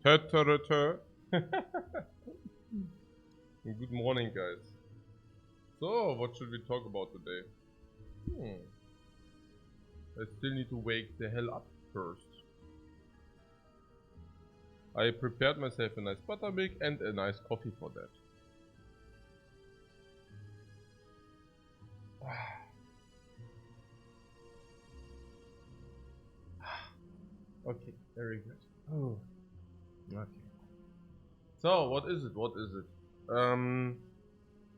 Good morning, guys. So, what should we talk about today? I still need to wake the hell up first. I prepared myself a nice buttermilk and a nice coffee for that. Okay, very good. Oh, okay. So, what is it?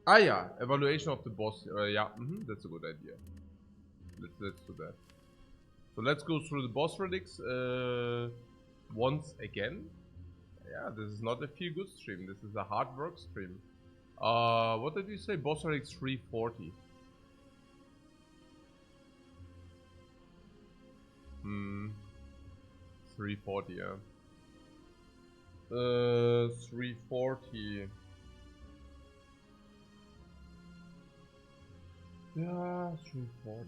Yeah, evaluation of the boss. Yeah, that's a good idea. Let's do that. So let's go through the boss relics once again. Yeah, this is not a feel good stream. This is a hard work stream. What did you say? Boss relics 340. 340, yeah. 340. Yeah, 340.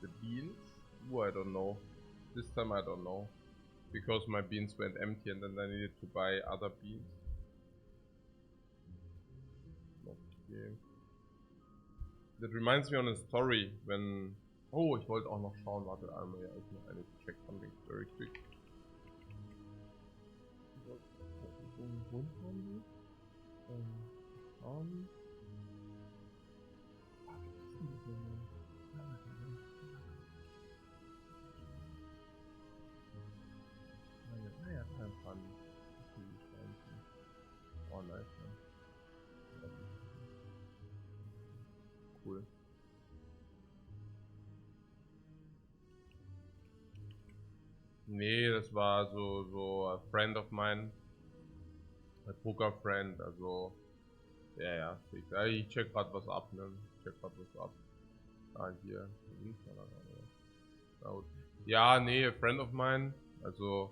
The beans? Oh, I don't know. This time I don't know. Because my beans went empty and then I needed to buy other beans. Okay. That reminds me on a story when... Oh, ich wollte auch noch schauen, warte, I need to check something very quick. Oh, nice, man. Cool. Nee, das war so a friend of mine. A poker friend, also. Ja, ich check grad was ab, ne? Ah, hier. Ja, nee, a friend of mine. Also,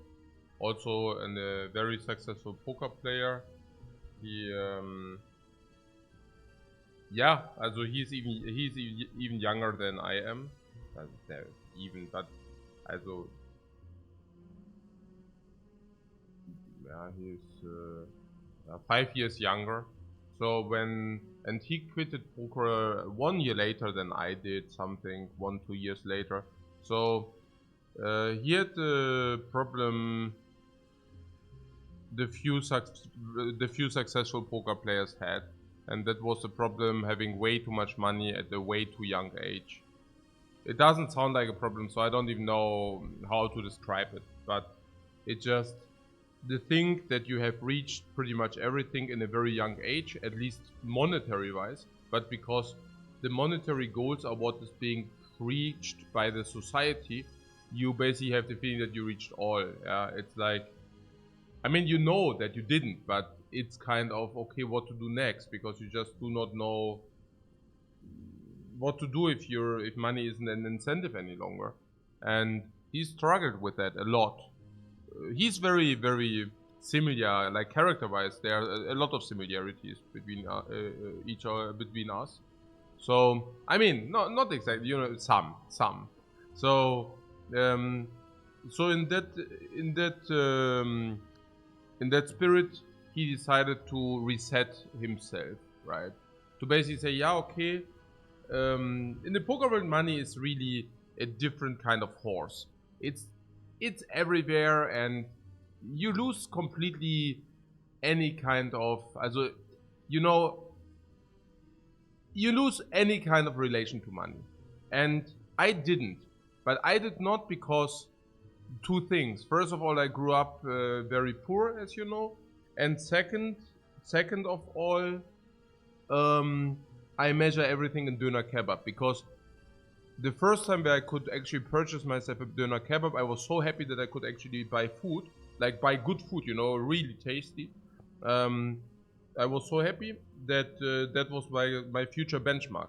also a very successful poker player. He, yeah, also he's even younger than I am. But also, yeah, he's 5 years younger. So and he quitted poker 1 year later than I did, something 1-2 years later. So he had the problem the few successful poker players had, and that was the problem, having way too much money at a way too young age. It doesn't sound like a problem, so I don't even know how to describe it, but it just, the thing that you have reached pretty much everything in a very young age, at least monetary wise, but because the monetary goals are what is being preached by the society, you basically have the feeling that you reached all. Yeah, it's like, I mean, you know that you didn't, but it's kind of okay what to do next, because you just do not know what to do if money isn't an incentive any longer. And he struggled with that a lot. He's very, very similar, like character-wise. There are a lot of similarities between between us. So I mean, not exactly, you know, some. So so in that spirit, he decided to reset himself, right? To basically say, yeah, okay. In the poker world, money is really a different kind of horse. It's everywhere, and you lose completely any kind of, also, you know, you lose any kind of relation to money. And I didn't, but I did not because two things. First of all, I grew up very poor, as you know, and second of all, I measure everything in doner kebab, because the first time where I could actually purchase myself a doner kebab, I was so happy that I could actually buy food, like buy good food, you know, really tasty. I was so happy that that was my future benchmark.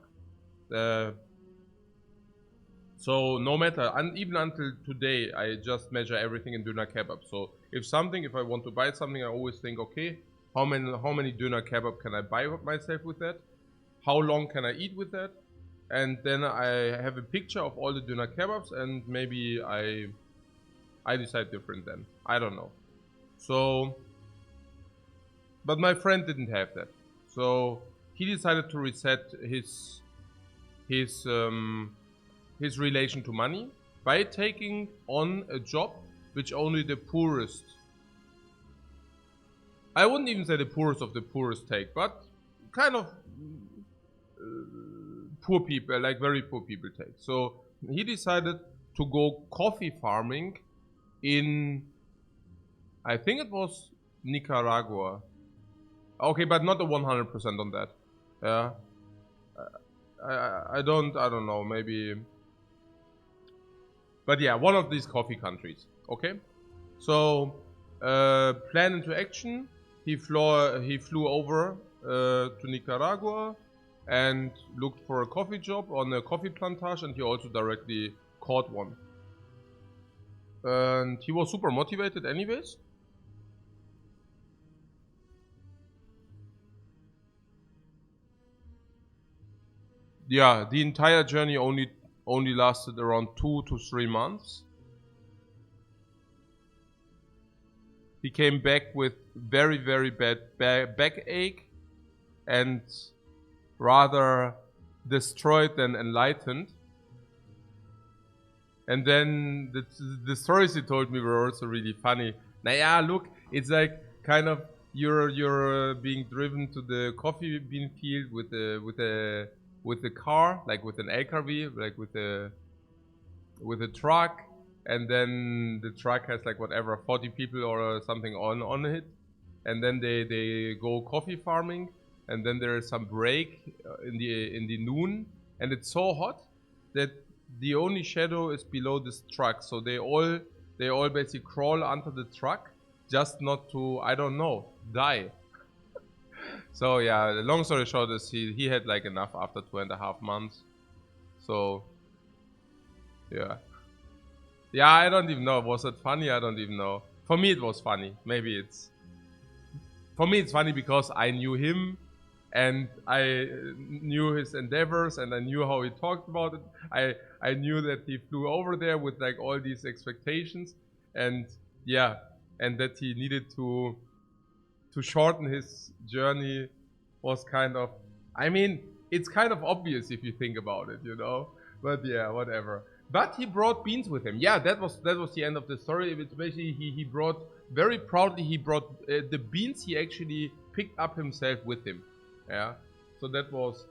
So no matter, and even until today, I just measure everything in doner kebab. So if I want to buy something, I always think, okay, how many doner kebab can I buy myself with that? How long can I eat with that? And then I have a picture of all the doner kebabs, and maybe I I decide different then. I don't know. So, but my friend didn't have that. So he decided to reset his relation to money by taking on a job which only the poorest, I wouldn't even say the poorest of the poorest take, but kind of poor people, like very poor people take. So he decided to go coffee farming in, I think it was Nicaragua. Okay, but not the 100% on that. Yeah. I don't know, maybe. But yeah, one of these coffee countries. Okay. So, plan into action. He flew over to Nicaragua and looked for a coffee job on a coffee plantation, and he also directly caught one. And he was super motivated anyways. Yeah, the entire journey only lasted around 2 to 3 months. He came back with very, very bad backache and rather destroyed than enlightened. And then the stories he told me were also really funny. Naja, look, it's like kind of you're being driven to the coffee bean field with the car, like with an LKW, like with a truck, and then the truck has like whatever 40 people or something on it, and then they go coffee farming, and then there is some break in the noon, and it's so hot that the only shadow is below this truck, so they all basically crawl under the truck just not to, I don't know, die. So yeah, the long story short is he had like enough after 2.5 months. So yeah. Yeah, I don't even know. Was it funny? I don't even know. For me it was funny. Maybe it's... For me it's funny because I knew him and I knew his endeavors and I knew how he talked about it. I knew that he flew over there with like all these expectations, and yeah, and that he needed to shorten his journey was kind of, I mean, it's kind of obvious if you think about it, you know. But yeah, whatever. But he brought beans with him. Yeah, that was the end of the story. It's basically he brought, very proudly, he brought the beans he actually picked up himself with him. Yeah, so that was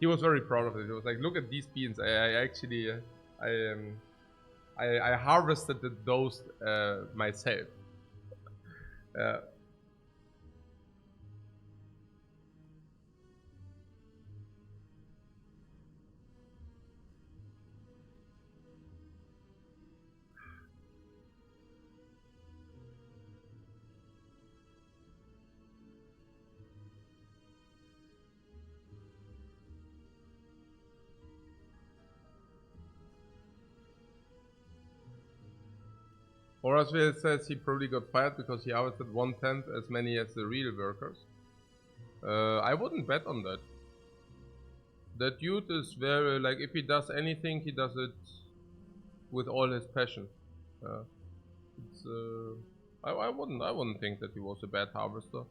he was very proud of it. He was like, look at these beans. I actually I harvested those myself. Horace says he probably got fired because he harvested 1/10 as many as the real workers. I wouldn't bet on that. That dude is very, like, if he does anything, he does it with all his passion. It's, I wouldn't think that he was a bad harvester.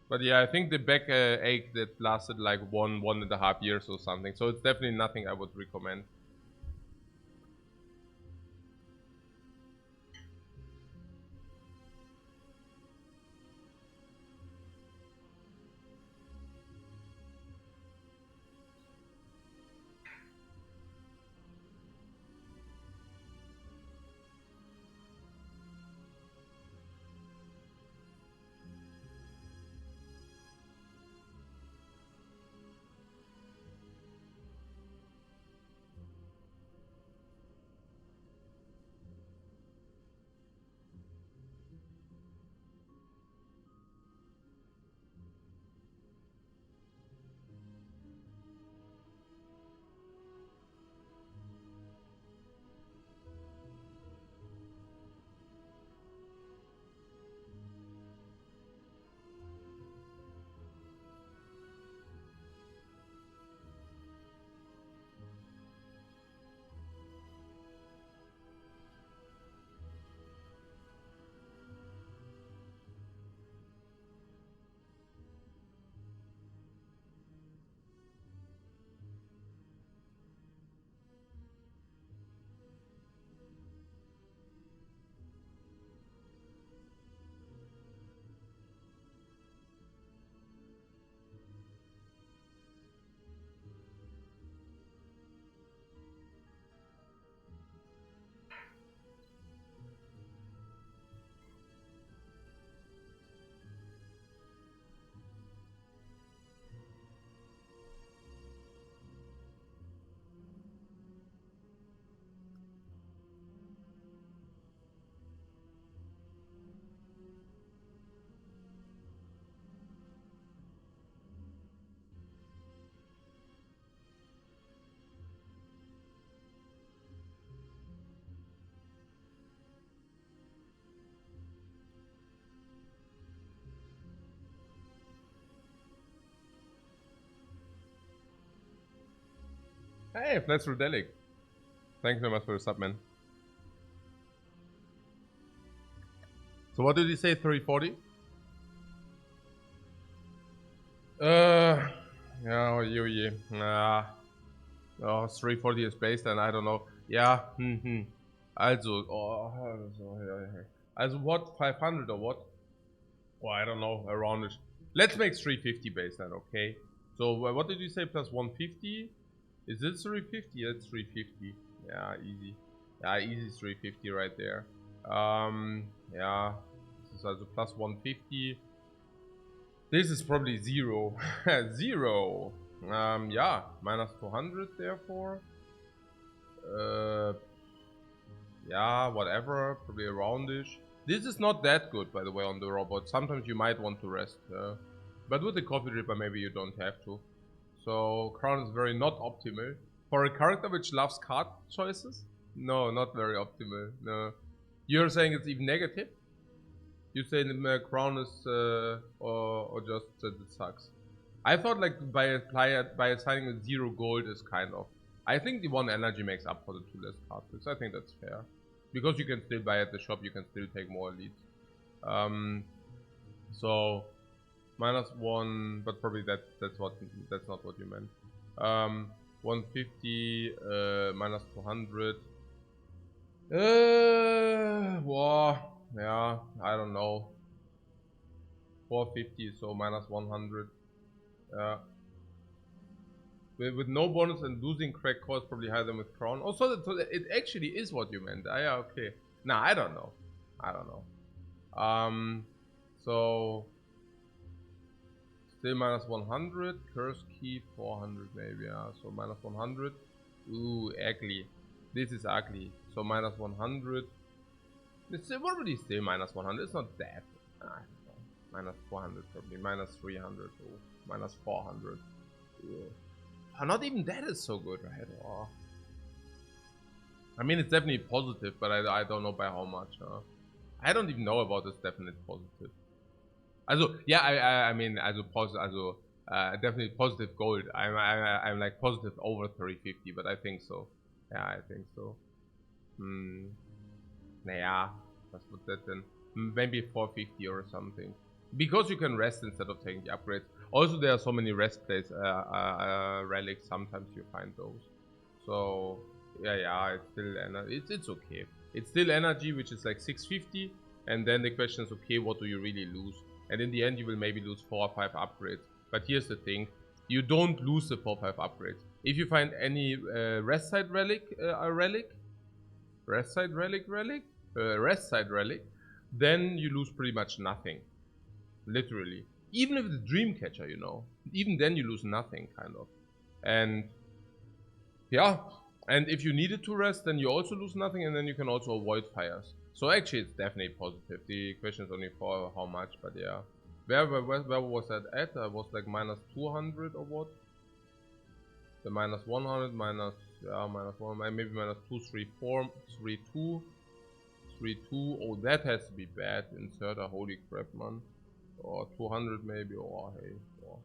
But yeah, I think the back ache that lasted like 1.5 years or something. So it's definitely nothing I would recommend. Hey, Fletch Rudelic. Thanks very much for the sub, man. So what did he say, 340? Yeah, oh, 340 is based, and I don't know. Yeah, Also, also what, 500 or what? Oh, I don't know, around it. Let's make 350 baseline, okay? So what did you say, plus 150? Is this 350? That's 350. Yeah, easy. Yeah, easy 350 right there. Yeah, this is also plus 150. This is probably 0. 0. Yeah, minus 200 therefore. Yeah, whatever, probably aroundish. This is not that good, by the way, on the robot. Sometimes you might want to rest. But with the coffee dripper, maybe you don't have to. So, Crown is very not optimal. For a character which loves card choices? No, not very optimal. No. You're saying it's even negative? You say the Crown is, or just that it sucks? I thought like by assigning a 0 gold is kind of... I think the 1 energy makes up for the 2 less card tricks. I think that's fair. Because you can still buy at the shop, you can still take more leads. So minus 1, but probably that's not what you meant. 150 minus 200. Wow, yeah, I don't know. 450, so minus 100. With no bonus and losing crack cost probably higher than with Crown. Oh, so it actually is what you meant. Yeah, okay. Nah, I don't know. I don't know. So still minus 100. Curse key 400 maybe. Yeah, so minus 100. Ooh, ugly. This is ugly. So minus 100. It's already still minus 100. It's not that. Minus 400 probably. Minus 300. Oh, minus 400. Yeah. Not even that is so good, right? Oh. I mean, it's definitely positive, but I don't know by how much. I don't even know about this definite positive. Also, yeah, I mean, also positive, also definitely positive gold. I'm like positive over 350, but I think so. Yeah, I think so. Naja, was would that then? Maybe 450 or something. Because you can rest instead of taking the upgrades. Also, there are so many rest plays, relics. Sometimes you find those. So yeah, it's still it's okay. It's still energy, which is like 650, and then the question is, okay, what do you really lose? And in the end, you will maybe lose 4 or 5 upgrades. But here's the thing: you don't lose the 4 or 5 upgrades. If you find any rest side relic, rest side relic, then you lose pretty much nothing. Literally. Even if it's Dreamcatcher, you know. Even then you lose nothing, kind of. And yeah. And if you needed to rest, then you also lose nothing, and then you can also avoid fires. So actually it's definitely positive. The question is only for how much, but yeah. Where was that at? I was like minus 200 or what? The minus 100, minus 1, maybe minus 2, 3, 4, 3, 2, 3, 2. Oh, that has to be bad. Insert a holy crap, man. Or 200 maybe, or hey, or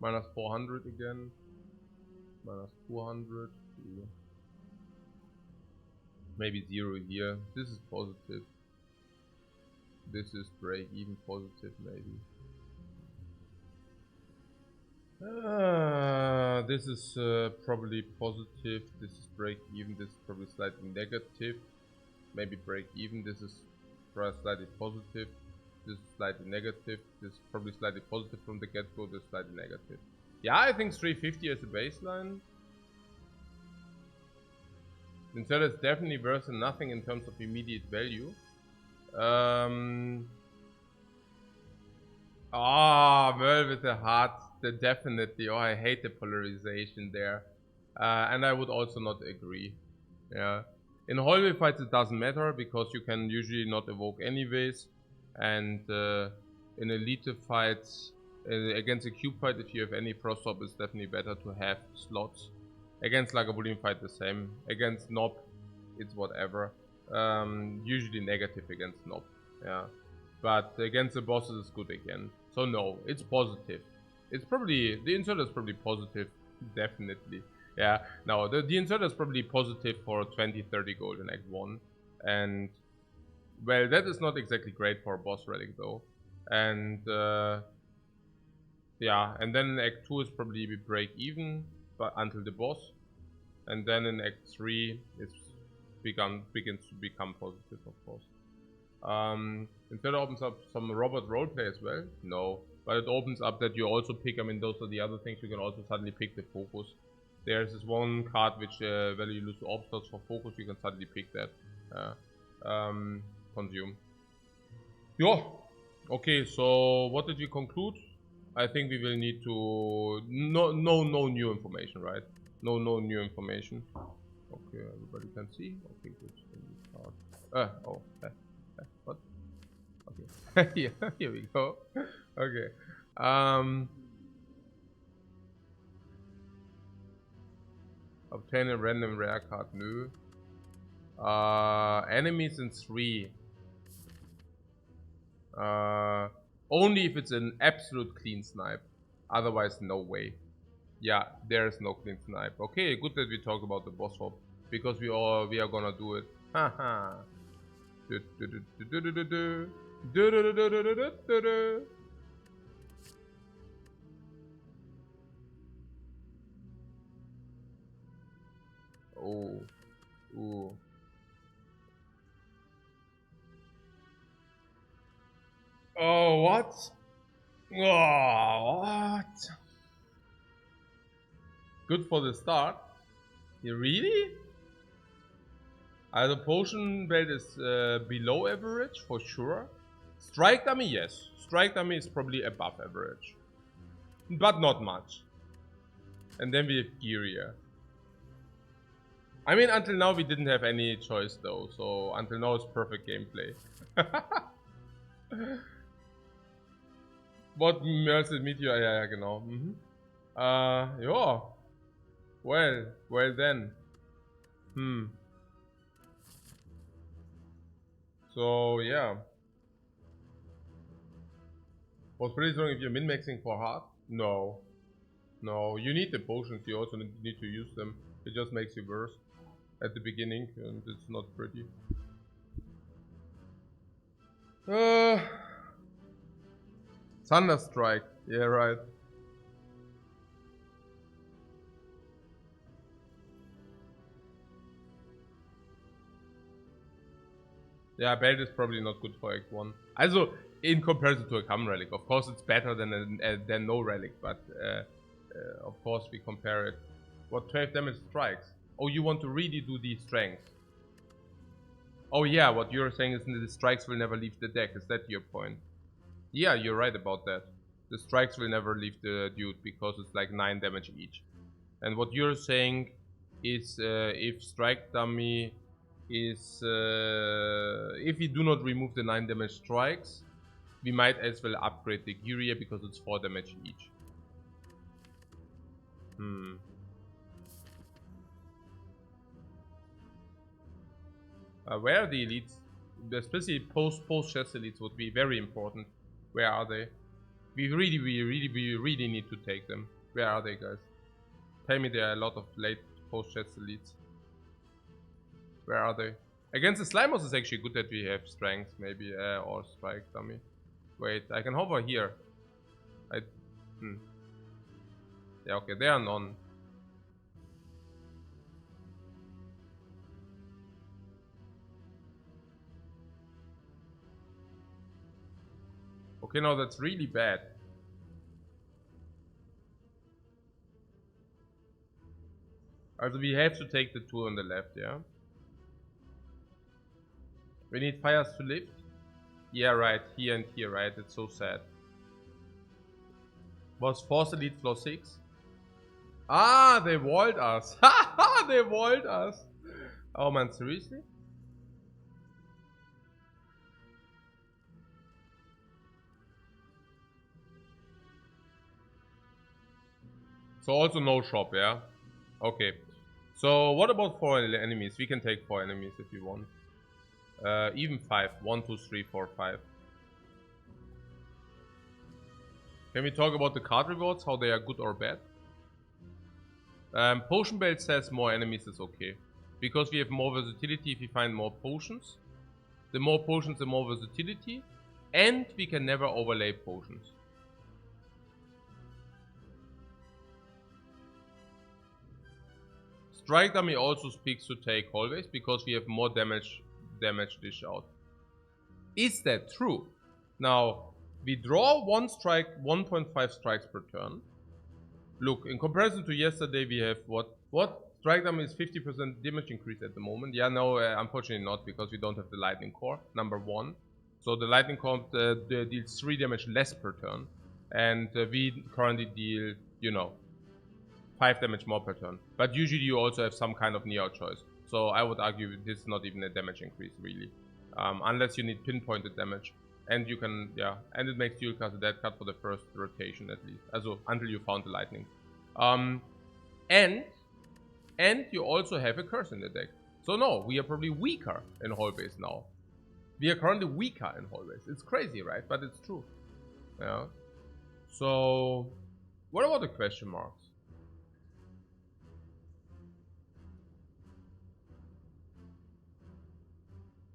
minus 400 again, minus 200, maybe 0 here. This is positive. This is break even positive maybe. This is probably positive. This is break even. This is probably slightly negative. Maybe break even. This is slightly positive. This is slightly negative. This is probably slightly positive from the get-go. This is slightly negative. Yeah, I think 350 as a baseline. Instead, it's definitely worse than nothing in terms of immediate value. Merle with the heart. Definitely. Oh, I hate the polarization there. And I would also not agree. Yeah. In hallway fights, it doesn't matter because you can usually not evoke anyways. And in elite fights, against a cube fight, if you have any frost top, it's definitely better to have slots. Against Lagavulin fight, the same. Against Nob, it's whatever. Usually negative against Nob. Yeah. But against the bosses, it's good again. So no, it's positive. It's probably, the insert is probably positive, definitely. Yeah, no, the insert is probably positive for 20-30 gold in Act 1. And, well, that is not exactly great for a boss relic though. And, yeah, and then in Act 2 is probably we break even but until the boss. And then in Act 3 it begins to become positive, of course. Instead opens up some robot roleplay as well. No, but it opens up that you also pick, I mean, those are the other things. You can also suddenly pick the focus. There's this one card which whether you lose orb slots for focus, you can suddenly pick that. Consume. Yeah. Okay, so what did we conclude? I think we will need to no new information, right? No new information. Okay, everybody can see. Okay, good. What? Okay. Yeah, here we go. Okay. Obtain a random rare card. No. Enemies in 3. Only if it's an absolute clean snipe. Otherwise, no way. Yeah, there is no clean snipe. Okay, good that we talked about the boss swap. Because we are gonna do it. Haha. Oh. Ooh. Oh, what? Oh, what? Good for the start. You really? The potion rate is below average for sure. Strike dummy, yes. Strike dummy is probably above average, but not much. And then we have Giria. I mean, until now we didn't have any choice though, so until now it's perfect gameplay. What Mercy Meteor? Ja, genau. Ja. Well then. So yeah. Was pretty strong if you're min-maxing for hard? No. No, you need the potions, you also need to use them. It just makes you worse at the beginning, and it's not pretty. Thunderstrike. Yeah, right. Yeah, belt is probably not good for Act 1. Also, in comparison to a Cam relic, of course it's better than no relic, but of course we compare it. What 12 damage strikes? Oh, you want to really do these strengths? Oh yeah, what you're saying is the strikes will never leave the deck. Is that your point? Yeah, you're right about that. The strikes will never leave the dude because it's like 9 damage each. And what you're saying is if strike dummy is if we do not remove the 9 damage strikes, we might as well upgrade the Giria because it's 4 damage each. Where are the elites? Especially post-chess elites would be very important. Where are they? We really need to take them. Where are they, guys? Tell me there are a lot of late post-chess elites. Where are they? Against the Slimos is actually good that we have strength, maybe, or strike dummy. Wait, I can hover here. Yeah, okay, they are none. Okay, no, that's really bad. Also, we have to take the two on the left, yeah? We need fires to lift? Yeah, right, here and here, right? It's so sad. Was Force Elite floor 6? Ah, they walled us. Haha, they walled us. Oh man, seriously? So also no shop, yeah? Okay. So what about 4 enemies? We can take 4 enemies if you want. Even 5. 1, 2, 3, 4, 5. Can we talk about the card rewards? How they are good or bad? Potion belt says more enemies is okay. Because we have more versatility if we find more potions. The more potions, the more versatility. And we can never overlay potions. Strike dummy also speaks to take hallways because we have more damage dish out. Is that true? Now, we draw 1.5 strikes per turn. Look, in comparison to yesterday, we have what? Strike dummy is 50% damage increase at the moment. Yeah, no, unfortunately not, because we don't have the lightning core, number 1. So the lightning core deals 3 damage less per turn. And we currently deal, you know, 5 damage more per turn. But usually you also have some kind of near choice. So I would argue this is not even a damage increase, really. Unless you need pinpointed damage. And you can, yeah, and it makes you cast a dead card for the first rotation at least. Also, until you found the lightning. And you also have a curse in the deck. So no, we are probably weaker in hallways now. We are currently weaker in hallways. It's crazy, right? But it's true. Yeah. So, what about the question marks?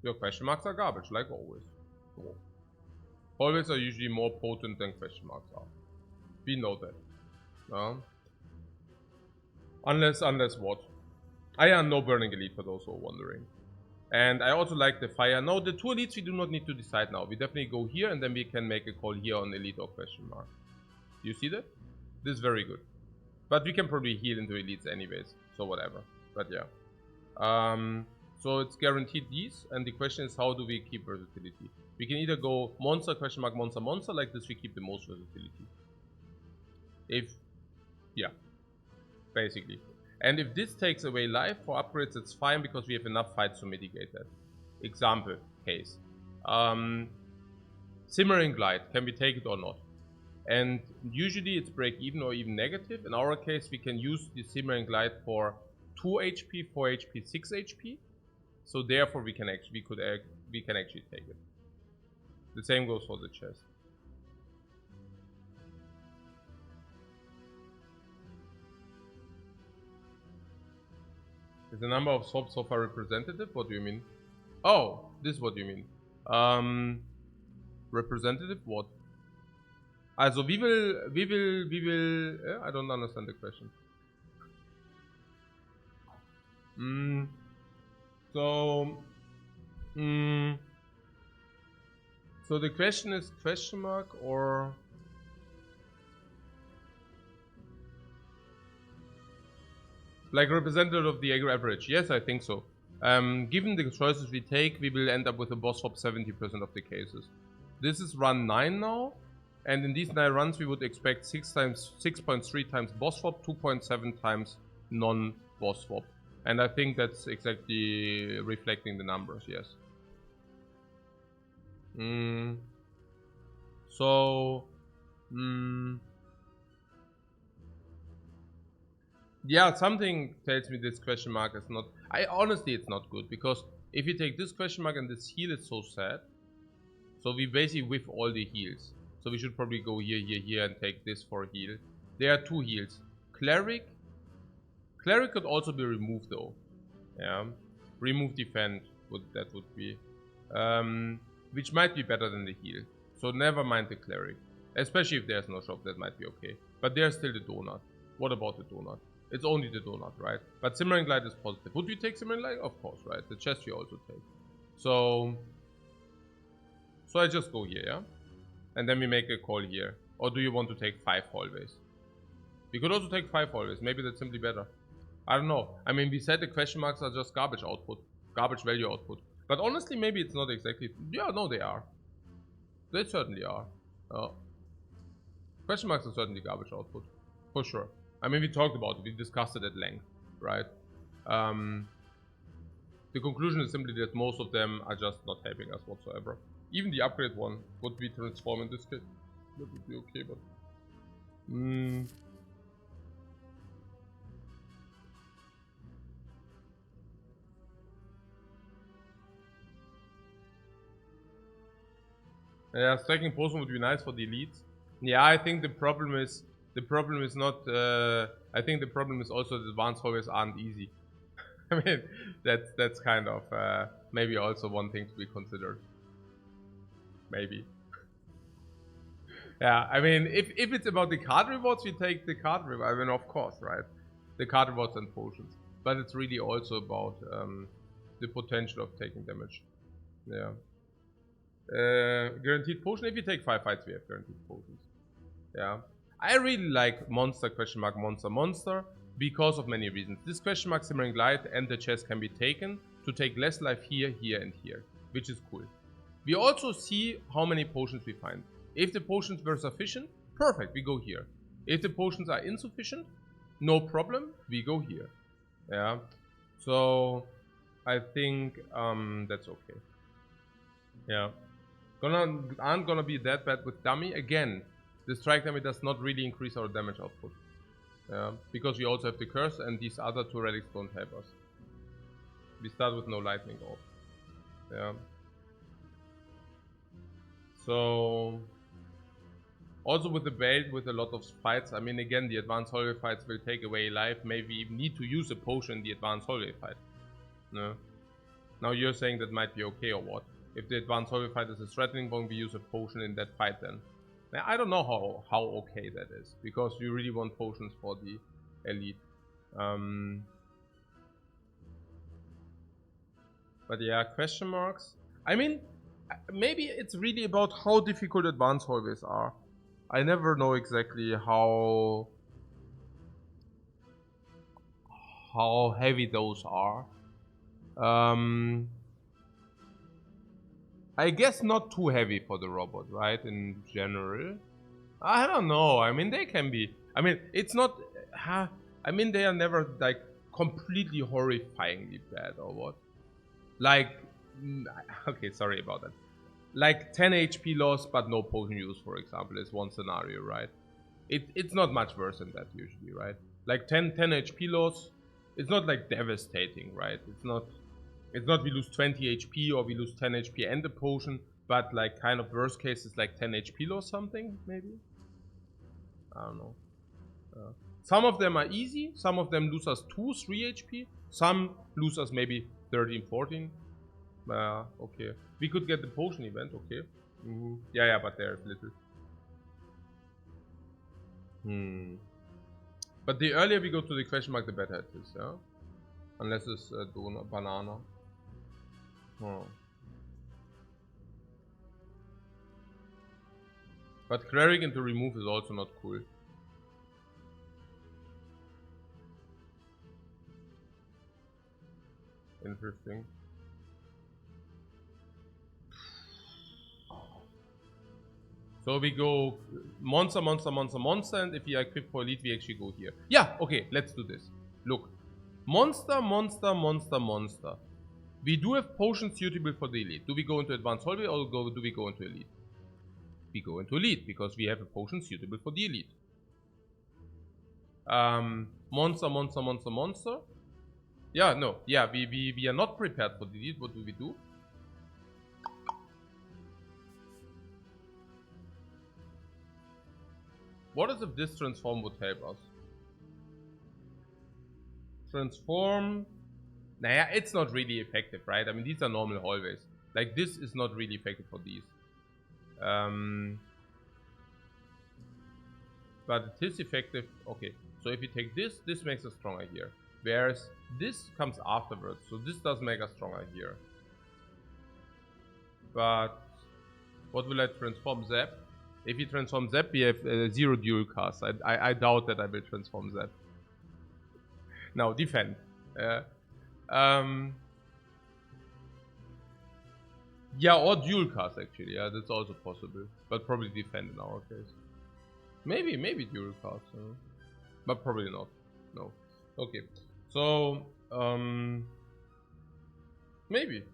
Your question marks are garbage, like always. So, hallways are usually more potent than question marks are. We know that. Unless what? I am no burning elite for those who are wondering. And I also like the fire. No, the 2 elites we do not need to decide now. We definitely go here and then we can make a call here on elite or question mark. You see that? This is very good. But we can probably heal into elites anyways. So whatever. But yeah. So it's guaranteed these. And the question is, how do we keep versatility? We can either go monster, question mark, monster, monster. Like this we keep the most versatility. Yeah. Basically. And if this takes away life for upgrades, it's fine because we have enough fights to mitigate that. Example case. Simmering Glide, can we take it or not? And usually it's break even or even negative. In our case, we can use the Simmering Glide for 2 HP, 4 HP, 6 HP. So therefore we can actually take it. The same goes for the chest. Is the number of swaps so far representative? What do you mean? Oh, this is what you mean. Representative what? Also we will I don't understand the question. So the question is question mark or like representative of the average? Yes, I think so. Given the choices we take, we will end up with a boss swap 70% of the cases. This is run 9 now, and in these 9 runs we would expect 6.3 times boss swap, 2.7 times non-boss swap. And I think that's exactly reflecting the numbers, yes. Yeah, something tells me this question mark is not... honestly, it's not good, because if you take this question mark and this heal, it's so sad. So we basically whiff all the heals. So we should probably go here, here, here, and take this for a heal. There are 2 heals. Cleric could also be removed, though. Yeah. Remove defend, that would be. Which might be better than the heal. So never mind the cleric. Especially if there's no shop, that might be okay. But there's still the donut. What about the donut? It's only the donut, right? But Simmering Glide is positive. Would we take Simmering Glide? Of course, right? The chest we also take. So I just go here, yeah? And then we make a call here. Or do you want to take 5 hallways? We could also take 5 hallways. Maybe that's simply better. I don't know. I mean, we said the question marks are just garbage output. Garbage value output. But honestly, maybe it's not exactly... Yeah, no, they are. They certainly are. Question marks are certainly garbage output. For sure. I mean, we talked about it. We discussed it at length, right? The conclusion is simply that most of them are just not helping us whatsoever. Even the upgrade one would be transform in this case. That would be okay, but... Yeah, stacking potion would be nice for the elites. Yeah, I think the problem is The problem is not, I think the problem is also that advanced hallways aren't easy. I mean, that's kind of maybe also one thing to be considered. Maybe. Yeah, I mean, if it's about the card rewards, we take the card rewards. I mean, of course, right? The card rewards and potions. But it's really also about the potential of taking damage. Yeah. Guaranteed potion. If you take 5 fights, we have guaranteed potions. Yeah. I really like monster question mark monster because of many reasons. This question mark simmering light and the chest can be taken to take less life here, here, and here, which is cool. We also see how many potions we find. If the potions were sufficient, perfect, we go here. If the potions are insufficient, no problem, we go here. Yeah. So I think that's okay. Yeah. Aren't gonna be that bad with dummy. Again, the strike dummy does not really increase our damage output. Yeah. Because we also have the curse and these other two relics don't help us. We start with no lightning off. Yeah. So also with the bait, with a lot of fights, I mean, again, the advanced hallway fights will take away life. Maybe even need to use a potion in the advanced hallway fight. No. Now you're saying that might be okay or what? If the advanced hallway fight is a threatening one, we use a potion in that fight then. Now, I don't know how okay that is, because you really want potions for the elite. But yeah, question marks. I mean, maybe it's really about how difficult advanced hallways are. I never know exactly how heavy those are. I guess not too heavy for the robot, right? In general, I don't know. I mean, they can be. I mean, it's not. I mean, they are never like completely horrifyingly bad or what. Like, okay, sorry about that. Like 10 HP loss, but no potion use, for example, is one scenario, right? It's not much worse than that usually, right? Like 10 HP loss, it's not like devastating, right? It's not we lose 20 HP or we lose 10 HP and the potion, but like kind of worst case is like 10 HP loss something, maybe? I don't know. Some of them are easy, some of them lose us 2, 3 HP, some lose us maybe 13, 14. Okay. We could get the potion event, okay. Yeah, but there's little. But the earlier we go to the question mark, the better it is, yeah? Unless it's a donut, banana. But cleric into remove is also not cool. Interesting. So we go monster, and if we are equipped for elite, we actually go here. Yeah, okay, let's do this. Look. Monster. We do have potions suitable for the elite. Do we go into advanced hallway or do we go into elite? We go into elite because we have a potion suitable for the elite. Monster. Yeah, no. Yeah, we are not prepared for the elite. What do we do? What is if this transform would help us? Transform. Naja, it's not really effective, right? I mean, these are normal hallways. Like, this is not really effective for these. But it is effective. Okay, so if you take this, this makes us stronger here. Whereas this comes afterwards, so this does make us stronger here. But what will I transform? Zap? If you transform Zap, we have 0 dual cast. I doubt that I will transform Zap. Now, defend. Yeah, or dual cast actually. Yeah, that's also possible. But probably defend in our case. Maybe dual cast. But probably not. No. Okay. So, maybe.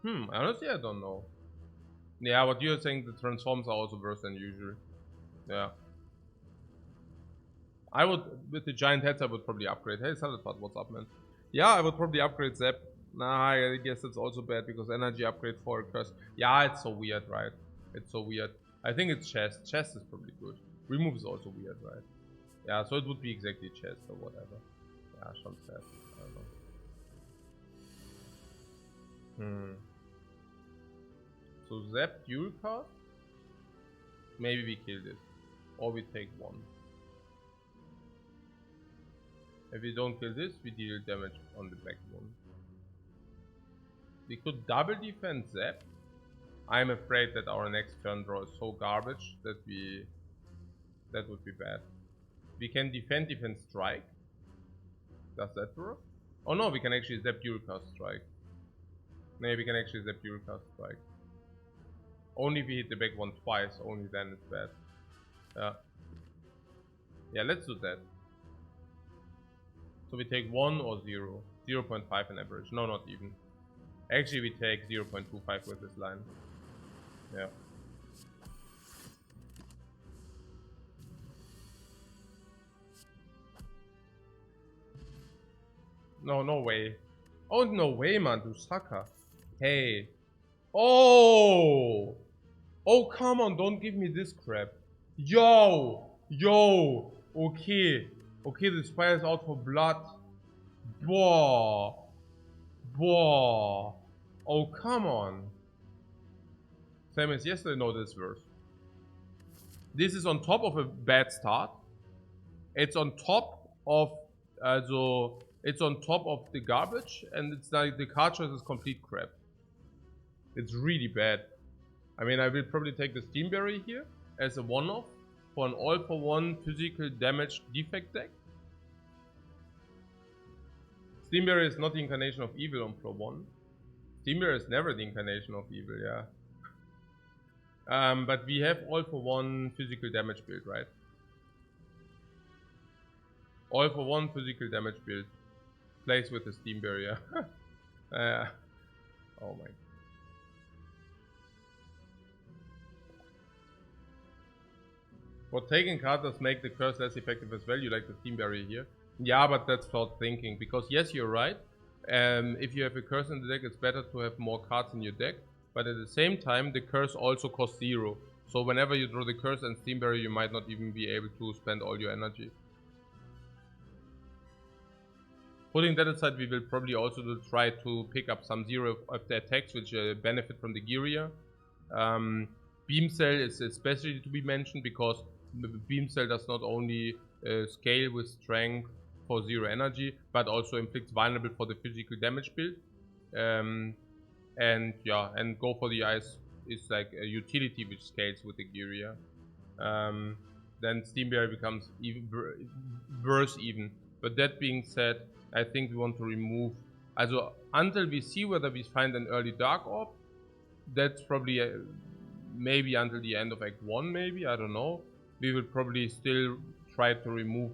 Honestly, I don't know. Yeah, what you're saying, the transforms are also worse than usual. Yeah. I would, with the giant heads, I would probably upgrade. Hey, Salad, what's up, man? Yeah, I would probably upgrade Zap. Nah, I guess it's also bad because energy upgrade for a curse. Yeah, it's so weird, right? It's so weird. I think it's chest. Chest is probably good. Remove is also weird, right? Yeah, so it would be exactly chest or whatever. Yeah, schon sad. I don't know. So Zap dual cast? Maybe we kill this. Or we take one. If we don't kill this, we deal damage on the black one. We could double defend Zap. I'm afraid that our next turn draw is so garbage that that would be bad. We can defend strike. Does that work? Oh no, we can actually Zap dual cast strike. Maybe we can actually Zap dual cast strike. Only if we hit the back one twice, only then it's bad. Yeah, let's do that. So we take 1 or 0. 0.5 in average. No, not even. Actually, we take 0.25 with this line. Yeah. No, no way. Oh, no way, man, du sucker. Hey. Oh! Oh, come on, don't give me this crap. Yo! Yo! Okay. Okay, the Spire is out for blood. Boah. Boah. Oh, come on. Same as yesterday, no, this verse. This is on top of a bad start. It's on top of, it's on top of the garbage, and it's like the card choice is complete crap. It's really bad. I mean, I will probably take the Steamberry here as a one-off for an all-for-one physical damage defect deck. Steamberry is not the incarnation of evil on floor 1. Steamberry is never the incarnation of evil, yeah. But we have all-for-one physical damage build, right? All-for-one physical damage build. Plays with the Steamberry, yeah. Oh my god. For taking cards does make the curse less effective as well. You like the Steamberry here. Yeah, but that's flawed thinking. Because yes, you're right. If you have a curse in the deck, it's better to have more cards in your deck. But at the same time, the curse also costs 0. So whenever you draw the curse and Steamberry, you might not even be able to spend all your energy. Putting that aside, we will probably also try to pick up some 0 of the attacks, which benefit from the Giria. Beam Cell is especially to be mentioned because Beam Cell does not only scale with strength for 0 energy, but also inflicts vulnerable for the physical damage build. And yeah, and Go for the Ice is like a utility which scales with the Giria. Then Steamberry becomes even worse even. But that being said, I think we want to remove, also until we see whether we find an early Dark Orb, that's probably maybe until the end of Act 1 maybe, I don't know. We will probably still try to remove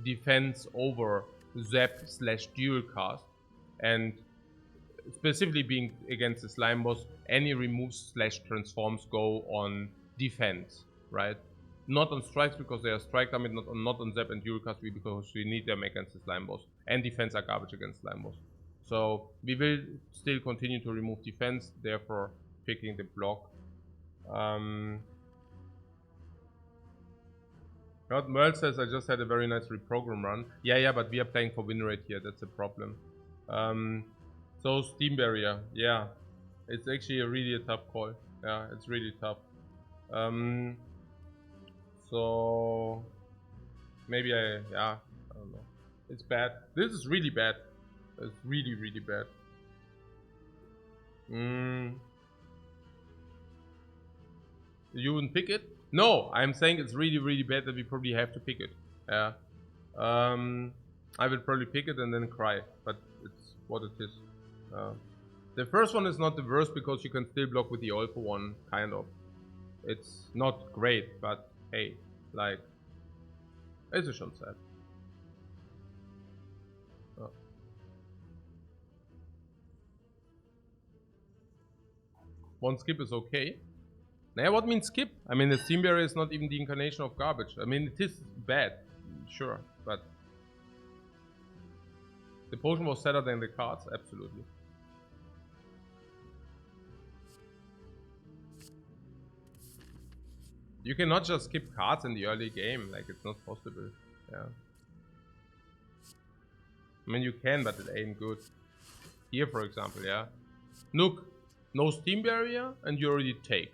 defense over Zap/dual cast, and specifically being against the slime boss, any removes/transforms go on defense, right? Not on strikes because they are strike damage, not on Zap and dual cast because we need them against the slime boss, and defense are garbage against slime boss. So we will still continue to remove defense, therefore picking the block. Merle says I just had a very nice reprogram run. Yeah, but we are playing for win rate here, that's a problem. So Steam Barrier, yeah. It's actually really a tough call. Yeah, it's really tough. So maybe I don't know. It's bad. This is really bad. It's really, really bad. You wouldn't pick it? No, I'm saying it's really, really bad that we probably have to pick it. Yeah. I will probably pick it and then cry, but it's what it is. The first one is not the worst because you can still block with the all for one, kind of. It's not great, but hey, like, it's schon sad. Oh. One skip is okay. Now, what means skip? I mean, the Steam Barrier is not even the incarnation of garbage. I mean, it is bad, sure, but the potion was sadder than the cards, absolutely. You cannot just skip cards in the early game, like, it's not possible. Yeah. I mean, you can, but it ain't good. Here, for example, yeah. Look, no steam barrier, and you already take.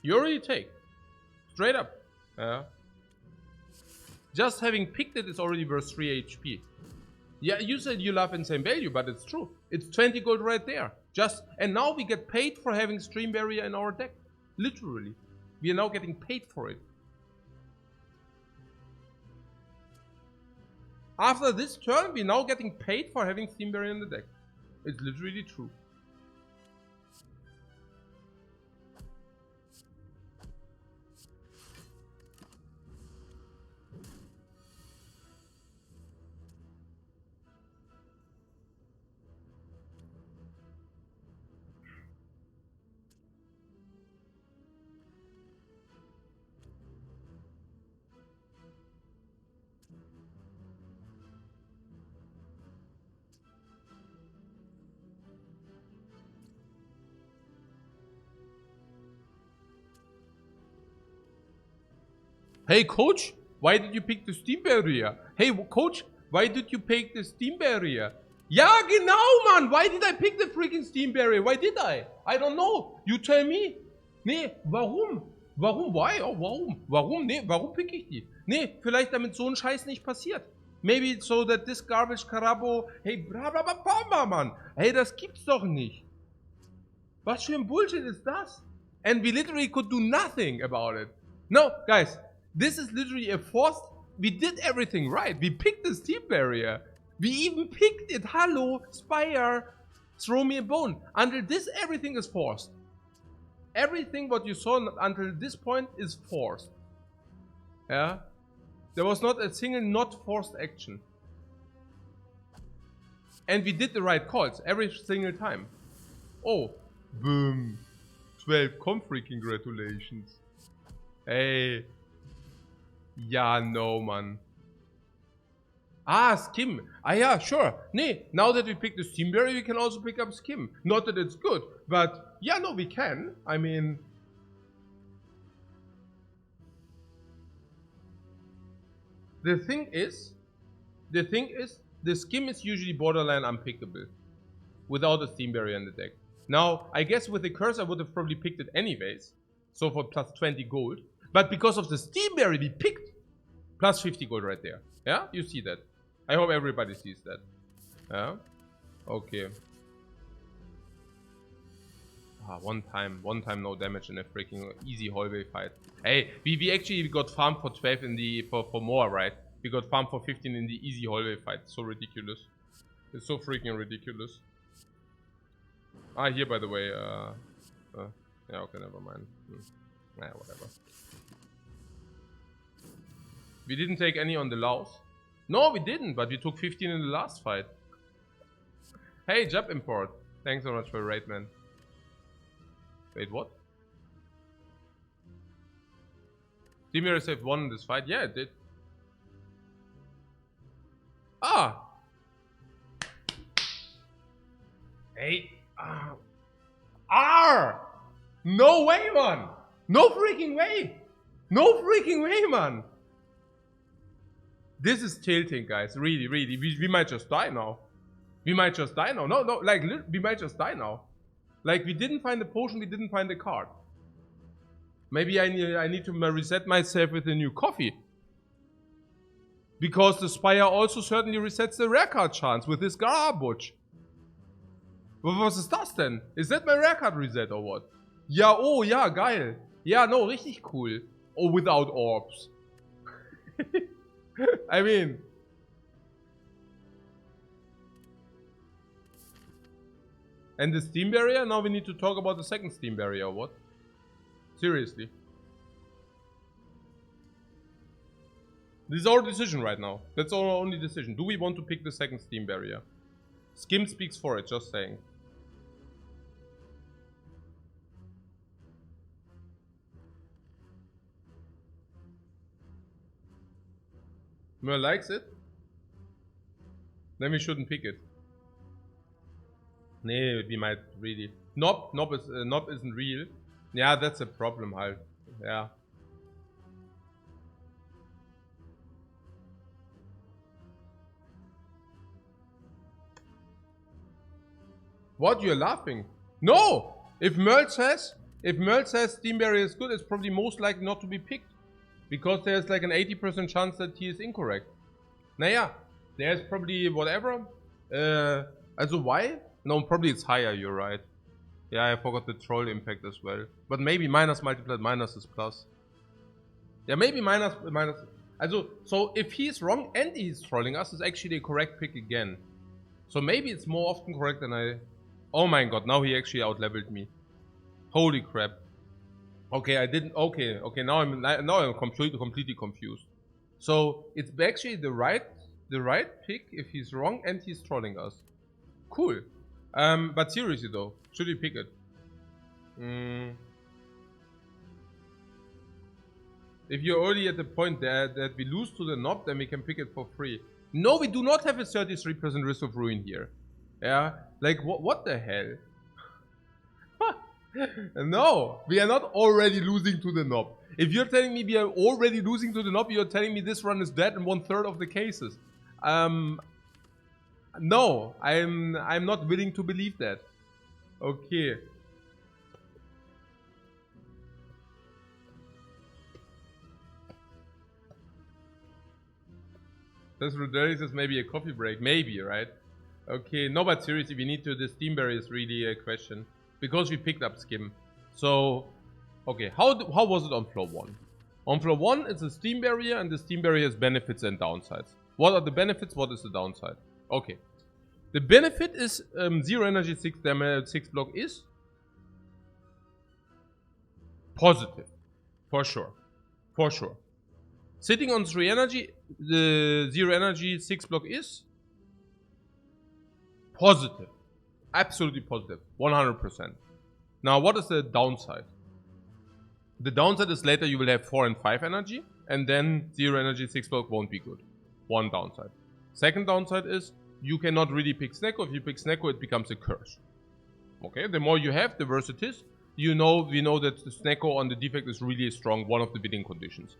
You already take. Straight up. Yeah. Just having picked it is already worth 3 HP. Yeah, you said you love insane value, but it's true. It's 20 gold right there. And now we get paid for having stream barrier in our deck. Literally. We are now getting paid for it. After this turn, we're now getting paid for having steam barrier in the deck. It's literally true. Hey coach, why did you pick the steam barrier? Hey coach, why did you pick the steam barrier? Ja, genau, Mann! Why did I pick the freaking steam barrier? Why did I? I don't know. You tell me. Nee, warum? Warum? Why? Oh, warum? Warum? Nee, warum pick ich die? Nee, vielleicht damit so ein Scheiß nicht passiert. Maybe so that this garbage Karabo... Hey, bla bla bla bla, Mann. Hey, das gibt's doch nicht. Was für ein Bullshit ist das? And we literally could do nothing about it. No, guys. This is literally a forced... We did everything right. We picked the steam barrier. We even picked it. Hello, Spire. Throw me a bone. Until this, everything is forced. Everything what you saw until this point is forced. Yeah? There was not a single not forced action. And we did the right calls every single time. Oh. Boom. 12 Comfrey, congratulations. Hey. Ja, no, man. Ah, Skim. Ah, yeah, sure. Nee, now that we pick the steam barrier, we can also pick up Skim. Not that it's good, but yeah, no, we can. I mean... The thing is, the Skim is usually borderline unpickable without a steam barrier in the deck. Now, I guess with the curse, I would have probably picked it anyways. So for plus 20 gold. But because of the steam barrier, we picked plus 50 gold right there. Yeah, you see that. I hope everybody sees that. Yeah. Okay. Ah, one time no damage in a freaking easy hallway fight. Hey, we actually got farmed for 12 in the for more, right? We got farmed for 15 in the easy hallway fight. So ridiculous. It's so freaking ridiculous. Ah, here by the way. Yeah, okay, never mind. Yeah, whatever. We didn't take any on the Laos. No, we didn't, but we took 15 in the last fight. Hey, Jab Import. Thanks so much for the raid, man. Wait, what? Steam Barrier saved 1 in this fight? Yeah, it did. Ah! Hey. R! No way, man! No freaking way! No freaking way, man! This is tilting, guys. Really, really. We might just die now. We might just die now. No, like, we might just die now. Like, we didn't find the potion, we didn't find the card. Maybe I need to reset myself with a new coffee. Because the Spire also certainly resets the rare card chance with this garbage. Was ist das denn? Is that my rare card reset or what? Ja, oh, ja, geil. Ja, no, richtig cool. Oh, without orbs. I mean... And the steam barrier? Now we need to talk about the second steam barrier, or what? Seriously. This is our decision right now. That's our only decision. Do we want to pick the second steam barrier? Skim speaks for it, just saying. Mer likes it? Then we shouldn't pick it. Nee, we might really. Nob isn't real. Yeah, that's a problem halt. Yeah. What? You're laughing? No! If Merle says Steam Barrier is good, it's probably most likely not to be picked. Because there's like an 80% chance that he is incorrect. Naja, there's probably whatever. Also why? No, probably it's higher, you're right. Yeah, I forgot the troll impact as well. But maybe minus multiplied minus is plus. Yeah, maybe minus. Also, so if he's wrong and he's trolling us, it's actually a correct pick again. So maybe it's more often correct than I... Oh my god, now he actually out-leveled me. Holy crap. Okay, I didn't... Okay, now I'm completely confused. So it's actually the right pick if he's wrong and he's trolling us. Cool. But seriously though, should we pick it? If you're already at the point that we lose to the knob, then we can pick it for free. No, we do not have a 33% risk of ruin here. Yeah, like what the hell? No, we are not already losing to the knob. If you're telling me we are already losing to the knob, you're telling me this run is dead in 1/3 of the cases. No, I'm not willing to believe that. Okay. This Roderick is maybe a coffee break, maybe, right? Okay, no, but seriously, we need to. The Steam Barrier is really a question because we picked up Skim. So, okay, how was it on floor 1? On floor 1, it's a Steam Barrier, and the Steam Barrier has benefits and downsides. What are the benefits? What is the downside? Okay, the benefit is 0 energy, 6 damage, 6 block is positive, for sure, for sure. Sitting on 3 energy, the 0 energy 6 block is positive. Absolutely positive. 100%. Now, what is the downside? The downside is later you will have 4 and 5 energy, and then 0 energy 6 block won't be good. One downside. Second downside is you cannot really pick Snecko. If you pick Snecko, it becomes a curse. Okay, the more you have, the worse it is. We know that the Snecko on the defect is really strong, one of the bidding conditions.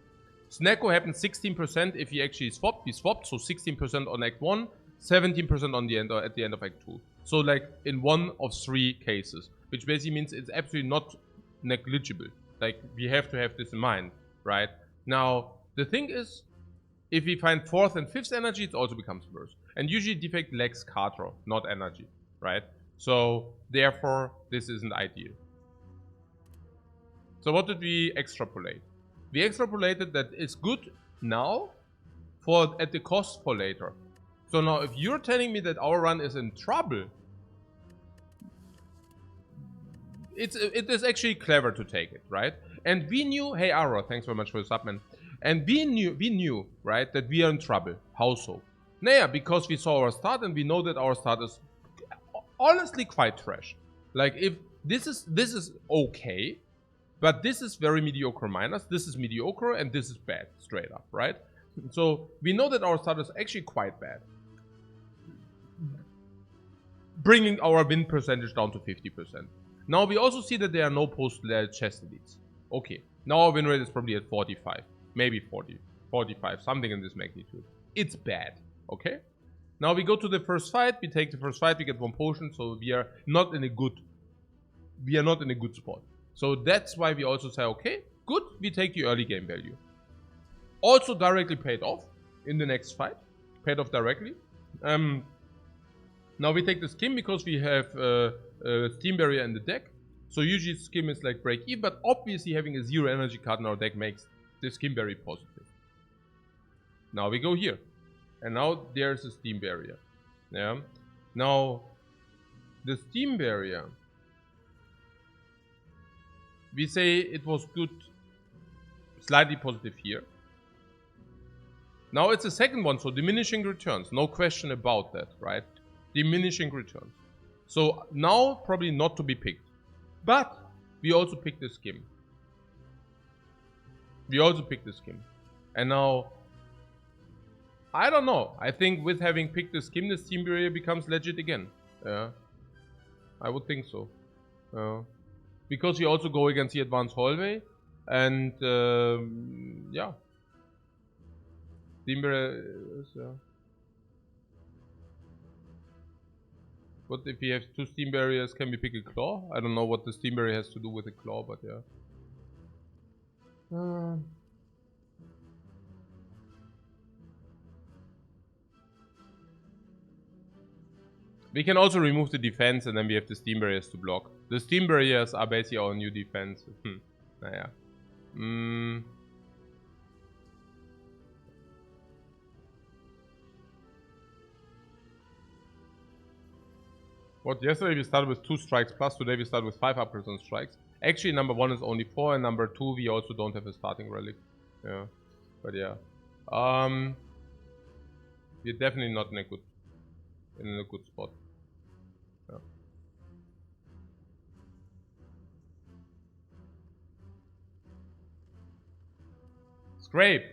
Snecko happens 16% if he actually swapped. He swapped, so 16% on Act 1, 17% on the end at the end of Act 2. So like in 1 of 3 cases, which basically means it's absolutely not negligible. Like we have to have this in mind, right? Now the thing is, if we find 4th and 5th energy, it also becomes worse. And usually defect lacks card draw, not energy, right? So therefore, this isn't ideal. So what did we extrapolate? We extrapolated that it's good now at the cost for later. So now if you're telling me that our run is in trouble, it is actually clever to take it, right? And we knew, hey Ara, thanks very much for the sub, man. And we knew, right, that we are in trouble. How so? Naja, because we saw our start and we know that our start is honestly quite trash. Like if this is okay, but this is very mediocre minus, this is mediocre, and this is bad, straight up, right? So we know that our start is actually quite bad. Bringing our win percentage down to 50%. Now we also see that there are no post-chest elites. Okay, now our win rate is probably at 45. Maybe 40, 45, something in this magnitude. It's bad, okay? Now we go to the first fight, we take the first fight, we get 1 potion, so we are not in a good spot. So that's why we also say, okay, good, we take the early game value. Also directly paid off in the next fight, paid off directly. Now we take the skim because we have Steam Barrier in the deck. So usually skim is like break even, but obviously having a 0 energy card in our deck makes the Steam Barrier positive. Now we go here. And now there's a Steam Barrier. Yeah. Now, the Steam Barrier. We say it was good, slightly positive here. Now it's the second one, so diminishing returns. No question about that, right? Diminishing returns. So now probably not to be picked. But we also picked the skim. And now, I don't know. I think with having picked the skim, the Steam Barrier becomes legit again. Yeah. I would think so. Because we also go against the advanced hallway. And, yeah. Steam Barrier is, What if we have 2 steam barriers? Can we pick a claw? I don't know what the steam barrier has to do with a claw, but yeah. We can also remove the defense and then we have the steam barriers to block. The steam barriers are basically our new defense. Naja. What, yesterday we started with 2 strikes plus, today we start with 5 upgrades on strikes. Actually, number 1 is only 4, and number 2 we also don't have a starting relic. Yeah, but yeah. We're definitely not in a good spot. Yeah. Scrape!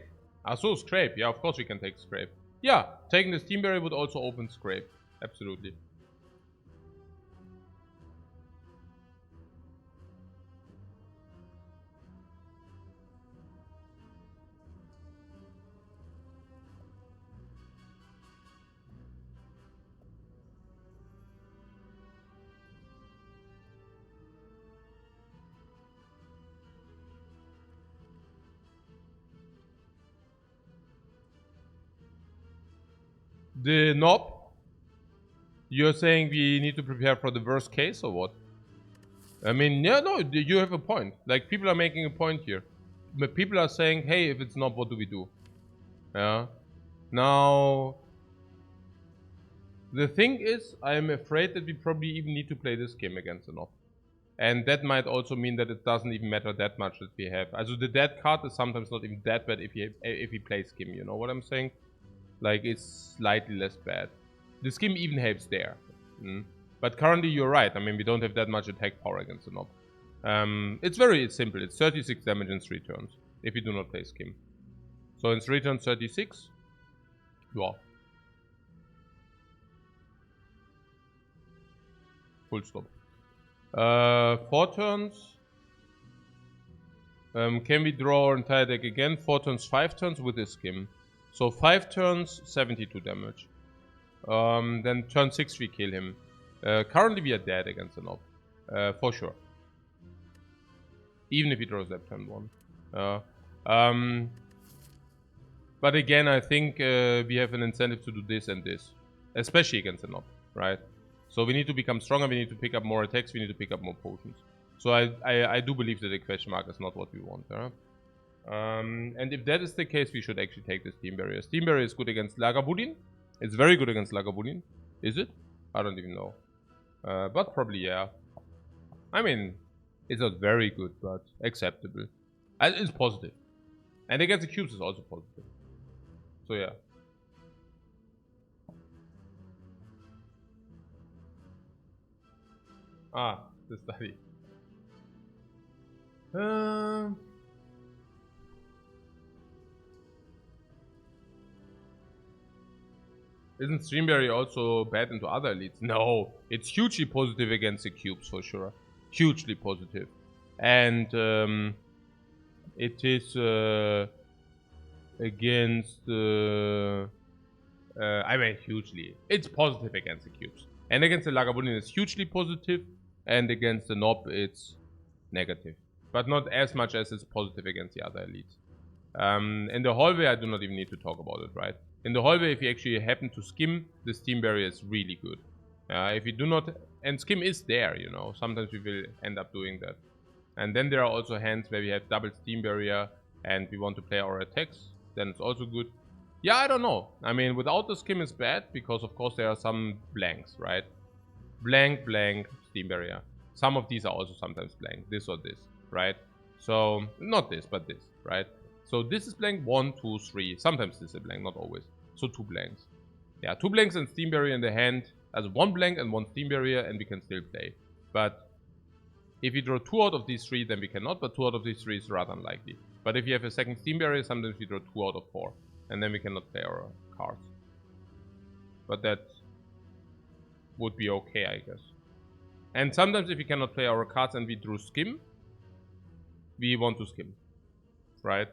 So scrape. Yeah, of course we can take scrape. Yeah, taking the steam barrier would also open scrape. Absolutely. The knob? You're saying we need to prepare for the worst case or what? I mean, yeah, no, you have a point. Like, people are making a point here. But people are saying, hey, if it's not, what do we do? Yeah. Now, the thing is, I am afraid that we probably even need to play this game against an off. And that might also mean that it doesn't even matter that much that we have. Also, the dead card is sometimes not even that bad if he plays Skim, you know what I'm saying? Like, it's slightly less bad. The Skim even helps there. But currently, you're right. I mean, we don't have that much attack power against the knob. It's very simple. It's 36 damage in 3 turns if you do not play Skim. So in 3 turns, 36. Yeah. Full stop. 4 turns. Can we draw our entire deck again? 4 turns, 5 turns with this Skim. So 5 turns, 72 damage. Then turn 6 we kill him. Currently we are dead against the knob. For sure. Even if he draws that turn 1. But again, I think we have an incentive to do this and this. Especially against the knob, right? So we need to become stronger, we need to pick up more attacks, we need to pick up more potions. So I do believe that the question mark is not what we want. And if that is the case, we should actually take the Steam Barrier. Steam Barrier is good against Lagavulin. It's very good against Lagavulin. Is it? I don't even know. But probably, yeah. I mean, it's not very good, but acceptable. It's positive. And against the cubes is also positive. So, yeah. The study. Isn't Streamberry also bad into other elites? No, it's hugely positive against the cubes for sure. Hugely positive. And it is against... I mean, hugely. It's positive against the cubes. And against the Lagavulin it's hugely positive. And against the Knob it's negative. But not as much as it's positive against the other elites. In the hallway I do not even need to talk about it, right? In the hallway, if you actually happen to skim, the Steam Barrier is really good. If you do not... And skim is there, you know. Sometimes we will end up doing that. And then there are also hands where we have double Steam Barrier and we want to play our attacks. Then it's also good. Yeah, I don't know. I mean, without the skim is bad because, of course, there are some blanks, right? Blank, blank, Steam Barrier. Some of these are also sometimes blank. This or this, right? So, not this, but this, right? So this is blank, 1, 2, 3. Sometimes this is a blank, not always. So 2 blanks. Yeah, 2 blanks and Steam Barrier in the hand. As 1 blank and 1 Steam Barrier, and we can still play. But if you draw 2 out of these 3, then we cannot. But 2 out of these 3 is rather unlikely. But if you have a second Steam Barrier, sometimes we draw 2 out of 4. And then we cannot play our cards. But that would be okay, I guess. And sometimes if we cannot play our cards and we drew skim, we want to skim. Right?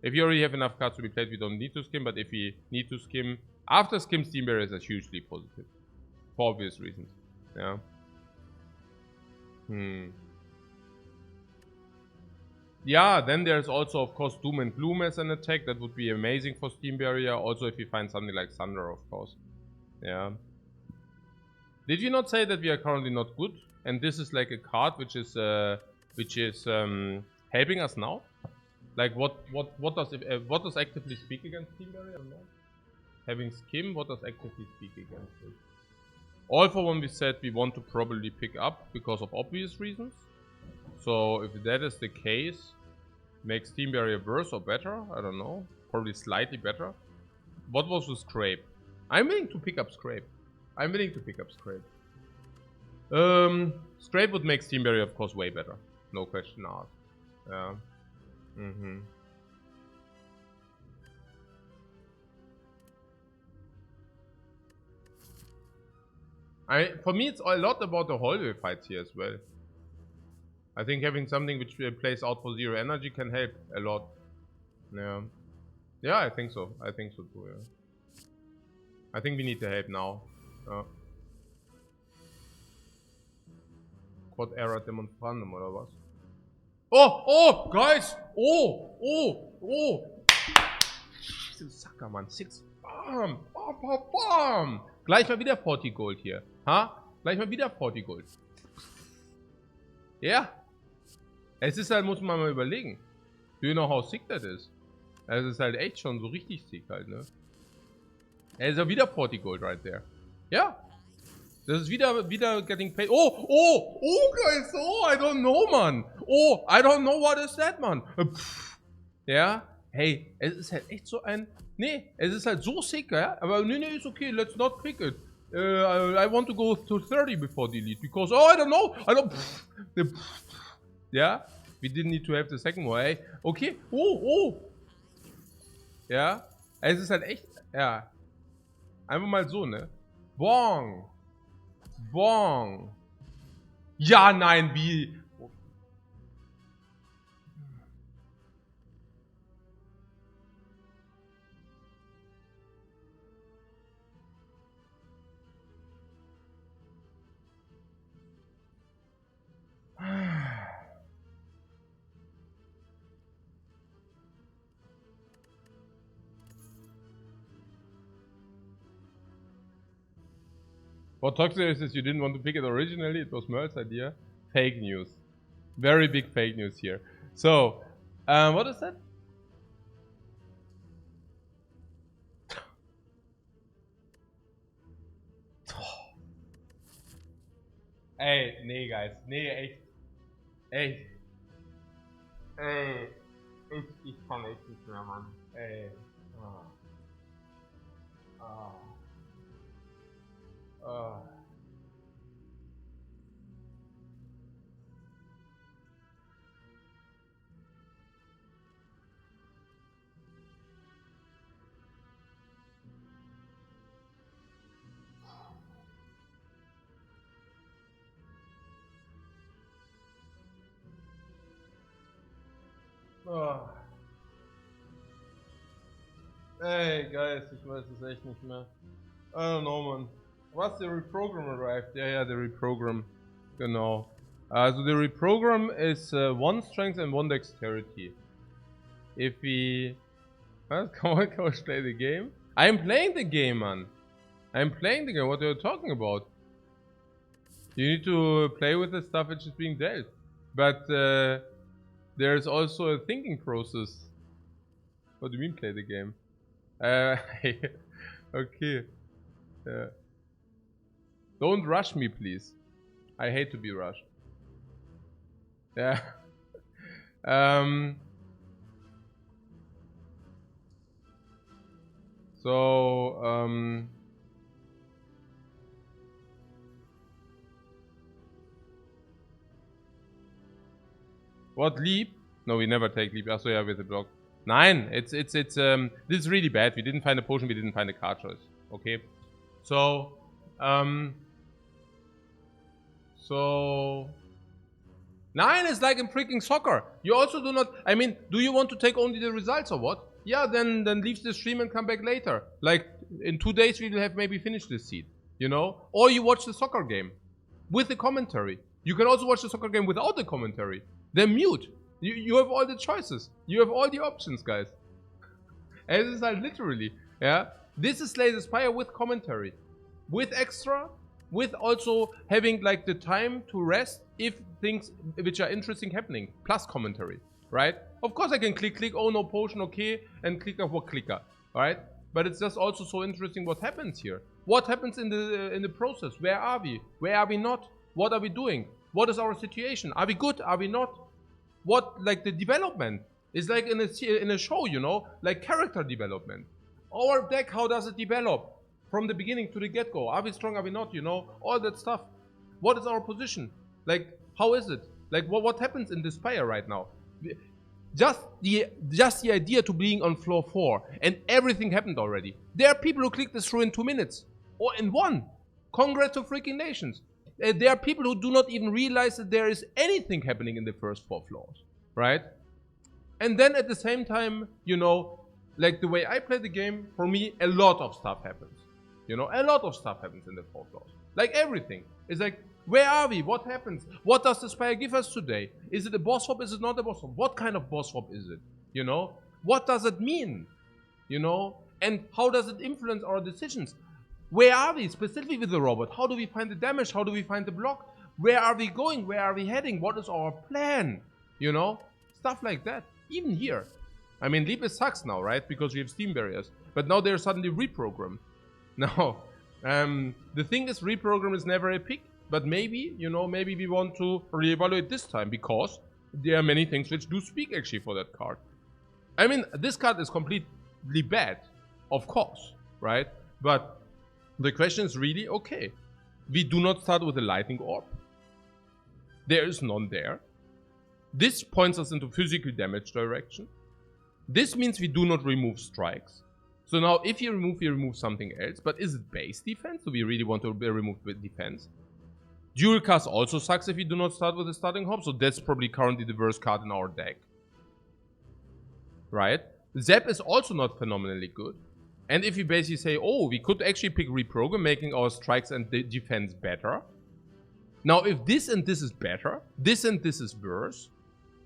If you already have enough cards to be played, we don't need to skim. But if we need to skim, after skim, Steam Barriers are hugely positive. For obvious reasons. Yeah. Yeah, then there's also, of course, Doom and Gloom as an attack. That would be amazing for Steam Barrier. Also, if you find something like Thunder, of course. Yeah. Did you not say that we are currently not good? And this is like a card which is helping us now? Like what does actively speak against Steam Barrier? No? Having Skim, what does actively speak against it? All for One we said we want to probably pick up because of obvious reasons. So if that is the case, make Steam Barrier worse or better? I don't know. Probably slightly better. What was the Scrape? I'm willing to pick up Scrape. Scrape would make Steam Barrier, of course, way better. No question asked. Yeah. For me, it's a lot about the hallway fights here as well. I think having something which plays out for 0 energy can help a lot. Yeah. Yeah, I think so. I think so too, yeah. I think we need the help now. Quad Error Demonstrandum oder was? Oh, guys! Oh! Sucker, Mann. 6 Bam! Bam! Gleich mal wieder 40 Gold hier. Gleich mal wieder 40 Gold. Ja. Es ist halt, muss man mal überlegen. Do you know how sick that is? Es ist halt echt schon so richtig sick halt, ne? Es ist ja wieder 40 Gold right there. Ja. Das ist wieder getting paid. Oh, guys. Oh, I don't know, man. Oh, I don't know what is that, man. Ja. Hey, es ist halt echt so ein... Nee, es ist halt so sick, ja? Aber nee, ist okay, let's not pick it. I want to go to 30 before delete, because, I don't know. Ja, we didn't need to have the second one, ey. Okay, oh. Ja, es ist halt echt, ja. Einfach mal so, ne? Bong. Ja, nein, wie... What toxic is you didn't want to pick it originally, it was Merl's idea. Fake news. Very big fake news here. So, what is that? Ey, nee, guys. Nee, echt. Ey, ich kann echt nicht mehr, Mann. Ey. Ey, guys, ich weiß es echt nicht mehr. I don't know, man. Was, the reprogram arrived? Yeah, the reprogram. Genau. So the reprogram is 1 strength and 1 dexterity. If we... What? Come on, play the game? I'm playing the game, man. I'm playing the game. What are you talking about? You need to play with the stuff which is being dealt. But there's also a thinking process. What do you mean play the game? Okay. Don't rush me, please. I hate to be rushed. Yeah. What, leap? No, we never take leap. So yeah, with the block. Nein, this is really bad. We didn't find a potion, we didn't find a card choice. Okay. So 9 is like in freaking soccer. You also do not, I mean, do you want to take only the results or what? Yeah, then leave the stream and come back later. Like, in 2 days we will have maybe finished this seed. you know? Or you watch the soccer game with the commentary. You can also watch the soccer game without the commentary. Then mute. You have all the choices. You have all the options, guys. And this is like literally, yeah. This is Slay the Spire with commentary, with extra, with also having like the time to rest if things which are interesting happening, plus commentary, right? Of course I can click, oh no potion, okay, and clicker for clicker, right? But it's just also so interesting what happens here. What happens in the process? Where are we? Where are we not? What are we doing? What is our situation? Are we good? Are we not? What, like the development is like in a show, you know, like character development. Our deck, how does it develop from the beginning to the get-go? Are we strong? Are we not? You know, all that stuff. What is our position? Like, how is it? Like, what happens in the Spire right now? Just the idea to being on floor 4 and everything happened already. There are people who click this through in 2 minutes or in 1. Congrats to freaking nations. There are people who do not even realize that there is anything happening in the first 4 floors, right? And then at the same time, you know, like the way I play the game, for me, a lot of stuff happens. You know, a lot of stuff happens in the 4 floors. Like everything. It's like, where are we? What happens? What does the Spire give us today? Is it a boss swap? Is it not a boss swap? What kind of boss swap is it? You know? What does it mean? You know? And how does it influence our decisions? Where are we specifically with the robot? How do we find the damage? How do we find the block? Where are we going? Where are we heading? What is our plan? You know? Stuff like that. Even here. I mean, Leap sucks now, right? Because we have Steam barriers. But now they're suddenly reprogrammed. Now, the thing is, reprogram is never a pick. But maybe, you know, maybe we want to reevaluate this time. Because there are many things which do speak actually for that card. I mean, this card is completely bad. Of course. Right? But the question is really, okay. We do not start with a lightning orb. There is none there. This points us into physical damage direction. This means we do not remove strikes. So now if you remove, we remove something else. But is it base defense? Do we really want to remove defense? Dual cast also sucks if you do not start with a starting hop. So that's probably currently the worst card in our deck. Right? Zap is also not phenomenally good. And if you basically say, oh, we could actually pick reprogram, making our strikes and defense better. Now if this and this is better, this and this is worse.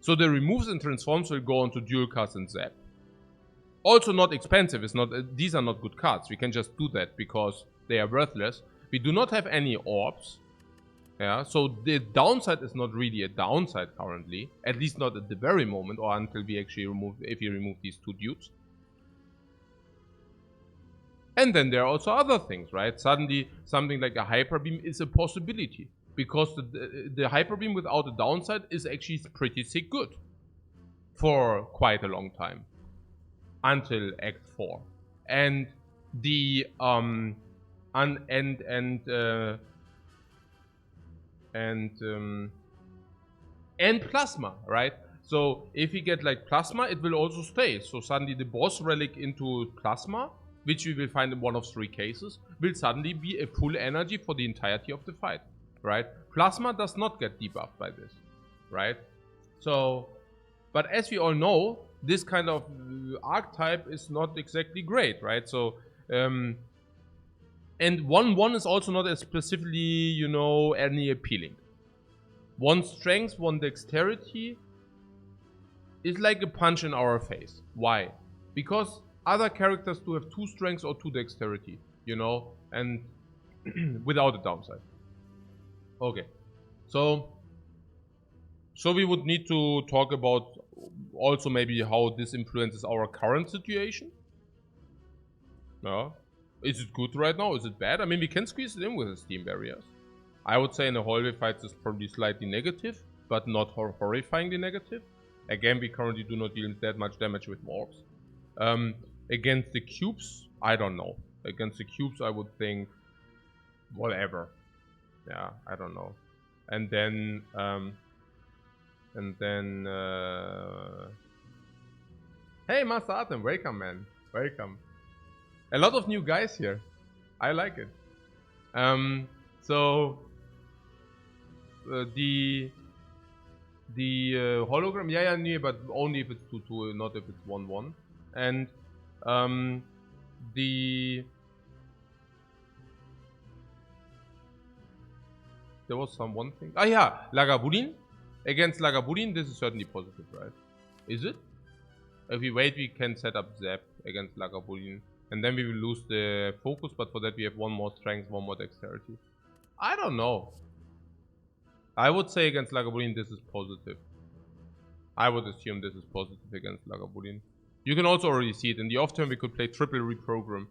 So the removes and transforms will go on to dual cast and zap. Also not expensive. It's not. These are not good cards. We can just do that because they are worthless. We do not have any orbs. Yeah. So the downside is not really a downside currently. At least not at the very moment, or until we actually remove. If you remove these 2 dupes. And then there are also other things, right? Suddenly something like a hyper beam is a possibility. Because the hyper beam without a downside is actually pretty sick good for quite a long time until Act 4, and the and plasma, right? So if you get like plasma, it will also stay. So suddenly the boss relic into plasma, which we will find in 1 of 3 cases, will suddenly be a full energy for the entirety of the fight. Right? Plasma does not get debuffed by this, right? So, but as we all know, this kind of archetype is not exactly great, right? So, and 1/1 is also not as specifically, you know, any appealing. 1 strength, 1 dexterity is like a punch in our face. Why? Because other characters do have 2 strengths or 2 dexterity, you know, and without a downside. Okay, so we would need to talk about also maybe how this influences our current situation. Yeah. Is it good right now? Is it bad? I mean, we can squeeze it in with the Steam barriers. I would say in the hallway fights it's probably slightly negative, but not horrifyingly negative. Again, we currently do not deal that much damage with orbs. Against the cubes, I don't know. Against the cubes, I would think whatever. Yeah, I don't know. And then hey, Master Atem, welcome, man. Welcome. A lot of new guys here. I like it. So the hologram, yeah, but only if it's 2/2, not if it's 1/1. And There was one thing. Ah, yeah, Lagavulin. Against Lagavulin, this is certainly positive, right? Is it? If we wait, we can set up Zap against Lagavulin. And then we will lose the focus, but for that we have one more strength, one more dexterity. I don't know. I would say against Lagavulin, this is positive. I would assume this is positive against Lagavulin. You can also already see it. In the off turn, we could play triple reprogram.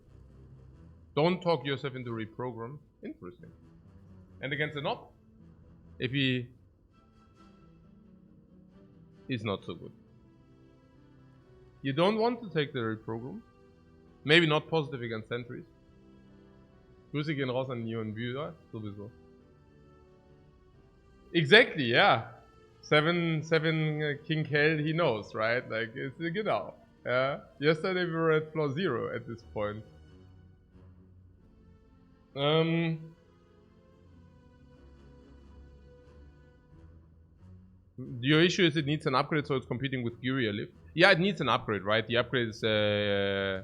Don't talk yourself into reprogram. Interesting. And against the knob, if he is not so good. You don't want to take the reprogram. Maybe not positive against sentries. Grüße gehen raus an Neon Bühler, sowieso. Exactly, yeah. 7 King Kell, he knows, right? Like, it's genau. Yeah. Yesterday we were at floor 0 at this point. Your issue is it needs an upgrade, so it's competing with Gyria Lift. Yeah, it needs an upgrade, right? The upgrade is yeah.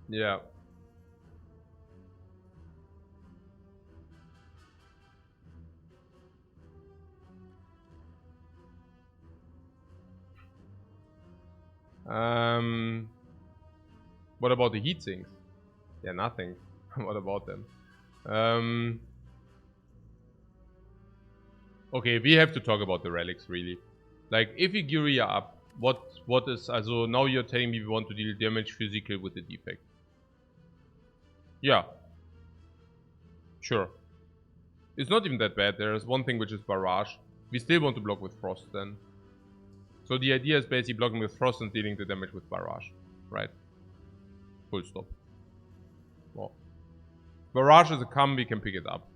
Yeah. What about the heat sinks? Yeah, nothing. What about them? Okay, we have to talk about the relics, really. Like, if we Gyria up, what is... Also, now you're telling me we want to deal damage physical with the defect. Yeah. Sure. It's not even that bad. There's one thing which is barrage. We still want to block with frost then. So the idea is basically blocking with frost and dealing the damage with barrage. Right? Full stop. Well. Barrage is a come, we can pick it up.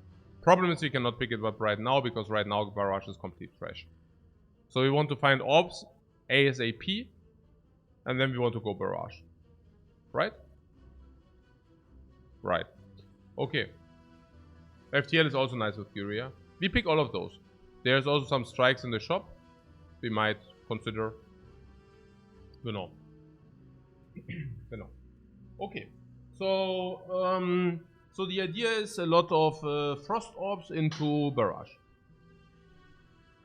Problem is we cannot pick it up right now, because right now barrage is complete trash. So we want to find orbs ASAP, and then we want to go barrage. Right? Right. Okay. FTL is also nice with Gyria. We pick all of those. There's also some strikes in the shop. We might consider. Genau. Genau. Okay. So, so the idea is a lot of frost orbs into barrage.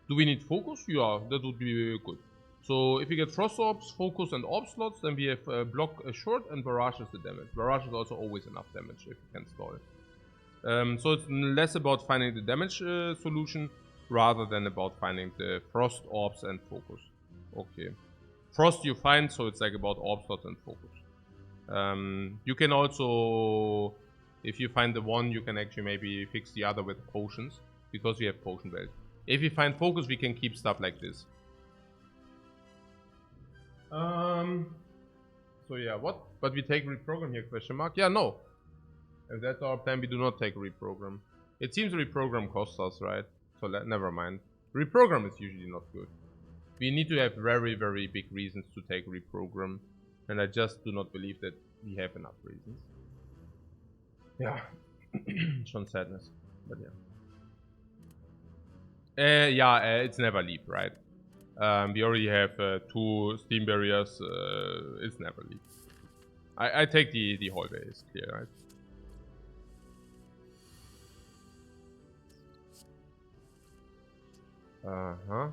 Do we need focus? Yeah, that would be good. So if we get frost orbs, focus and orb slots, then we have block short and barrage is the damage. Barrage is also always enough damage if you can stall. So it's less about finding the damage solution rather than about finding the frost orbs and focus. Okay. Frost you find, so it's like about orb slots and focus. You can also, if you find the one, you can actually maybe fix the other with potions, because we have potion belt. If we find focus, we can keep stuff like this. So yeah, what? But we take reprogram here, question mark? Yeah, no. If that's our plan, we do not take reprogram. It seems reprogram costs us, right? So never mind. Reprogram is usually not good. We need to have very, very big reasons to take reprogram. And I just do not believe that we have enough reasons. Yeah. Schon sadness. But yeah. It's never leap, right? We already have 2 steam barriers. It's never leap. I take the hallway, is clear, right? Uh-huh.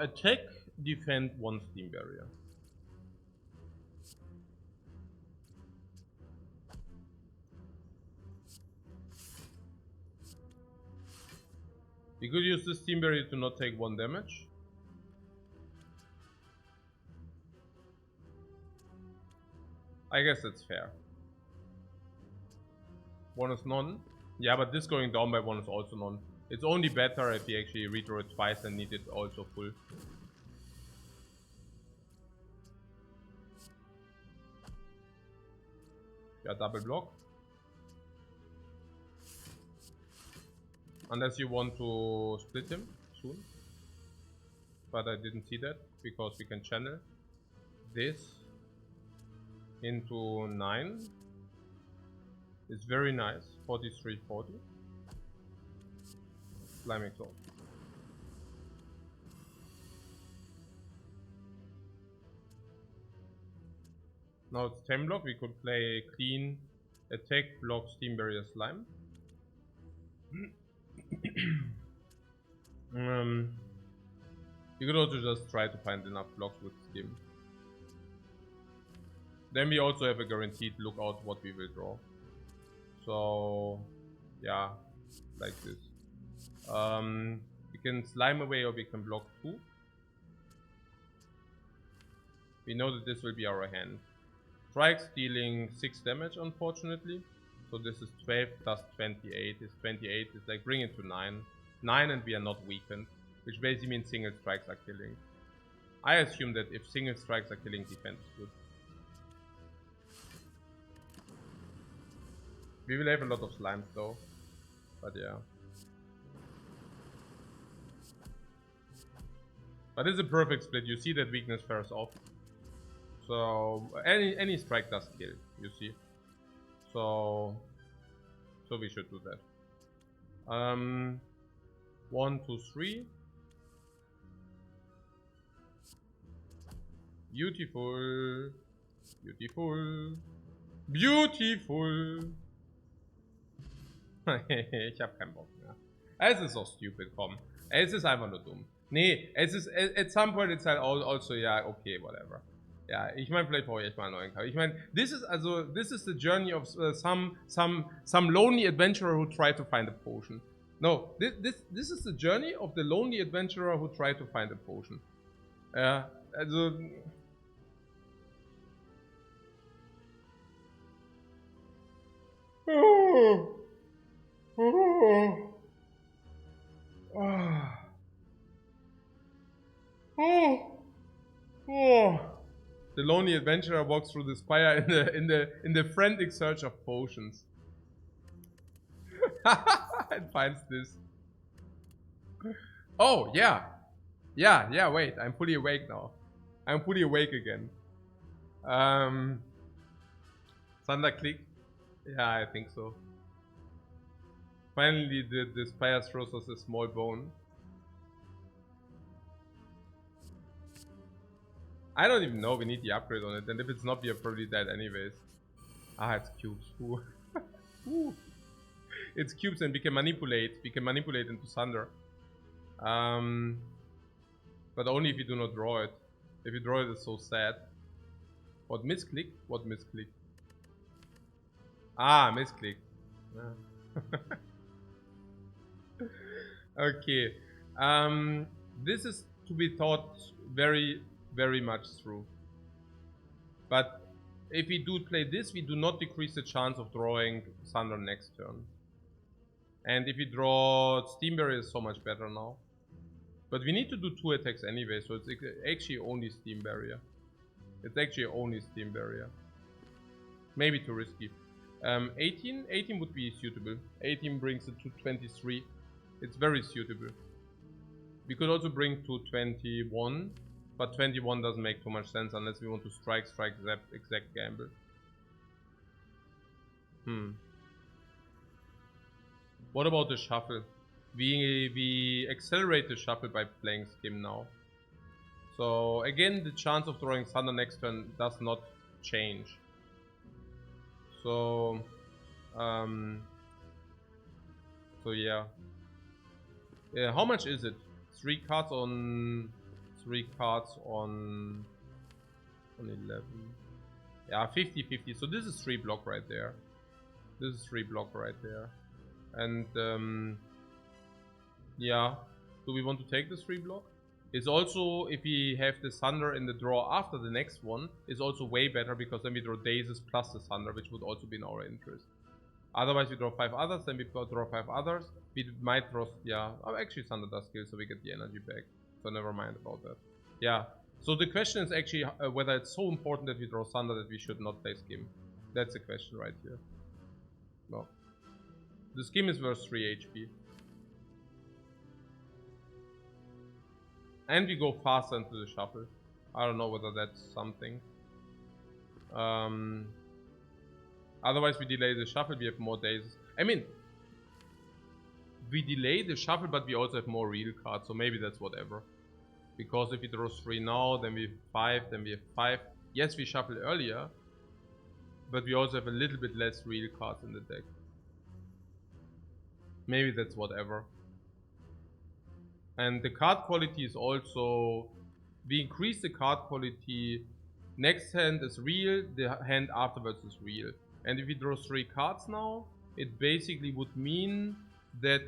Attack, defend 1 steam barrier. We could use this steam barrier to not take 1 damage. I guess that's fair. 1 is none. Yeah, but this going down by 1 is also none. It's only better if you actually redraw it twice and need it also full. Yeah, double block. Unless you want to split him soon. But I didn't see that, because we can channel this into 9. is very nice. 4340. Slime exhaust. Now it's 10 block. We could play clean attack block steam barrier slime. You could also just try to find enough blocks with skim. Then we also have a guaranteed lookout what we will draw. So yeah, like this. We can slime away or we can block 2. We know that this will be our hand. Strikes dealing 6 damage, unfortunately. So this is 12 plus 28. Is 28 is like bring it to 9. 9 and we are not weakened, which basically means single strikes are killing. I assume that if single strikes are killing, defense is good. We will have a lot of slimes though, but yeah. But it's a perfect split. You see that weakness fares off. So any strike does kill, you see. So we should do that. 1, 2, 3. Beautiful. Beautiful. Beautiful. Ich hab keinen Bock mehr. Es ist so stupid, komm. Es ist einfach nur dumm. Nee, es ist, at some point it's halt also, ja, okay, whatever. Ja, ich meine, vielleicht brauche ich echt mal einen neuen Charakter. Ich meine, this is the journey of some lonely adventurer who tried to find a potion. No, this is the journey of the lonely adventurer who tried to find a potion. Ja, also... The lonely adventurer walks through the spire in the frantic search of potions. And finds this. Oh yeah. Yeah, wait, I'm fully awake now. I'm fully awake again. Thunder click? Yeah, I think so. Finally the spire throws us a small bone. I don't even know, we need the upgrade on it, and if it's not, we are probably dead anyways. Ah, it's cubes. Ooh. Ooh. It's cubes and we can manipulate into thunder. But only if you do not draw it. If you draw it, it's so sad. What, misclick? What misclick? Ah, misclick. Yeah. Okay. This is to be thought very, very much through. But if we do play this, we do not decrease the chance of drawing thunder next turn. And if we draw steam barrier, is so much better now. But we need to do 2 attacks anyway, so it's actually only steam barrier. It's actually only steam barrier. Maybe too risky. 18 would be suitable. 18 brings it to 23. It's very suitable. We could also bring to 21, but 21 doesn't make too much sense unless we want to strike exact gamble. What about the shuffle? We accelerate the shuffle by playing skim now. So again, the chance of drawing thunder next turn does not change. So yeah. How much is it? 3 cards on 11. Yeah, 50-50. So this is 3 block right there. This is 3 block right there. And yeah, do we want to take this 3 block? It's also, if we have the thunder in the draw after the next one, it's also way better because then we draw dazes plus the thunder, which would also be in our interest. Otherwise we draw 5 others, then we draw 5 others. We might draw, yeah, oh, actually thunder does kill, so we get the energy back. So never mind about that. Yeah, so the question is actually whether it's so important that we draw thunder that we should not play skim. That's the question right here. No. The skim is worth 3 HP. And we go faster into the shuffle. I don't know whether that's something. Otherwise, we delay the shuffle, we have more days. I mean, we delay the shuffle, but we also have more real cards, so maybe that's whatever. Because if we draw 3 now, then we have 5, then we have 5. Yes, we shuffle earlier, but we also have a little bit less real cards in the deck. Maybe that's whatever. And the card quality is also... We increase the card quality. Next hand is real, the hand afterwards is real. And if we draw 3 cards now, it basically would mean that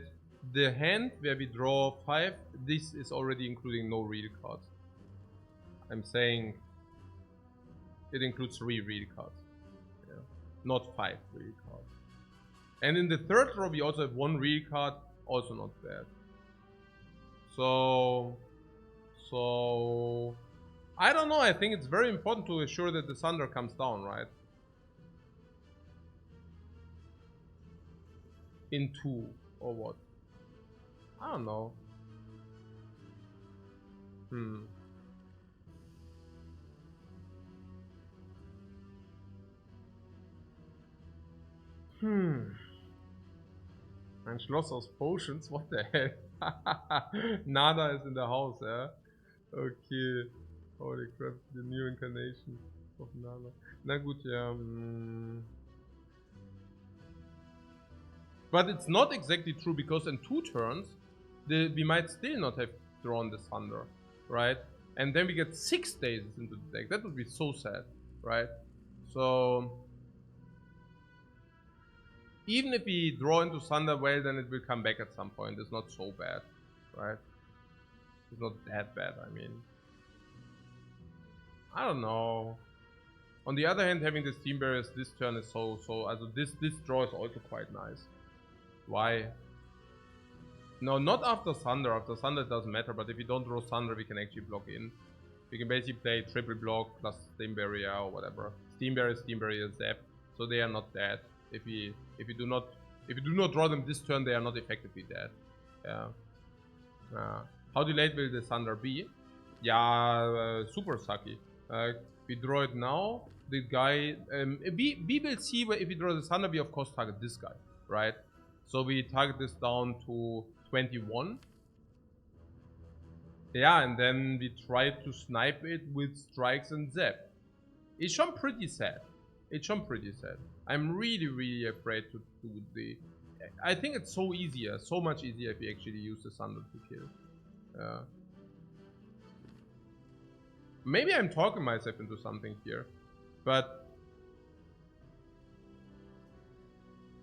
the hand where we draw 5, this is already including no real cards. I'm saying it includes 3 real cards. Yeah. Not 5 real cards. And in the third draw, we also have 1 real card, also not bad. So I don't know, I think it's very important to assure that the Thunder comes down, right? In 2 or what? I don't know. Ein Schloss aus Potions? What the hell? Nada is in the house, yeah? Okay. Holy crap, the new incarnation of Nada. Na gut, ja. But it's not exactly true, because in 2 turns, we might still not have drawn the Thunder, right? And then we get 6 days into the deck. That would be so sad, right? So... Even if we draw into Thunder, well, then it will come back at some point. It's not so bad, right? It's not that bad, I mean. I don't know. On the other hand, having the Steam Barriers this turn is so... Also, this draw is also quite nice. Why? No, not after Thunder. After Thunder it doesn't matter, but if we don't draw Thunder, we can actually block in. We can basically play triple block plus Steam Barrier or whatever. Steam Barrier, Zap. So they are not dead. If we do not draw them this turn, they are not effectively dead. Yeah. How delayed will the Thunder be? Yeah, super sucky. We draw it now. The guy, we will see if we draw the Thunder. We of course target this guy, right? So we target this down to 21. Yeah, and then we try to snipe it with strikes and zap. It's shown pretty sad. I'm really afraid to do the... I think it's so easier, so much easier if you actually use the Thunder to kill. Maybe I'm talking myself into something here, but...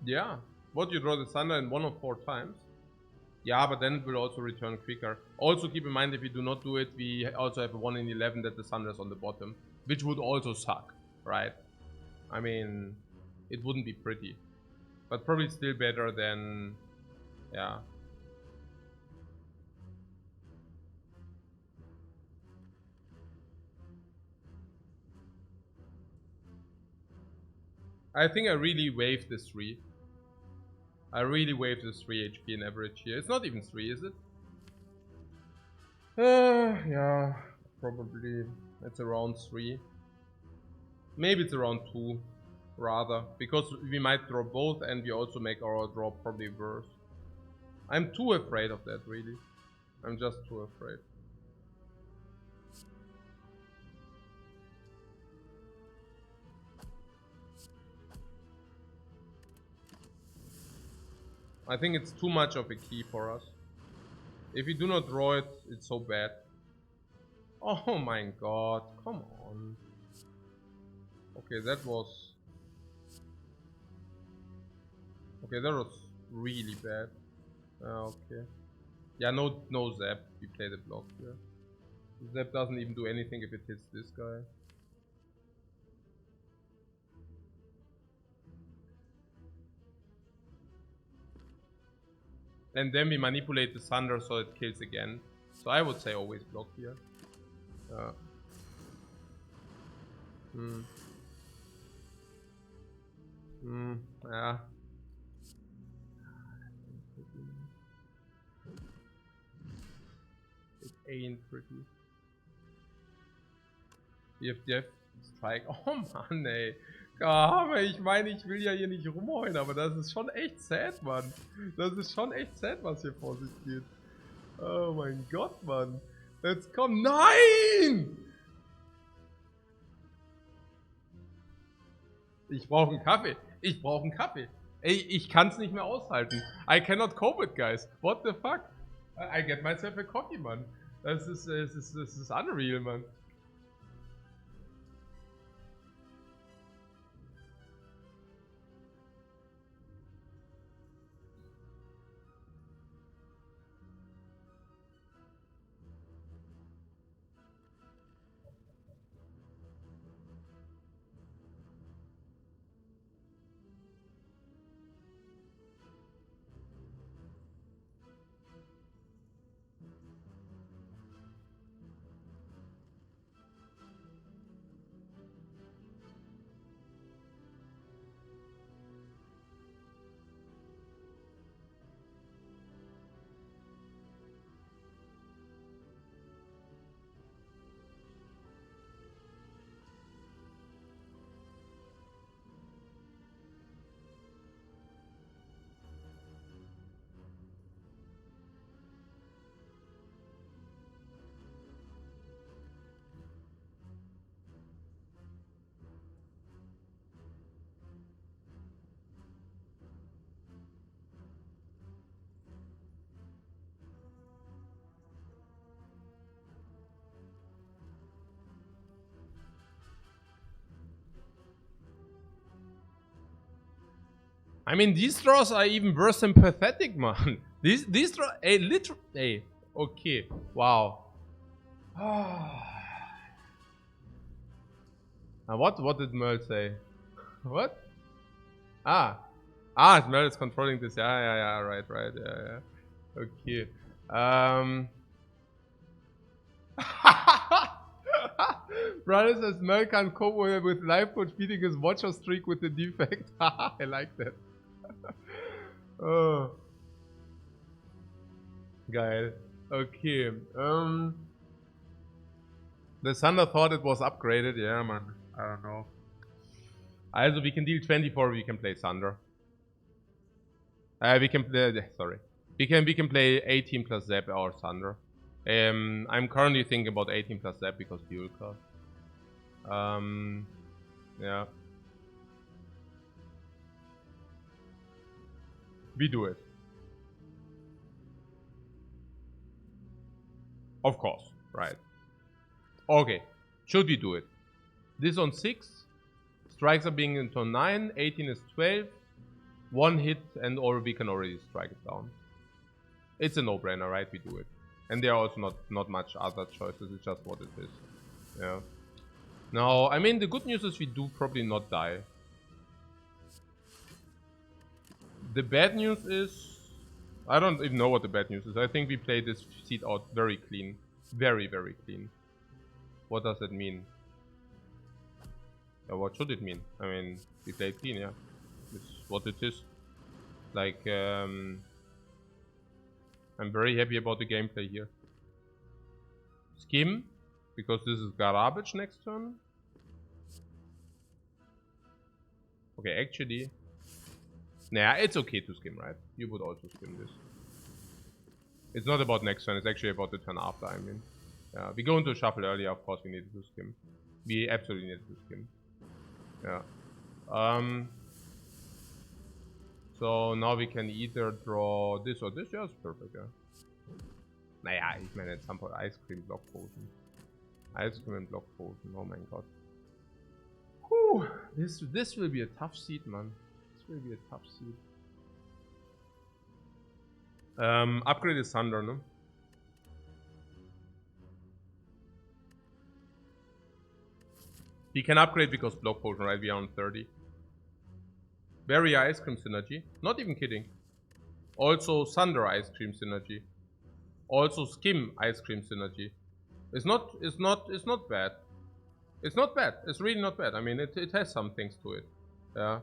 Yeah, what, you draw the Thunder in 1 of 4 times? Yeah, but then it will also return quicker. Also keep in mind, if we do not do it, we also have a 1 in 11 that the Thunder is on the bottom, which would also suck, right? I mean, it wouldn't be pretty, but probably still better than, yeah. I think I really waived this 3. I really waived this 3 HP in average here. It's not even 3, is it? Yeah, probably. It's around 3. Maybe it's around 2, rather. Because we might draw both and we also make our draw probably worse. I'm too afraid of that, really. I'm just too afraid. I think it's too much of a key for us. If we do not draw it, it's so bad. Oh my god, come on. Okay, that was... Okay, that was really bad. Okay. Yeah, no Zap. We play the block here. Zap doesn't even do anything if it hits this guy. And then we manipulate the Thunder so it kills again. So I would say always block here. Yeah. It ain't pretty. We have Defect, Strike. Oh man, ey. Aber ich meine, ich will ja hier nicht rumheulen, aber das ist schon echt sad, Mann. Das ist schon echt sad, was hier vor sich geht. Oh mein Gott, Mann. Jetzt komm. Nein! Ich brauche einen Kaffee. Ich brauche einen Kaffee. Ey, ich kann's nicht mehr aushalten. I cannot cope it, guys. What the fuck? I get myself a coffee, Mann. Das ist unreal, Mann. I mean, these draws are even worse than pathetic, man. These draws, hey, literally, hey, okay, wow. Now what did Merle say? What? Merle is controlling this. Yeah, right, yeah. Okay. Brother says Merle can't cope with Lifecoach beating his watcher streak with the defect. I like that. Oh. Geil. Okay. The Thunder thought it was upgraded. Yeah, man. I don't know. Also, we can deal 24. We can play Thunder. We can play. Sorry. We can play 18 plus Zap or Thunder. I'm currently thinking about 18 plus Zap because dual card. Yeah. We do it. Of course, right. Okay, should we do it? This on 6, strikes are being into 9, 18 is 12, 1 hit and or we can already strike it down. It's a no-brainer, right? We do it. And there are also not much other choices, it's just what it is. Yeah. Now, I mean, the good news is we do probably not die. The bad news is... I don't even know what the bad news is. I think we play this seed out very clean. Very, very clean. What does that mean? Yeah, what should it mean? I mean, we play clean, yeah. It's what it is. Like, I'm very happy about the gameplay here. Skim, because this is garbage next turn. Okay, actually... Nah, it's okay to skim, right? You would also skim this. It's not about next turn, it's actually about the turn after, I mean. Yeah, we go into shuffle earlier, of course we needed to skim. We absolutely needed to skim. Yeah. So now we can either draw this or this. Yeah, it's perfect, yeah. Naja, ich meine, at some point, Ice Cream, Block Potion. Ice Cream and Block Potion, oh my god. Whew, this will be a tough seed, man. Will be a tough seed. Upgrade is Thunder, no? We can upgrade because Block Potion, right? We are on 30. Berry Ice Cream synergy. Not even kidding. Also Thunder Ice Cream synergy. Also Skim Ice Cream synergy. It's not bad. It's not bad. It's really not bad. I mean, it has some things to it. Yeah.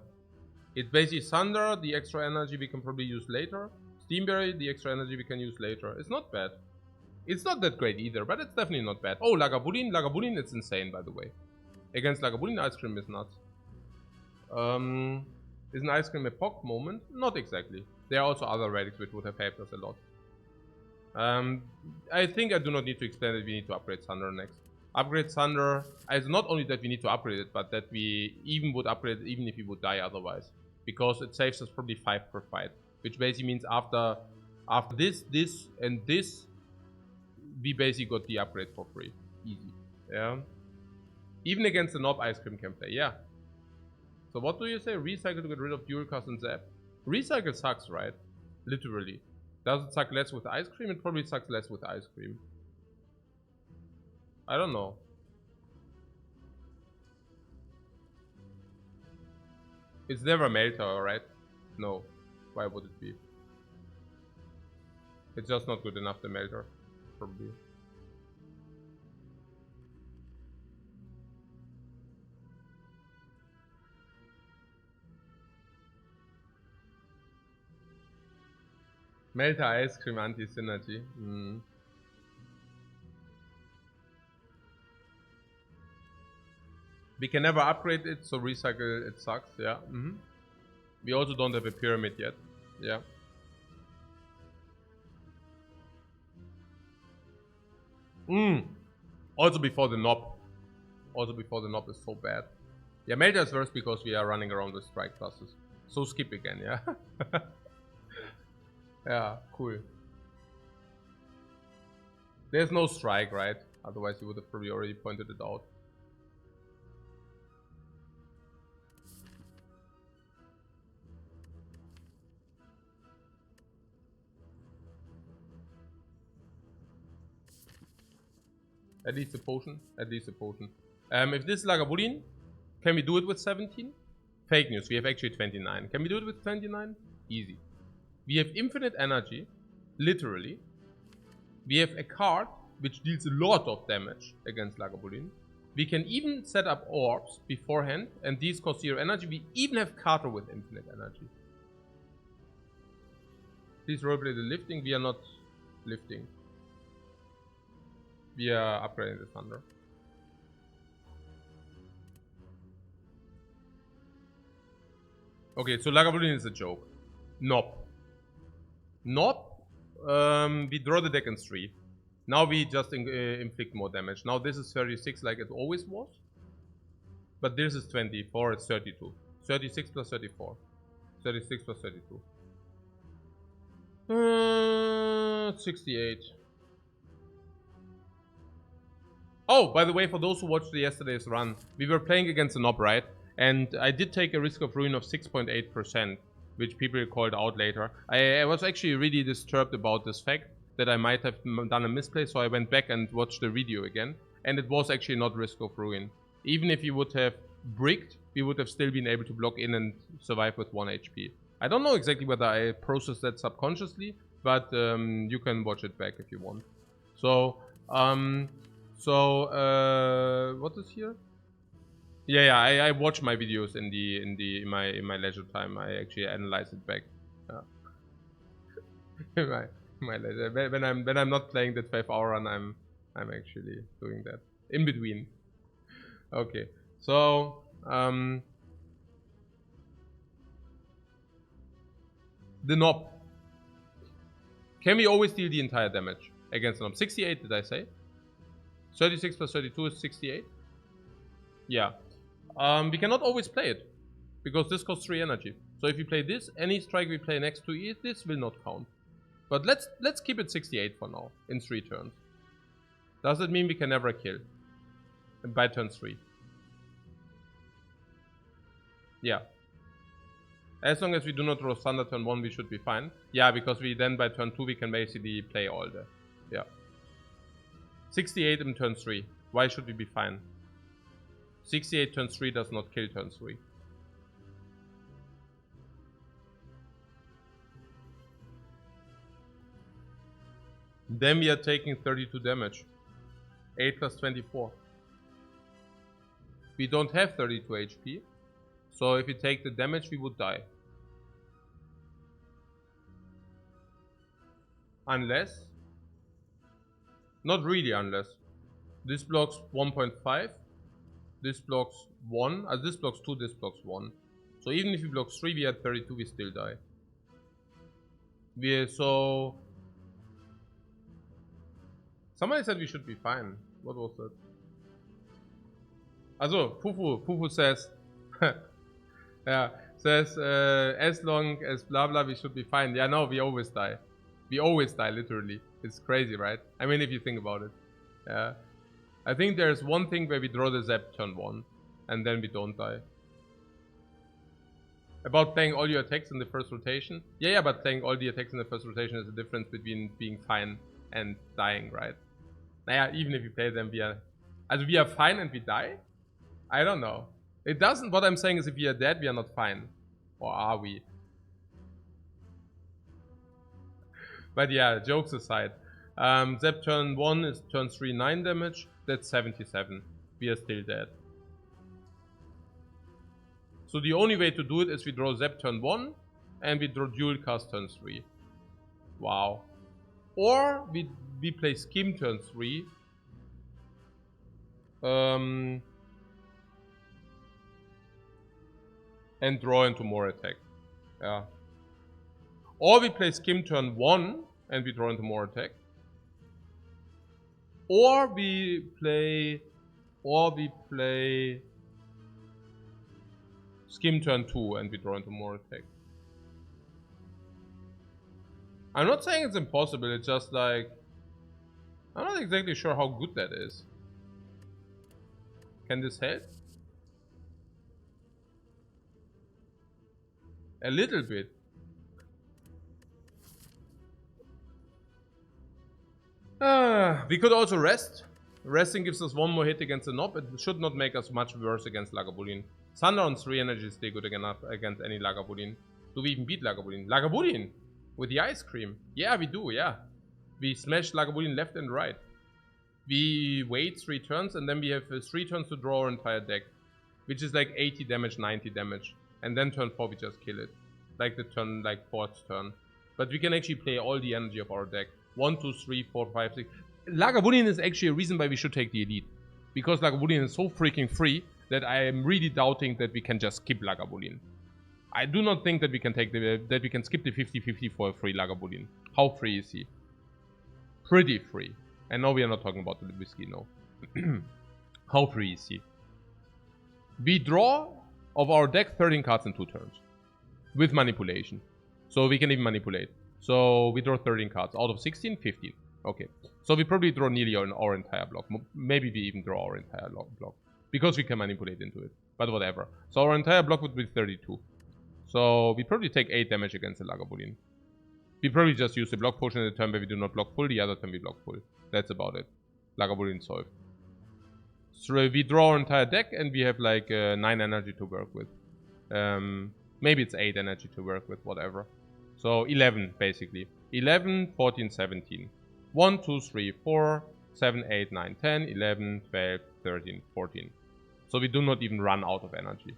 It's basically Thunder, the extra energy we can probably use later. Steamberry, the extra energy we can use later. It's not bad. It's not that great either, but it's definitely not bad. Oh, Lagavulin, it's insane, by the way. Against Lagavulin, Ice Cream is nuts. Is an ice cream a POC moment? Not exactly. There are also other relics which would have helped us a lot. I think I do not need to explain that we need to upgrade Thunder next. Upgrade Thunder, it's not only that we need to upgrade it, but that we even would upgrade it even if we would die otherwise. Because it saves us probably 5 per fight. Which basically means after this, and this, we basically got the upgrade for free. Easy. Yeah. Even against the Knob Ice Cream can play, yeah. So what do you say? Recycle to get rid of Dualcast and Zap? Recycle sucks, right? Literally. Does it suck less with ice cream? It probably sucks less with ice cream. I don't know. It's never Melter, right? No. Why would it be? It's just not good enough, the Melter. Probably. Melter Ice Cream Anti-Synergy. We can never upgrade it, so recycle it sucks, yeah. We also don't have a pyramid yet, yeah. Also before the knob. Also before the knob is so bad. Yeah, Melter is worse because we are running around with strike classes. So skip again, yeah. Yeah, cool. There's no strike, right? Otherwise you would have probably already pointed it out. At least a potion. At least a potion. If this is Lagavulin, can we do it with 17? Fake news. We have actually 29. Can we do it with 29? Easy. We have infinite energy. Literally. We have a card which deals a lot of damage against Lagavulin. We can even set up orbs beforehand, and these cost 0 energy. We even have Kato with infinite energy. Please roleplay the lifting. We are not lifting. We are upgrading the Thunder. Okay, so Lagavulin is a joke. Knob. We draw the deck in 3. Now we just inflict more damage. Now this is 36 like it always was. But this is 24, it's 32. 36 plus 34. 36 plus 32. 68. Oh, by the way, for those who watched yesterday's run, we were playing against a knob, right? And I did take a risk of ruin of 6.8%, which people called out later. I was actually really disturbed about this fact that I might have done a misplay, so I went back and watched the video again. And it was actually not risk of ruin. Even if you would have bricked, we would have still been able to block in and survive with 1 HP. I don't know exactly whether I processed that subconsciously, but you can watch it back if you want. So, what is here? Yeah, I watch my videos in my leisure time. I actually analyze it back. Yeah. my leisure. When I'm not playing the 12-hour run, I'm actually doing that in between. Okay, so the knob. Can we always deal the entire damage against the knob? 68, did I say? 36 plus 32 is 68. Yeah. We cannot always play it because this costs 3 energy. So if you play this, any strike we play next to it, this will not count. But let's keep it 68 for now in 3 turns. Does it mean we can never kill? And by turn 3. Yeah. As long as we do not draw Thunder turn 1, we should be fine. Yeah, because we then by turn 2 we can basically play all the. Yeah. 68 in turn 3. Why should we be fine? 68 turn 3 does not kill turn 3. Then we are taking 32 damage. 8 plus 24. We don't have 32 HP. So if we take the damage, we would die. Unless... Not really unless. This blocks 1.5. This blocks 1. This blocks 2, this blocks 1. So even if we block 3, we had 32, we still die. Somebody said we should be fine. What was that? Also, Fufu says, yeah, says, as long as blah blah, we should be fine. Yeah, no, we always die. We always die, literally. It's crazy, right? I mean, if you think about it. Yeah. I think there's one thing where we draw the Zap turn 1, and then we don't die. About playing all your attacks in the first rotation? Yeah, but playing all the attacks in the first rotation is the difference between being fine and dying, right? Naja, even if you play them, we are fine and we die? I don't know. It doesn't, what I'm saying is if we are dead, we are not fine. Or are we? But yeah, jokes aside. Zap turn 1 is turn 3 9 damage. That's 77. We are still dead. So the only way to do it is we draw Zap turn 1 and we draw dual cast turn 3. Wow. Or we play Skim turn 3. And draw into more attack. Yeah. Or we play Skim turn 1 and we draw into more attack. Or we play Skim turn 2 and we draw into more attack. I'm not saying it's impossible, it's just like I'm not exactly sure how good that is. Can this help? A little bit. We could also rest. Resting gives us one more hit against the Knob. It should not make us much worse against Lagavulin. Thunder on 3 energy is still good enough against any Lagavulin. Do we even beat Lagavulin? Lagavulin! With the ice cream. Yeah, we do, yeah. We smash Lagavulin left and right. We wait 3 turns and then we have 3 turns to draw our entire deck. Which is like 80 damage, 90 damage. And then turn 4 we just kill it. Like the turn, like 4th turn. But we can actually play all the energy of our deck. 1, 2, 3, 4, 5, 6. Lagavulin is actually a reason why we should take the Elite. Because Lagavulin is so freaking free that I am really doubting that we can just skip Lagavulin. I do not think that we can take that we can skip the 50-50 for a free Lagavulin. How free is he? Pretty free. And no, we are not talking about the whiskey, no. How free is he? We draw of our deck 13 cards in 2 turns. With manipulation. So we can even manipulate. So we draw 13 cards. Out of 16, 15. Okay. So we probably draw nearly our entire block. Maybe we even draw our entire block. Because we can manipulate into it. But whatever. So our entire block would be 32. So we probably take 8 damage against the Lagavulin. We probably just use the block potion in the turn where we do not block full. The other turn we block full. That's about it. Lagavulin solved. So we draw our entire deck and we have like 9 energy to work with. Maybe it's 8 energy to work with, whatever. So 11 basically. 11, 14, 17. 1, 2, 3, 4, 7, 8, 9, 10, 11, 12, 13, 14. So we do not even run out of energy.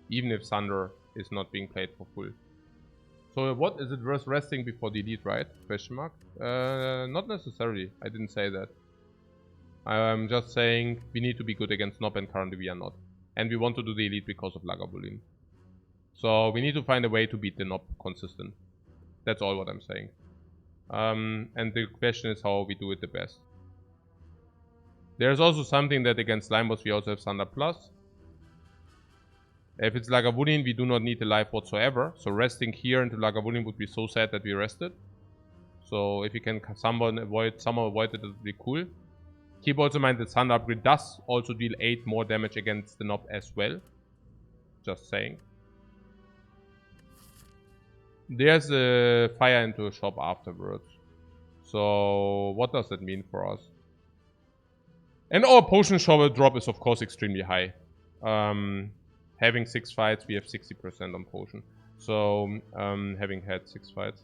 Even if Thunder is not being played for full. So what is it worth resting before the Elite, right? Question mark? Not necessarily. I didn't say that. I'm just saying we need to be good against Nob and currently we are not. And we want to do the Elite because of Lagavulin. So we need to find a way to beat the Nob consistent. That's all what I'm saying. And the question is how we do it the best. There's also something that against Slime Boss we also have Thunder Plus. If it's Lagavulin, we do not need the life whatsoever. So resting here into Lagavulin would be so sad that we rested. So if you can somehow avoid it, it would be cool. Keep also in mind that Thunder Upgrade does also deal 8 more damage against the Nob as well. Just saying. There's a fire into a shop afterwards. So what does that mean for us? And our potion shovel drop is of course extremely high. Having 6 fights, we have 60% on potion. So having had 6 fights.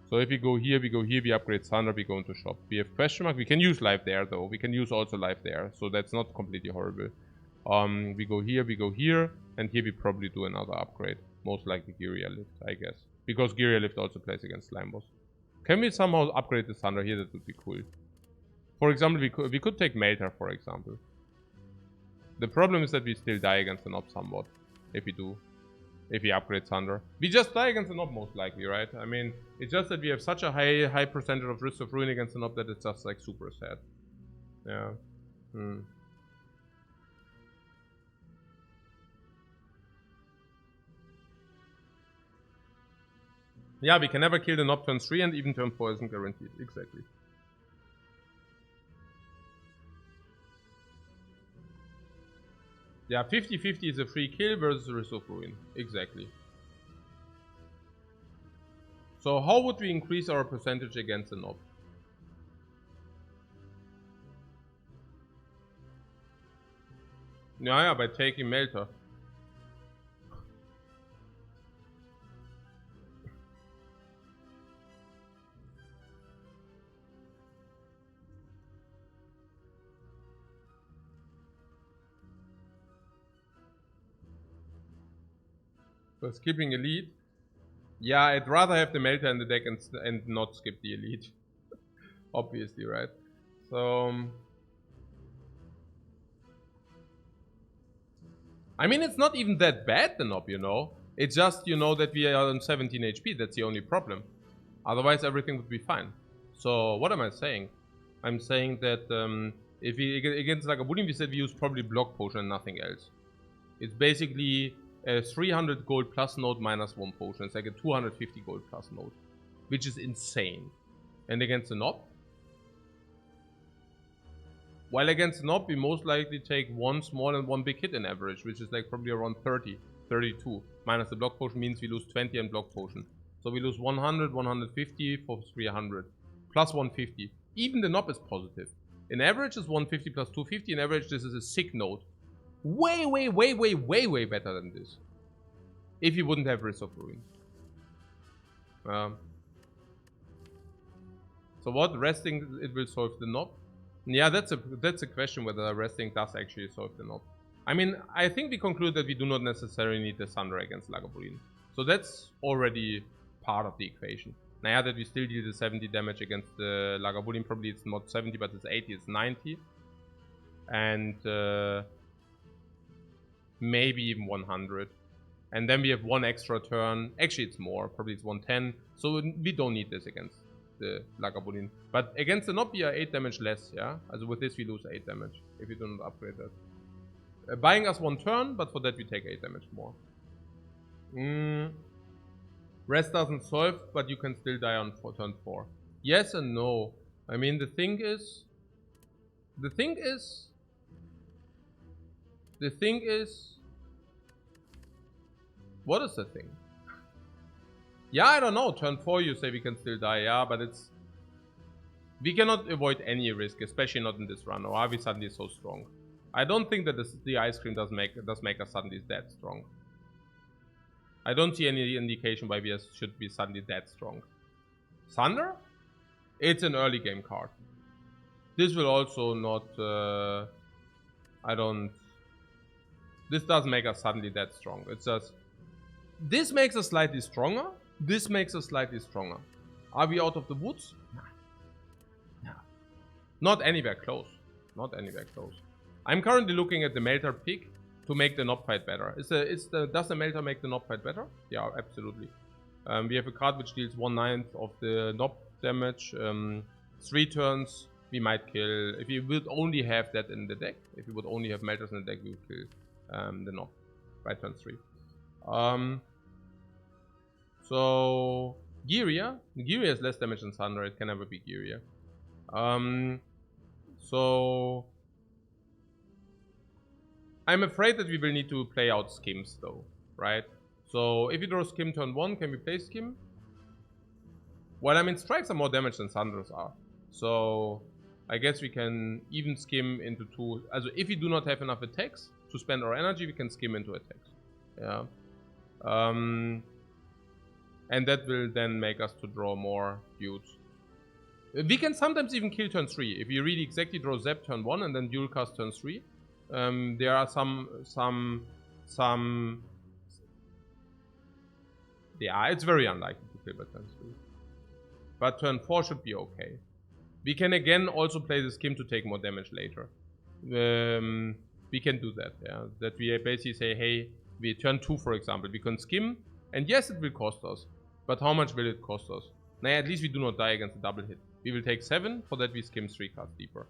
So if we go here, we upgrade Thunder, we go into shop. We have question mark. We can use life there though. We can use also life there. So that's not completely horrible. We go here, and here we probably do another upgrade. Most likely Gyria Lift, I guess. Because Gyria Lift also plays against Slime Boss. Can we somehow upgrade the Thunder here? That would be cool. For example, we could take Melter, for example. The problem is that we still die against the Nob somewhat. If we do. if he upgrades Thunder. We just die against the Nob most likely, right? I mean, it's just that we have such a high percentage of risk of ruin against the Nob that it's just like super sad. Yeah. Yeah, we can never kill the Nob turn 3 and even turn 4 isn't guaranteed. Exactly. Yeah, 50-50 is a free kill versus risk of ruin. Exactly. So how would we increase our percentage against the Nob? Yeah, by taking Melter. So skipping Elite. Yeah, I'd rather have the Melter in the deck and not skip the Elite. Obviously, right? So... I mean, it's not even that bad, the Nob, you know? It's just, you know, that we are on 17 HP. That's the only problem. Otherwise, everything would be fine. So, what am I saying? I'm saying that if we, against Lagavulin, we said we use probably Block Potion and nothing else. It's basically a 300 gold plus node minus 1 potion. It's like a 250 gold plus node. Which is insane. And against the Nob? While against the Nob, we most likely take 1 small and 1 big hit in average, which is like probably around 30, 32. Minus the Block Potion means we lose 20 and Block Potion. So we lose 100, 150 for 300. Plus 150. Even the Nob is positive. In average is 150 plus 250. In average, this is a sick node. Way better than this. If you wouldn't have Risk of Ruin. So what? Resting, it will solve the Nob? Yeah, that's a question whether resting does actually solve the Nob. I mean, I think we conclude that we do not necessarily need the Thunder against Lagavulin. So that's already part of the equation. Now that we still deal the 70 damage against the Lagavulin, probably it's not 70, but it's 80, it's 90. And maybe even 100. And then we have 1 extra turn. Actually, it's more. Probably it's 110. So we don't need this against the Lagavulin. But against the Nob, we are 8 damage less, yeah? Also with this, we lose 8 damage if we do not upgrade that. Buying us 1 turn, but for that, we take 8 damage more. Rest doesn't solve, but you can still die on turn 4. Yes and no. I mean, the thing is... What is the thing? Yeah, I don't know. Turn 4 you say we can still die, yeah, but it's... We cannot avoid any risk, especially not in this run, or are we suddenly so strong? I don't think that the Ice Cream does make us suddenly that strong. I don't see any indication why we should be suddenly that strong. Thunder? It's an early game card. This will also not... This doesn't make us suddenly that strong. It's just... This makes us slightly stronger. This makes us slightly stronger. Are we out of the woods? Nah. Not anywhere close. Not anywhere close. I'm currently looking at the Melter pick to make the Nob fight better. Does the Melter make the Nob fight better? Yeah, absolutely. We have a card which deals 1/9 of the Nob damage. 3 turns, we might kill. If we would only have that in the deck, if we would only have Melters in the deck, we would kill the Nob by turn 3. So Giria has less damage than Thunder. It can never be Giria. So I'm afraid that we will need to play out Skims though, right? So if you draw Skim turn 1, can we play Skim? Well, I mean, strikes are more damage than Thunders are. So I guess we can even skim into 2. Also if we do not have enough attacks to spend our energy, we can skim into attacks. Yeah. And that will then make us to draw more dudes. We can sometimes even kill turn 3. If you really exactly draw Zap turn 1 and then dual cast turn 3. There are some... Yeah, it's very unlikely to kill by turn 3. But turn 4 should be okay. We can again also play the Skim to take more damage later. We can do that, yeah. That we basically say, hey, We turn 2, for example, we can skim, and yes, it will cost us. But how much will it cost us? Nah, at least we do not die against a double hit. We will take 7, for that we skim 3 cards deeper.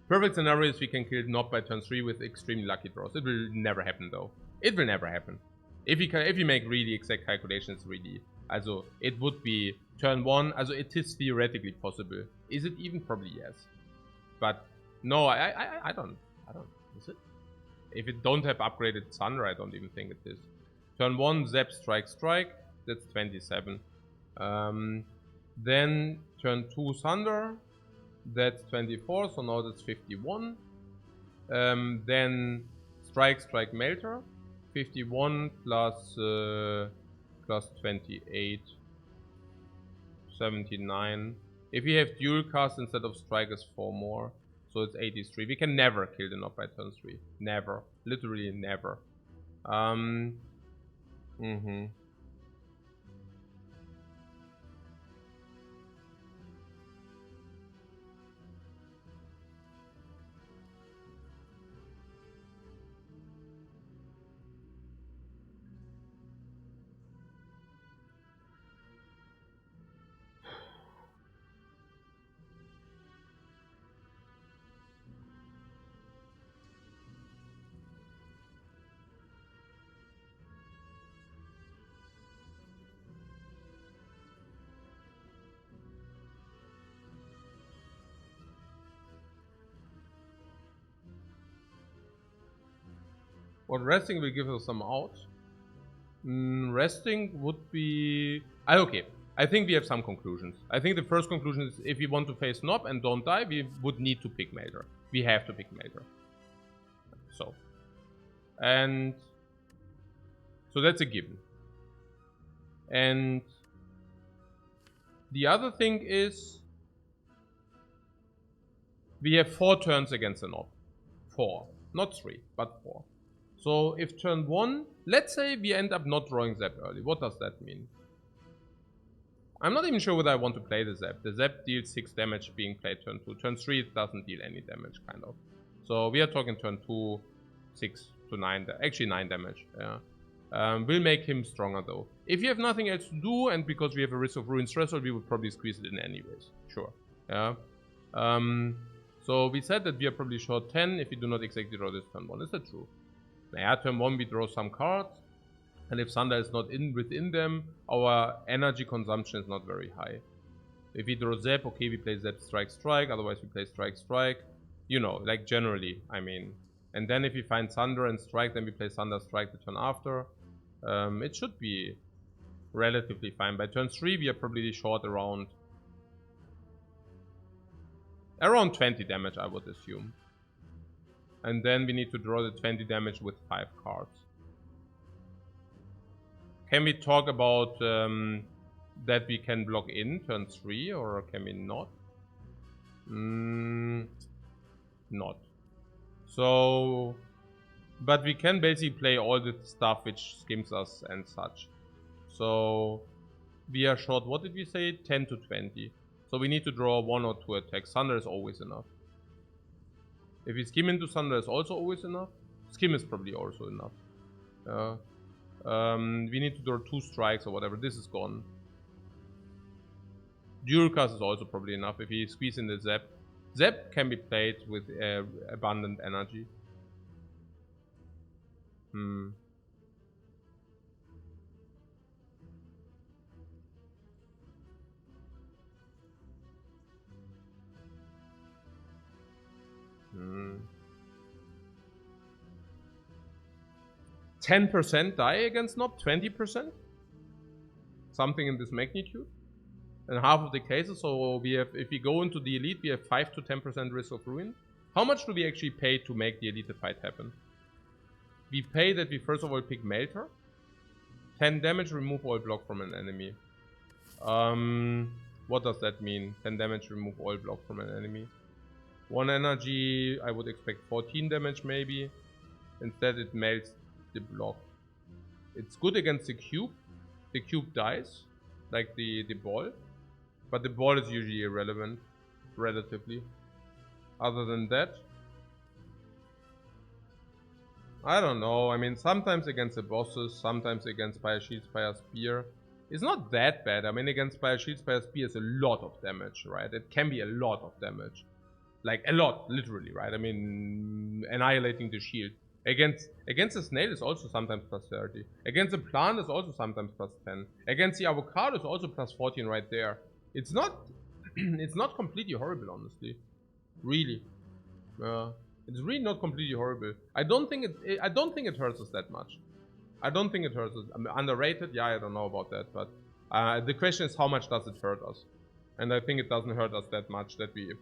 Perfect scenario is we can kill Nob by turn 3 with extremely lucky draws. It will never happen though. It will never happen. If we make really exact calculations, really. Also, it would be turn 1. Also, it is theoretically possible. Is it even? Probably yes. But no, I don't. Is it? If it don't have upgraded Thunder, I don't even think it is. Turn 1, Zap, Strike. That's 27. Then turn 2, Thunder. That's 24, so now that's 51. Then Strike, Melter. 51 plus 28. 79. If we have dual cast instead of Strike is 4 more. So it's 83. We can never kill the Nob by turn 3. Never. Literally never. What resting will give us some out? Resting would be... okay, I think we have some conclusions. I think the first conclusion is if we want to face Nob and don't die, we would need to pick Melter. We have to pick Melter. So. And... so that's a given. And... the other thing is... we have 4 turns against the Nob. 4. Not 3, but 4. So if turn 1, let's say we end up not drawing Zap early. What does that mean? I'm not even sure whether I want to play the Zap. The Zap deals 6 damage being played turn 2. Turn 3 it doesn't deal any damage, kind of. So we are talking turn 2, 6 to 9, actually 9 damage. Yeah. Will make him stronger though. If you have nothing else to do and because we have a Risk of Ruin threshold, we would probably squeeze it in anyways. Sure. Yeah. So we said that we are probably short 10 if we do not exactly draw this turn 1. Is that true? Yeah, turn 1 we draw some cards, and if Thunder is not within them, our energy consumption is not very high. If we draw Zap, okay, we play Zap, Strike, otherwise we play Strike. You know, like generally, I mean. And then if we find Thunder and Strike, then we play Thunder, Strike the turn after. It should be relatively fine. By turn 3 we are probably short around 20 damage, I would assume. And then we need to draw the 20 damage with 5 cards. Can we talk about that we can block in turn 3 or can we not? Not. So, but we can basically play all the stuff which skims us and such. So, we are short, what did we say? 10 to 20. So we need to draw 1 or 2 attacks. Thunder is always enough. If we skim into Thunder is also always enough. Skim is probably also enough. We need to draw 2 strikes or whatever. This is gone. Dualcast is also probably enough if we squeeze in the Zap. Zap can be played with abundant energy. 10% die against Nob, 20%? Something in this magnitude. In half of the cases, so we have, if we go into the elite, we have 5 to 10% risk of ruin. How much do we actually pay to make the elite fight happen? We pay that we first of all pick Melter. 10 damage, remove all block from an enemy. What does that mean? 10 damage, remove all block from an enemy. 1 energy, I would expect 14 damage maybe. Instead it melts the block. It's good against the cube. The cube dies, like the ball. But the ball is usually irrelevant, relatively. Other than that, I don't know. I mean, sometimes against the bosses, sometimes against Spire Shield, Spire Spear. It's not that bad. I mean, against Spire Shield, Spire Spear is a lot of damage, right? It can be a lot of damage. Like, a lot, literally, right? I mean, annihilating the shield. Against the snail is also sometimes plus 30. Against the plant is also sometimes plus 10. Against the avocado is also plus 14 right there. It's not it's not completely horrible, honestly. Really. It's really not completely horrible. I don't think it hurts us that much. I don't think it hurts us. I mean, underrated? Yeah, I don't know about that, but the question is how much does it hurt us? And I think it doesn't hurt us that much that we...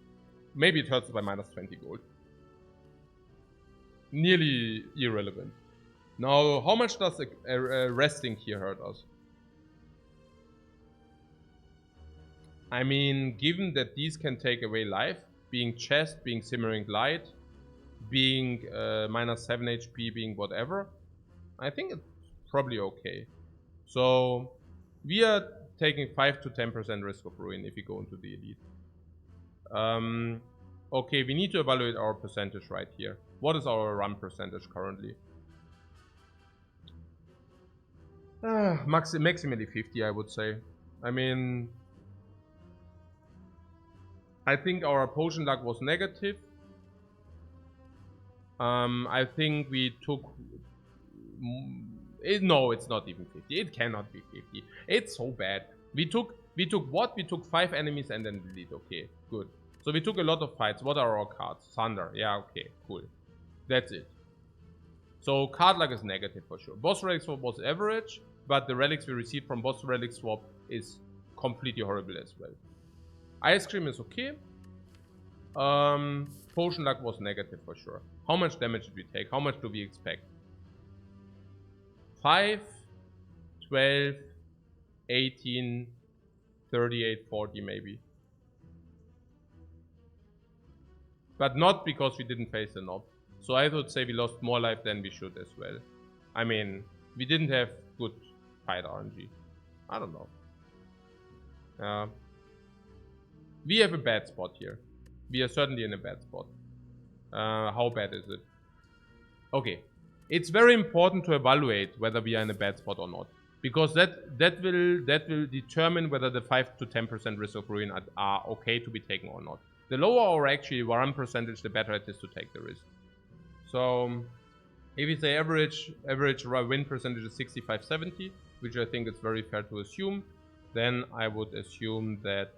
Maybe it hurts us by minus 20 gold. Nearly irrelevant. Now, how much does resting here hurt us? I mean, given that these can take away life, being chest, being simmering light, being minus 7 HP, being whatever, I think it's probably okay. So, we are taking 5 to 10% risk of ruin if we go into the elite. Okay, we need to evaluate our percentage right here. What is our run percentage currently? Maximally 50, I would say. I mean, I think our potion luck was negative. I think we took... no, it's not even 50. It cannot be 50. It's so bad. We took what? We took 5 enemies and then delete. Okay, good. So we took a lot of fights. What are our cards? Thunder. Yeah, okay, cool. That's it. So card luck is negative for sure. Boss relic swap was average, but the relics we received from boss relic swap is completely horrible as well. Ice cream is okay. Potion luck was negative for sure. How much damage did we take? How much do we expect? 5, 12, 18, 38, 40 maybe. But not because we didn't face the knob. So I would say we lost more life than we should as well. I mean, we didn't have good fight RNG. I don't know. We have a bad spot here. We are certainly in a bad spot. How bad is it? Okay. It's very important to evaluate whether we are in a bad spot or not. Because that will determine whether the 5 to 10% risk of ruin are okay to be taken or not. The lower our actually run percentage, the better it is to take the risk. So if we say average win percentage is 65-70, which I think is very fair to assume, then I would assume that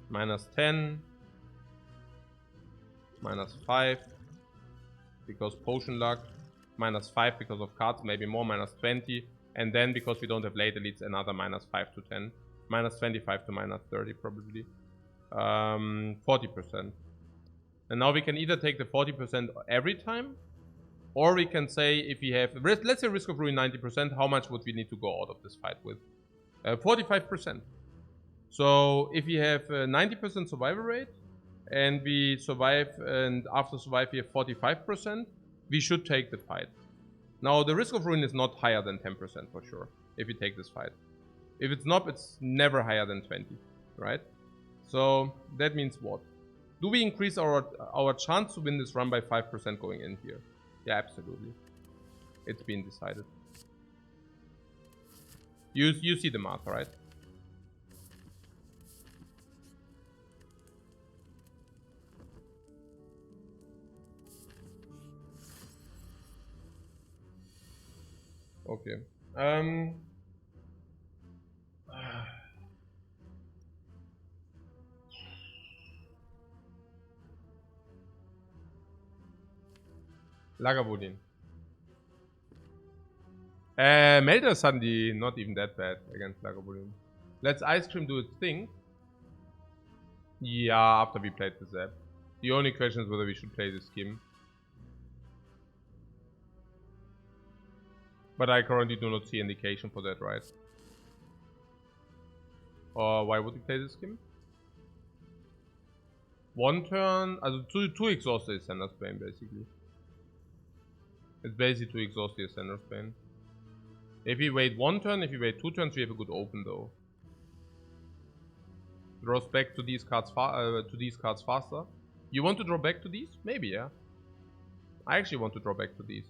minus 10, minus 5 because potion luck, minus 5 because of cards, maybe more, minus 20, and then because we don't have late elites, another minus 5 to 10, minus 25 to minus 30 probably, 40%. And now we can either take the 40% every time, or we can say if we have, let's say risk of ruin 90%, how much would we need to go out of this fight with? 45%. So if we have 90% survival rate, and we survive, and after survive we have 45%, we should take the fight. Now the risk of ruin is not higher than 10% for sure, if we take this fight. If it's not, it's never higher than 20, right? So that means what? Do we increase our chance to win this run by 5% going in here? Yeah, absolutely. It's been decided. You see the math, right? Okay. Lagavulin. Melter is suddenly not even that bad against Lagavulin. Let's Ice Cream do its thing. Yeah, after we played the Zap. The only question is whether we should play this scheme. But I currently do not see indication for that, right? Or why would we play this scheme? One turn, also two exhaust the Ascender's Bane basically. It's basically to exhaust the Ascender's Bane. If we wait one turn, if we wait 2 turns, we have a good open though. Draws back to these cards faster. You want to draw back to these? Maybe, yeah. I actually want to draw back to these.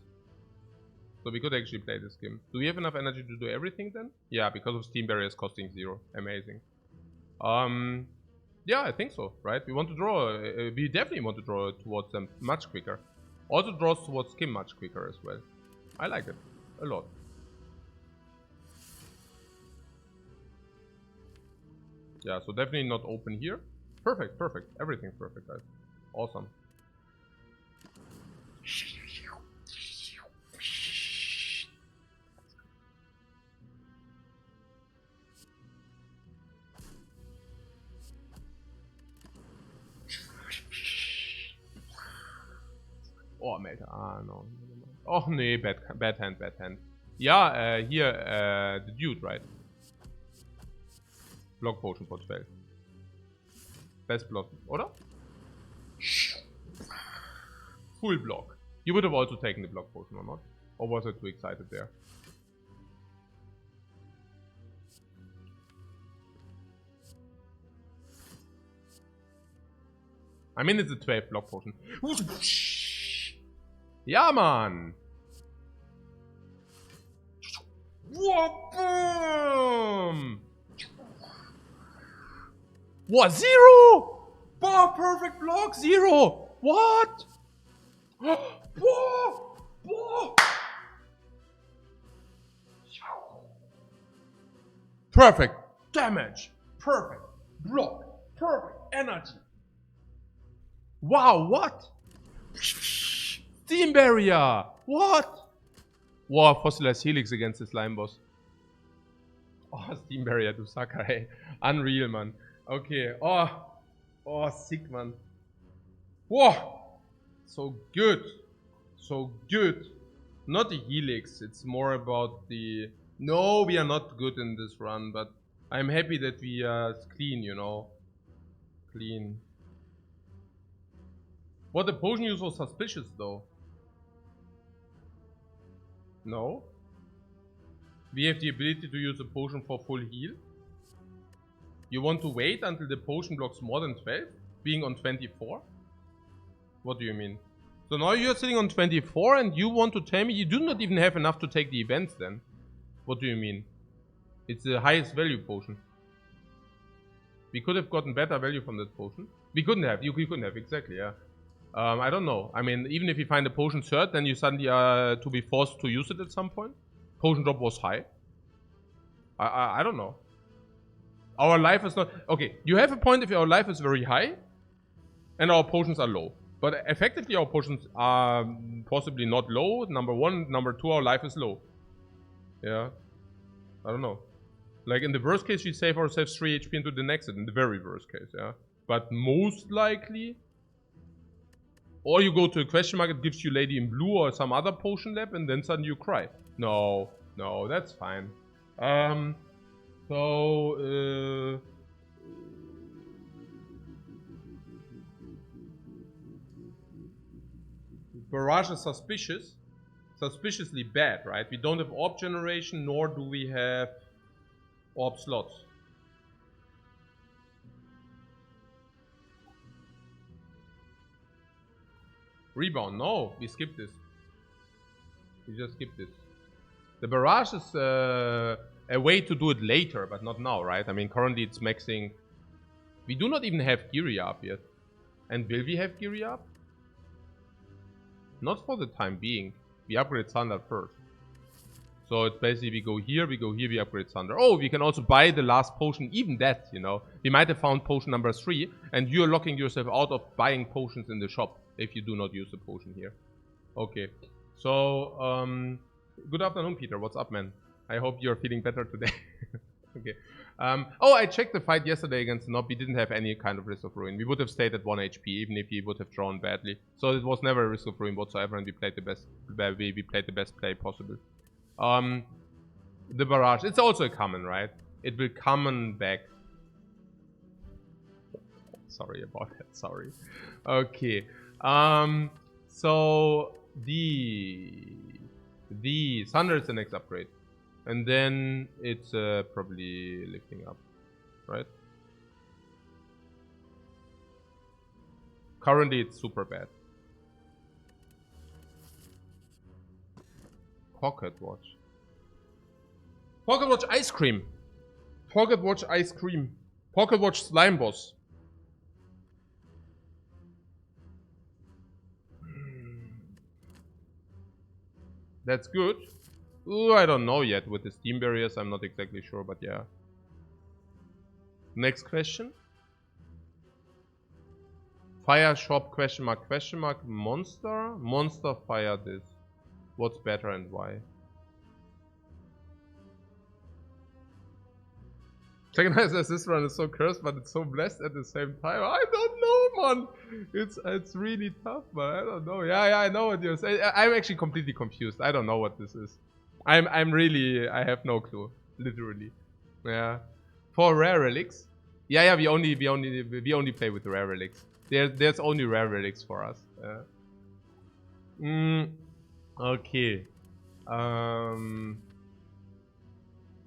So we could actually play this game. Do we have enough energy to do everything then? Yeah, because of Steam Barriers costing 0. Amazing. Yeah, I think so, right? We want to draw, we definitely want to draw towards them much quicker. Also draws towards Skim much quicker as well. I like it a lot. Yeah, so definitely not open here. Perfect, perfect. Everything's perfect, guys. Awesome. Oh, Melter. Ah, no. Oh, nee, bad hand, bad hand. Yeah, here, the dude, right? Block Potion for 12. Best block, oder? Full block. You would have also taken the block potion or not? Or was I too excited there? I mean, it's a 12 block potion. Ja, man! Boom! What? 0? Boah, perfect block, 0! What? Boah! Boah! Perfect damage, perfect block, perfect energy. Wow, what? Steam Barrier! What? Wow, Fossilized Helix against the Slime Boss. Oh, Steam Barrier, du Sucker, hey. Unreal, man. Okay, oh, sick, man. Whoa! So good. So good. Not the Helix, it's more about the... No, we are not good in this run, but I'm happy that we are clean, you know. Clean. What, the potion use was suspicious, though? No. We have the ability to use a potion for full heal. You want to wait until the potion blocks more than 12? Being on 24? What do you mean? So now you're sitting on 24 and you want to tell me you do not even have enough to take the events then? What do you mean? It's the highest value potion. We could have gotten better value from that potion. We couldn't have. You couldn't have, exactly, yeah. I don't know. I mean, even if you find a potion cert, then you suddenly are to be forced to use it at some point. Potion drop was high. I don't know. Our life is not... Okay, you have a point if our life is very high and our potions are low. But effectively our potions are possibly not low, number one. Number two, our life is low. Yeah. I don't know. Like in the worst case, we save ourselves 3 HP into the next, in the very worst case, yeah. But most likely... Or you go to a question mark, it gives you Lady in Blue or some other potion lab, and then suddenly you cry. No, no, that's fine. Barrage is suspicious. Suspiciously bad, right? We don't have orb generation, nor do we have orb slots. Rebound, no, we skipped this. We just skipped this. The barrage is a way to do it later, but not now, right? I mean, currently it's maxing. We do not even have Geary up yet. And will we have Geary up? Not for the time being. We upgrade Thunder first. So it's basically we go here, we upgrade Thunder. Oh, we can also buy the last potion, even that, you know. We might have found potion number 3, and you're locking yourself out of buying potions in the shop if you do not use the potion here. Okay. So, good afternoon, Peter. What's up, man? I hope you're feeling better today. Okay. Oh, I checked the fight yesterday against Nob. We didn't have any kind of risk of ruin. We would have stayed at 1 HP, even if he would have drawn badly. So it was never a risk of ruin whatsoever, and we played the best play possible. The barrage, it's also a common, right? It will common back. Sorry about that, sorry. Okay. So the Thunder is the next upgrade. And then it's probably lifting up, right? Currently, it's super bad. Pocket Watch. Pocket Watch Ice Cream. Pocket Watch Ice Cream. Pocket Watch Slime Boss. That's good. Ooh, I don't know yet. With the Steam barriers, I'm not exactly sure, but yeah. Next question. Fire shop question mark monster? Monster fire this. What's better and why? Second assist run is so cursed, but it's so blessed at the same time. I don't know, man. It's really tough, but I don't know. Yeah, I know what you're saying. I'm actually completely confused. I don't know what this is. I'm really, I have no clue. Literally. Yeah. For rare relics. Yeah, we only play with rare relics. There's only rare relics for us. Okay.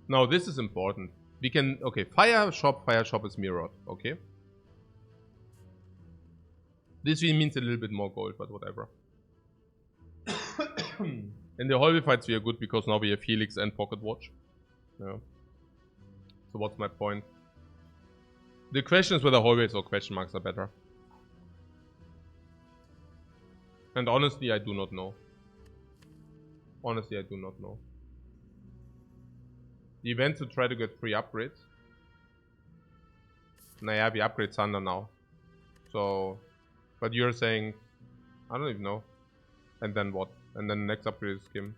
No, this is important. We can, okay, fire shop is mirrored, okay? This means a little bit more gold, but whatever. In the hallway fights we are good because now we have Helix and Pocket Watch. Yeah. So what's my point? The question is whether hallways or question marks are better. And honestly, I do not know. Honestly, I do not know. The event to try to get free upgrades. Naja, we upgrade Thunder now. So, but you're saying, I don't even know. And then what? And then the next upgrade is Skim.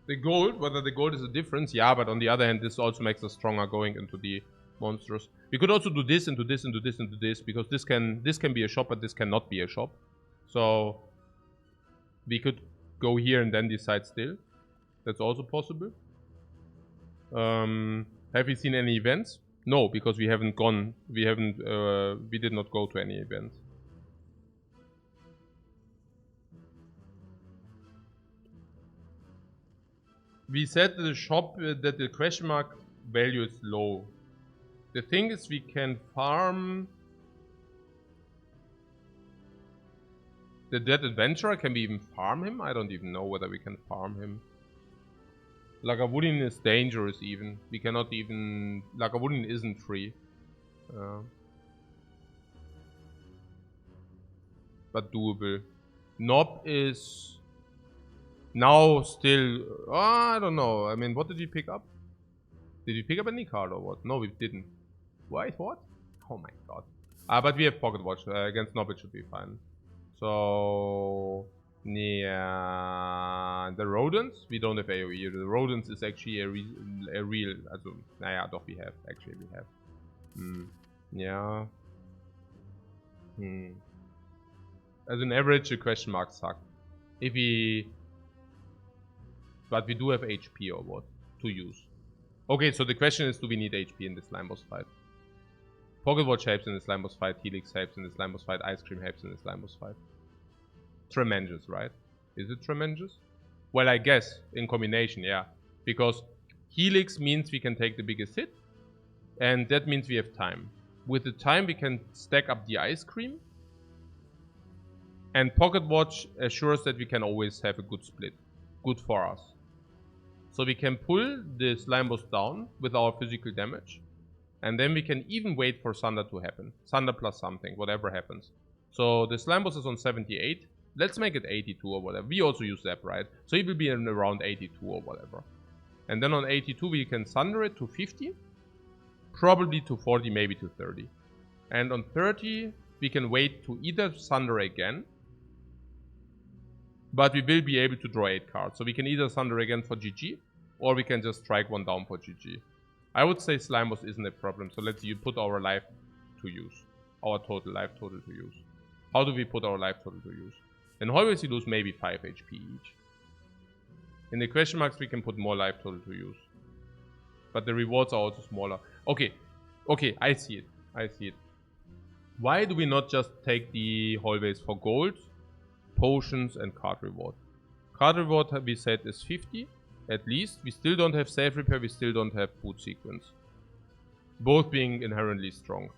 The gold, whether the gold is a difference, yeah, but on the other hand, this also makes us stronger going into the monsters. We could also do this, into this, into this, into this, because this can be a shop, but this cannot be a shop. So we could go here and then decide still. That's also possible. Have we seen any events? No, because we haven't gone. We did not go to any events. We said the shop that the question mark value is low. The thing is, we can farm the Dead Adventurer. Can we even farm him? I don't even know whether we can farm him. Lagavulin is dangerous even. We cannot even... Lagavulin isn't free. But doable. Nob is... Now still, I don't know. I mean, what did we pick up? Did we pick up any card or what? No, we didn't. Wait, what? Oh my god. But we have Pocket Watch. Against Nob it should be fine. So, yeah, the rodents, we don't have AoE. The rodents is actually a real, also, naja, doch, we have. Actually, we have. Yeah. As an average, the question marks suck. If we... But we do have HP or what to use. Okay, so the question is, do we need HP in the slime boss fight? Pocket Watch helps in the slime boss fight, Helix helps in the slime boss fight, Ice Cream helps in the slime boss fight. Tremendous, right? Is it tremendous? Well, I guess in combination, yeah. Because Helix means we can take the biggest hit, and that means we have time. With the time, we can stack up the Ice Cream, and Pocket Watch assures that we can always have a good split. Good for us. So we can pull the slime boss down with our physical damage. And then we can even wait for Thunder to happen. Thunder plus something, whatever happens. So the slime boss is on 78. Let's make it 82 or whatever. We also use that, right? So it will be in around 82 or whatever. And then on 82 we can Thunder it to 50. Probably to 40, maybe to 30. And on 30 we can wait to either Thunder again. But we will be able to draw 8 cards. So we can either Thunder again for GG, or we can just strike one down for GG. I would say Slime Boss isn't a problem. So let's put our life to use. Our total life total to use. How do we put our life total to use? In hallways you lose maybe 5 HP each. In the question marks, we can put more life total to use. But the rewards are also smaller. Okay, I see it. Why do we not just take the hallways for gold, potions, and card reward? Card reward, we said, is 50 at least. We still don't have save repair, we still don't have boot sequence. Both being inherently strong.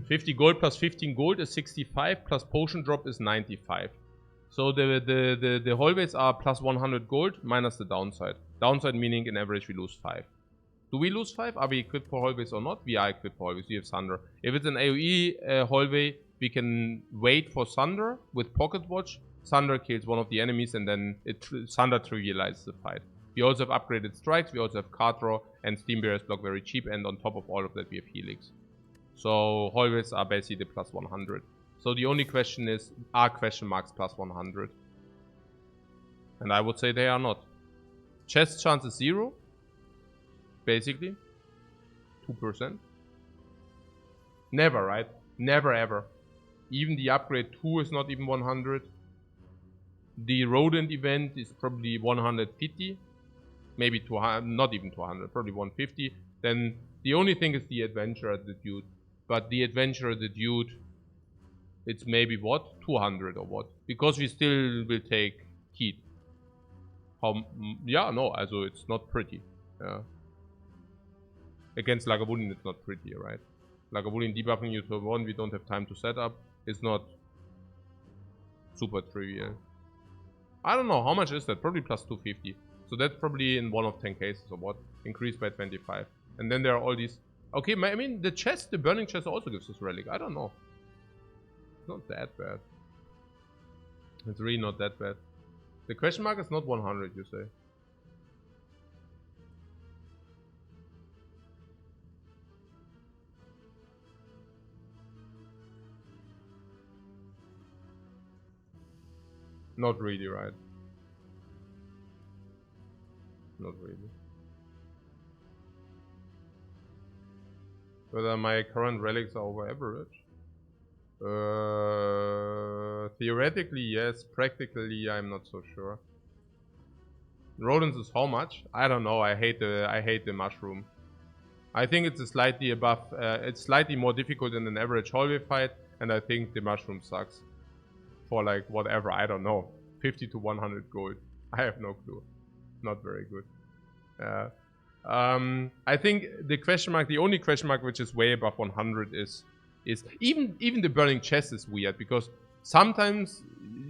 50 gold plus 15 gold is 65, plus potion drop is 95. So the hallways are plus 100 gold minus the downside. Downside meaning in average we lose 5. Do we lose 5? Are we equipped for hallways or not? We are equipped for hallways. We have Thunder. If it's an AoE hallway, we can wait for Thunder with Pocket Watch. Thunder kills one of the enemies and then Thunder trivializes the fight. We also have upgraded strikes. We also have card draw and Steam Barriers block very cheap. And on top of all of that, we have Helix. So hallways are basically the plus 100. So the only question is, are question marks plus 100? And I would say they are not. Chest chance is 0. Basically. 2%. Never, right? Never ever. Even the upgrade 2 is not even 100. The rodent event is probably 150. Maybe 200, not even 200, probably 150. Then the only thing is the adventurer, the dude. But the adventurer, the dude, it's maybe what? 200 or what? Because we still will take heat. Yeah, no, also it's not pretty. Yeah. Against Lagavulin it's not pretty, right? Lagavulin debuffing you to 1, we don't have time to set up. It's not super trivial. I don't know, how much is that? Probably plus 250. So that's probably in one of 10 cases or what? Increased by 25. And then there are all these... Okay, I mean, the chest, the burning chest also gives us relic. I don't know. It's not that bad. It's really not that bad. The question mark is not 100, you say? Not really, right? Not really. Whether my current relics are over average? Theoretically, yes. Practically, I'm not so sure. Rodents is how much? I don't know. I hate the mushroom. I think it's a slightly above. It's slightly more difficult than an average hallway fight, and I think the mushroom sucks. For like whatever, I don't know. 50 to 100 gold. I have no clue. Not very good. I think the question mark, the only question mark which is way above 100 is even the burning chest is weird because sometimes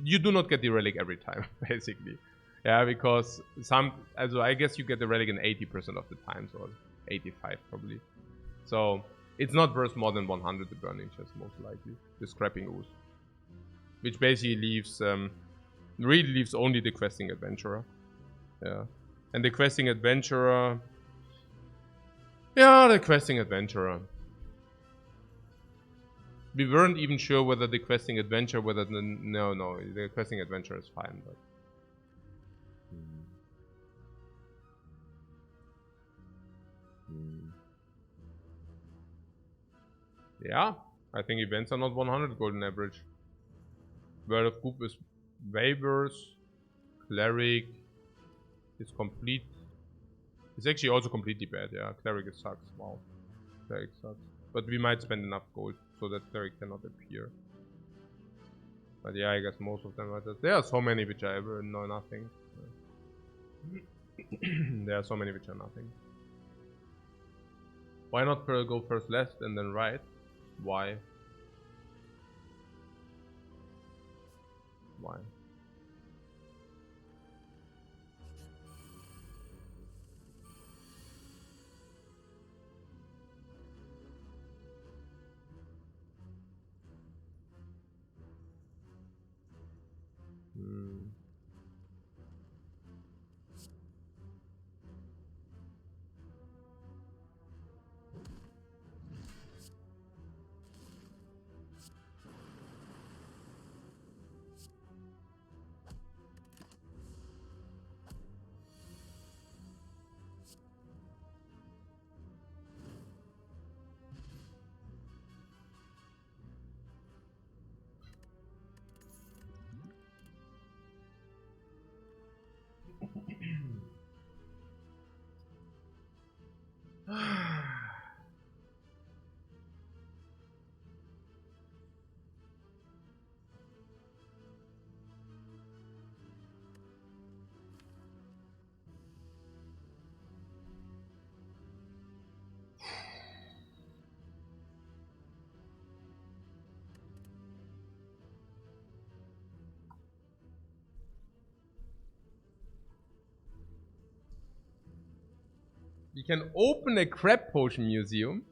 you do not get the relic every time, basically. Yeah, because also I guess you get the relic in 80% of the times or 85 probably. So it's not worth more than 100 the burning chest most likely. The scrapping ooze, which basically leaves really leaves only the questing adventurer. Yeah, and the questing adventurer. Yeah, the questing adventurer. We weren't even sure whether the questing adventure, no, the questing adventure is fine, but. Yeah, I think events are not 100 golden average. World of Goop is waivers, cleric is complete. It's actually also completely bad, yeah. Cleric sucks, wow. Cleric sucks. But we might spend enough gold so that cleric cannot appear. But yeah, I guess most of them are just... There are so many which I ever know nothing. There are so many which are nothing. Why not go first left and then right? Why? Why? We can open a crab potion museum.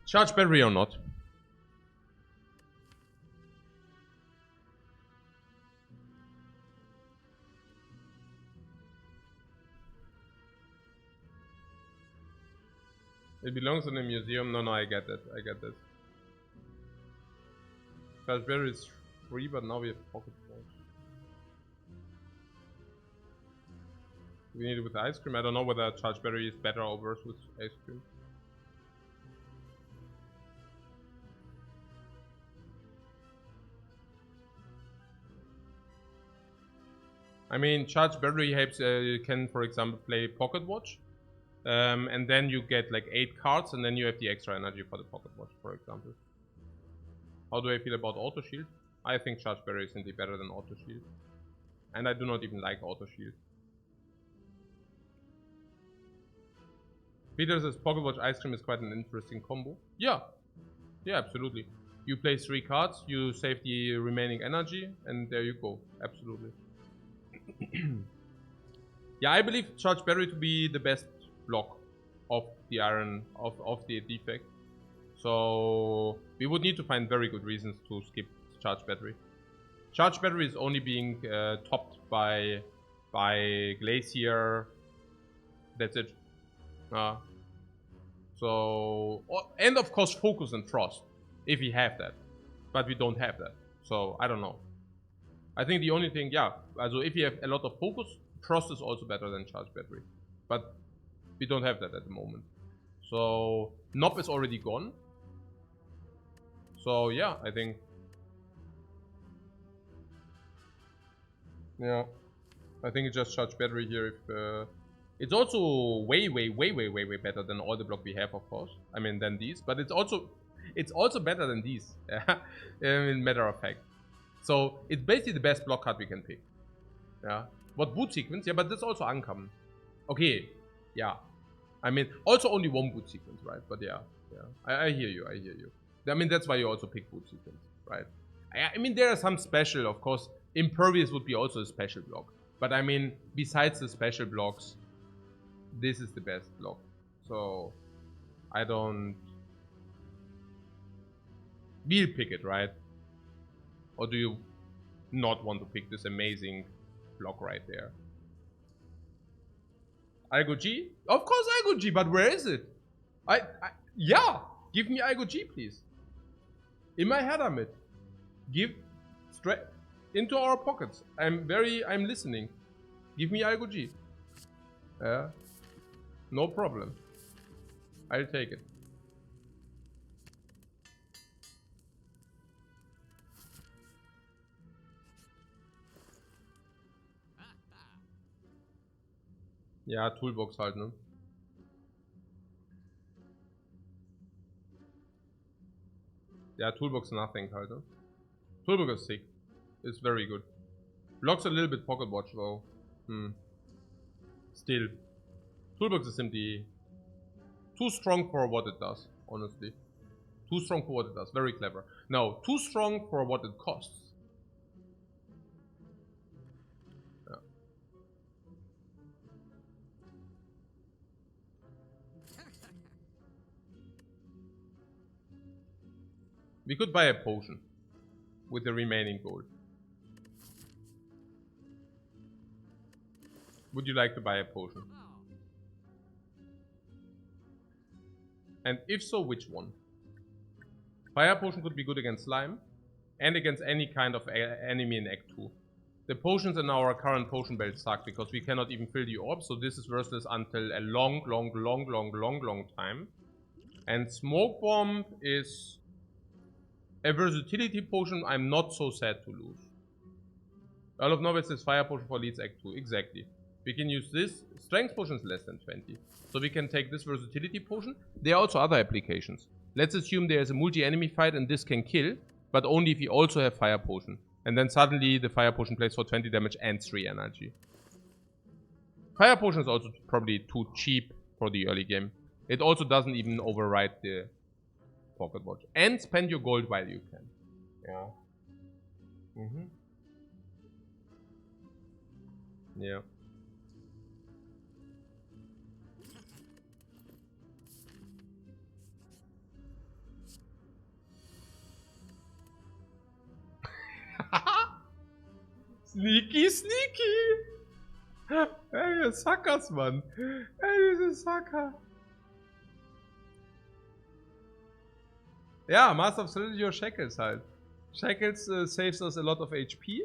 Charge battery or not? It belongs in a museum. No, I get it. I get it. Charge battery is free, but now we have pocket watch. We need it with ice cream. I don't know whether charge battery is better or worse with ice cream. I mean, charge battery helps. You can, for example, play pocket watch. And then you get like 8 cards, and then you have the extra energy for the pocket watch, for example. How do I feel about auto shield? I think charge battery is simply better than auto shield, and I do not even like auto shield. Peter says pocket watch ice cream is quite an interesting combo. Yeah, absolutely. You play 3 cards, you save the remaining energy, and there you go. Absolutely. Yeah, I believe charge battery to be the best block of the iron of the defect. So we would need to find very good reasons to skip charge battery. Charge battery is only being topped by glacier. That's it. So and of course focus and frost if we have that, but we don't have that. So I don't know. I think the only thing, yeah, also if you have a lot of focus, frost is also better than charge battery, but we don't have that at the moment. So knob is already gone. So yeah, I think, yeah, I think it's just charge battery here. If it's also way better than all the block we have, of course. I mean, than these, but it's also better than these. In matter of fact, so it's basically the best block card we can pick. Yeah. What boot sequence? Yeah, but that's also uncommon. Okay. Yeah. I mean, also only one boot sequence, right? But yeah. I hear you. I mean, that's why you also pick boot sequence, right? I mean, there are some special, of course. Impervious would be also a special block. But I mean, besides the special blocks, this is the best block. So, I don't... We'll pick it, right? Or do you not want to pick this amazing block right there? Algo G? Of course Algo G, but where is it? Yeah! Give me Algo G, please. In my head, I'm it. Give straight into our pockets. I'm listening. Give me Algo G. No problem. I'll take it. Ja, Toolbox halt, ne? Yeah, Toolbox nothing halt, ne? Toolbox is sick. It's very good. Blocks a little bit pocket watch though. Still. Toolbox is simply too strong for what it does, honestly. Too strong for what it does. Very clever. No, too strong for what it costs. We could buy a potion with the remaining gold. Would you like to buy a potion? And if so, which one? Fire potion could be good against slime and against any kind of enemy in Act 2. The potions in our current potion belt suck because we cannot even fill the orb, so this is worthless until a long time. And Smoke Bomb is a versatility potion I'm not so sad to lose. Earl of Novice is Fire Potion for Leads Act 2, exactly. We can use this. Strength Potion is less than 20. So we can take this versatility potion. There are also other applications. Let's assume there is a multi-enemy fight and this can kill, but only if you also have Fire Potion. And then suddenly the Fire Potion plays for 20 damage and 3 energy. Fire Potion is also probably too cheap for the early game. It also doesn't even override the Pocket Watch. And spend your gold while you can. Yeah. Yeah. Sneaky, sneaky! Ey, ihr Suckers, Mann. Ey, diese Sucker. Ja, Master of Strategy or Shackles halt. Shackles saves us a lot of HP.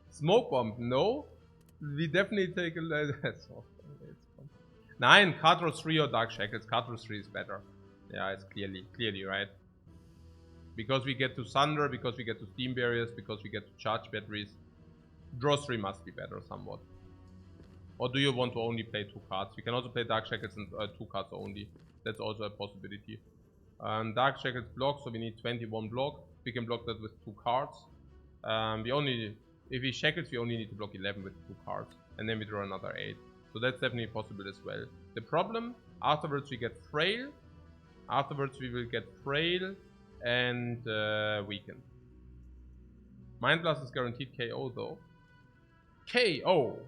Smoke Bomb, no. We definitely take a... Nein, Card 3 or Dark Shackles. Card 3 is better. Yeah, it's clearly right. Because we get to Thunder, because we get to Steam Barriers, because we get to Charge Batteries. Draw 3 must be better somewhat. Or do you want to only play 2 cards? We can also play Dark Shackles and 2 cards only. That's also a possibility. Dark Shackles block, so we need 21 block. We can block that with 2 cards. If we Shackles, we only need to block 11 with 2 cards. And then we draw another 8. So that's definitely possible as well. The problem, afterwards we get Frail. Afterwards we will get Frail and Weakened. Mind Blast is guaranteed KO though. KO!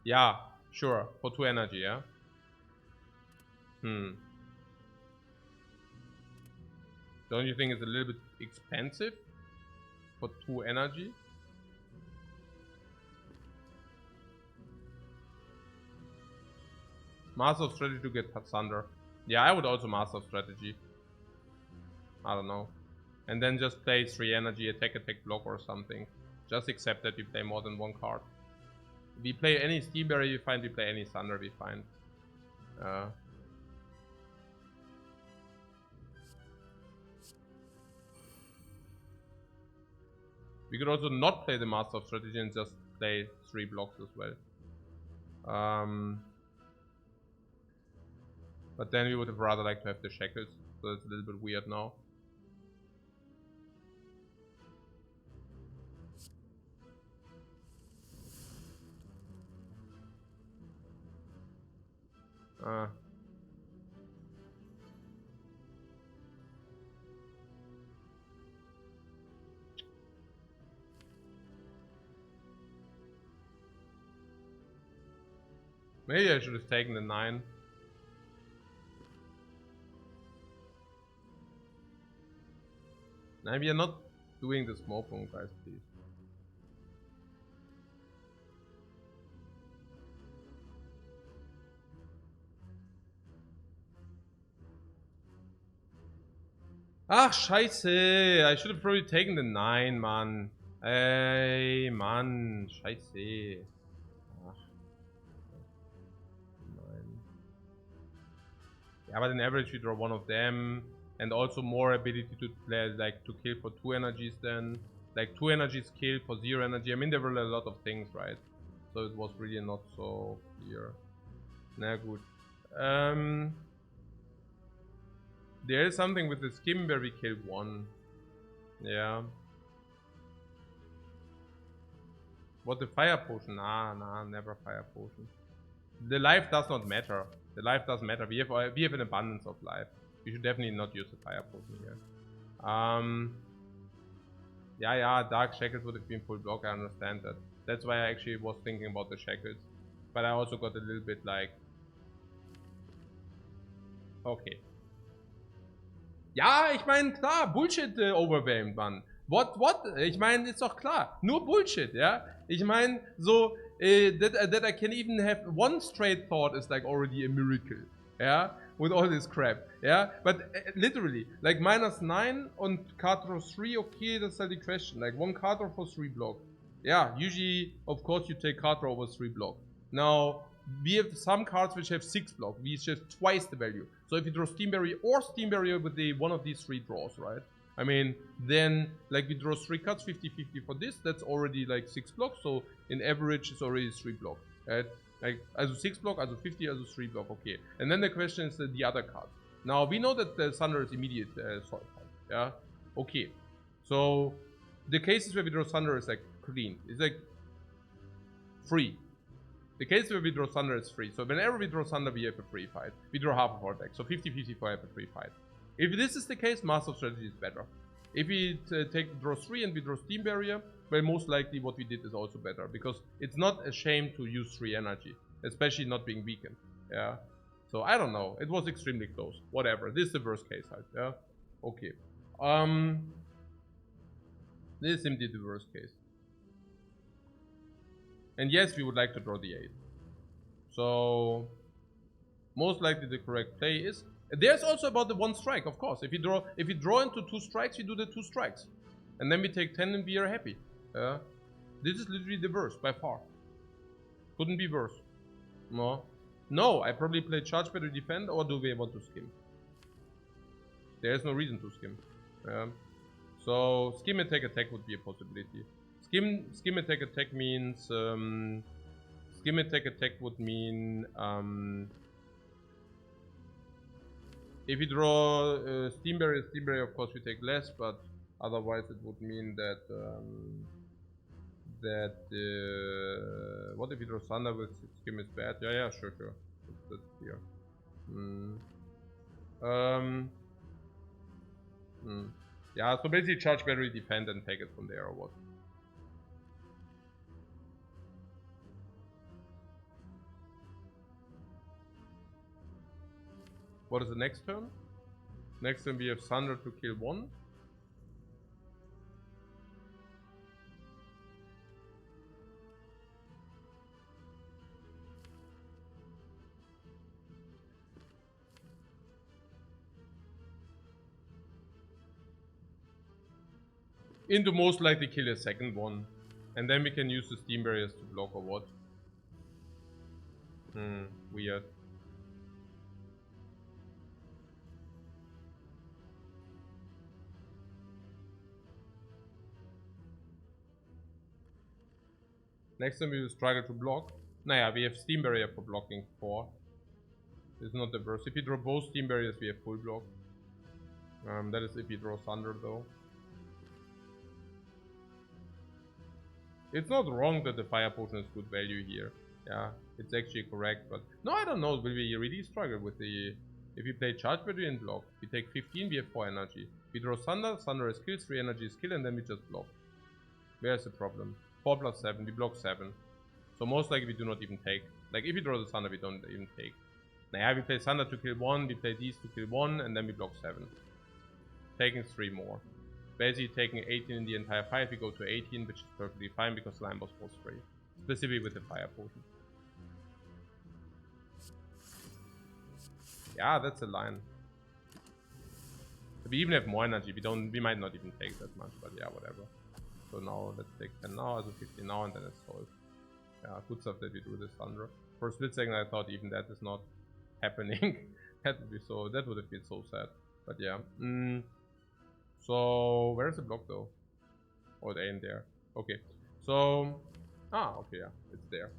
Yeah, sure. For 2 energy, yeah? Don't you think it's a little bit expensive? For 2 energy? Master of Strategy to get Thunder. Yeah, I would also Master of Strategy. I don't know. And then just play 3 energy, attack, block or something. Just accept that we play more than 1 card. If we play any Steam Barrier, we find. We play any Thunder, we find. We could also not play the Master of Strategy and just play 3 blocks as well. But then we would have rather liked to have the Shackles, so it's a little bit weird now. Maybe I should have taken the 9. Now we are not doing the smoke bomb, guys, please. Ach, scheiße. I should have probably taken the 9, man. Ey, Mann. Scheiße. Ach. 9. Yeah, but in average we draw 1 of them. And also more ability to play, like, to kill for 2 energies then. Like, 2 energies kill for 0 energy. I mean, there were a lot of things, right? So it was really not so clear. Na gut. There is something with the skim where we kill 1. Yeah. What, the fire potion? Nah, never fire potion. The life does not matter. The life doesn't matter. We have an abundance of life. We should definitely not use the fire potion here. Yeah, Dark Shackles would have been full block, I understand that. That's why I actually was thinking about the Shackles. But I also got a little bit like... Okay. Ja, ich meine, klar, Bullshit overwhelmed, Mann. What? Ich meine, ist doch klar. Nur Bullshit, ja? Ich meine, so, that I can even have 1 straight thought is like already a miracle. Yeah? with all this crap. Yeah, but literally, like -9 on card draw 3, okay, that's like the question. Like 1 card draw for 3 block. Yeah, usually, of course, you take card draw over 3 block. Now, we have some cards which have 6 block, which have twice the value. So if you draw Steam Barrier or Steam Barrier with the one of these 3 draws, right? I mean, then, like, we draw 3 cards, 50-50 for this, that's already like 6 blocks, so in average, it's already 3 block, right? Like, also 6 block, also 50, also 3 block, okay. And then the question is the other cards. Now, we know that the Thunder is immediate sort type, yeah? Okay. So, the cases where we draw Thunder is like clean. It's like free. The case where we draw Thunder is free. So, whenever we draw Thunder, we have a free fight. We draw half of our deck. So, 50-50 for have a free fight. If this is the case, Master Strategy is better. If we take draw 3 and we draw Steam Barrier, well, most likely what we did is also better. Because it's not a shame to use 3 energy. Especially not being weakened. Yeah. So, I don't know. It was extremely close. Whatever. This is the worst case, right? Yeah. Okay. This is simply the worst case. And yes, we would like to draw the 8. So, most likely the correct play is... There's also about the 1 strike, of course. If you draw into 2 strikes, you do the 2 strikes. And then we take 10 and we are happy. This is literally the worst, by far. Couldn't be worse. No. No, I probably play Charge Better Defend, or do we want to skim? There's no reason to skim. So, skim attack would be a possibility. Skim attack means... skim attack would mean... if we draw Steam Barrier, of course we take less, but otherwise it would mean that what if we draw Thunder with Skim is bad? Yeah, sure. That's clear. Yeah, so basically Charge Battery, Defend, and take it from there, or what? What is the next turn? Next turn we have Thunder to kill 1. Into most likely kill a second one. And then we can use the Steam Barriers to block, or what? Weird. Next time we will struggle to block. Naja, we have Steam Barrier for blocking 4. It's not the worst. If you draw both Steam Barriers, we have full block. That is if you draw Thunder, though. It's not wrong that the Fire Potion is good value here. Yeah, it's actually correct, but... No, I don't know. Will we really struggle with the... If we play Charge Battery and block, we take 15, we have 4 energy. We draw Thunder, Thunder is kill, 3 energy is kill, and then we just block. Where's the problem? 4 plus 7, we block 7. So most likely we do not even take. Like if we draw the Thunder, we don't even take. Now we play Thunder to kill 1, we play these to kill 1, and then we block 7. Taking 3 more. Basically taking 18 in the entire fight, we go to 18, which is perfectly fine because Line Boss was free. Specifically with the Fire Potion. Yeah, that's a line. We even have more energy, we might not even take that much, but yeah, whatever. So now let's take 10 now, also 15 now, and then it's solved. Yeah, good stuff that we do this Thunder. For a split second I thought even that is not happening. That would have been so sad. But yeah. So where's the block though? Oh, it ain't there. Okay. So okay, yeah, it's there.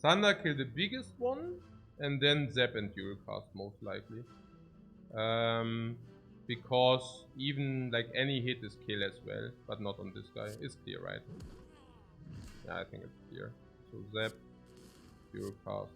Thunder kill the biggest one, and then Zap and Dual Cast most likely. Because even like any hit is kill as well, but not on this guy. It's clear, right? Yeah, I think it's clear. So Zap, Dual Cast.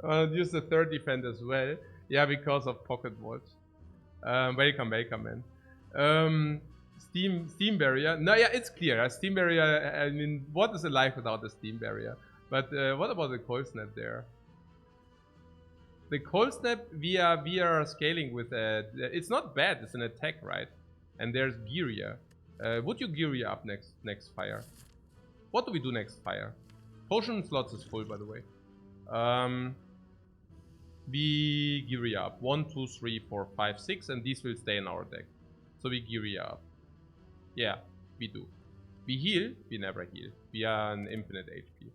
Use the third defend as well. Yeah, because of pocket watch. Welcome, man. Steam barrier. No, yeah, it's clear. Steam barrier. I mean, what is a life without a steam barrier? But what about the cold snap there? The cold snap we are scaling with it's not bad. It's an attack, right? And there's Giria. Would you Giria up next fire? What do we do next fire? Potion slots is full, by the way. We Giria up 1, 2, 3, 4, 5, 6, and these will stay in our deck. So we Giria up. Yeah, we do. We heal. We never heal. We are an infinite HP.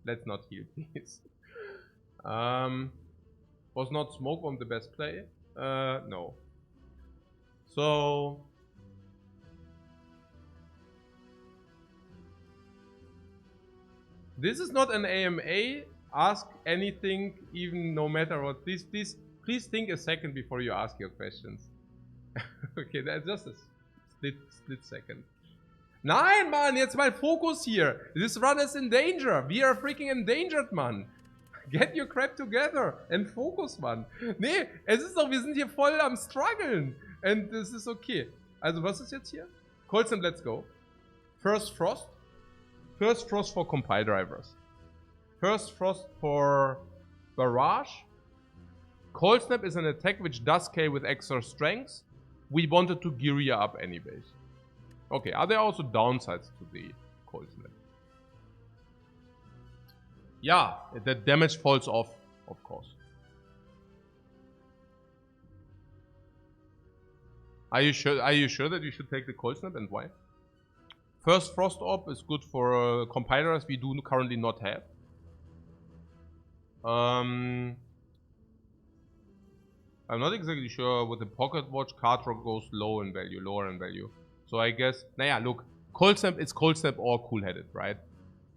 Let's not heal, please. Was not Smoke Bomb the best play? No. So this is not an AMA. Ask anything, even no matter what. Please think a second before you ask your questions. Okay, that's just a split second. Nein, Mann, jetzt mal Fokus hier. This run is in danger. We are freaking endangered, Mann. Get your crap together and focus, Mann. Nee, es ist doch, wir sind hier voll am struggeln. And this is okay. Also, was ist jetzt hier? Cold Snap, let's go. First Frost. First Frost for compile drivers. First Frost for Barrage. Cold Snap is an attack which does scale with extra strength. We wanted to Giria up anyways. Okay, are there also downsides to the Cold Snap? Yeah, the damage falls off, of course. Are you sure that you should take the Cold Snap, and why? First Frost Orb is good for compilers we do currently not have. I'm not exactly sure with the Pocket Watch. Card Draw goes lower in value. So I guess, naja, look, Cold Snap is Cold Snap or Cool Headed, right?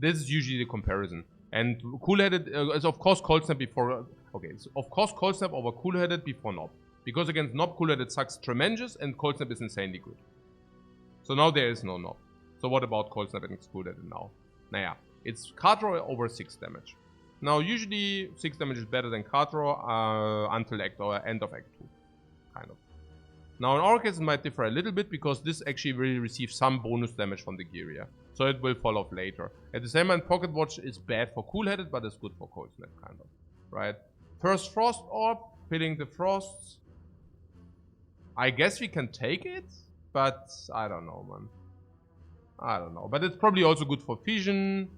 This is usually the comparison. And Cool Headed is of course Cold Snap before. Okay, so of course Cold Snap over Cool Headed before Knob. Because against Knob, Cool Headed sucks tremendous and Cold Snap is insanely good. So now there is no Knob. So what about Cold Snap against Cool Headed now? Naja, it's Card Draw over 6 damage. Now usually 6 damage is better than Card Draw until end of Act 2. Kind of. Now in our case it might differ a little bit because this actually will receive some bonus damage from the Giria. So it will fall off later. At the same time, Pocket Watch is bad for Cool Headed, but it's good for Cold Snap, kind of. Right? First Frost Orb, filling the frosts. I guess we can take it, but I don't know, man. I don't know. But it's probably also good for Fission.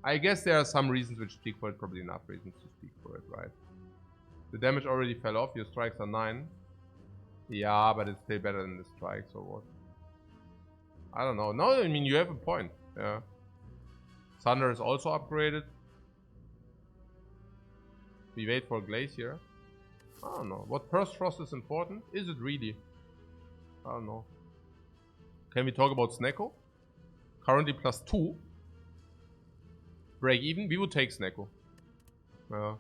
I guess there are some reasons which speak for it, probably enough reasons to speak for it, right? The damage already fell off, your strikes are 9. Yeah, but it's still better than the strikes, or what? I don't know. No, I mean, you have a point. Yeah. Thunder is also upgraded. We wait for Glacier. I don't know. What First Frost is important? Is it really? I don't know. Can we talk about Snecko? Currently +2. Break even. We would take Snecko. Yeah.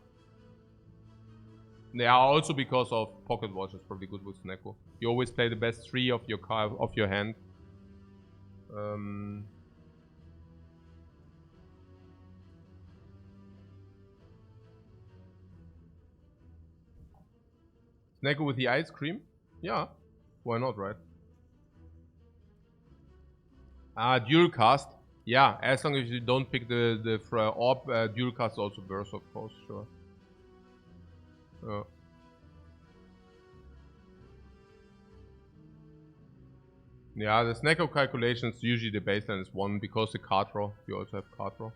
Yeah, also because of Pocket Watch is probably good with Snecko. You always play the best 3 of your hand. Snecko with the ice cream? Yeah. Why not, right? Dual cast. Yeah, as long as you don't pick the orb, dual cast also burst, of course, sure. Yeah, the Snecko calculations, usually the baseline is 1 because the card draw. You also have card draw.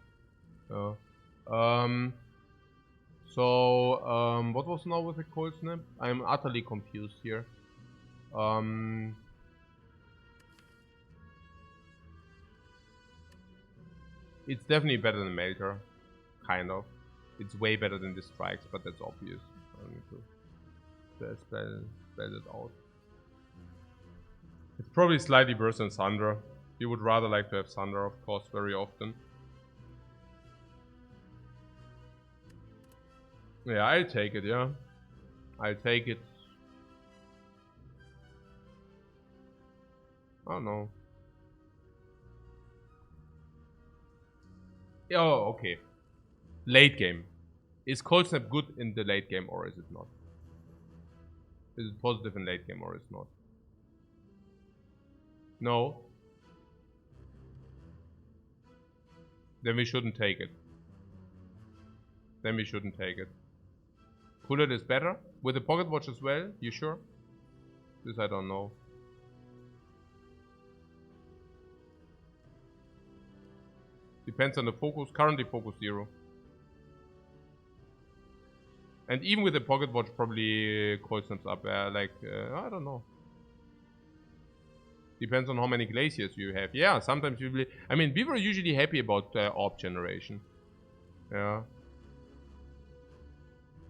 What was now with the Cold Snap? I'm utterly confused here. It's definitely better than Melter. Kind of. It's way better than the strikes, but that's obvious. I need to spell it out. It's probably slightly worse than Thunder. You would rather like to have Thunder, of course, very often. Yeah, I'll take it, yeah. I'll take it. Oh no. Oh, okay. Late game. Is Cold Snap good in the late game or is it not? Is it positive in late game or is it not? No. Then we shouldn't take it. Then we shouldn't take it. Cooler is better? With the pocket watch as well? You sure? This I don't know. Depends on the focus. Currently focus 0. And even with the pocket watch, probably Cold Snap's up. I don't know. Depends on how many glaciers you have. Yeah, sometimes you will. I mean, we were usually happy about orb generation. Yeah.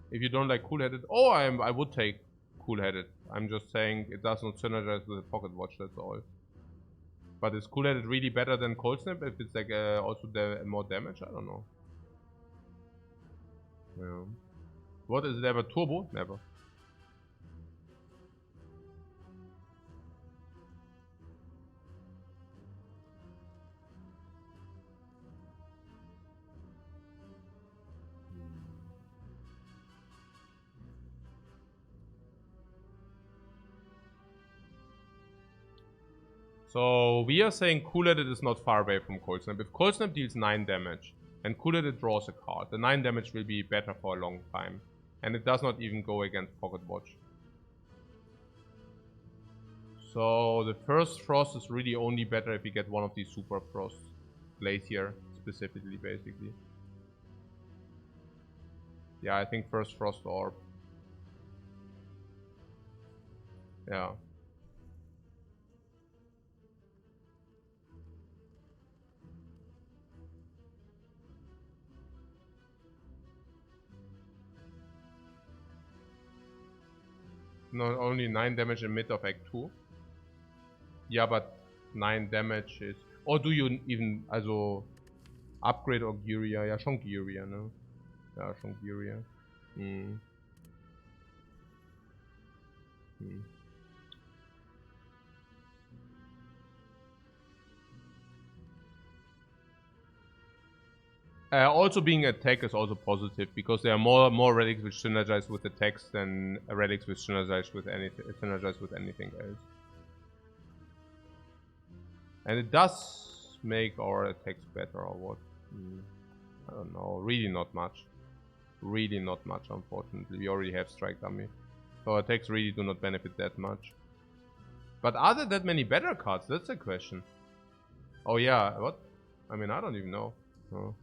If you don't like cool-headed, I would take cool-headed. I'm just saying it does not synergize with the pocket watch. That's all. But is cool-headed really better than Cold Snap if it's like also more damage? I don't know. Yeah. What is it ever turbo? Never. So we are saying cool-headed is not far away from Cold Snap. If Cold Snap deals 9 damage and cool-headed draws a card, the 9 damage will be better for a long time. And it does not even go against Pocket Watch. So the first Frost is really only better if you get one of these Super Frosts. Glacier, specifically, basically. Yeah, I think first Frost Orb. Yeah. Not only 9 damage in mid of Act 2. Yeah, but 9 damage is... Or do you even, also... Upgrade or Gyria? Ja, schon Gyria, ne? Ja, schon Gyria. Hm. Hm. Also being attack is also positive because there are more relics which synergize with attacks than relics which synergize with anything else. And it does make our attacks better or what? I don't know. Really not much. Really not much, unfortunately. We already have Strike Dummy. So attacks really do not benefit that much. But are there that many better cards? That's the question. Oh yeah, what? I mean, I don't even know. No.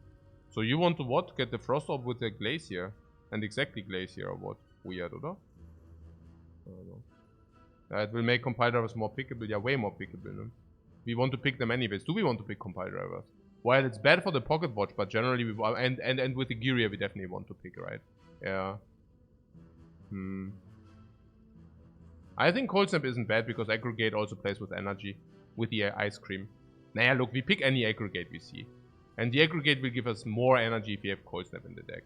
So you want to what? Get the Frost Orb with the Glacier? And exactly Glacier or what? Weird, oder? I don't know. It will make compile drivers more pickable. Yeah, way more pickable, no? We want to pick them anyways. Do we want to pick compile drivers? Well, it's bad for the pocket watch, but generally we and with the Gyria we definitely want to pick, right? Yeah. I think Cold Snap isn't bad because aggregate also plays with energy with the ice cream. Nah, look, we pick any aggregate we see. And the aggregate will give us more energy if we have Cold Snap in the deck.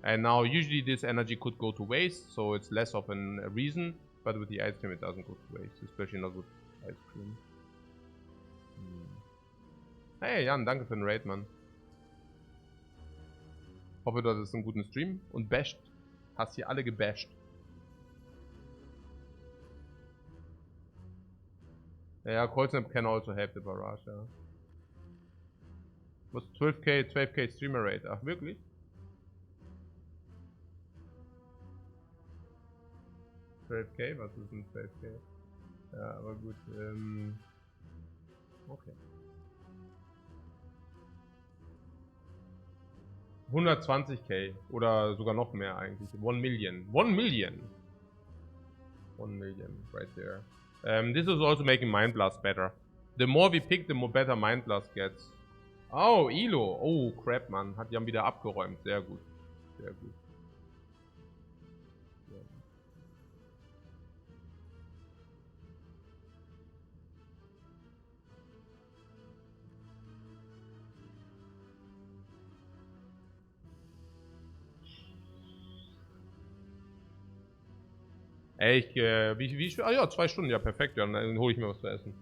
And now usually this energy could go to waste, so it's less of a reason. But with the ice cream it doesn't go to waste, especially not with ice cream. Hey Jan, danke für den Raid, Mann. Hoffe, du hattest einen guten Stream und basht. Hast hier alle gebasht. Ja, Cold Snap can also help the barrage, ja. Was 12k Streamer Rate? Ach, wirklich? $12k? Was ist denn 12k? Ja, aber gut, okay. 120k oder sogar noch mehr eigentlich. 1 million. 1 million! 1 million, right there. This is also making Mind Blast better. The more we pick, the more better Mind Blast gets. Oh, Elo. Oh, crap, Mann. Hat Jan wieder abgeräumt. Sehr gut. Sehr gut. Ey, wie ah ja, 2 Stunden, ja perfekt, ja, dann hole ich mir was zu essen.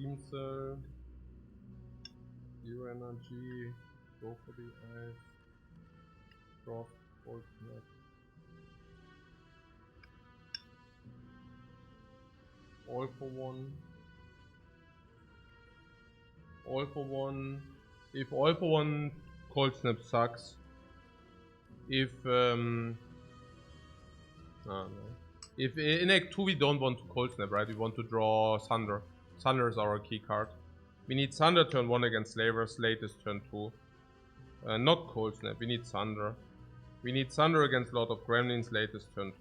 Steam Cell. Zero energy. Go for the ice. Drop. Cold snap. All for one. All for one. If all for one, cold snap sucks. If no. If in Act 2 we don't want to cold snap, right? We want to draw Thunder. Thunder is our key card. We need Thunder turn 1 against Slaver, Slate is turn 2. Not cold snap, we need Thunder. We need Thunder against Lord of Gremlins, Slate is turn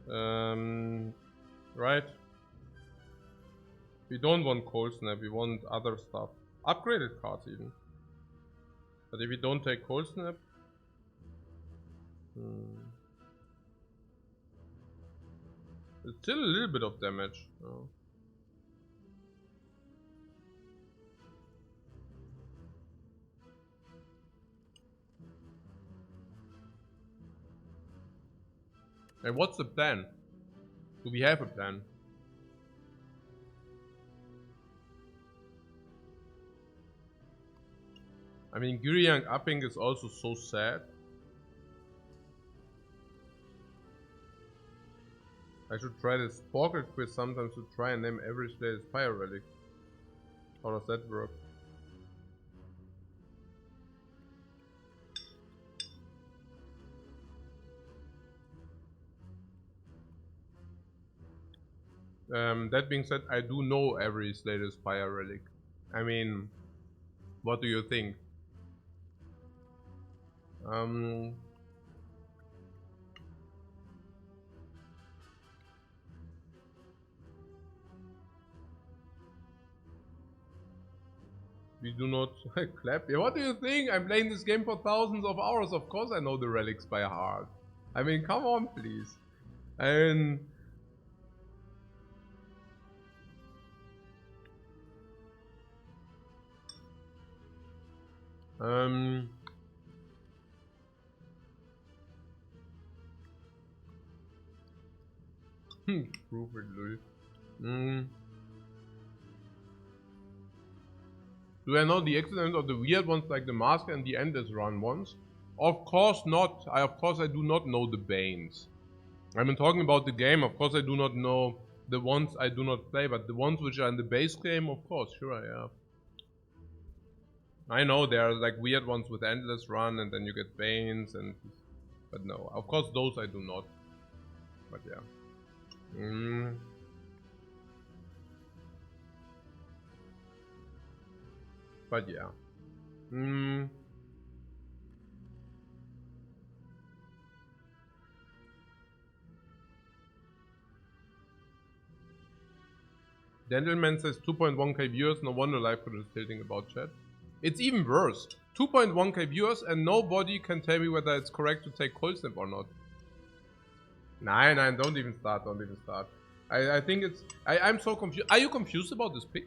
2. Right? We don't want cold snap, we want other stuff. Upgraded cards even. But if we don't take cold snap... It's still a little bit of damage. Oh. And what's the plan? Do we have a plan? I mean, Guryang upping is also so sad. I should try this Sporkle quiz sometimes to try and name every Slayer Spire relic. How does that work? That being said, I do know every Slayer Spire relic. I mean, what do you think? We do not clap. Yeah, what do you think? I'm playing this game for thousands of hours. Of course I know the relics by heart. I mean, come on, please. And proof it, Louis. Do I know the accident of the weird ones like the mask and the endless run ones? Of course not. Of course I do not know the Banes. I've been talking about the game. Of course I do not know the ones I do not play, but the ones which are in the base game, of course, sure I have. I know there are like weird ones with endless run and then you get Banes and... But no, of course those I do not. But yeah. But yeah. Gentleman says 2.1k viewers, no wonder Lifecoach is tilting about chat. It's even worse. 2.1k viewers and nobody can tell me whether it's correct to take cold snap or not. Nein, don't even start, I think it's... I'm so confused. Are you confused about this pick?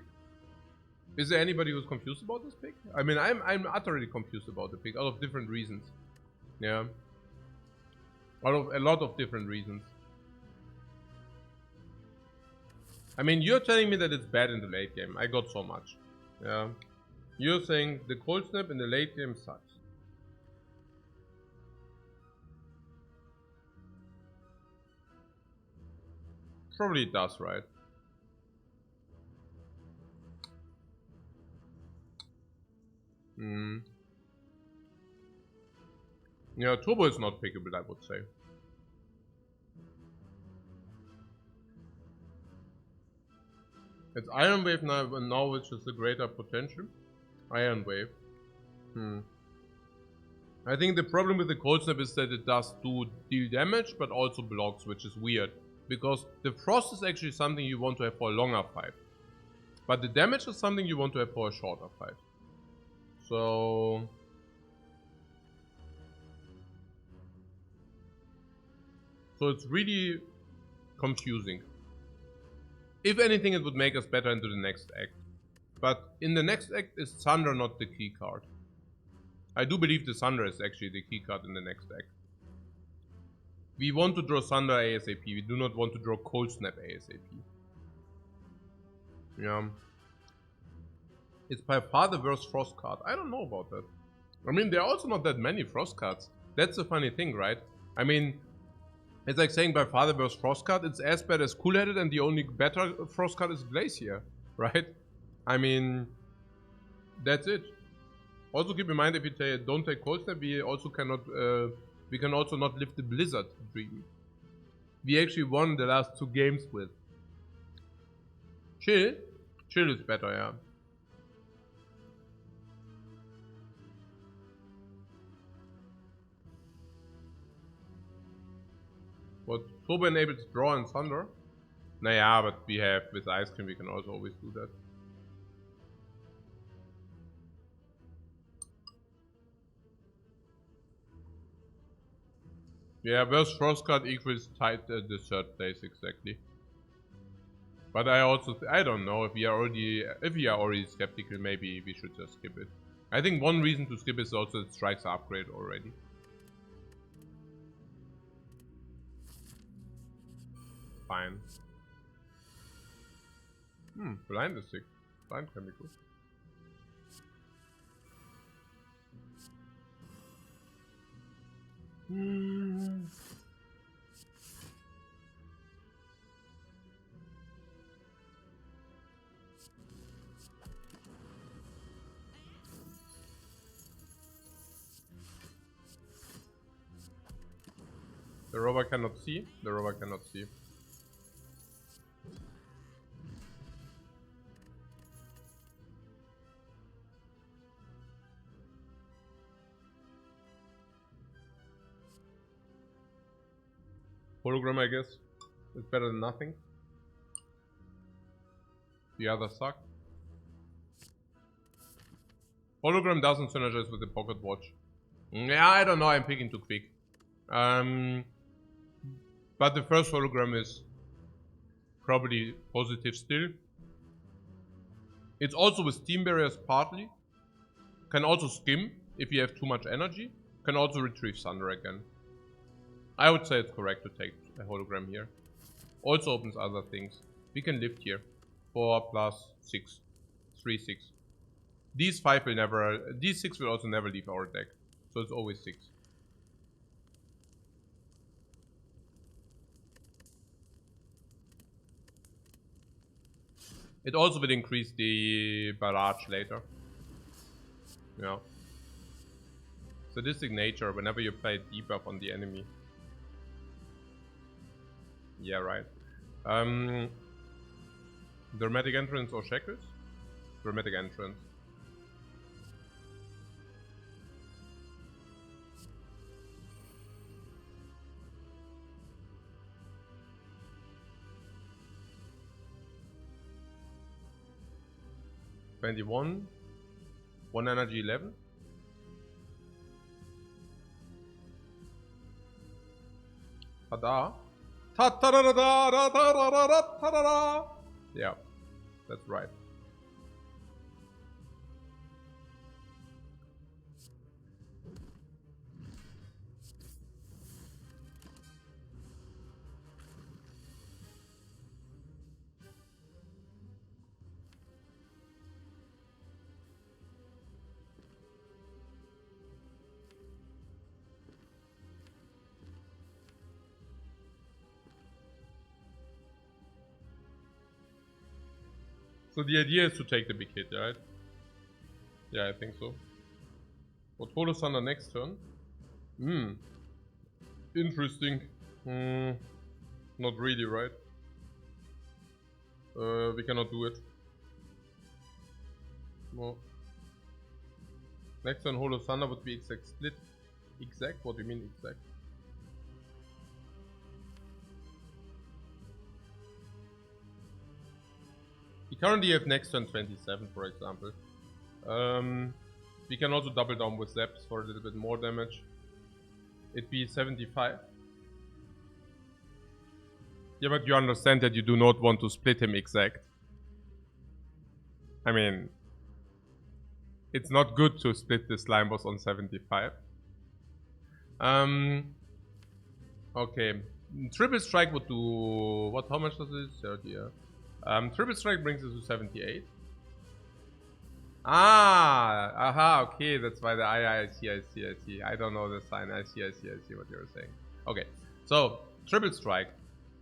Is there anybody who's confused about this pick? I mean, I'm utterly confused about the pick, out of different reasons. Yeah. Out of a lot of different reasons. I mean, you're telling me that it's bad in the late game. I got so much. Yeah. You're saying the cold snap in the late game sucks. Probably it does, right? Yeah, Turbo is not pickable, I would say. It's Iron Wave now which is the greater potential. Iron Wave. I think the problem with the cold snap is that it does deal damage, but also blocks, which is weird. Because the frost is actually something you want to have for a longer fight. But the damage is something you want to have for a shorter fight. So it's really confusing. If anything, it would make us better into the next act. But in the next act is Thunder not the key card. I do believe the Thunder is actually the key card in the next act. We want to draw Thunder ASAP. We do not want to draw Cold Snap ASAP. Yeah. It's by far the worst Frost card. I don't know about that. I mean, there are also not that many Frost cards. That's the funny thing, right? I mean, it's like saying by far the worst Frost card. It's as bad as Cool-Headed, and the only better Frost card is Glacier, right? I mean, that's it. Also keep in mind, if you don't take Cold Snap, we also cannot, we can also not live the Blizzard dream. We actually won the last 2 games with. Chill? Chill is better, yeah. What? Turbo enables draw and thunder? Naja, but we have, with Ice Cream, we can also always do that. Yeah, worst Frost card equals tied the 3rd place, exactly. But I also, I don't know, if we are already skeptical, maybe we should just skip it. I think one reason to skip is also that strikes are upgrade already. Fine. Blind is sick. Blind can be good. The rover cannot see. The rover cannot see. Hologram, I guess. It's better than nothing. The others suck. Hologram doesn't synergize with the pocket watch. Yeah, I don't know, I'm picking too quick. But the first hologram is probably positive still. It's also with steam barriers partly. Can also skim if you have too much energy. Can also retrieve thunder again. I would say it's correct to take a hologram here. Also opens other things. We can lift here. 4 plus 6. 3, 6. These 5 will never, these 6 will also never leave our deck. So it's always 6. It also will increase the barrage later. Yeah. Sadistic nature, whenever you play debuff on the enemy. Yeah, right. Dramatic entrance or shackles? Dramatic entrance. $21. 1 energy 11. Ta-da. Ta-da-da-da-da-da-da-da-da-da-da. Yeah, that's right. So the idea is to take the big hit, right? Yeah, I think so. What follows on the next turn? Interesting. Not really, right? We cannot do it. No. Next turn, Holo Thunder would be exact split. Exact? What do you mean exact? We currently have next turn 27, for example. We can also double down with Zaps for a little bit more damage. It'd be 75. Yeah, but you understand that you do not want to split him exact. I mean, it's not good to split the slime boss on 75. Okay. Triple strike would do what? How much does it? 30. Yeah. Triple strike brings us to 78. Ah, aha, okay, that's why the I see. I don't know the sign. I see what you're saying. Okay, so triple strike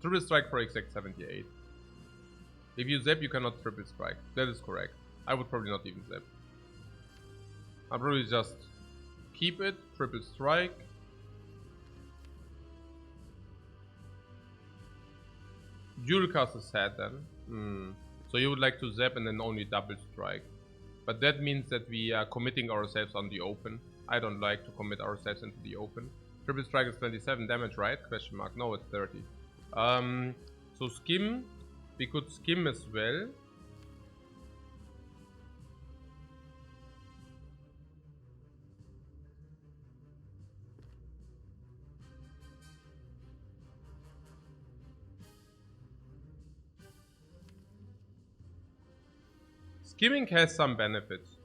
for exact 78. If you zap, you cannot triple strike. That is correct. I would probably not even zap. I'll probably just keep it, triple strike. Dual cast is sad then. So you would like to zap and then only double strike. But that means that we are committing ourselves on the open. I don't like to commit ourselves into the open. Triple strike is 27 damage, right? Question mark. No, it's 30. So skim. We could skim as well. Skimming has some benefits.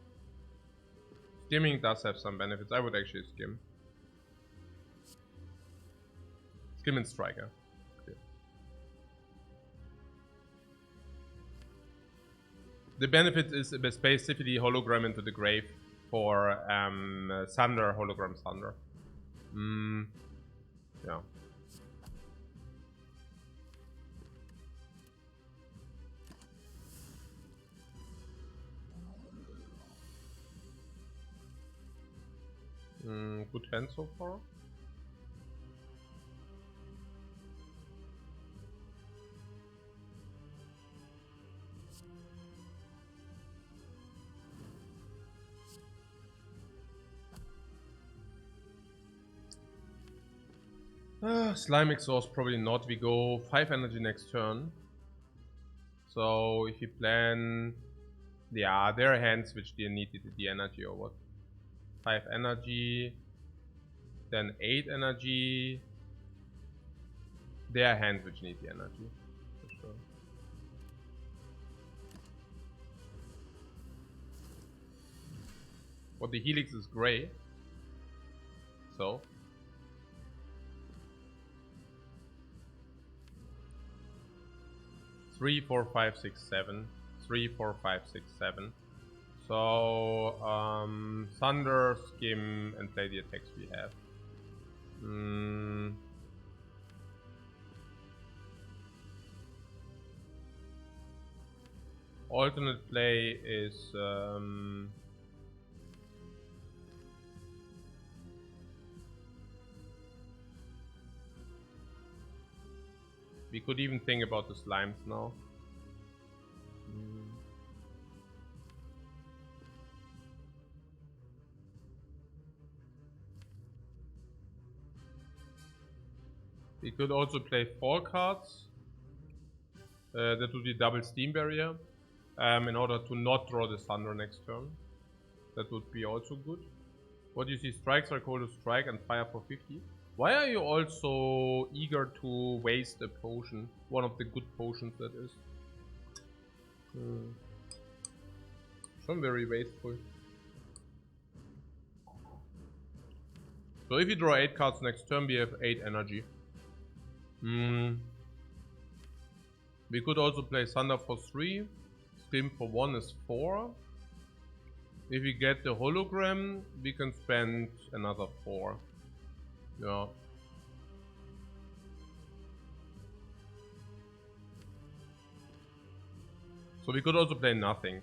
Skimming does have some benefits. I would actually skim. Skim and striker. Okay. The benefit is specifically hologram into the grave for Thunder, hologram Thunder. Yeah. Good hand so far. Slime exhaust probably not. We go 5 energy next turn. So if you plan, yeah, there are hands which they need the energy or what. 5 energy, then 8 energy. There are hands which need the energy, for sure. Well, the helix is gray, so. Three, 4, 5, 6, 7. 3, 4, 5, 6, 7. So, Thunder, Skim, and play the attacks we have. Alternate play is we could even think about the slimes now. We could also play 4 cards. That would be double steam barrier. In order to not draw the Thunder next turn. That would be also good. What do you see? Strikes are called to strike and fire for 50. Why are you also eager to waste a potion? One of the good potions that is. So I'm very wasteful. So if you draw 8 cards next turn, we have 8 energy. We could also play Thunder for 3. Skim for 1 is 4. If we get the hologram, we can spend another 4. Yeah. So we could also play nothing.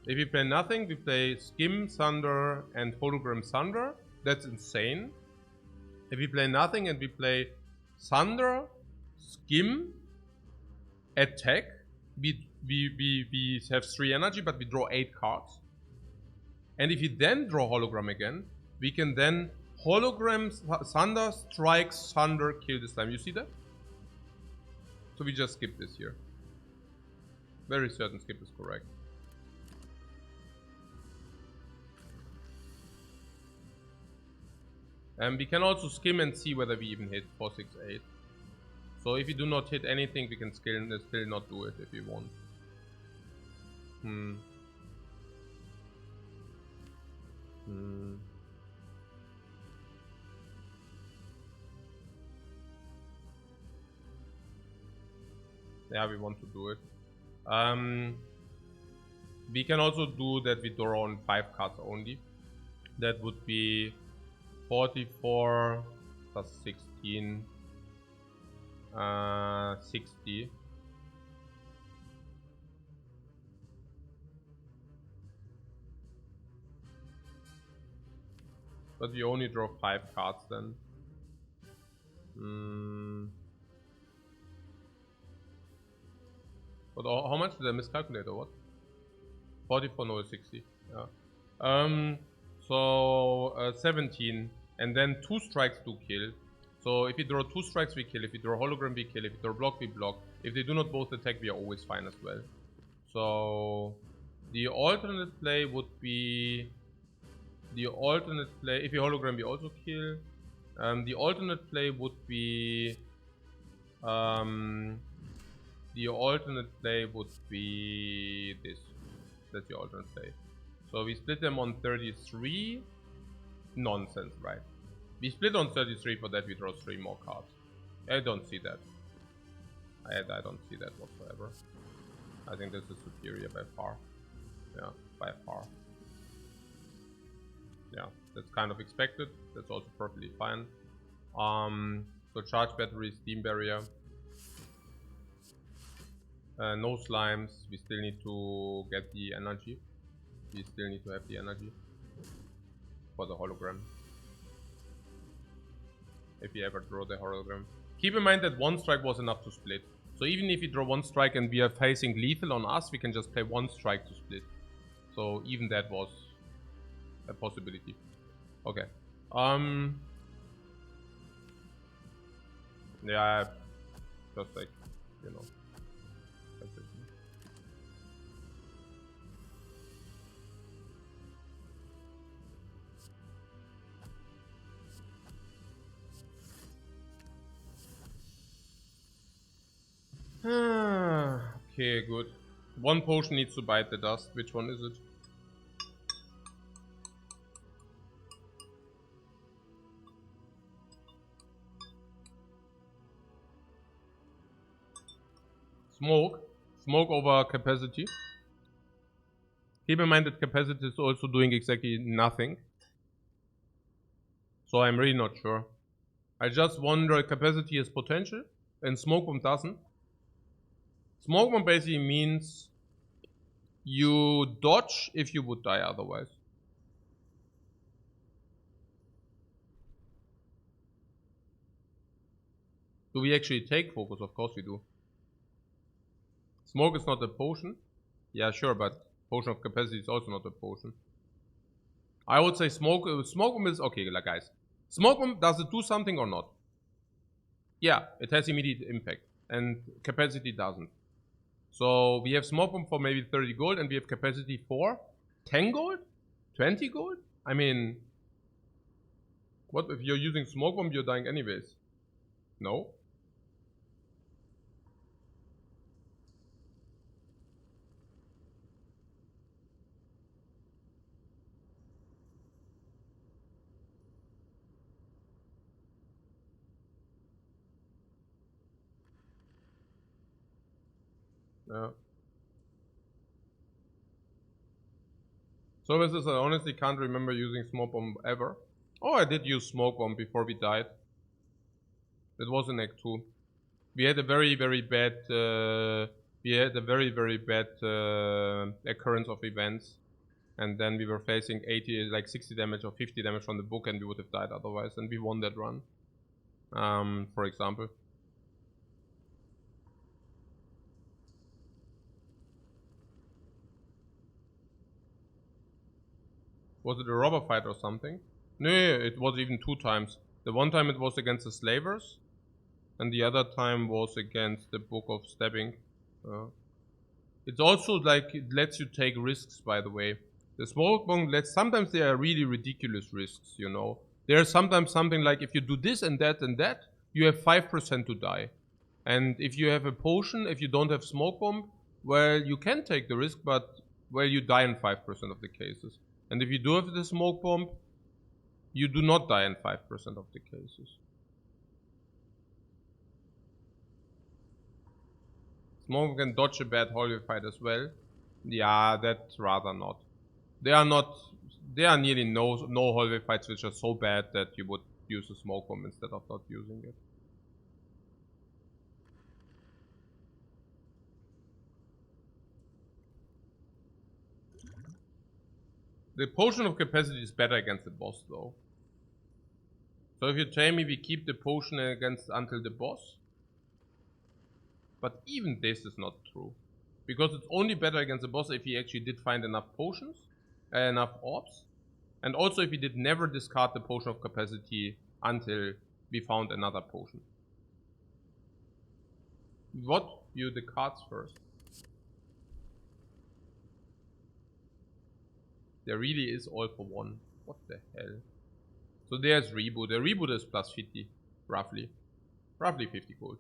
If we play nothing, we play Skim, Thunder, and Hologram Thunder. That's insane. If we play nothing and we play Thunder, Skim, Attack, we have 3 energy, but we draw 8 cards. And if we then draw Hologram again, we can then Hologram Thunder, strikes, Thunder, kill this time. You see that? So we just skip this here. Very certain skip is correct. And we can also skim and see whether we even hit 4, 6, 8. So if we do not hit anything, we can still not do it if we want. Yeah, we want to do it. We can also do that we draw on 5 cards only. That would be 44 plus 16, 60. But we only draw 5 cards then. But how much did I miscalculate or what? 44, no, 60. Yeah. So 17, and then 2 strikes do kill. So if you draw 2 strikes, we kill. If you draw hologram, we kill. If you draw block, we block. If they do not both attack, we are always fine as well. So the alternate play would be if you hologram, we also kill. The alternate play would be this. That's the alternate play. So we split them on 33. Nonsense, right? We split on 33, for that we draw 3 more cards. I don't see that. I don't see that whatsoever. I think this is superior by far. Yeah, by far. Yeah, that's kind of expected. That's also perfectly fine. So charge battery, steam barrier. No slimes. We still need to get the energy. We still need to have the energy for the hologram. If you ever draw the hologram. Keep in mind that 1 strike was enough to split. So even if you draw 1 strike and we are facing lethal on us, we can just play 1 strike to split. So even that was a possibility. Okay. Yeah, just like, you know. Okay, good. 1 potion needs to bite the dust. Which one is it? Smoke. Smoke over capacity. Keep in mind that capacity is also doing exactly nothing. So I'm really not sure. I just wonder, capacity is potential and smoke bomb doesn't. Smoke bomb basically means you dodge if you would die otherwise. Do we actually take focus? Of course we do. Smoke is not a potion. Yeah, sure, but potion of capacity is also not a potion. I would say smoke bomb is okay, like guys. Smoke bomb, does it do something or not? Yeah, it has immediate impact, and capacity doesn't. So we have smoke bomb for maybe 30 gold, and we have capacity for 10 gold? 20 gold? I mean, what if you're using smoke bomb, you're dying anyways? No? Yeah. Services, I honestly can't remember using smoke bomb ever. Oh, I did use smoke bomb before we died. It was in Act 2. We had a very, very bad occurrence of events. And then we were facing 60 damage or 50 damage from the book, and we would have died otherwise, and we won that run. For example. Was it a robber fight or something? No, it was even 2 times. The one time it was against the slavers, and the other time was against the Book of Stabbing. It's also like, it lets you take risks, by the way. The smoke bomb sometimes they are really ridiculous risks, you know. There's sometimes something like, if you do this and that and that, you have 5% to die. And if you have a potion, if you don't have smoke bomb, well, you can take the risk, but, well, you die in 5% of the cases. And if you do have the smoke bomb, you do not die in 5% of the cases. Smoke can dodge a bad hallway fight as well. Yeah, that's rather not. There are nearly no hallway fights which are so bad that you would use a smoke bomb instead of not using it. The potion of capacity is better against the boss though. So if you tell me we keep the potion against until the boss, but even this is not true. Because it's only better against the boss if he actually did find enough potions, enough orbs. And also if he did never discard the potion of capacity until we found another potion. What? View the cards first. There really is all for one. What the hell? So there's reboot. The reboot is plus 50, roughly. Roughly 50 gold.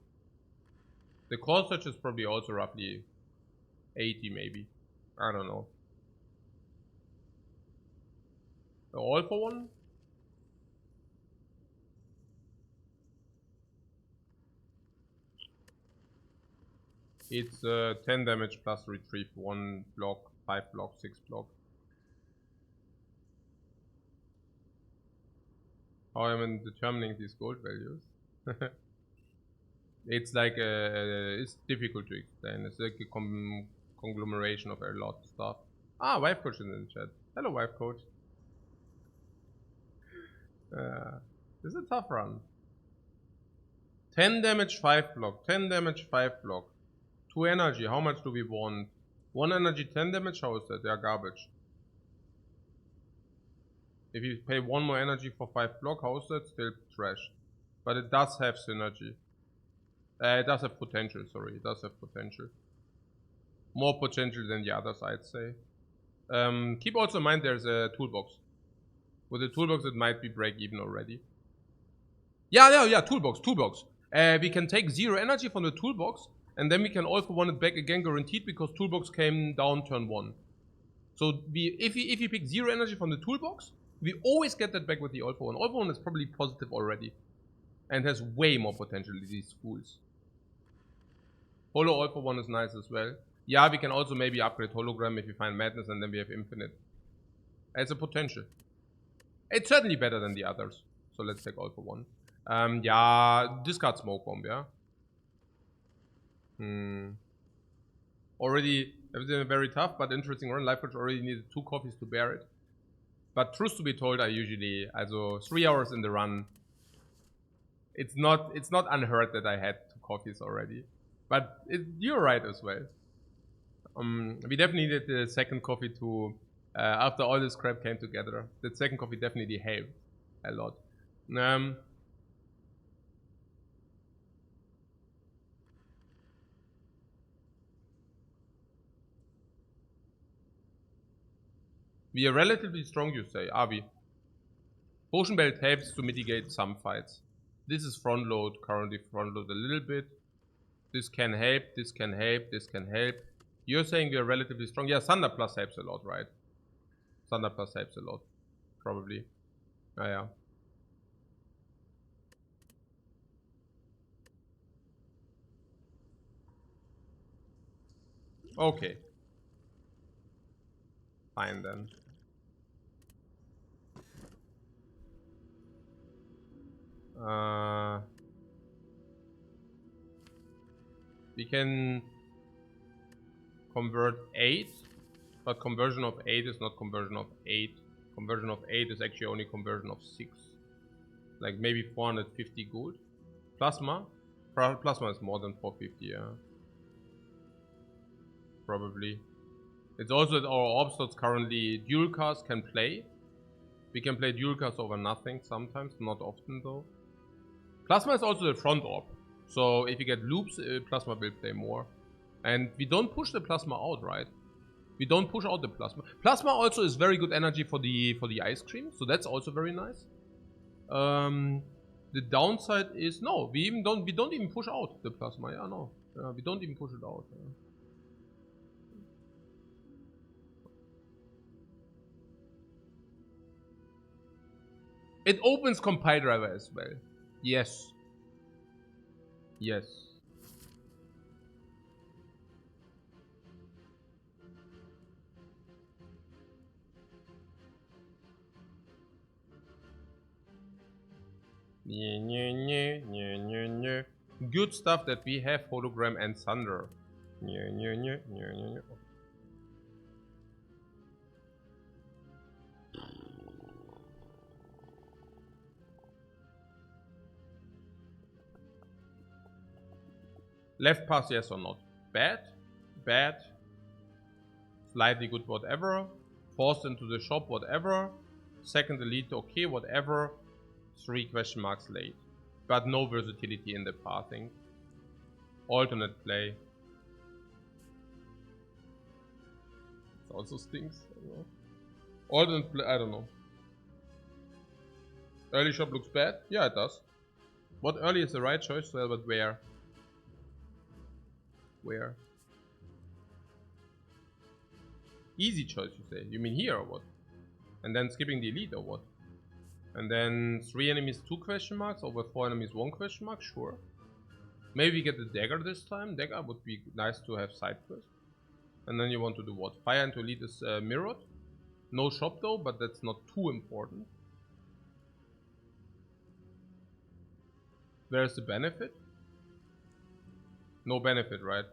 The call search is probably also roughly 80 maybe. I don't know. All for one? It's 10 damage plus retrieve 1 block, 5 block, 6 block. How am I determining these gold values? It's like it's difficult to explain. It's like a conglomeration of a lot of stuff. Ah, Lifecoach is in the chat. Hello, Lifecoach. This is a tough run. 10 damage, 5 block. 10 damage, 5 block. 2 energy. How much do we want? 1 energy, 10 damage. How is that? They are garbage. If you pay 1 more energy for 5 block, how is that? Still trash. But it does have synergy. It does have potential, sorry. It does have potential. More potential than the others, I'd say. Keep also in mind there's a toolbox. With the toolbox, it might be break even already. Yeah, toolbox. We can take 0 energy from the toolbox, and then we can all for one it back again, guaranteed, because toolbox came down turn 1. So if you pick 0 energy from the toolbox, we always get that back with the all for one. All for one is probably positive already, and has way more potential than these fools. Holo all for one is nice as well. Yeah, we can also maybe upgrade hologram if we find madness, and then we have infinite. It's a potential. It's certainly better than the others. So let's take all for one. Yeah, discard smoke bomb, yeah. Already, everything very tough, but interesting run. Lifecoach already needed 2 coffees to bear it. But truth to be told, I usually, also 3 hours in the run. It's not unheard that I had 2 coffees already. But you're right as well. We definitely needed the second coffee to, after all this crap came together, the second coffee definitely helped a lot. We are relatively strong, you say, are we? Potion belt helps to mitigate some fights. This is front load, currently front load a little bit. This can help, this can help, this can help. You're saying we are relatively strong. Yeah, Thunder Plus helps a lot, right? Thunder Plus helps a lot, probably. Yeah. Okay. Fine then. We can convert 8, but conversion of 8 is not conversion of 8. Conversion of 8 is actually only conversion of 6. Like maybe 450 gold. Plasma? Plasma is more than 450, yeah. Probably. It's also that our orb slots currently dual cast can play. We can play dual cast over nothing sometimes, not often though. Plasma is also the front orb. So if you get loops, Plasma will play more. And we don't push the Plasma out, right? We don't push out the Plasma. Plasma also is very good energy for the ice cream, so that's also very nice. The downside is no, we don't even push out the Plasma. Yeah, no, we don't even push it out. Yeah. It opens compile driver as well. Yes. Yes. Good stuff that we have hologram and thunder. Left pass, yes or not? Bad, bad, slightly good, whatever. Forced into the shop, whatever. Second elite, okay, whatever. 3 question marks late. But no versatility in the pathing. Alternate play. It also stinks. I don't know. Alternate play, I don't know. Early shop looks bad? Yeah, it does. What early is the right choice, but where? Where? Easy choice, you say. You mean here or what? And then skipping the elite or what? And then 3 enemies 2 question marks over 4 enemies 1 question mark? Sure. Maybe we get the dagger this time. Dagger would be nice to have side quest. And then you want to do what? Fire into elite is mirrored. No shop though, but that's not too important. Where's the benefit? No benefit, right?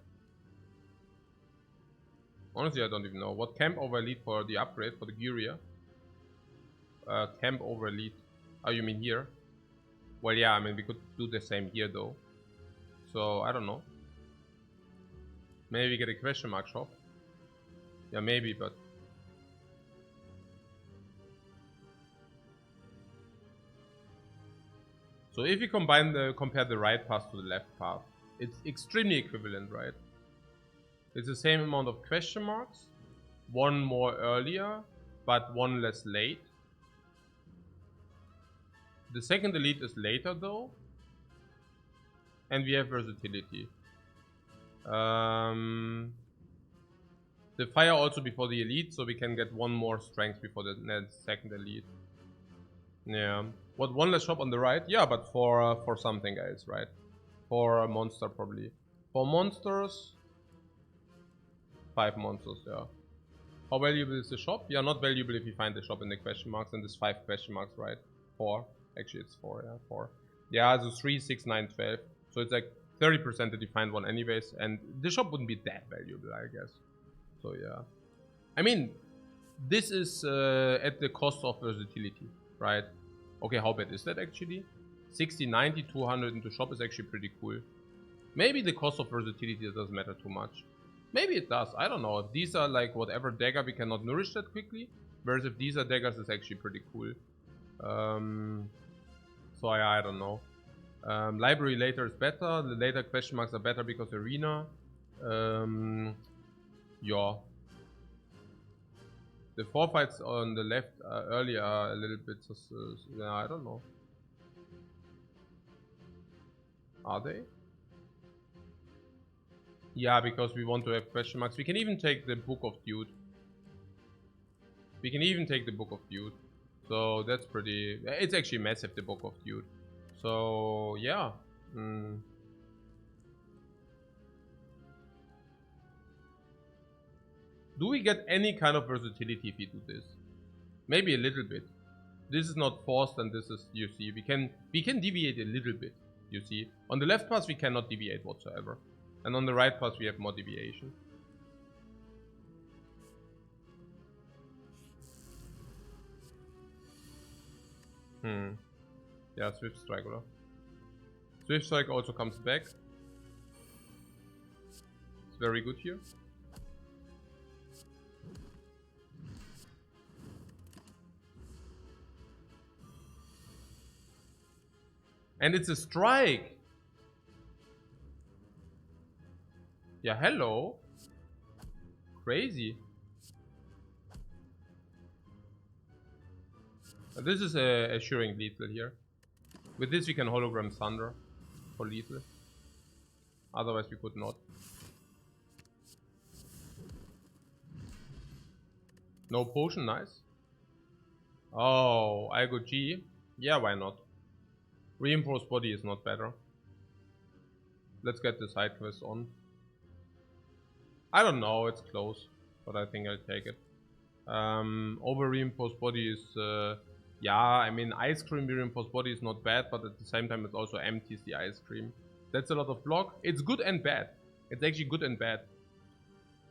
Honestly, I don't even know. What camp over elite for the upgrade for the Gyria? Camp over elite. Oh, you mean here? Well, yeah, I mean, we could do the same here though. So, I don't know. Maybe we get a question mark shop. Yeah, maybe, but... So if you compare the right path to the left path, it's extremely equivalent, right? It's the same amount of question marks, 1 more earlier, but 1 less late. The second elite is later though, and we have versatility. The fire also before the elite, so we can get 1 more strength before the second elite. Yeah. What, 1 less shop on the right? Yeah, but for something else, right? For a monster probably. For monsters, 5 monsters, yeah. How valuable is the shop? Yeah, not valuable if you find the shop in the question marks, and there's 5 question marks, right? 4. Actually, it's 4, yeah, 4. Yeah, so 3, 6, 9, 12. So it's like 30% that you find one anyways, and the shop wouldn't be that valuable, I guess. So yeah. I mean, this is at the cost of versatility, right? Okay, how bad is that actually? 60, 90, 200 into shop is actually pretty cool. Maybe the cost of versatility doesn't matter too much. Maybe it does, I don't know. If these are like whatever dagger, we cannot nourish that quickly. Whereas if these are daggers, it's actually pretty cool. So I don't know. Library later is better. The later question marks are better because arena. Yeah. The 4 fights on the left earlier are a little bit, yeah, I don't know. Are they? Yeah, because we want to have question marks. We can even take the Book of Dude. We can even take the Book of Dude. So that's pretty... It's actually massive, the Book of Dude. So, yeah. Do we get any kind of versatility if we do this? Maybe a little bit. This is not forced, and this is, you see, we can deviate a little bit, you see. On the left path we cannot deviate whatsoever. And on the right path we have more deviation. Yeah, Swift Strike, oder? Swift Strike also comes back. It's very good here. And it's a strike. Yeah, hello. Crazy. This is a assuring lethal here. With this we can hologram thunder for lethal. Otherwise we could not. No potion, nice. Oh, I go G. Yeah, why not? Reinforced body is not better. Let's get the side quest on. I don't know, it's close, but I think I'll take it. Over reinforced body is Yeah, I mean, ice cream reinforced body is not bad, but at the same time, it also empties the ice cream. That's a lot of block. It's good and bad. It's actually good and bad.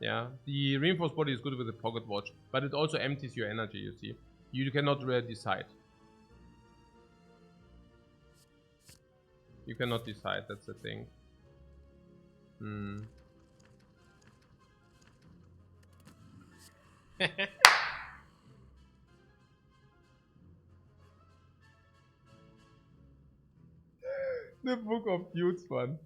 Yeah, the reinforced body is good with the pocket watch, but it also empties your energy, you see. You cannot really decide. You cannot decide, that's the thing. The Book of Dudes one.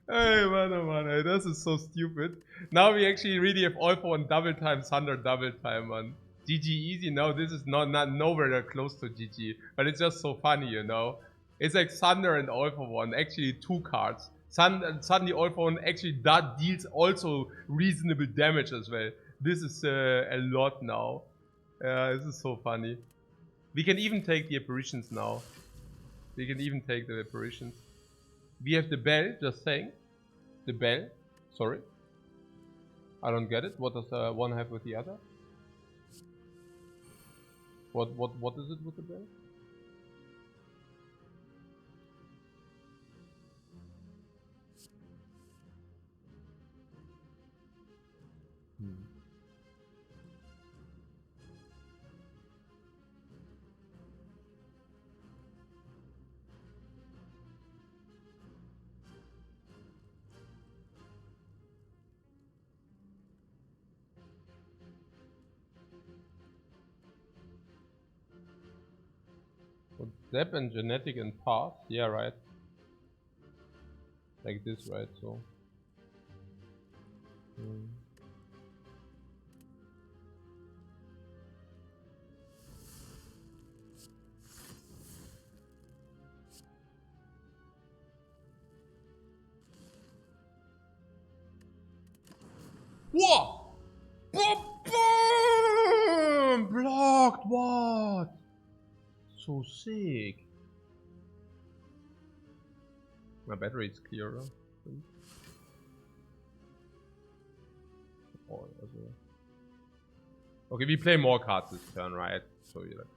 Hey, man, oh man, hey, this is so stupid. Now we actually really have all for one double time, Thunder double time, man. GG easy. No, this is not nowhere close to GG, but it's just so funny, you know. It's like Thunder and all for one, actually 2 cards. Suddenly all for one actually that deals also reasonable damage as well. This is a lot now. This is so funny. We can even take the apparitions now. We can even take the apparitions. We have the bell, just saying. The bell. Sorry. I don't get it. What does one have with the other? What is it with the bell? Step and genetic and path. Yeah, right. Like this, right? So. Whoa! Boom! Boom! Blocked. What? So sick. My battery is clear. Oh, okay, we play more cards this turn, right? So you're like,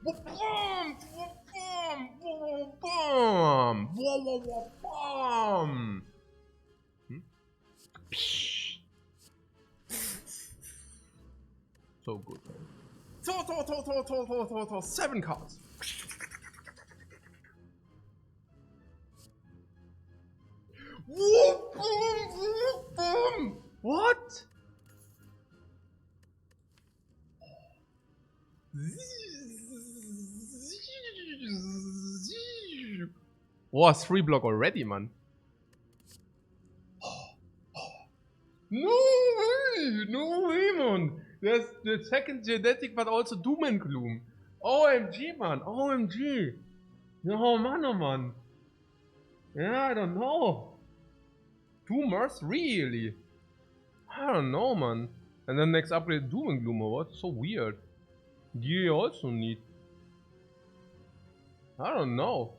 boom, boom, boom, boom, boom. So good. So 7 cards. What? Wow, 3 block already, man. No way, man. There's the second genetic, but also Doom and Gloom. OMG, man. OMG. No, man, oh, man. Yeah, I don't know. 2 Mars? Really? I don't know, man. And then next upgrade Doom and Gloom, or what? So weird. Do you also need? I don't know.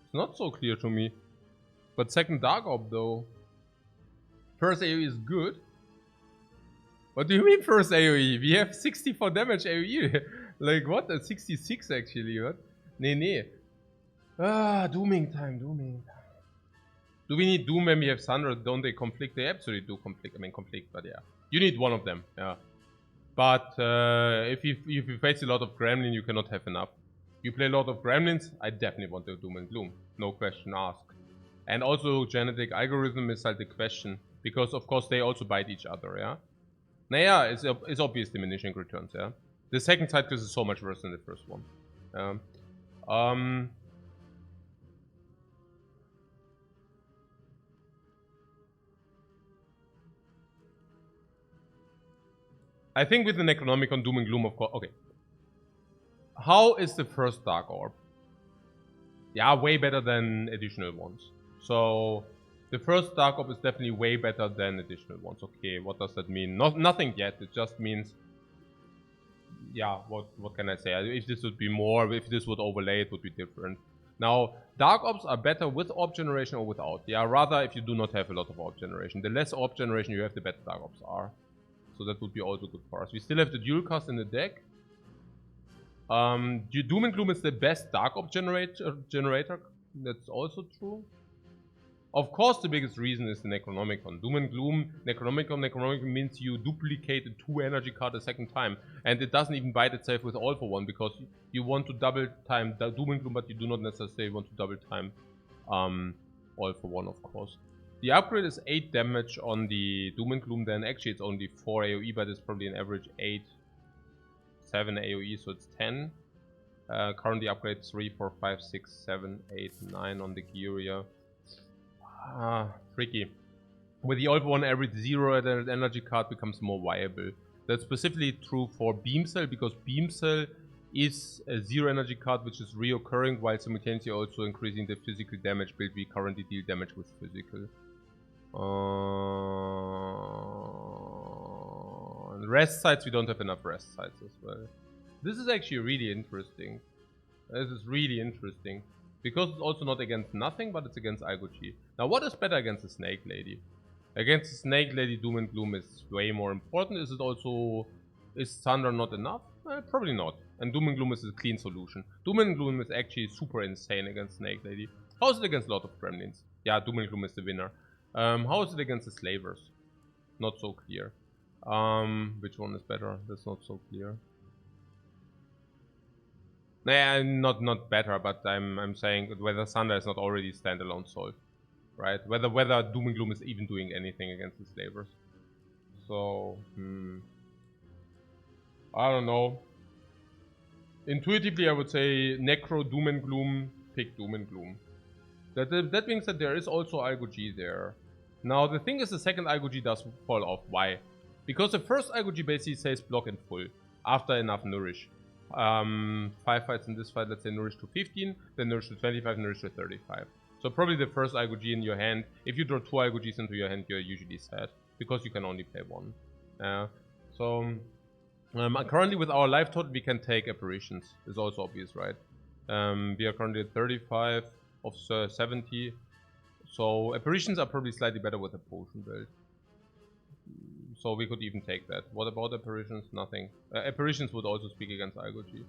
It's not so clear to me. But second Dark Orb, though. First AoE is good. What do you mean first AoE? We have 64 damage AoE. Like what? 66 actually, what? Nee. Dooming time. Do we need Doom when we have Thunder? Don't they conflict? They absolutely do conflict. I mean conflict, but yeah. You need one of them, yeah. But if you face a lot of Gremlin, you cannot have enough. You play a lot of Gremlins, I definitely want the Doom and Gloom. No question asked. And also genetic algorithm is like the question. Because of course they also bite each other, yeah? Naja, it's obvious diminishing returns, yeah? The second side quest is so much worse than the first one. I think with the Necronomicon, Doom and Gloom, of course. Okay. How is the first Dark Orb? Yeah, way better than additional ones. So, the first Dark Orb is definitely way better than additional ones. Okay, what does that mean? Nothing yet. It just means... Yeah, what can I say? If this would be more, if this would overlay, it would be different. Now, Dark Orbs are better with Orb generation or without. Yeah, rather if you do not have a lot of Orb generation. The less Orb generation you have, the better Dark Orbs are. So that would be also good for us. We still have the dual cast in the deck. Doom and Gloom is the best Dark Orb generator. That's also true. Of course, the biggest reason is the Necronomicon. Doom and Gloom, Necronomicon means you duplicate a 2 energy card a second time. And it doesn't even bite itself with All for One, because you want to double time Doom and Gloom, but you do not necessarily want to double time All for One, of course. The upgrade is 8 damage on the Doom and Gloom, then actually it's only 4 AoE, but it's probably an average 7 AoE, so it's 10. Currently upgrade 3, 4, 5, 6, 7, 8, 9 on the Gyria. Tricky. With the All for One, every 0 energy card becomes more viable. That's specifically true for Beam Cell, because Beam Cell is a 0 energy card which is reoccurring, while simultaneously also increasing the physical damage build. We currently deal damage with physical. Rest sites, we don't have enough rest sites as well. This is actually really interesting. This is really interesting. Because it's also not against nothing, but it's against Algochi. Now, what is better against the Snake Lady? Against the Snake Lady, Doom and Gloom is way more important. Is it also... Is Thunder not enough? Probably not. And Doom and Gloom is a clean solution. Doom and Gloom is actually super insane against Snake Lady. How is it against Lord of Gremlins? Yeah, Doom and Gloom is the winner. How is it against the Slavers? Not so clear. Which one is better? That's not so clear. Nah, not better, but I'm saying whether Thunder is not already standalone solved, right? Whether Doom and Gloom is even doing anything against the Slavers. So, I don't know. Intuitively, I would say Necro, Doom and Gloom, pick Doom and Gloom. That being said, there is also Algo G there. Now, the thing is, the second Algo G does fall off. Why? Because the first Algo G basically says block in full after enough nourish. 5 fights in this fight, let's say nourish to 15, then nourish to 25, nourish to 35. So probably the first Algo G in your hand. If you draw 2 Algo Gs into your hand, you're usually sad, because you can only play 1. Currently with our life total, we can take apparitions. It's also obvious, right? We are currently at 35 of 70. So apparitions are probably slightly better with a potion build. So we could even take that. What about apparitions? Nothing. Apparitions would also speak against Algo G.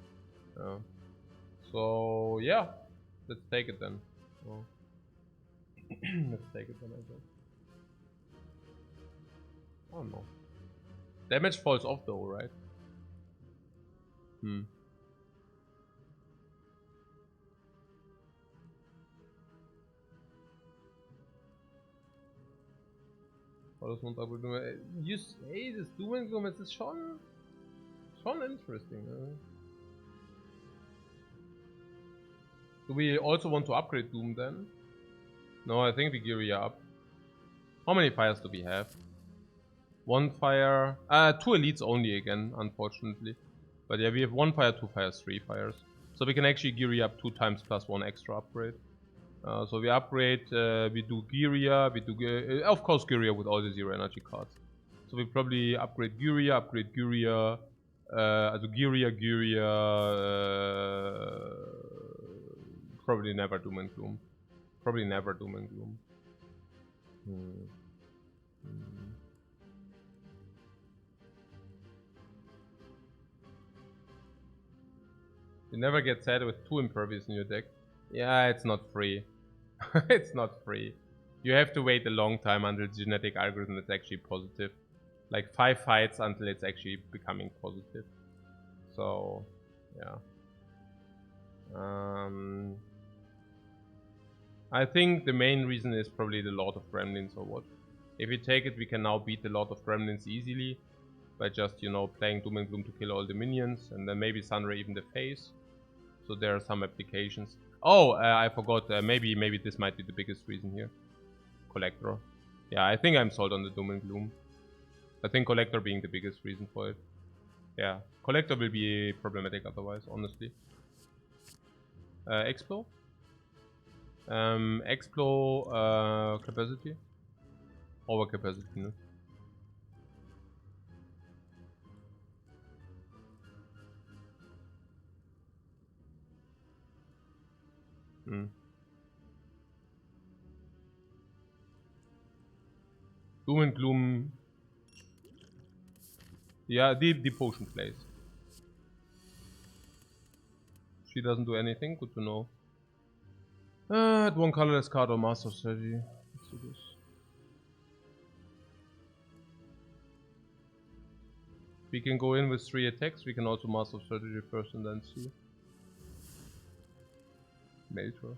So yeah, let's take it then. Oh. Let's take it then, I guess. I don't know. Damage falls off though, right? You say this Doom and Gloom, es ist schon interesting. Do we also want to upgrade Doom then? No, I think we gear up. How many fires do we have? 1 fire. 2 elites only again, unfortunately. But yeah, we have 1 fire, 2 fires, 3 fires. So we can actually gear up 2 times plus 1 extra upgrade. So we upgrade, we do Gyria, we do, of course Gyria with all the 0 energy cards. So we probably upgrade Gyria, also Gyria, probably never Doom and Gloom. Probably never Doom and Gloom. You never get sad with 2 impervious in your deck. Yeah, it's not free. It's not free. You have to wait a long time until the genetic algorithm is actually positive. Like 5 fights until it's actually becoming positive. So, yeah. I think the main reason is probably the Lord of Gremlins or what. If we take it, we can now beat the Lord of Gremlins easily. By just, you know, playing Doom and Gloom to kill all the minions. And then maybe Sunray even the face. So there are some applications. Oh, I forgot. Maybe this might be the biggest reason here. Collector. Yeah, I think I'm sold on the Doom and Gloom. I think Collector being the biggest reason for it. Yeah, Collector will be problematic otherwise, honestly. Explo? Explo capacity? Over capacity, no? Doom and Gloom. Yeah, the potion plays. She doesn't do anything. Good to know. Add one colorless card or master strategy. Let's do this. We can go in with 3 attacks. We can also master strategy first and then see. Meltor.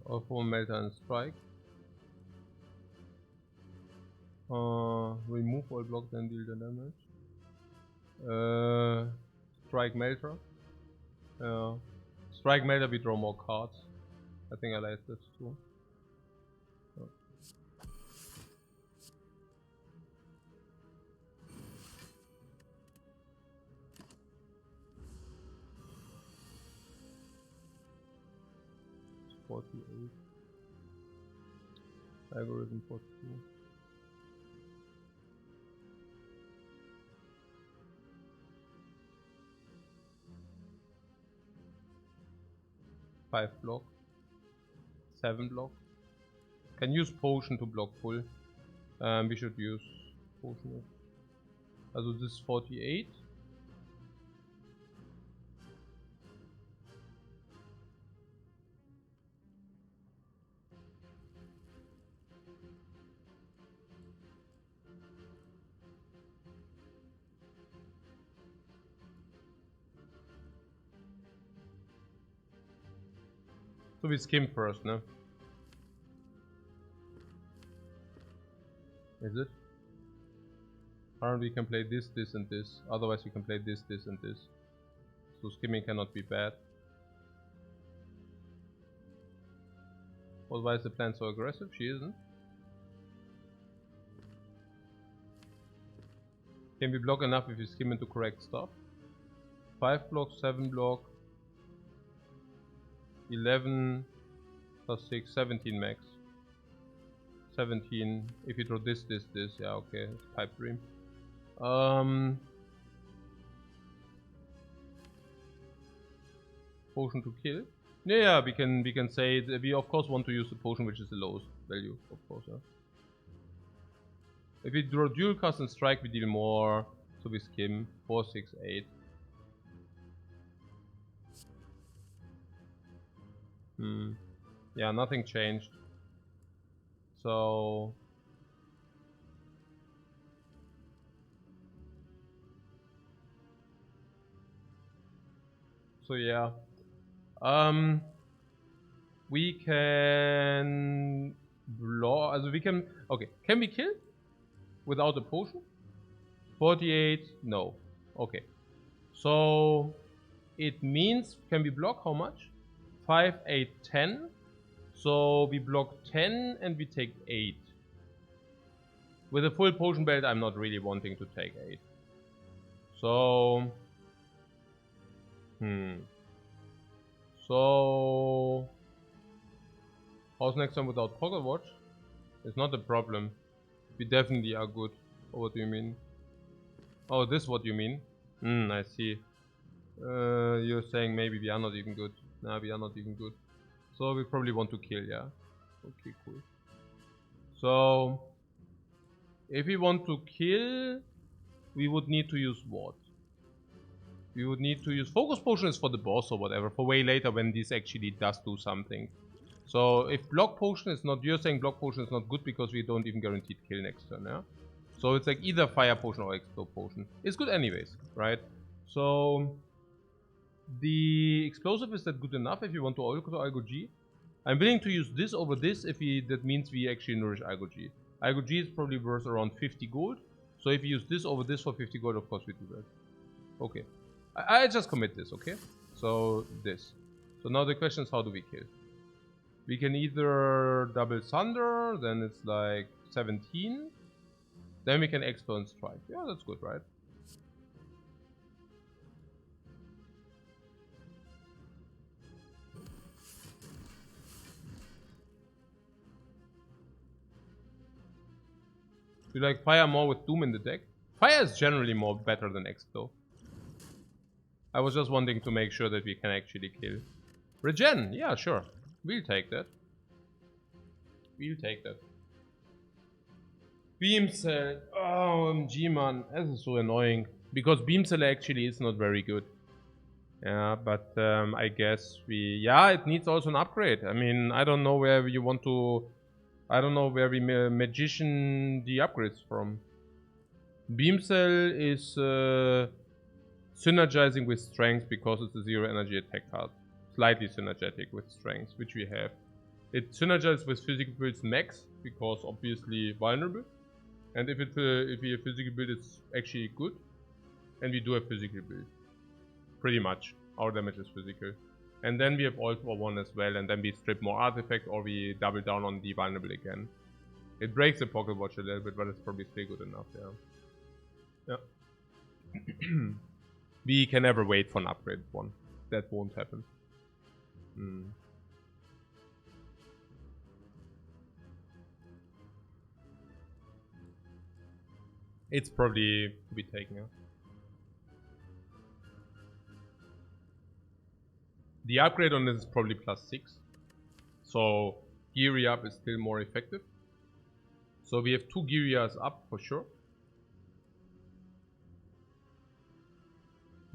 Or for Melter and Strike. Remove all block, then deal the damage. Strike Melter. Strike Melter, we draw more cards. I think I like this too. Oh. It's 48. Algorithm 42. Five block. 7 block. Can use potion to block full. We should use potion. Also this is 48. So we skim first, no? Is it? Apparently we can play this, this and this. Otherwise we can play this, this and this. So skimming cannot be bad. Well, why is the plan so aggressive? She isn't. Can we block enough if we skim into correct stuff? 5 block, 7 block. 11 plus 6, 17 max. 17. If you draw this, this, this, yeah, okay, it's pipe dream. Potion to kill. Yeah, we can say that we of course want to use the potion which is the lowest value, of course. Yeah. If we draw dual cast and strike, we deal more. So we skim 4, 6, 8. Yeah, nothing changed. So yeah. We can block. Also we can. Okay, can we kill without a potion? 48. No. Okay. So it means can we block how much? 5, 8, 10. So we block 10 and we take 8. With a full potion belt, I'm not really wanting to take 8. So So how's next time without pocket watch? It's not a problem. We definitely are good. Oh, what do you mean? Oh, this is what you mean? I see. You're saying maybe we are not even good. Nah, we are not even good. So we probably want to kill, yeah? Okay, cool. So if we want to kill, we would need to use what? We would need to use focus potion is for the boss or whatever, for way later when this actually does do something. So if block potion is not, you're saying block potion is not good because we don't even guaranteed kill next turn, yeah? So it's like either fire potion or explode potion. It's good anyways, right? So the explosive is that good enough if you want to Algo G. I'm willing to use this over this if that means we actually nourish Algo G. Algo G is probably worth around 50 gold. So if you use this over this for 50 gold, of course we do that. Okay. I just commit this, okay? So this. So now the question is how do we kill? We can either double thunder, then it's like 17. Then we can explode and strike. Yeah, that's good, right? Do you like Fire more with Doom in the deck? Fire is generally more better than X though. I was just wanting to make sure that we can actually kill. Regen, yeah, sure. We'll take that. We'll take that. Beam Cell. Oh, OMG, man. This is so annoying. Because Beam Cell actually is not very good. Yeah, but I guess yeah, it needs also an upgrade. I mean, I don't know where you want to... I don't know where we magician the upgrades from. Beam Cell is synergizing with Strength because it's a 0 energy attack card. Slightly synergetic with Strength, which we have. It synergizes with physical builds max because obviously vulnerable. And if we have physical build, it's actually good. And we do have physical build. Pretty much. Our damage is physical. And then we have all for 1 as well. And then we strip more artifact or we double down on the vulnerable again. It breaks the pocket watch a little bit, but it's probably still good enough, yeah. Yeah. We can never wait for an upgrade one. That won't happen. It's probably to be taken, yeah. The upgrade on this is probably +6. So Geary Up is still more effective. So we have 2 Gearias up for sure.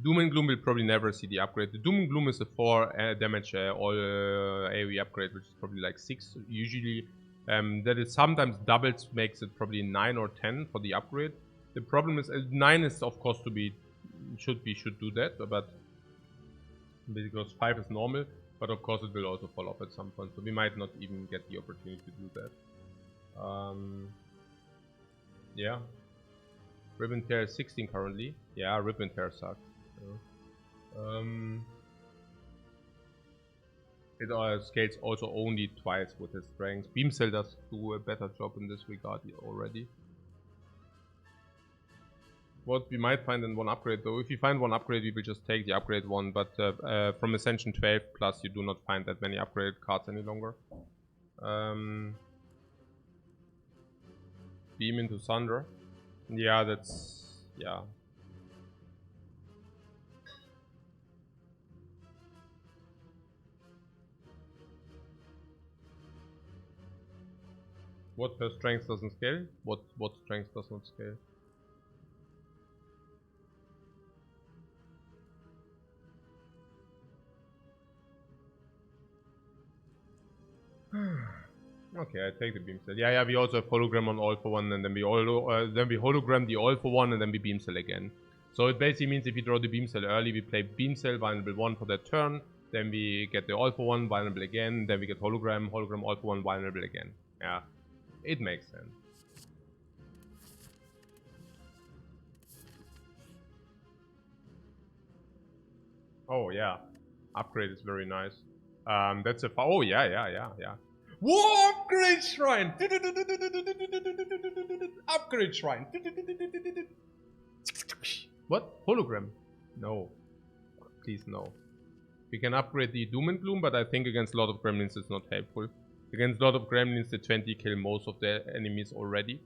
Doom and Gloom will probably never see the upgrade. The Doom and Gloom is a 4 damage all AoE upgrade, which is probably like 6 usually. That is sometimes doubles, makes it probably 9 or 10 for the upgrade. The problem is 9 is of course should do that, but because 5 is normal, but of course it will also fall off at some point, so we might not even get the opportunity to do that. Yeah. Rip and Tear is 16 currently. Yeah, Rip and Tear sucks. It scales also only twice with his strength. Beam Cell does do a better job in this regard already. What we might find in one upgrade though, if you find one upgrade we will just take the upgrade one, but from Ascension 12 plus you do not find that many upgraded cards any longer. Beam into Thunder. Yeah, that's... yeah. What her strength doesn't scale? What strength does not scale? Okay, I take the Beam Cell. Yeah, we also have hologram on all for 1, and then we hologram the all for 1, and then we Beam Cell again. So it basically means if you draw the Beam Cell early, we play Beam Cell, vulnerable 1 for that turn, then we get the all for 1, vulnerable again, then we get hologram all for 1, vulnerable again. Yeah, it makes sense. Oh yeah, upgrade is very nice. That's a... oh yeah. Whoa, upgrade shrine! Upgrade shrine! What? Hologram? No. Please no. We can upgrade the Doom and Gloom, but I think against a lot of gremlins it's not helpful. Against a lot of gremlins the 20 kill most of the enemies already.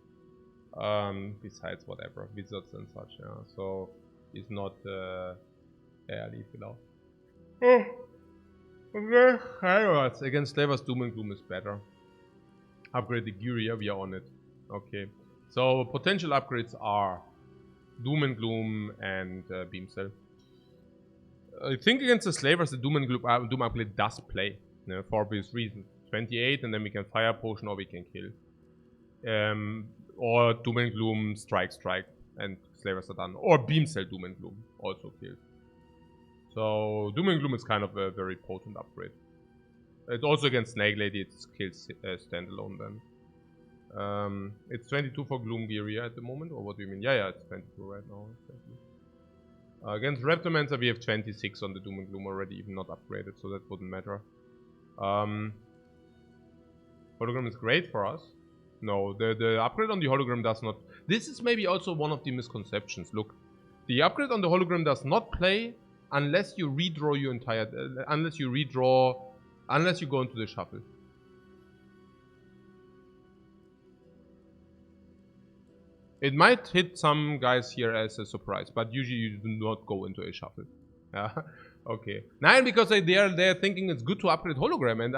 Besides whatever, wizards and such, yeah. So it's not yeah, leave it out. Okay. Against Slavers, Doom and Gloom is better. Upgrade the Gyria, we are on it. Okay. So potential upgrades are Doom and Gloom and Beam Cell. I think against the Slavers, the Doom and Gloom Doom upgrade does play, you know, for obvious reasons. 28, and then we can Fire Potion or we can kill. Or Doom and Gloom Strike, and Slavers are done. Or Beam Cell Doom and Gloom also kills. So Doom and Gloom is kind of a very potent upgrade. It's also against Snake Lady, it kills standalone then. It's 22 for Gloom Gyria at the moment, or what do you mean? Yeah, it's 22 right now. Against Raptormancer we have 26 on the Doom and Gloom already, even not upgraded, so that wouldn't matter. Hologram is great for us. No, the upgrade on the hologram does not... This is maybe also one of the misconceptions. Look, the upgrade on the hologram does not play unless you redraw your entire... unless you go into the shuffle. It might hit some guys here as a surprise, but usually you do not go into a shuffle. Yeah. Okay. Nine, because they're thinking it's good to upgrade hologram, and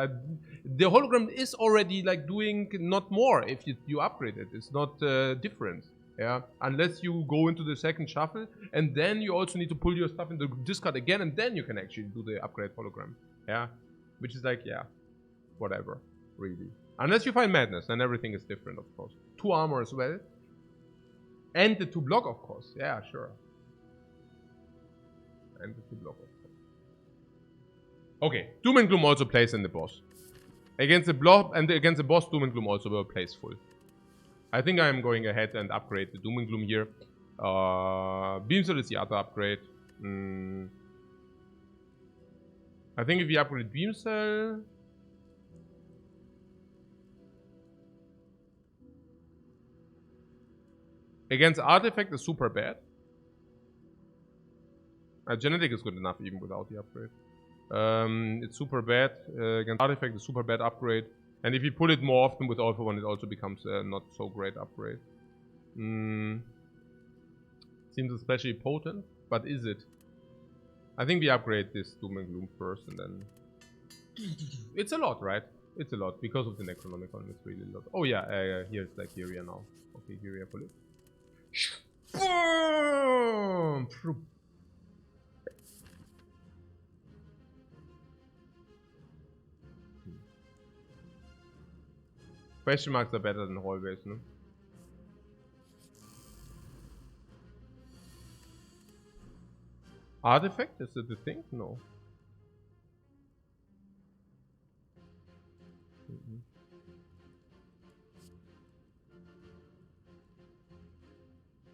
the hologram is already like doing not more if you upgrade it. It's not different. Yeah. Unless you go into the second shuffle, and then you also need to pull your stuff into discard again, and then you can actually do the upgrade hologram. Yeah. Which is like, yeah, whatever, really. Unless you find madness, then everything is different, of course. 2 armor as well. And the 2 block, of course. Yeah, sure. And the 2 block, of course. Okay, Doom and Gloom also plays in the boss. Against the block and against the boss, Doom and Gloom also will plays full. I think I am going ahead and upgrade the Doom and Gloom here. Beamcell is the other upgrade. I think if we upgrade Beamcell... Against Artifact is super bad. Genetic is good enough even without the upgrade. It's super bad. Against Artifact is super bad upgrade. And if you pull it more often with All for One, it also becomes a not so great upgrade. Seems especially potent, but is it? I think we upgrade this Doom and Gloom first and then... It's a lot, right? It's a lot. Because of the Necronomicon, it's really a lot. Oh yeah, here's like Hyria now. Okay, Hyria pull it. Boom! Question marks are better than hallways, no? Artifact? Is it the thing? No.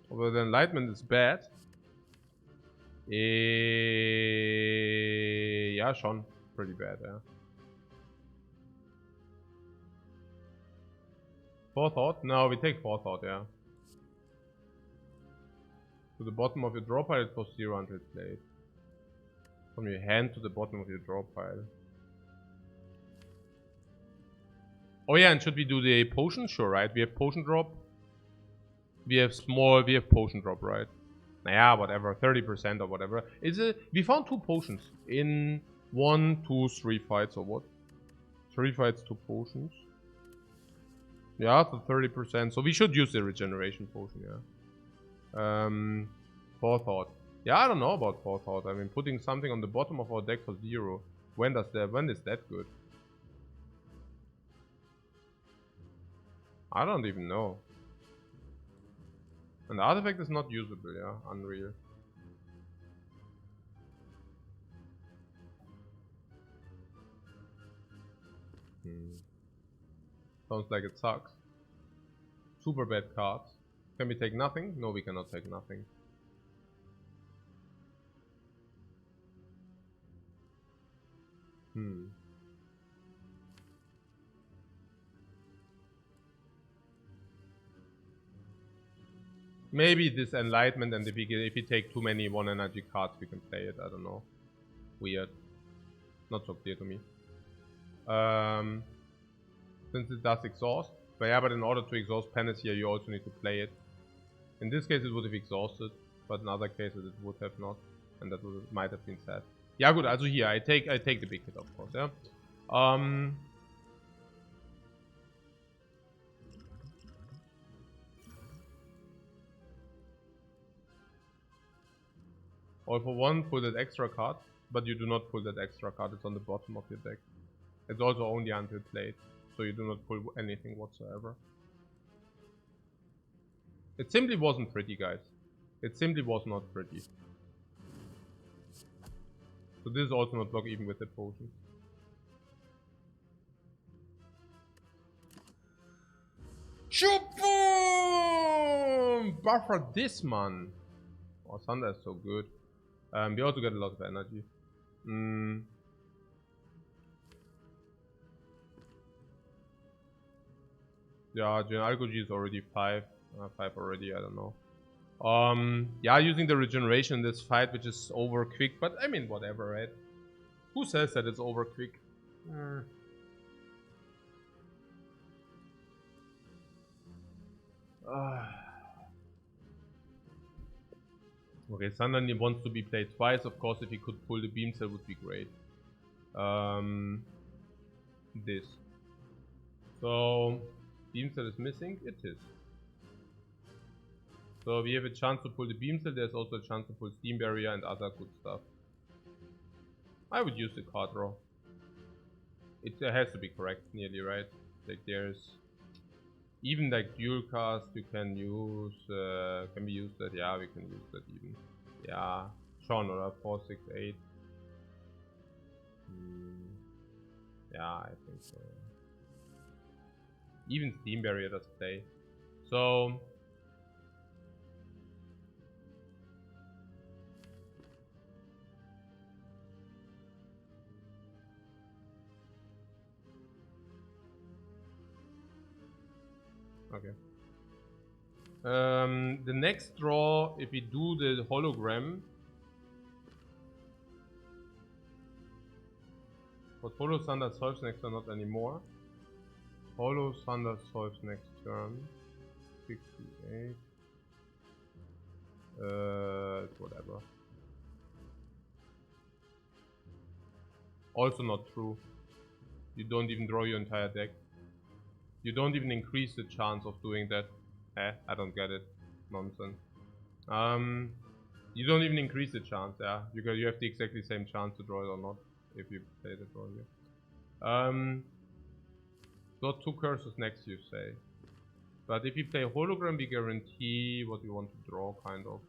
Although the enlightenment is bad. Yeah, schon. Pretty bad, yeah. Forethought? No, we take Forethought, yeah. To the bottom of your draw pile, it costs 0 until played. From your hand to the bottom of your draw pile. Oh yeah, and should we do the potion? Sure, right? We have potion drop. We have potion drop, right? Naja, whatever, 30% or whatever. We found 2 potions in 1, 2, 3 fights or what? 3 fights, 2 potions. Yeah, so 30%. So we should use the regeneration potion, yeah. Forethought. Yeah, I don't know about Forethought. I mean, putting something on the bottom of our deck for 0. When is that good? I don't even know. And the artifact is not usable, yeah. Unreal. Sounds like it sucks. Super bad cards. Can we take nothing? No, we cannot take nothing. Maybe this enlightenment, and if we take too many 1 energy cards, we can play it. I don't know. Weird. Not so clear to me. Since it does exhaust. But yeah, but in order to exhaust Panacea, you also need to play it. In this case, it would have exhausted, but in other cases, it would have not, and that might have been sad. Yeah, good. Also here, I take the big hit, of course. Yeah. All for one, pull that extra card, but you do not pull that extra card. It's on the bottom of your deck. It's also only until played, so you do not pull anything whatsoever. It simply wasn't pretty, guys. It simply was not pretty. So this is also not block even with the potion. Boom! Buffer this man. Oh, Thunder is so good. We also get a lot of energy. Yeah, Genalgo G is already 5. 5 already, I don't know. Yeah, using the regeneration in this fight, which is over quick, but I mean, whatever, right? Who says that it's over quick? Okay, Thunder wants to be played twice. Of course, if he could pull the beam cell would be great. This. So, beam cell is missing? It is. So we have a chance to pull the beam cell. There's also a chance to pull steam barrier and other good stuff. I would use the card draw. It has to be correct, nearly, right? Like there's even like dual cast you can use. Can we use that? Yeah, we can use that even. Yeah, Sean or 4, 6, 8. Yeah, I think so. Even steam barrier does play. So. Okay. The next draw, if we do the hologram, what Holo Thunder solves next turn, not anymore. Holo Thunder solves next turn. 68. Whatever. Also not true. You don't even draw your entire deck. You don't even increase the chance of doing that. I don't get it. Nonsense. You don't even increase the chance, yeah. You have the exactly same chance to draw it or not, if you play the draw here. Draw 2 curses next, you say. But if you play hologram, we guarantee what you want to draw, kind of.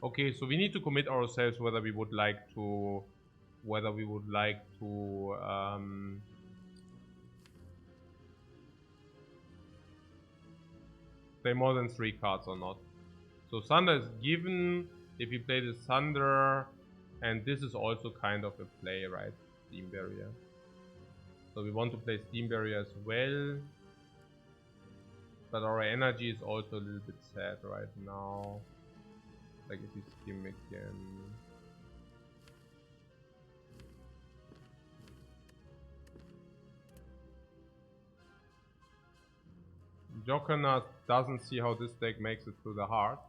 Okay, so we need to commit ourselves whether we would like to play more than 3 cards or not. So Thunder is given if you play the Thunder, and this is also kind of a play, right? Steam Barrier. So we want to play Steam Barrier as well. But our energy is also a little bit sad right now. Like if we skim again. Jokernut doesn't see how this deck makes it to the heart.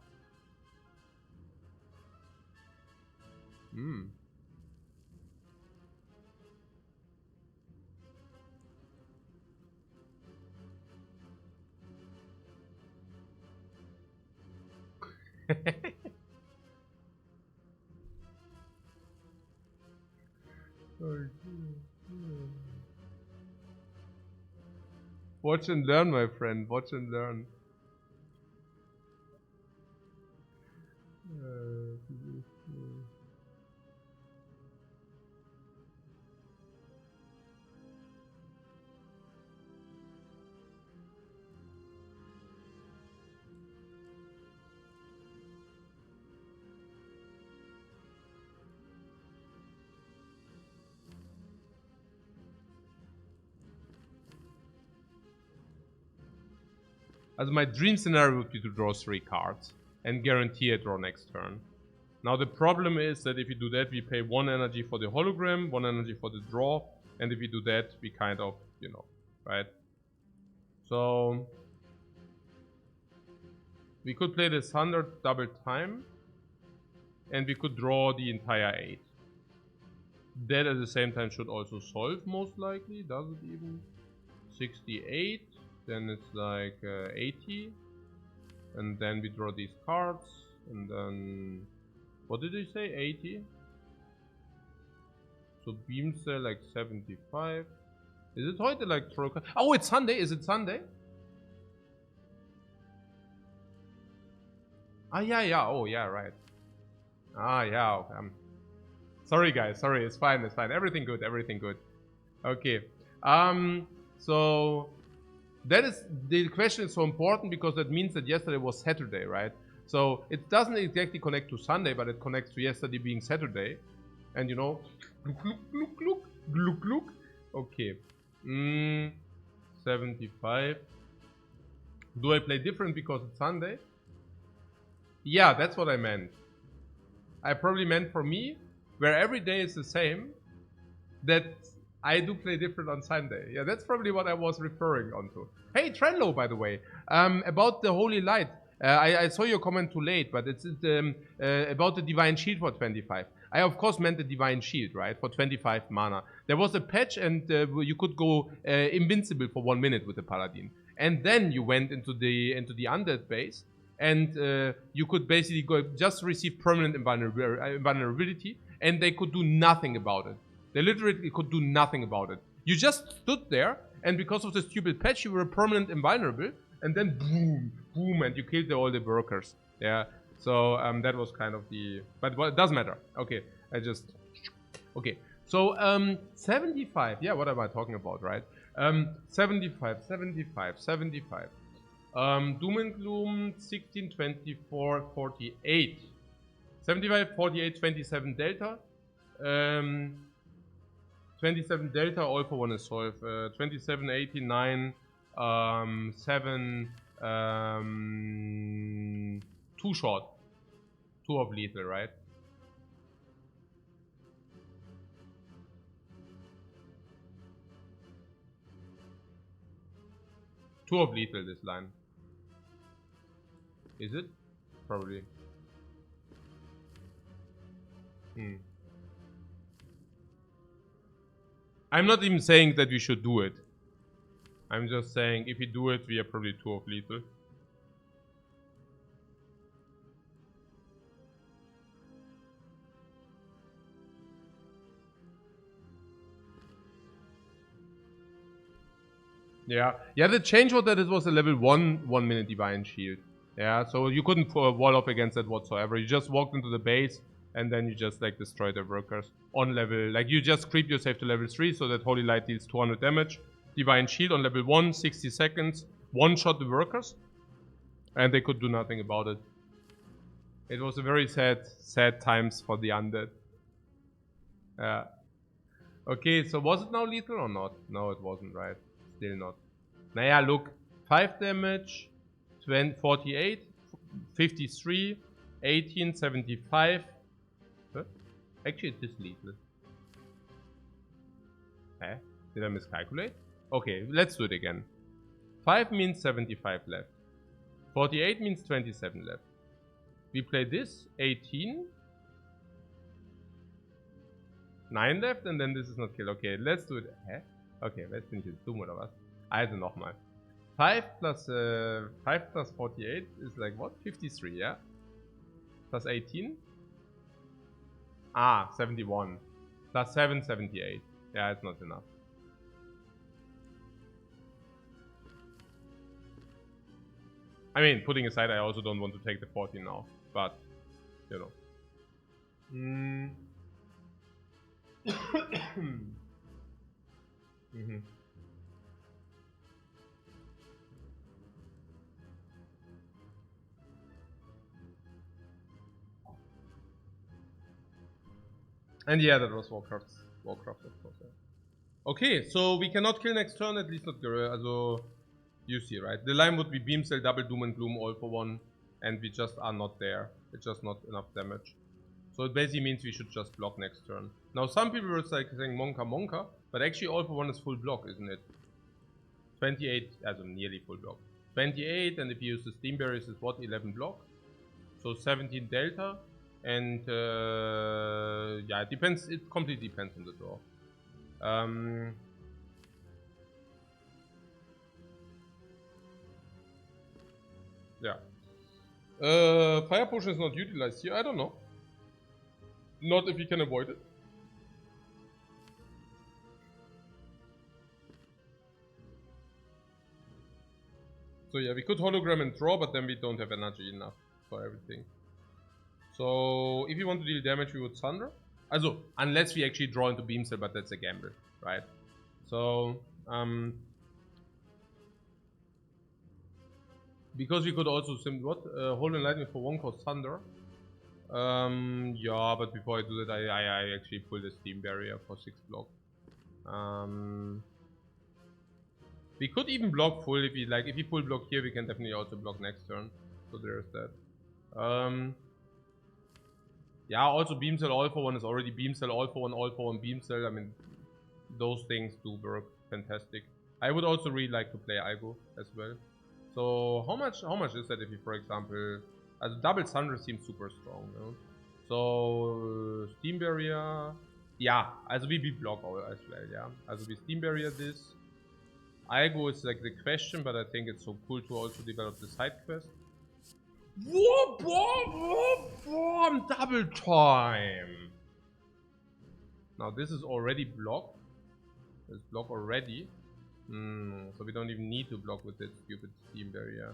Watch and learn, my friend. Watch and learn. As my dream scenario would be to draw 3 cards and guarantee a draw next turn. Now the problem is that if you do that, we pay 1 energy for the hologram, 1 energy for the draw, and if we do that, we kind of, you know, right? So we could play this 100 double time, and we could draw the entire 8. That at the same time should also solve, most likely. Does it even? 68. Then it's like 80, and then we draw these cards, and then what did he say? 80. So beam cell like 75. Is it heute like throw? Oh, it's Sunday. Is it Sunday? Ah, yeah. Oh, yeah, right. Ah, yeah. Okay. Sorry, guys. Sorry. It's fine. It's fine. Everything good. Everything good. Okay. So. That is, the question is so important because that means that yesterday was Saturday, right? So it doesn't exactly connect to Sunday, but it connects to yesterday being Saturday. And you know, look. Okay. 75. Do I play different because it's Sunday? Yeah, that's what I meant. I probably meant for me, where every day is the same, that I do play different on Sunday. Yeah, that's probably what I was referring onto. Hey, Trenlo, by the way, about the Holy Light. I saw your comment too late, but it's about the Divine Shield for 25. I of course meant the Divine Shield, right? For 25 mana. There was a patch and you could go invincible for 1 minute with the Paladin. And then you went into the Undead base and you could basically go just receive permanent invulnerability and they could do nothing about it. They literally could do nothing about it. You just stood there and because of the stupid patch you were permanent invulnerable and then boom, boom, and you killed all the workers. Yeah. So that was kind of the, but well, it doesn't matter. Okay, okay. So 75. Yeah, what am I talking about, right? 75. Doom and Gloom 16, 24, 48. 75, 48, 27 Delta. 27 Delta, all for one is solve. 27, 89, 7, 2 short. 2 of lethal, right? Two of lethal this line. Is it? Probably. I'm not even saying that we should do it. I'm just saying if we do it, we are probably 2 of lethal. Yeah, the change was that it was a level 1 minute Divine Shield. Yeah, so you couldn't wall up against that whatsoever. You just walked into the base and then you just like destroy the workers on level, like you just creep yourself to level 3 so that Holy Light deals 200 damage. Divine Shield on level 1, 60 seconds, one-shot the workers and they could do nothing about it. It was a very sad times for the undead. Yeah. Okay, so was it now lethal or not? No, it wasn't, right? Still not. Naja, look. 5 damage, 48, 53, 18, 75. Huh? Actually, it is lethal. Eh? Did I miscalculate? Okay, let's do it again. 5 means 75 left. 48 means 27 left. We play this, 18. 9 left and then this is not killed. Okay, let's do it. Hä? Okay, jetzt bin ich jetzt dumm oder was? Also nochmal. 5 plus 48 is like what? 53, yeah? Plus 18? Ah, 71. Plus 7, 78. Yeah, it's not enough. I mean, putting aside, I also don't want to take the 14 now. But, you know. And yeah, that was Warcraft of course. Yeah. Okay, so we cannot kill next turn, at least not Guerrilla. Also, you see, right? The line would be Beam Cell, double Doom and Gloom, all for 1, and we just are not there. It's just not enough damage. So it basically means we should just block next turn. Now some people were like saying Monka, but actually all for 1 is full block, isn't it? 28, also nearly full block. 28, and if you use the Steam Barriers, is what? 11 block. So 17 Delta, and yeah, it depends. It completely depends on the draw. Yeah. Fire Potion is not utilized here. I don't know. Not if you can avoid it. So yeah, we could hologram and draw, but then we don't have energy enough for everything. So if you want to deal damage, we would Thunder. Also, unless we actually draw into Beam Cell, but that's a gamble, right? So, because we could also hold and lightning for 1 cost Thunder. Yeah, but before I do that, I actually pull the Steam Barrier for 6 block. We could even block full if we like. If we full block here, we can definitely also block next turn. So there's that. Yeah, also Beam Cell all for 1 is already Beam Cell all for 1 Beam Cell. I mean, those things do work fantastic. I would also really like to play Aigo as well. So how much is that if you, for example, as a double Thunder seems super strong, no? So Steam Barrier, yeah, also we block all as well, yeah. Also we Steam Barrier this. Algo is like the question, but I think it's so cool to also develop the side quest. Whoop, whoop, whoop, double time. Now this is already blocked. It's blocked already. So we don't even need to block with that stupid Steam Barrier.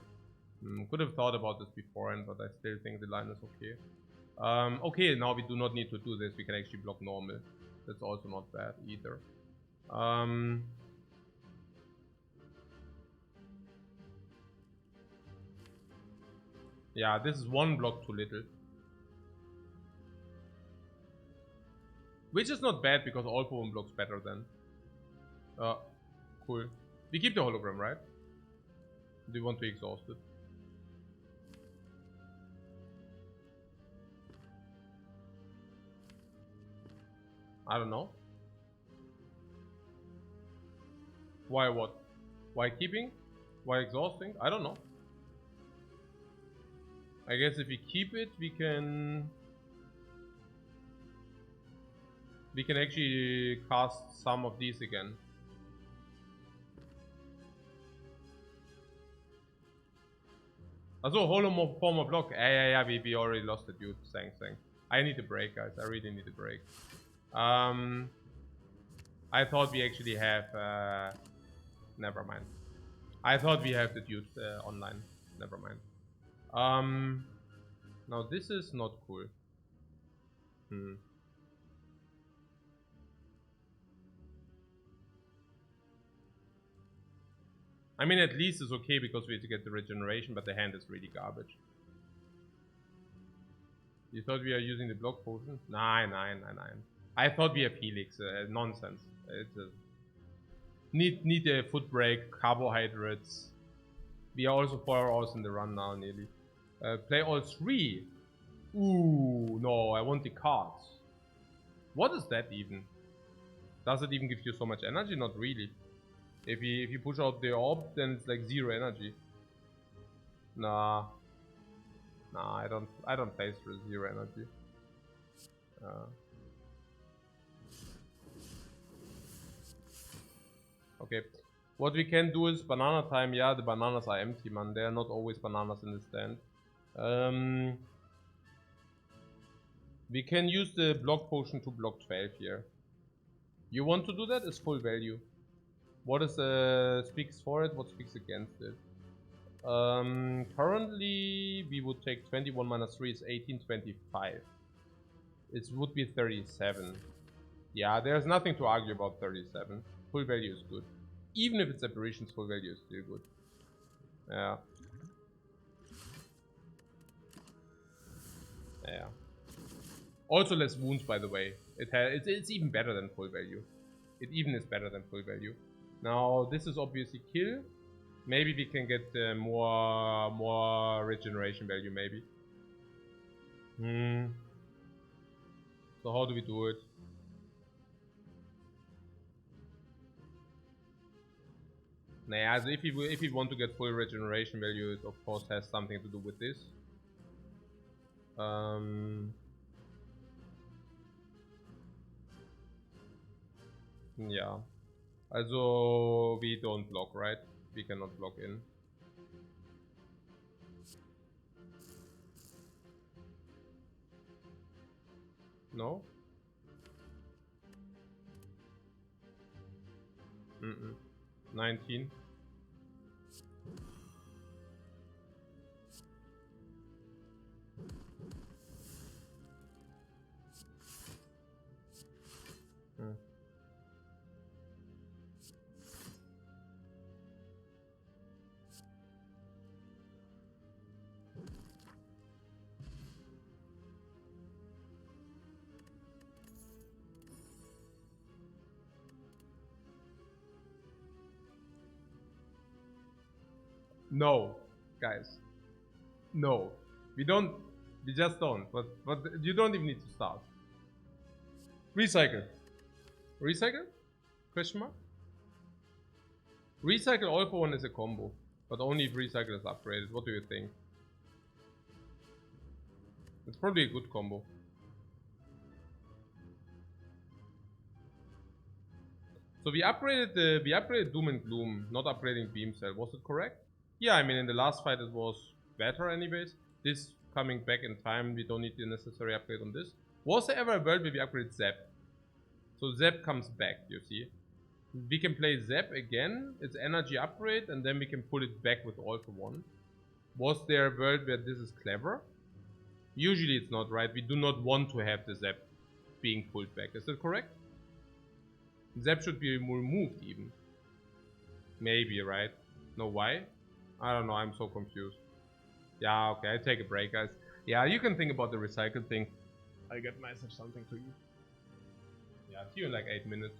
Could have thought about this beforehand, but I still think the line is okay. Okay, now we do not need to do this. We can actually block normal. That's also not bad either. Yeah, this is one block too little. Which is not bad because all 4 blocks better than. Cool. We keep the hologram, right? Do you want to exhaust it? I don't know. Why what? Why keeping? Why exhausting? I don't know. I guess if we keep it, we can actually cast some of these again. Also, holo form of block. Yeah, we already lost the dude. Thanks. I need a break, guys. I really need a break. I thought we actually have. Never mind. I thought we have the dude online. Never mind. Now this is not cool. I mean, at least it's okay because we have to get the regeneration, but the hand is really garbage. You thought we are using the block potion? Nine. I thought we have Helix. Nonsense. It's a need a foot break, carbohydrates. We are also 4 hours in the run now, nearly. Play all 3. Ooh, no, I want the cards. What is that even? Does it even give you so much energy? Not really. If you push out the orb, then it's like 0 energy. Nah, I don't play for 0 energy. Okay, what we can do is banana time. Yeah, the bananas are empty, man. There are not always bananas in the stand. We can use the block potion to block 12 here. You want to do that? It's full value. What is speaks for it? What speaks against it? Currently we would take 21 minus 3 is 18, 25. It would be 37. Yeah, there's nothing to argue about 37. Full value is good. Even if it's aberrations, full value is still good. Yeah. Yeah. Also less wounds, by the way. It's even better than full value. It even is better than full value. Now this is obviously kill. Maybe we can get more regeneration value. Maybe. So how do we do it? Nah, so if we want to get full regeneration value, it of course has something to do with this. Yeah. Also, we don't block, right? We cannot block in. No? 19. No, guys. No. We don't. We just don't. But you don't even need to start. Recycle. Recycle? Question mark? Recycle all for one is a combo. But only if recycle is upgraded. What do you think? It's probably a good combo. So we upgraded Doom and Gloom, not upgrading Beam Cell. Was it correct? Yeah, I mean in the last fight it was better anyways. This coming back in time, we don't need the necessary upgrade on this. Was there ever a world where we upgrade Zap? So Zap comes back, you see. We can play Zap again, it's energy upgrade, and then we can pull it back with All for One. Was there a world where this is clever? Usually it's not, right? We do not want to have the Zap being pulled back. Is that correct? Zap should be removed even. Maybe, right? No, why? I don't know, I'm so confused. Yeah, okay, I take a break, guys. Yeah, you can think about the recycle thing. I get myself something to eat. Yeah, see you in like 8 minutes.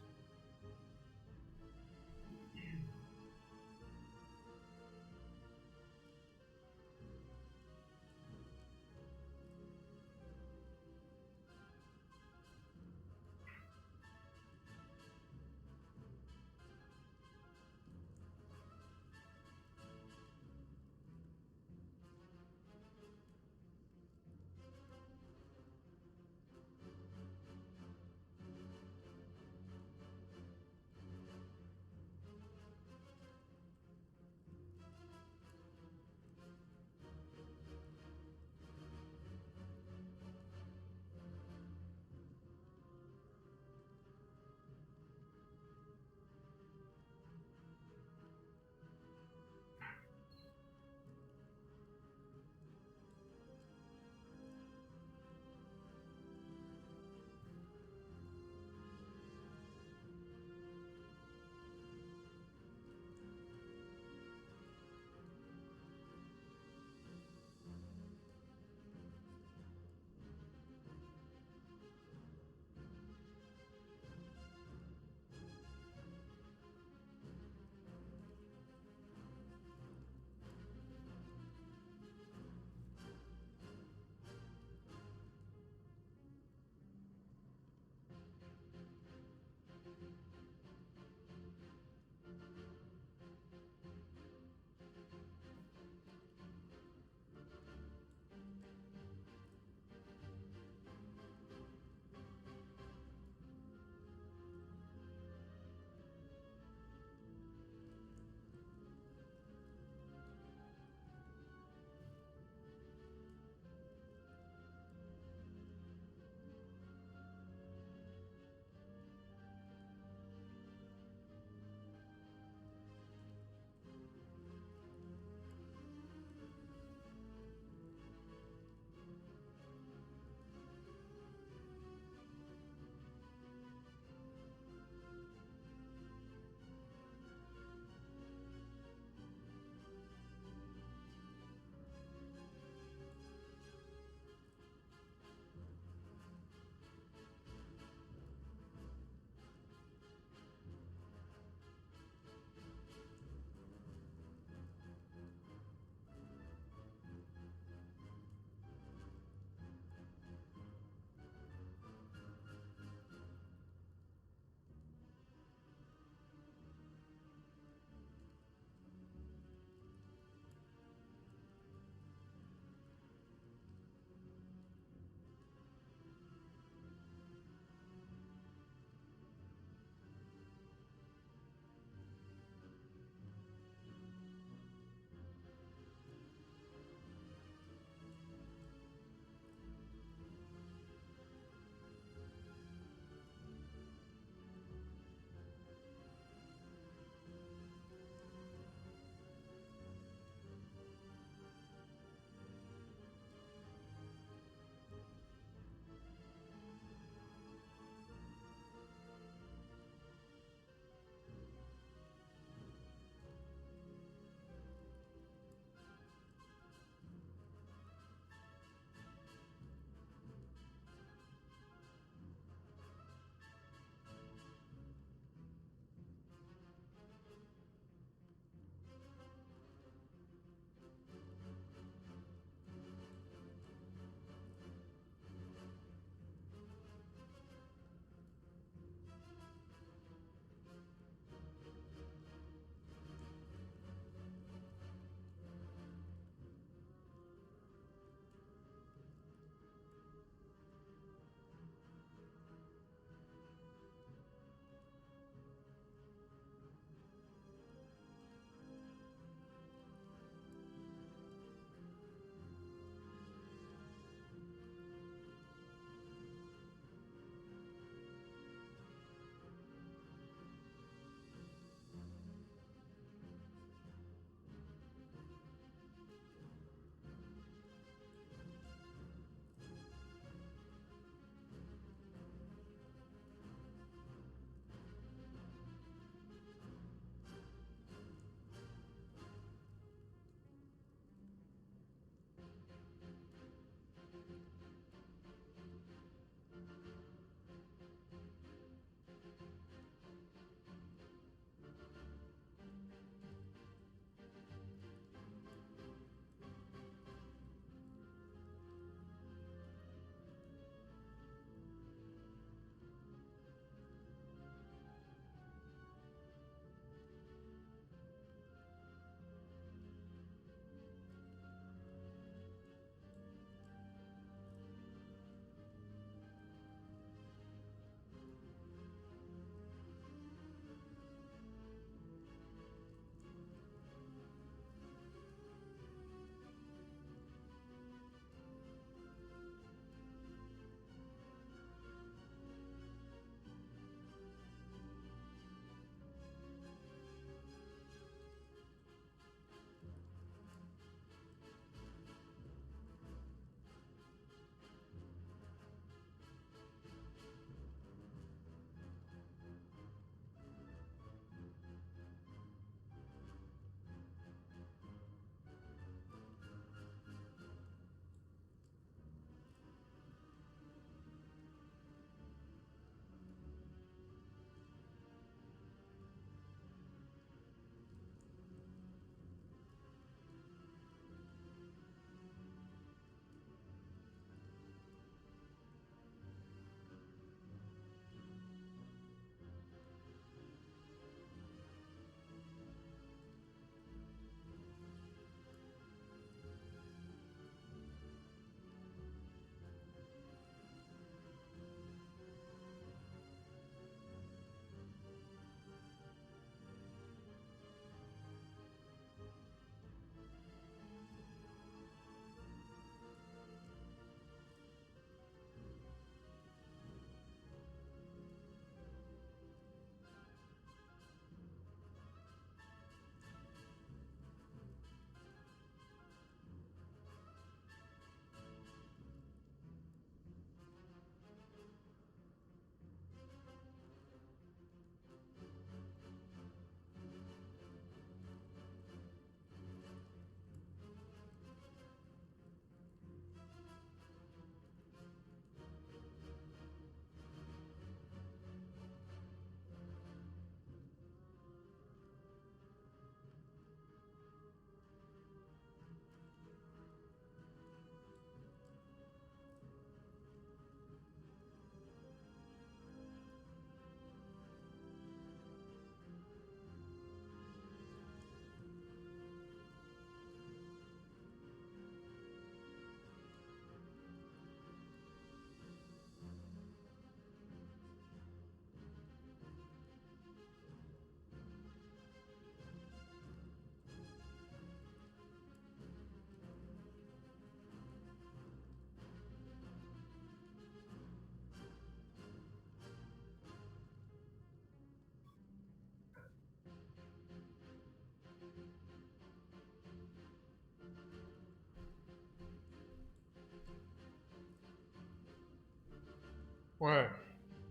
Okay.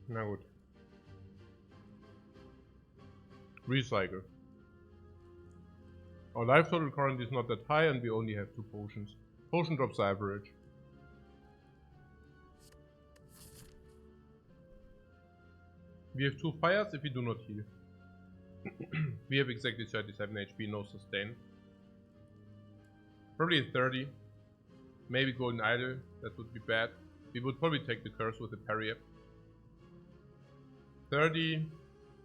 Na gut. Recycle. Our life total currently is not that high and we only have 2 potions. Potion drops the average. We have 2 fires if we do not heal. We have exactly 37 HP, no sustain. Probably 30. Maybe golden idol, that would be bad. We would probably take the curse with the parry up. 30,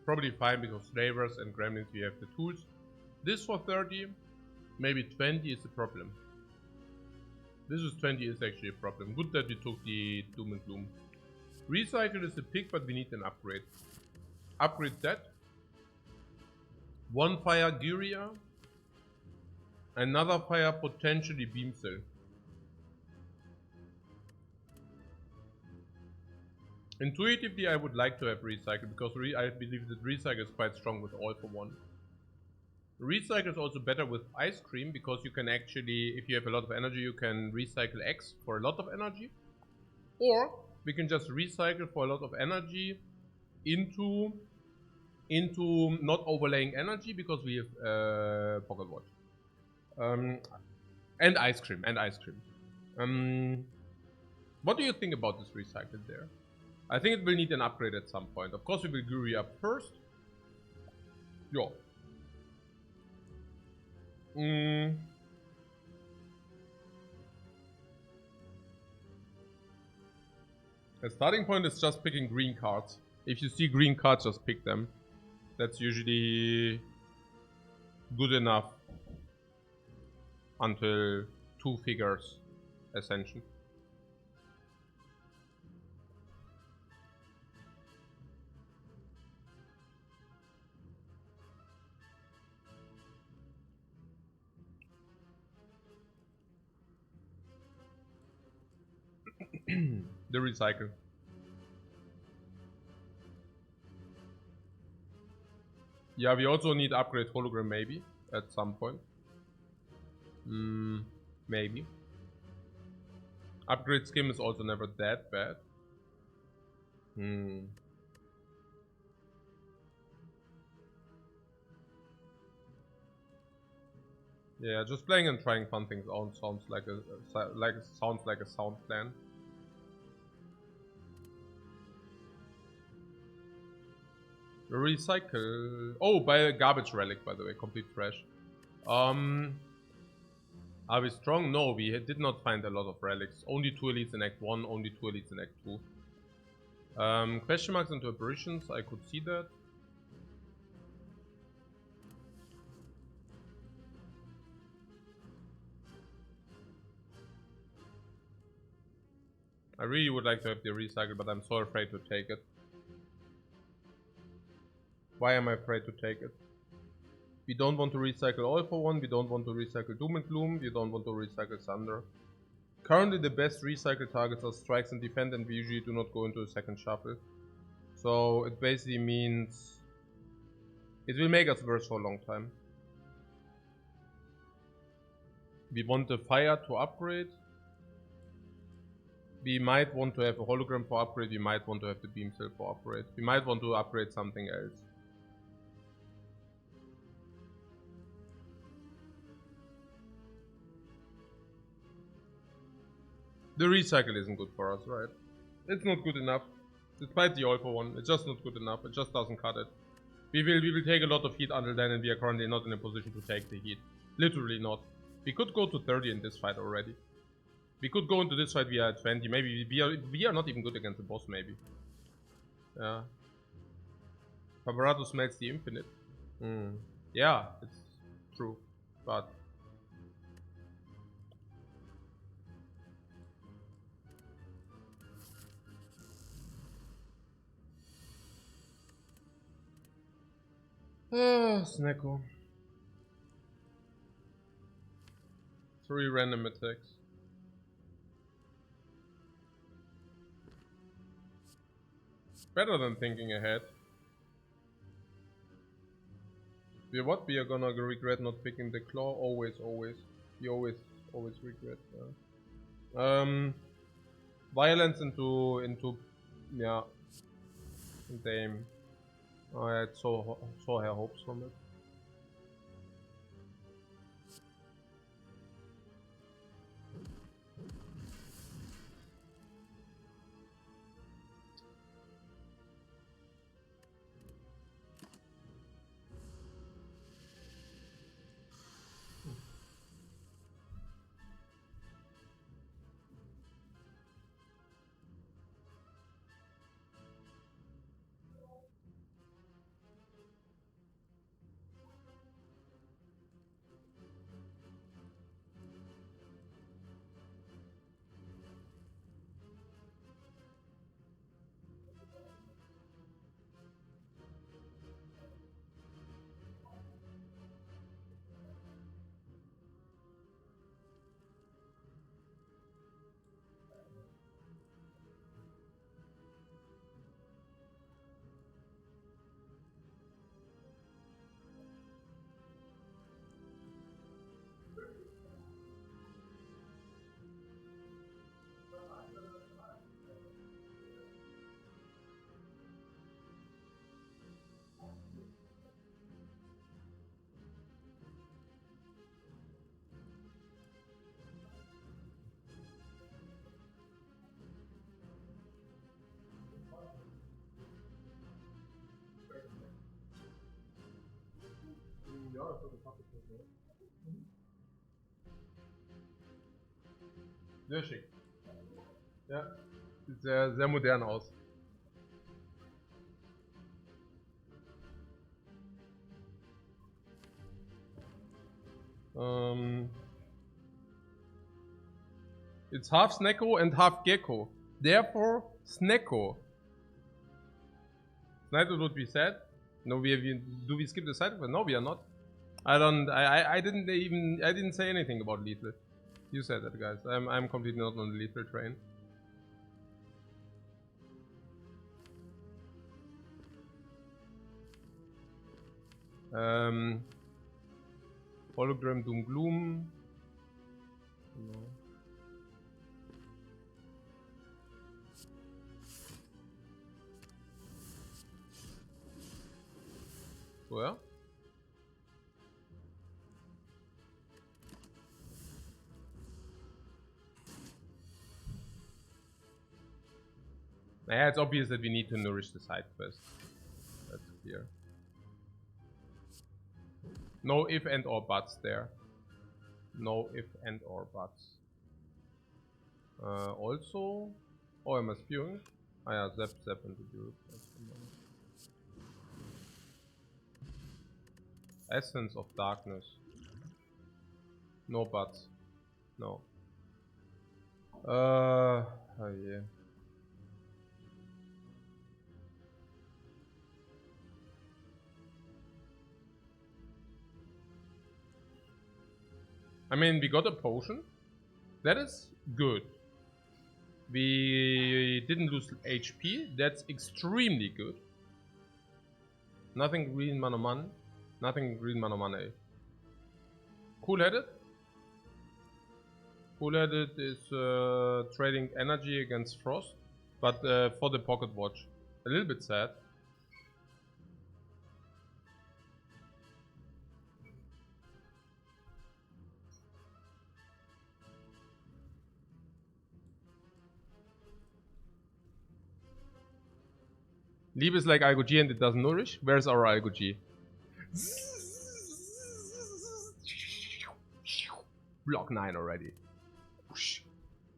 probably fine because slavers and gremlins we have the tools. This for 30, maybe 20 is a problem. This is 20 is actually a problem. Good that we took the Doom and Gloom. Recycle is a pick, but we need an upgrade. Upgrade that. 1 fire Gyria. Another fire potentially Beam Cell. Intuitively I would like to have Recycle because I believe that Recycle is quite strong with All for One. Recycle is also better with Ice Cream because you can actually, if you have a lot of energy, you can recycle X for a lot of energy. Or we can just recycle for a lot of energy into not overlaying energy because we have Pocket Watch. And Ice Cream, what do you think about this recycle there? I think it will need an upgrade at some point. Of course we will Guri up first. Yeah. The starting point is just picking green cards. If you see green cards, just pick them. That's usually good enough until 2 figures Ascension. The recycle. Yeah, we also need upgrade hologram maybe at some point. Maybe. Upgrade skim is also never that bad. Yeah, just playing and trying fun things out sounds like a sound plan. Recycle. Oh, buy a garbage relic, by the way, complete trash. Are we strong? No, we did not find a lot of relics. Only 2 elites in Act 1, only 2 elites in Act 2. Question marks into apparitions, I could see that. I really would like to have the recycle, but I'm so afraid to take it. Why am I afraid to take it? We don't want to recycle All for One, we don't want to recycle Doom and Gloom, we don't want to recycle Thunder. Currently the best recycle targets are Strikes and Defend, and we usually do not go into a second shuffle. So it basically means it will make us worse for a long time. We want the Fire to upgrade. We might want to have a hologram for upgrade, we might want to have the Beam Cell for upgrade. We might want to upgrade something else. The recycle isn't good for us, right? It's not good enough. Despite the All for One, it's just not good enough. It just doesn't cut it. We will take a lot of heat until then, and we are currently not in a position to take the heat. Literally not. We could go to 30 in this fight already. We could go into this fight via 20. Maybe we are not even good against the boss, maybe. Yeah. Favarato smells the infinite. Yeah, it's true. But Snecko. 3 random attacks. Better than thinking ahead. We are gonna regret not picking the claw. Always. We always regret. Yeah. Violence into Yeah. Damn. I had so high hopes from it. Sehr schick. Ja, sieht sehr modern aus. It's half Snecko and half Gecko. Therefore, Snecko. Sniper would be sad. No, do we skip the side effect? No, we are not. I didn't say anything about lethal. You said that, guys. I'm completely not on the lethal train. Hologram Doom Gloom. No. So, ja. Yeah, it's obvious that we need to nourish the side first. That's clear. No if and or buts there. No if and or buts. Also... Oh, am I spewing? Ah yeah, zap into the Essence of Darkness. No buts. No. Oh yeah. I mean, we got a potion. That is good. We didn't lose HP. That's extremely good. Nothing green mana man. Nothing green mana money. Cool-headed. Cool-headed is trading energy against frost, but for the pocket watch. A little bit sad. Liebe is like Algo G and it doesn't nourish. Where's our Algo G? Block 9 already.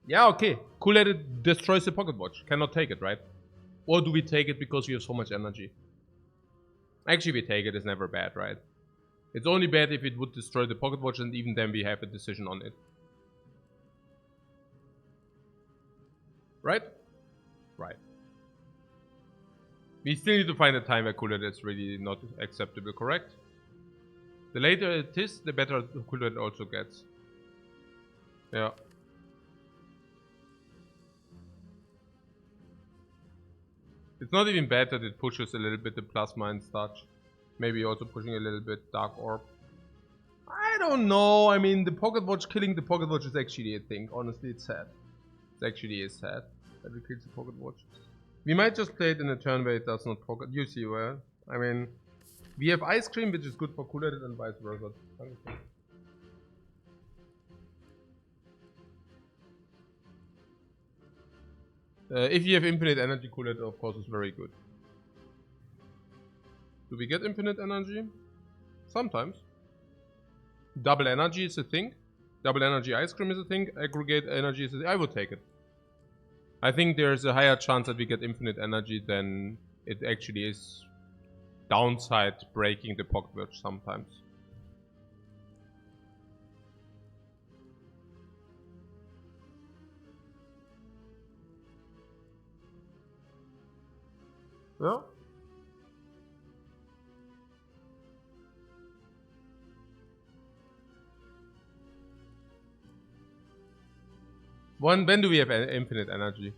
Yeah, okay. Cool-headed destroys the pocket watch. Cannot take it, right? Or do we take it because we have so much energy? Actually, we take it. It's never bad, right? It's only bad if it would destroy the pocket watch, and even then we have a decision on it. Right? Right. We still need to find a time where Cool-headed is really not acceptable, correct? The later it is, the better Cool-headed also gets. Yeah. It's not even bad that it pushes a little bit the plasma and such. Maybe also pushing a little bit Dark Orb. I don't know. I mean, the pocket watch, killing the pocket watch is actually a thing. Honestly, it's sad. It actually is sad that it kills the pocket watch. We might just play it in a turn where it does not pocket. You see where? I mean, we have ice cream, which is good for cool-headed and vice versa. If you have infinite energy, cool-headed of course is very good. Do we get infinite energy? Sometimes. Double energy is a thing. Double energy ice cream is a thing. Aggregate energy is a thing. I would take it. I think there's a higher chance that we get infinite energy than it actually is downside breaking the pocket watch sometimes. Yeah. When do we have infinite energy?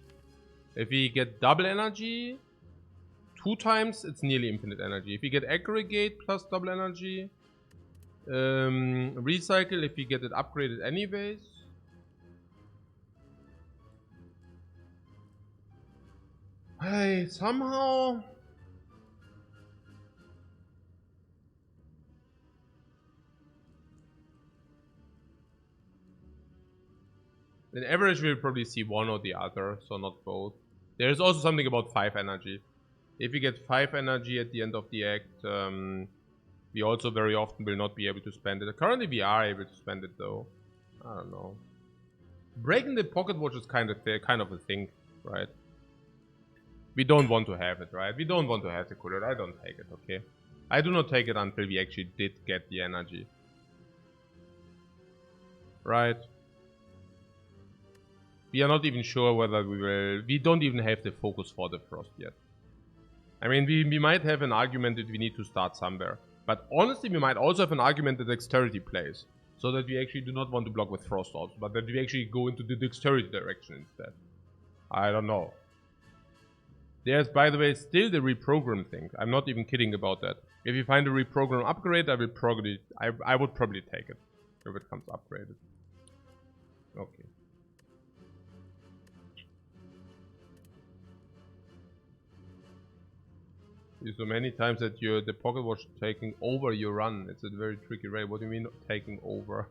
If we get double energy 2 times, it's nearly infinite energy. If we get aggregate plus double energy, recycle if we get it upgraded anyways. Hey, somehow. In average, we'll probably see one or the other, so not both. There's also something about 5 energy. If we get 5 energy at the end of the act, we also very often will not be able to spend it. Currently, we are able to spend it though. I don't know. Breaking the pocket watch is kind of a thing, right? We don't want to have it, right? We don't want to have the cooler. I don't take it, okay? I do not take it until we actually did get the energy. Right? We are not even sure whether we will... We don't even have the focus for the frost yet. I mean, we might have an argument that we need to start somewhere. But honestly, we might also have an argument that dexterity plays. So that we actually do not want to block with frost orbs, but that we actually go into the dexterity direction instead. I don't know. There's, by the way, still the reprogram thing. I'm not even kidding about that. If you find a reprogram upgrade, I will probably... I would probably take it. If it comes upgraded. Okay. So many times that the pocket watch taking over your run. It's a very tricky way. What do you mean taking over?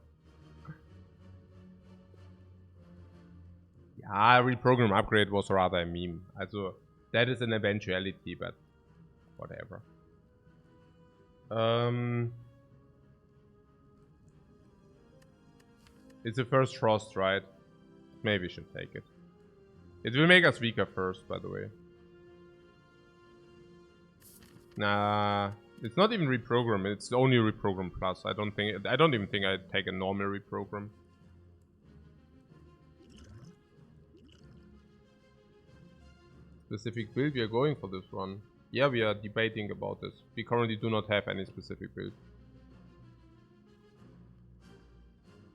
Yeah, reprogram upgrade was rather a meme. Also, that is an eventuality, but whatever. It's the first frost, right? Maybe we should take it. It will make us weaker first, by the way. Nah, it's not even reprogram. It's only reprogram plus. I don't even think I'd take a normal reprogram. Specific build we are going for this one. Yeah, we are debating about this. We currently do not have any specific build.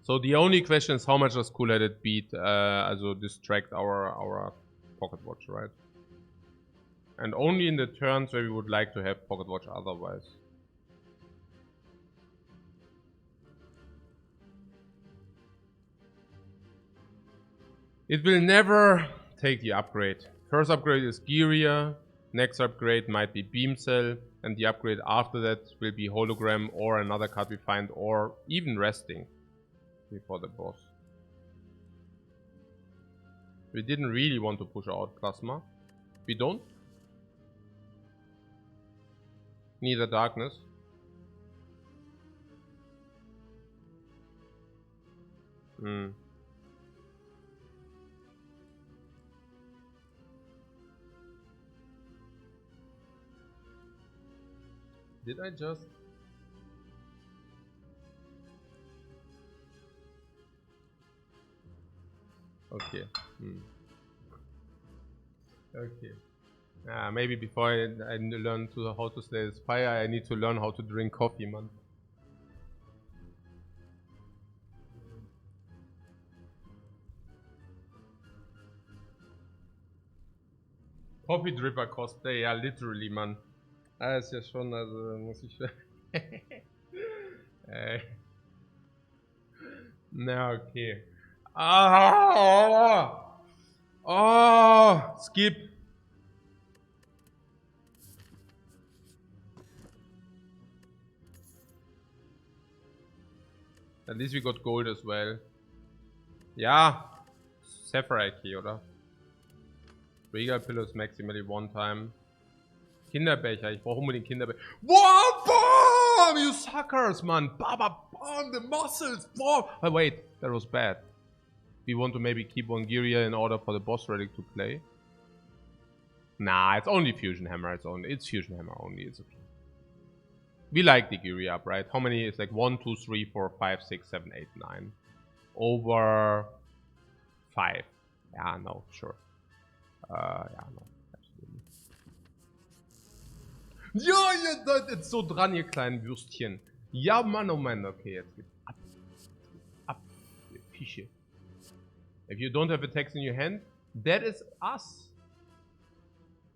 So the only question is how much does cool-headed beat, also distract our pocket watch, right? And only in the turns where we would like to have pocket watch otherwise. It will never take the upgrade. First upgrade is Gearia, next upgrade might be Beam Cell, and the upgrade after that will be Hologram or another card we find, or even Resting before the boss. We didn't really want to push out Plasma. We don't. Neither Darkness. Did I just... Okay. Okay. Maybe before I learn how to slay the Spire, I need to learn how to drink coffee, man. Coffee Dripper Cosplay, ja, literally, Mann. Ist ja schon, also muss ich... Na, okay. Oh, skip. At least we got gold as well. Ja. Sapphire Key, oder? Regal Pillows maximally one time. Kinderbecher, ich brauche unbedingt Kinderbecher. Wow, boom! You suckers, man! Baba, boom! The muscles, boom! Oh, wait, that was bad. We want to maybe keep one Giria in order for the boss relic to play. Nah, it's only Fusion Hammer. It's Fusion Hammer only. It's okay. We like the Giria up, right? How many? It's like 1, 2, 3, 4, 5, 6, 7, 8, 9. Over 5. Yeah, no, sure. Ja, no. Ja, ihr seid jetzt so dran, ihr kleinen Würstchen. Ja, Mann, oh Mann. Okay, jetzt geht's ab. Ab, ihr Fische. If you don't have attacks in your hand, that is us.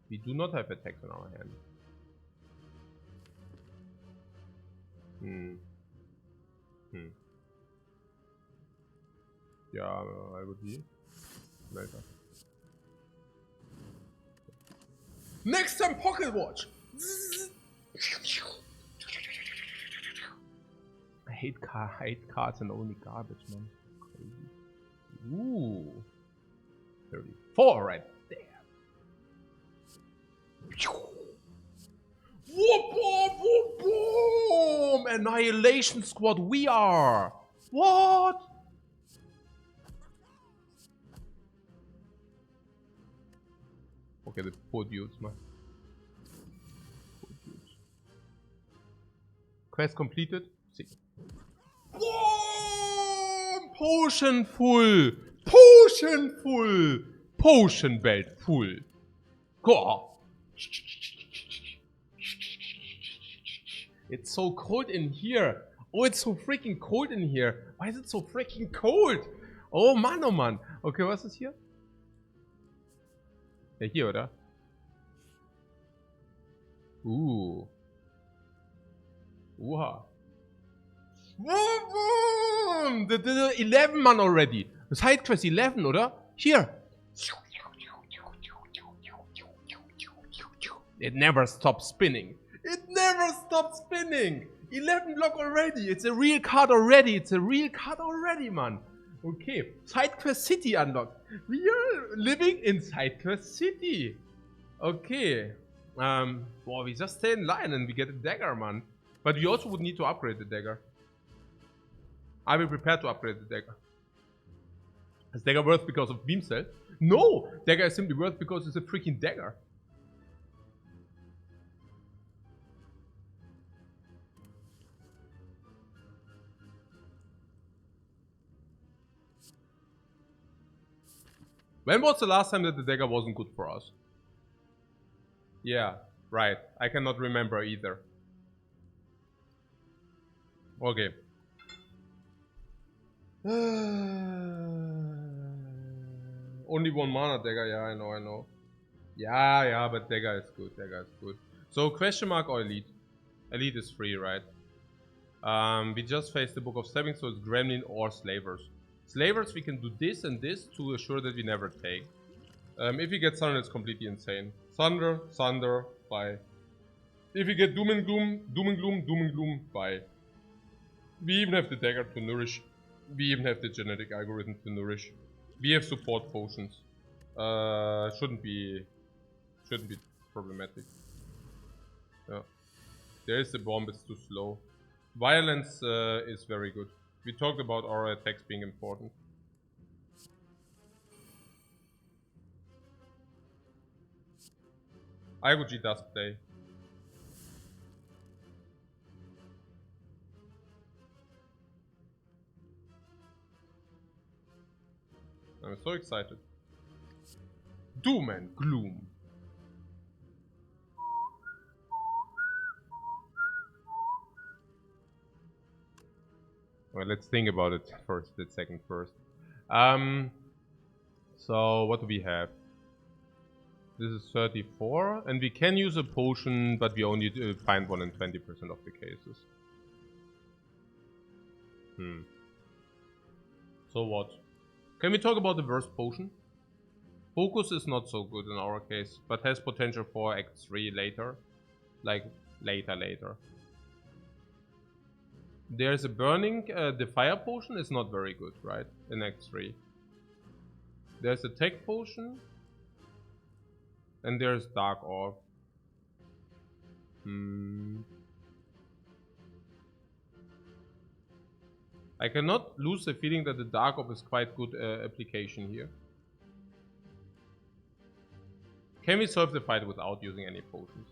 We do not have attacks in our hand. Ja, IoT. Later. Next time, Pocket Watch! I hate cards and only garbage, man. Crazy. Ooh. 34 right there. Whoop, whoop, whoop, boom! Annihilation Squad, we are! What? Okay, the poor dudes, man. Poor dudes. Quest completed. See. Boom! Potion full! Potion full! Potion belt full! Go! It's so cold in here. Oh, it's so freaking cold in here. Why is it so freaking cold? Oh Mann, oh Mann. Okay, was ist hier? Ja, hier, oder? Oha. The 11 man already. Side quest 11, oder? Here. It never stops spinning. It never stops spinning. 11 block already. It's a real card already. It's a real card already, man. Okay. Side quest city unlocked. We are living in Side quest city. Okay. Boah, we just stay in line and we get a dagger, man. But we also would need to upgrade the dagger. Are we prepared to upgrade the dagger? Is dagger worth because of beam cell? No! Dagger is simply worth because it's a freaking dagger. When was the last time that the dagger wasn't good for us? Yeah, right. I cannot remember either. Okay. Only one mana dagger, yeah, I know. Yeah, but dagger is good, So, question mark or elite? Elite is free, right? We just faced the Book of Stabbing, so it's Gremlin or Slavers. Slavers, we can do this and this to assure that we never take. If we get Thunder, it's completely insane. Thunder, bye. If we get Doom and Gloom, bye. We even have the dagger to nourish. We even have the genetic algorithm to nourish. We have support potions. Shouldn't be problematic. Yeah. There is the bomb, it's too slow. Violence is very good. We talked about our attacks being important. Iguchi does play. I'm so excited. Doom and Gloom. Well, let's think about it first, the second first. So what do we have? This is 34, and we can use a potion, but we only find one in 20% of the cases. So what? Can we talk about the worst potion? Focus is not so good in our case, but has potential for Act 3 later. Like, later. There's a burning, the fire potion is not very good, right? In Act 3. There's a tech potion. And there's dark orb. I cannot lose the feeling that the dark orb is quite good application here. Can we solve the fight without using any potions?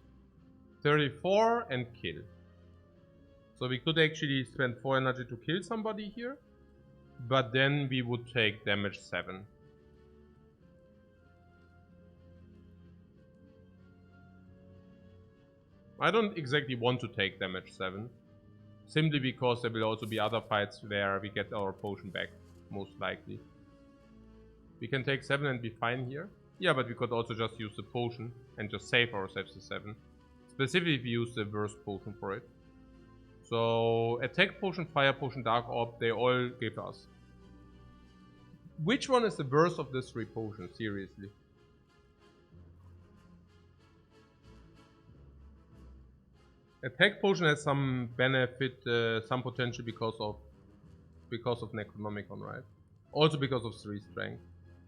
34 and kill. So we could actually spend 4 energy to kill somebody here. But then we would take damage 7. I don't exactly want to take damage 7. Simply because there will also be other fights where we get our potion back. Most likely. We can take 7 and be fine here. Yeah, but we could also just use the potion and just save ourselves the 7. Specifically if we use the worst potion for it. So, attack potion, fire potion, dark orb, they all give us. Which one is the worst of these 3 potions? Seriously. Attack potion has some benefit, some potential because of Necronomicon, right? Also because of 3 strength.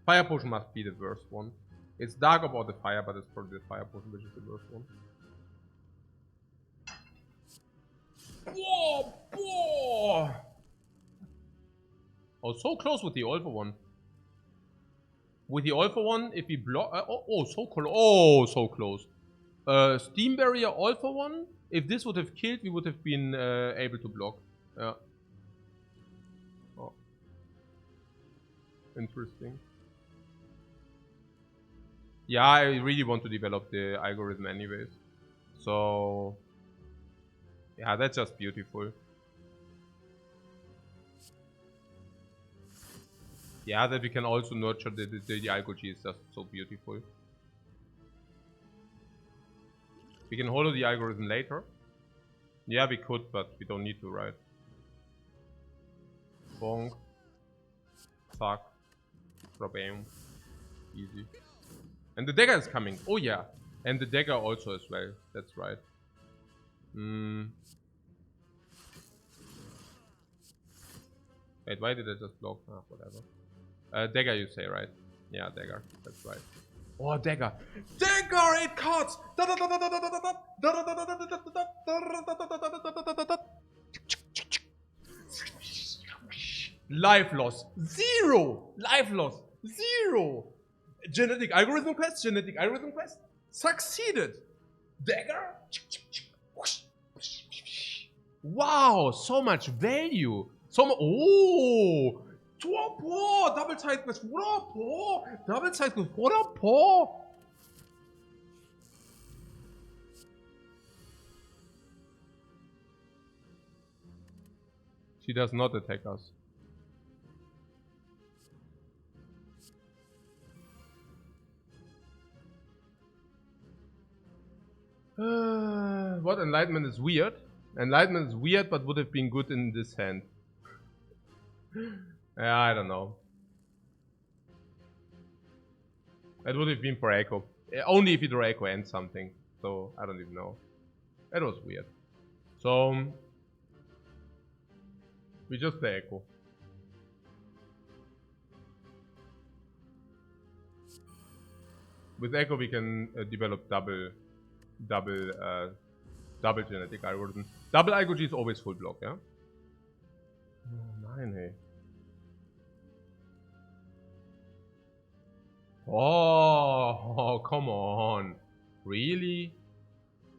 Fire potion must be the worst one. It's dark about the fire, but it's probably the fire potion which is the worst one. Whoa, whoa. Oh, so close with the all for one. With the all for one, if we block, so close. Oh, so close. Steam barrier all for one. If this would have killed, we would have been able to block. Yeah. Oh. Interesting. Yeah, I really want to develop the algorithm anyways. So, yeah, that's just beautiful. Yeah, that we can also nurture the algorithm is just so beautiful. We can hollow the algorithm later. Yeah, we could, but we don't need to, right? Bonk. Fuck. Drop aim. Easy. And the dagger is coming. Oh yeah. And the dagger also as well. That's right. Wait, why did I just block? Ah, whatever. Dagger you say, right? Yeah, dagger. That's right. Oh, dagger. Dagger! It cuts! Life loss. 0! Life loss. 0! Genetic algorithm quest. Genetic algorithm quest. Succeeded. Dagger. Wow, so much value. Oh! Double side quest. Double side quest. She does not attack us. What? Enlightenment is weird. Enlightenment is weird, but would have been good in this hand. Yeah, I don't know. It would have been for Echo. Only if you draw Echo and something. So, I don't even know. It was weird. So, we just play Echo. With Echo we can develop double genetic algorithm. Double algorithm is always full block, yeah? Oh, nein, hey. Oh, come on. Really?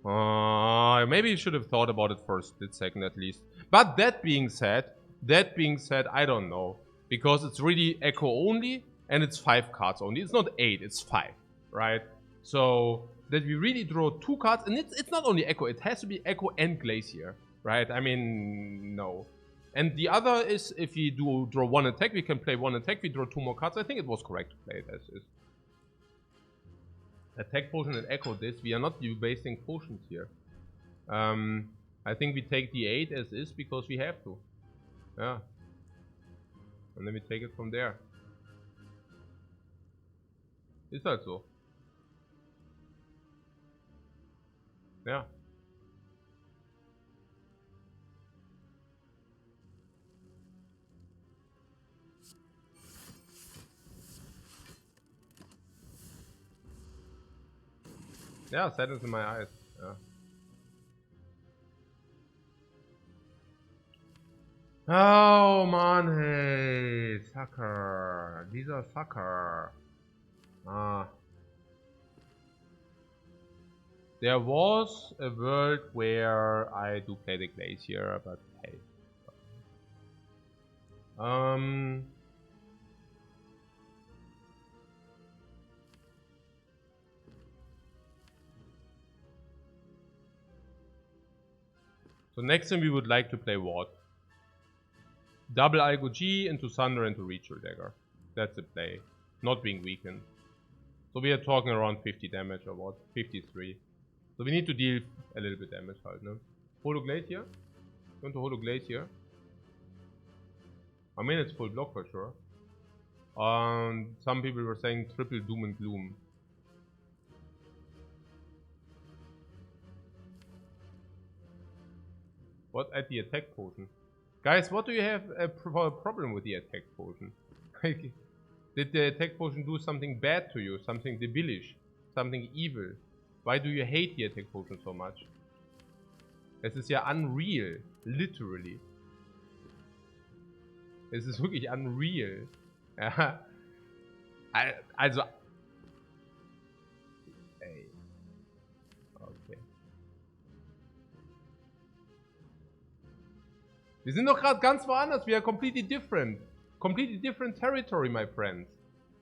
Maybe you should have thought about it for a split second at least. But that being said, I don't know. Because it's really Echo only, and it's 5 cards only. It's not 8, it's 5, right? So, that we really draw 2 cards, and it's not only Echo, it has to be Echo and Glacier, right? I mean, no. And the other is, if we do draw 1 attack, we can play 1 attack, we draw 2 more cards. I think it was correct to play it as is. Attack potion and echo this. We are not wasting potions here. I think we take the 8 as is because we have to. Yeah. And then we take it from there. Ist halt so. Ja. Yeah, sadness in my eyes. Yeah. Oh man, hey, sucker. These are sucker. There was a world where I do play the Glacier, but hey. So next time we would like to play what? Double Algo G into Thunder into Ritual Dagger. That's the play. Not being weakened. So we are talking around 50 damage or what? 53. So we need to deal a little bit damage halt, no? Holo Glacier? Going to Holo Glacier? I mean it's full block for sure. Some people were saying triple Doom and Gloom. What at the attack potion? Guys, what do you have a problem with the attack potion? Did the attack potion do something bad to you? Something devilish? Something evil? Why do you hate the attack potion so much? Es ist ja unreal. Literally. Es ist wirklich unreal. Ja. Also. Ey. Okay. Wir sind doch gerade ganz woanders. We are completely different. Completely different territory, my friends.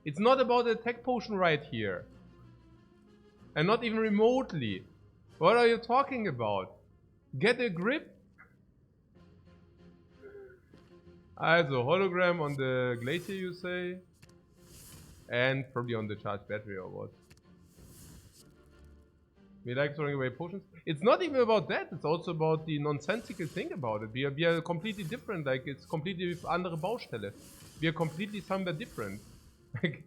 It's not about the attack potion right here. And not even remotely. What are you talking about? Get a grip? Also, hologram on the Glacier, you say? And probably on the charged battery or what? We like throwing away potions. It's not even about that. It's also about the nonsensical thing about it. We are completely different. Like, it's completely andere Baustelle. We are completely somewhere different. Like,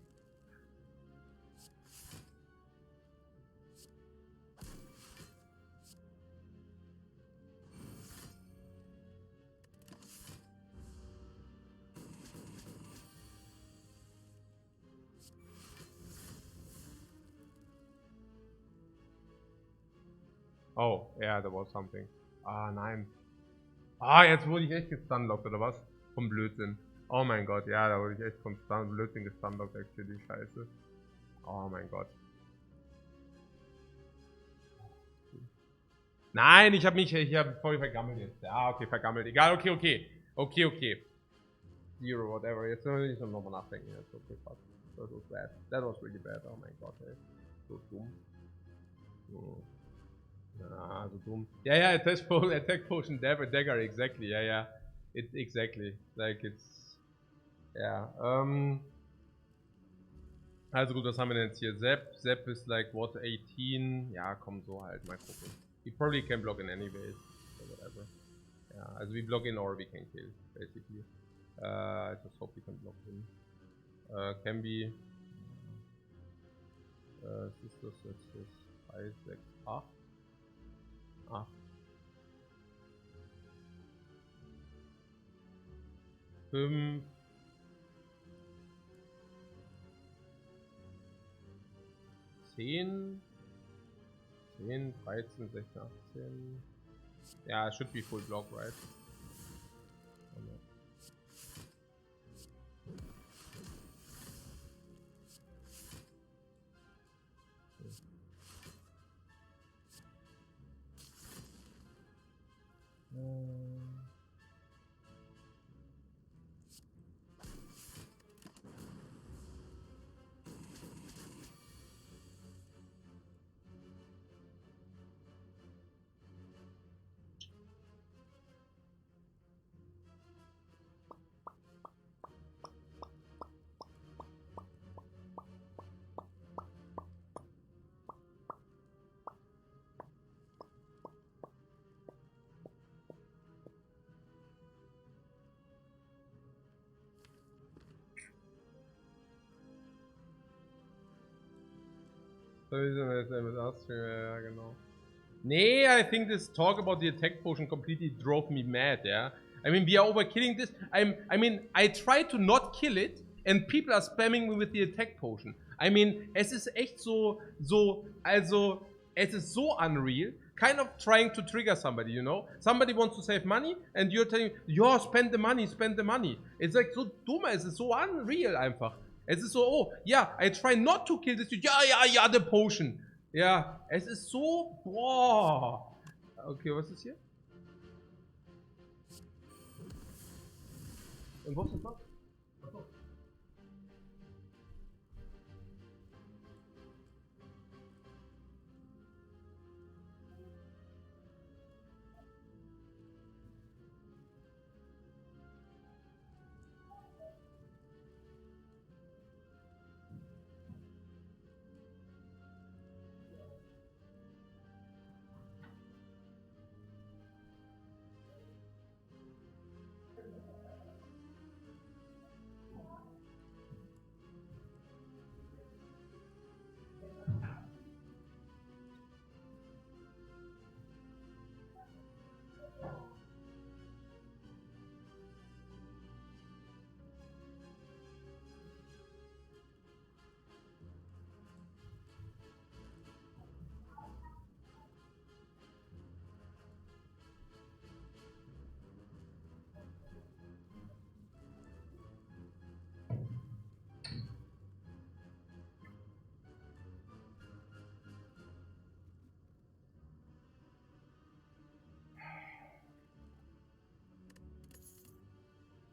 oh, ja, there was something. Ah, nein. Ah, jetzt wurde ich echt gestunlockt, oder was? Vom Blödsinn. Oh mein Gott, ja, da wurde ich echt vom Blödsinn gestunlockt, actually, scheiße. Oh mein Gott. Nein, ich habe voll vergammelt jetzt. Ja, okay, vergammelt. Egal, okay. Zero, whatever. Jetzt soll ich nochmal nachdenken. Jetzt, okay, fuck. That was bad. That was really bad. Oh mein Gott, ey. So dumm. So. Ah, so dumm. Ja, attack potion, dagger, exactly. Ja. It exactly. Like it's. Ja. Also gut, was haben wir denn jetzt hier? Zap ist like what, 18? Ja, komm, so halt, mal gucken. We probably can block in anyways. Or whatever. Ja, also we block in or we can kill, basically. I just hope we can block him. Can be. Ist das jetzt 5, 6, 8? 8. 5. 10, 13, 16, 18. Yeah, it should be full block, right? Oh, no. Ja, genau. Nee, I think this talk about the attack potion completely drove me mad, yeah? I mean, we are overkilling this. I mean, I try to not kill it and people are spamming me with the attack potion. I mean, es ist echt so, also, It is so unreal, kind of trying to trigger somebody, you know? Somebody wants to save money and you're telling, yo, spend the money, spend the money. It's like so dumm, es ist so unreal einfach. Es ist so, oh, ja, I try not to kill this dude. Ja, the potion. Ja, es ist so, boah. Okay, was ist hier? Und was ist das? Achso.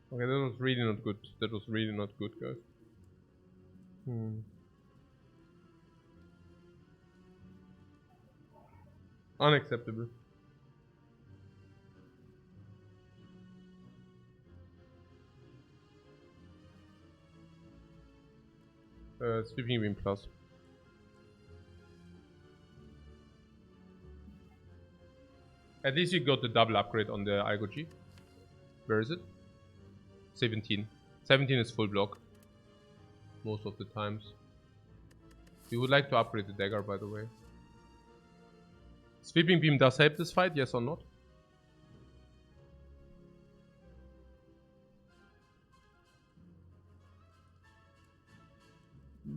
Okay, that was really not good. That was really not good, guys. Unacceptable. Sweeping Beam Plus. At least you got the double upgrade on the Algo G. Where is it? 17. 17 is full block. Most of the times. We would like to upgrade the dagger, by the way. Sweeping Beam does help this fight, yes or not?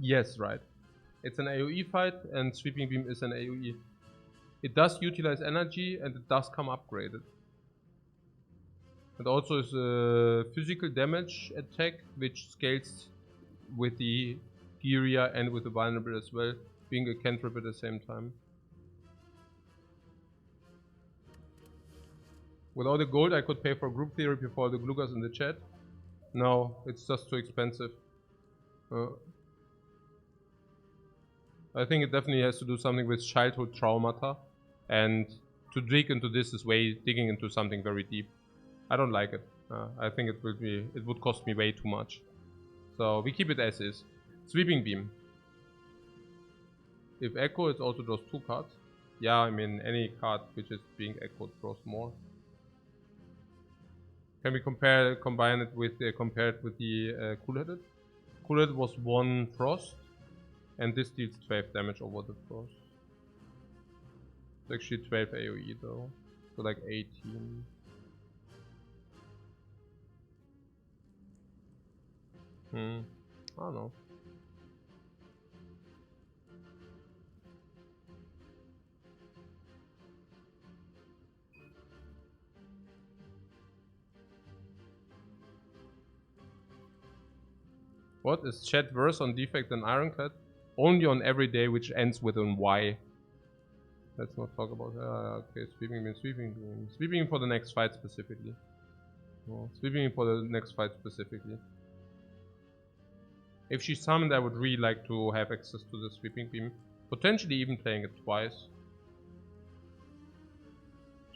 Yes, right. It's an AoE fight and Sweeping Beam is an AoE. It does utilize energy and it does come upgraded. It also is a physical damage attack which scales with the Gearia and with the vulnerable as well, being a cantrip at the same time. With all the gold I could pay for group therapy for the glugas in the chat. No, it's just too expensive. I think it definitely has to do something with childhood traumata, and to dig into this is digging into something very deep. I don't like it. I think it would cost me way too much. So we keep it as is. Sweeping Beam. If Echo, it also draws 2 cards. Yeah, I mean any card which is being echoed draws more. Can we combine it with compare it with the Cool-Headed? Cool-Headed was 1 frost, and this deals 12 damage over the frost. It's actually 12 AoE though, so like 18. I don't know. What is chat worse on Defect than Ironclad? Only on every day which ends with an Y. Let's not talk about okay, Sweeping Beam. Sweeping for the next fight specifically. Oh, Sweeping for the next fight specifically. If she's summoned, I would really like to have access to the Sweeping Beam. Potentially even playing it twice.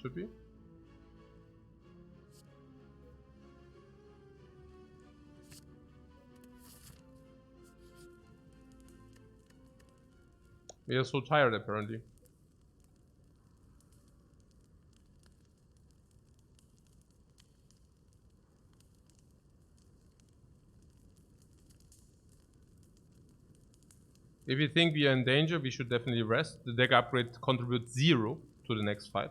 Should be. We are so tired apparently. If you think we are in danger, we should definitely rest. The deck upgrade contributes 0 to the next fight.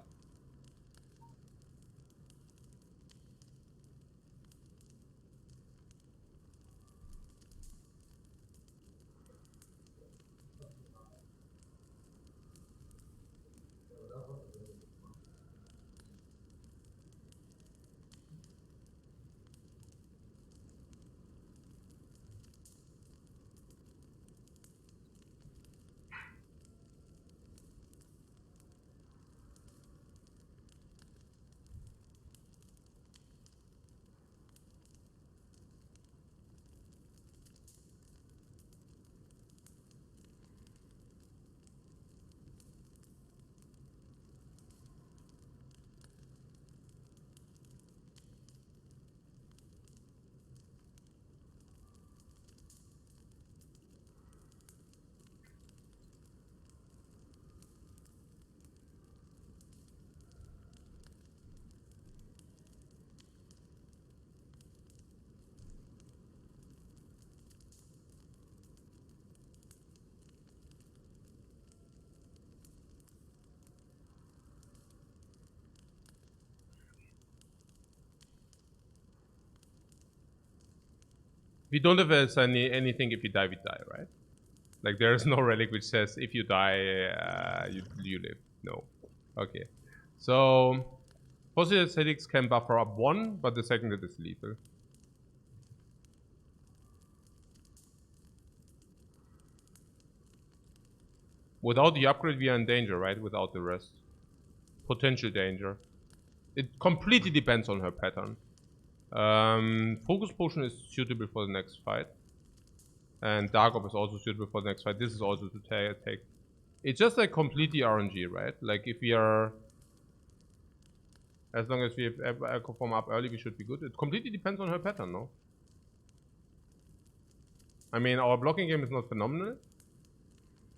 We don't have anything if you die, we die, right? Like there is no relic which says if you die, you live. No. Okay. So positive aesthetics can buffer up 1, but the second hit is lethal. Without the upgrade, we are in danger, right? Without the rest. Potential danger. It completely depends on her pattern. Focus potion is suitable for the next fight. And Dark Orb is also suitable for the next fight. This is also to take. It's just like completely RNG, right? Like if we are... As long as we have Echo Form up early, we should be good. It completely depends on her pattern, no? I mean, our blocking game is not phenomenal.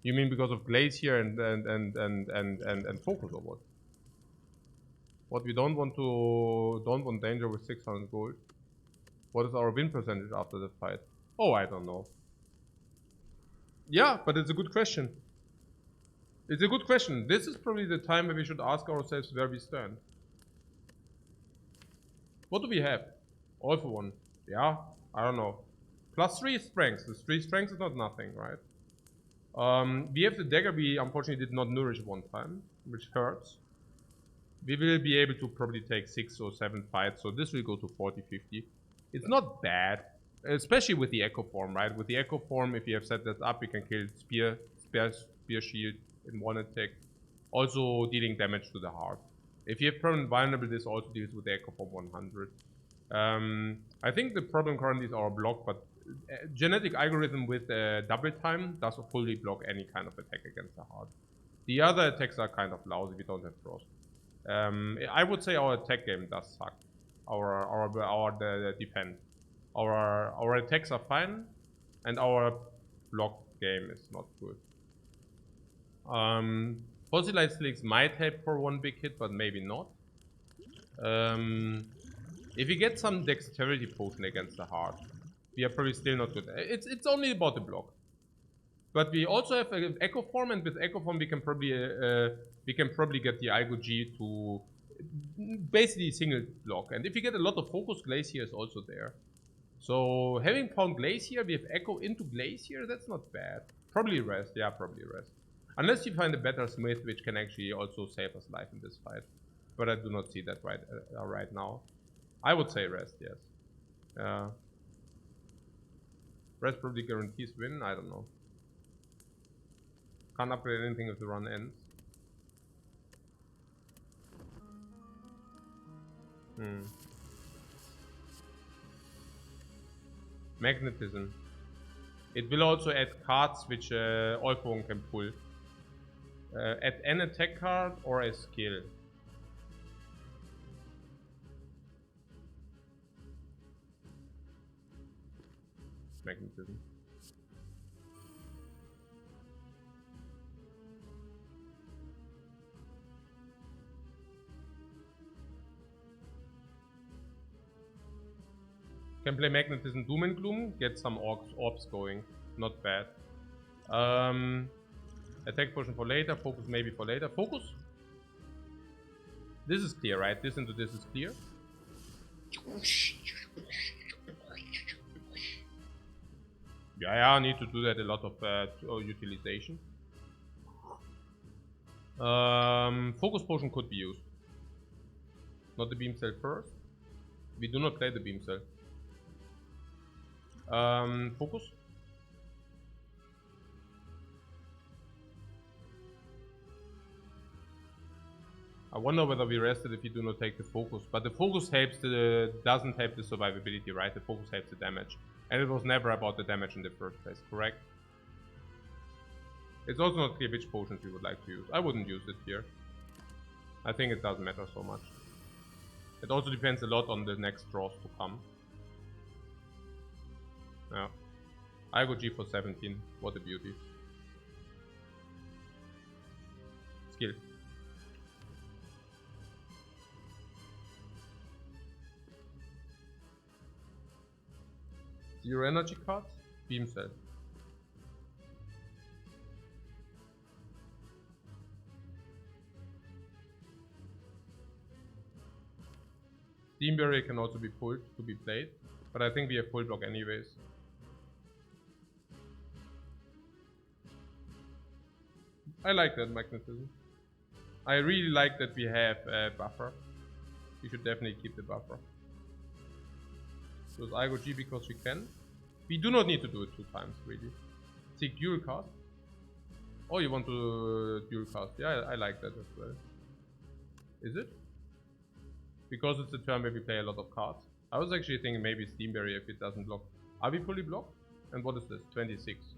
You mean because of Glacier and Focus or what? What we don't want danger with 600 gold. What is our win percentage after the fight? Oh, I don't know. Yeah, but it's a good question. It's a good question. This is probably the time where we should ask ourselves where we stand. What do we have? All for 1. Yeah, I don't know. +3 strength. The 3 strength is not nothing, right? We have the dagger we unfortunately did not nourish 1 time, which hurts. We will be able to probably take 6 or 7 fights, so this will go to 40-50. It's not bad, especially with the Echo Form, right? With the Echo Form, if you have set that up, you can kill Spear Shield in 1 attack, also dealing damage to the heart. If you have permanent vulnerable, this also deals with the Echo Form 100. I think the problem currently is our block, but genetic algorithm with double time does fully block any kind of attack against the heart. The other attacks are kind of lousy. We don't have frost. I would say our attack game does suck. The defense. Our attacks are fine, and our block game is not good. Fossilized Slicks might help for 1 big hit, but maybe not. If we get some dexterity potion against the heart, we are probably still not good. It's only about the block. But we also have an Echo Form, and with Echo Form we can probably get the Igo G to basically single block. And if you get a lot of focus, Glacier is also there. So having found Glacier, we have Echo into Glacier. That's not bad. Probably rest. Yeah, probably rest. Unless you find a better Smith, which can actually also save us life in this fight. But I do not see that right now. I would say rest, yes. Rest probably guarantees win. I don't know. Can't upgrade anything if the run ends. Magnetism. It will also add cards which Olfong can pull. Add an attack card or a skill. Magnetism. Can play Magnetism, Doom and Gloom, get some orbs going. Not bad. Attack potion for later, focus maybe for later. Focus? This is clear, right? This into this is clear. Yeah, I need to do that a lot of utilization. Focus potion could be used. Not the beam cell first. We do not play the beam cell. Focus. I wonder whether we rested if you do not take the focus. But the focus helps doesn't help the survivability, right? The focus helps the damage. And it was never about the damage in the first place, correct? It's also not clear which potions we would like to use. I wouldn't use it here. I think it doesn't matter so much. It also depends a lot on the next draws to come. Yeah. I go G for 17. What a beauty. Skill. 0 energy cards. Beam cell. Steam Barrier can also be pulled to be played, but I think we have full block anyways. I like that magnetism. I really like that we have a buffer. We should definitely keep the buffer. So I go G because we can. We do not need to do it 2 times, really. Seek dual cast. Oh, you want to dual cast? Yeah, I like that as well. Is it? Because it's a turn where we play a lot of cards. I was actually thinking maybe Steam Barrier if it doesn't block. Are we fully blocked? And what is this? 26.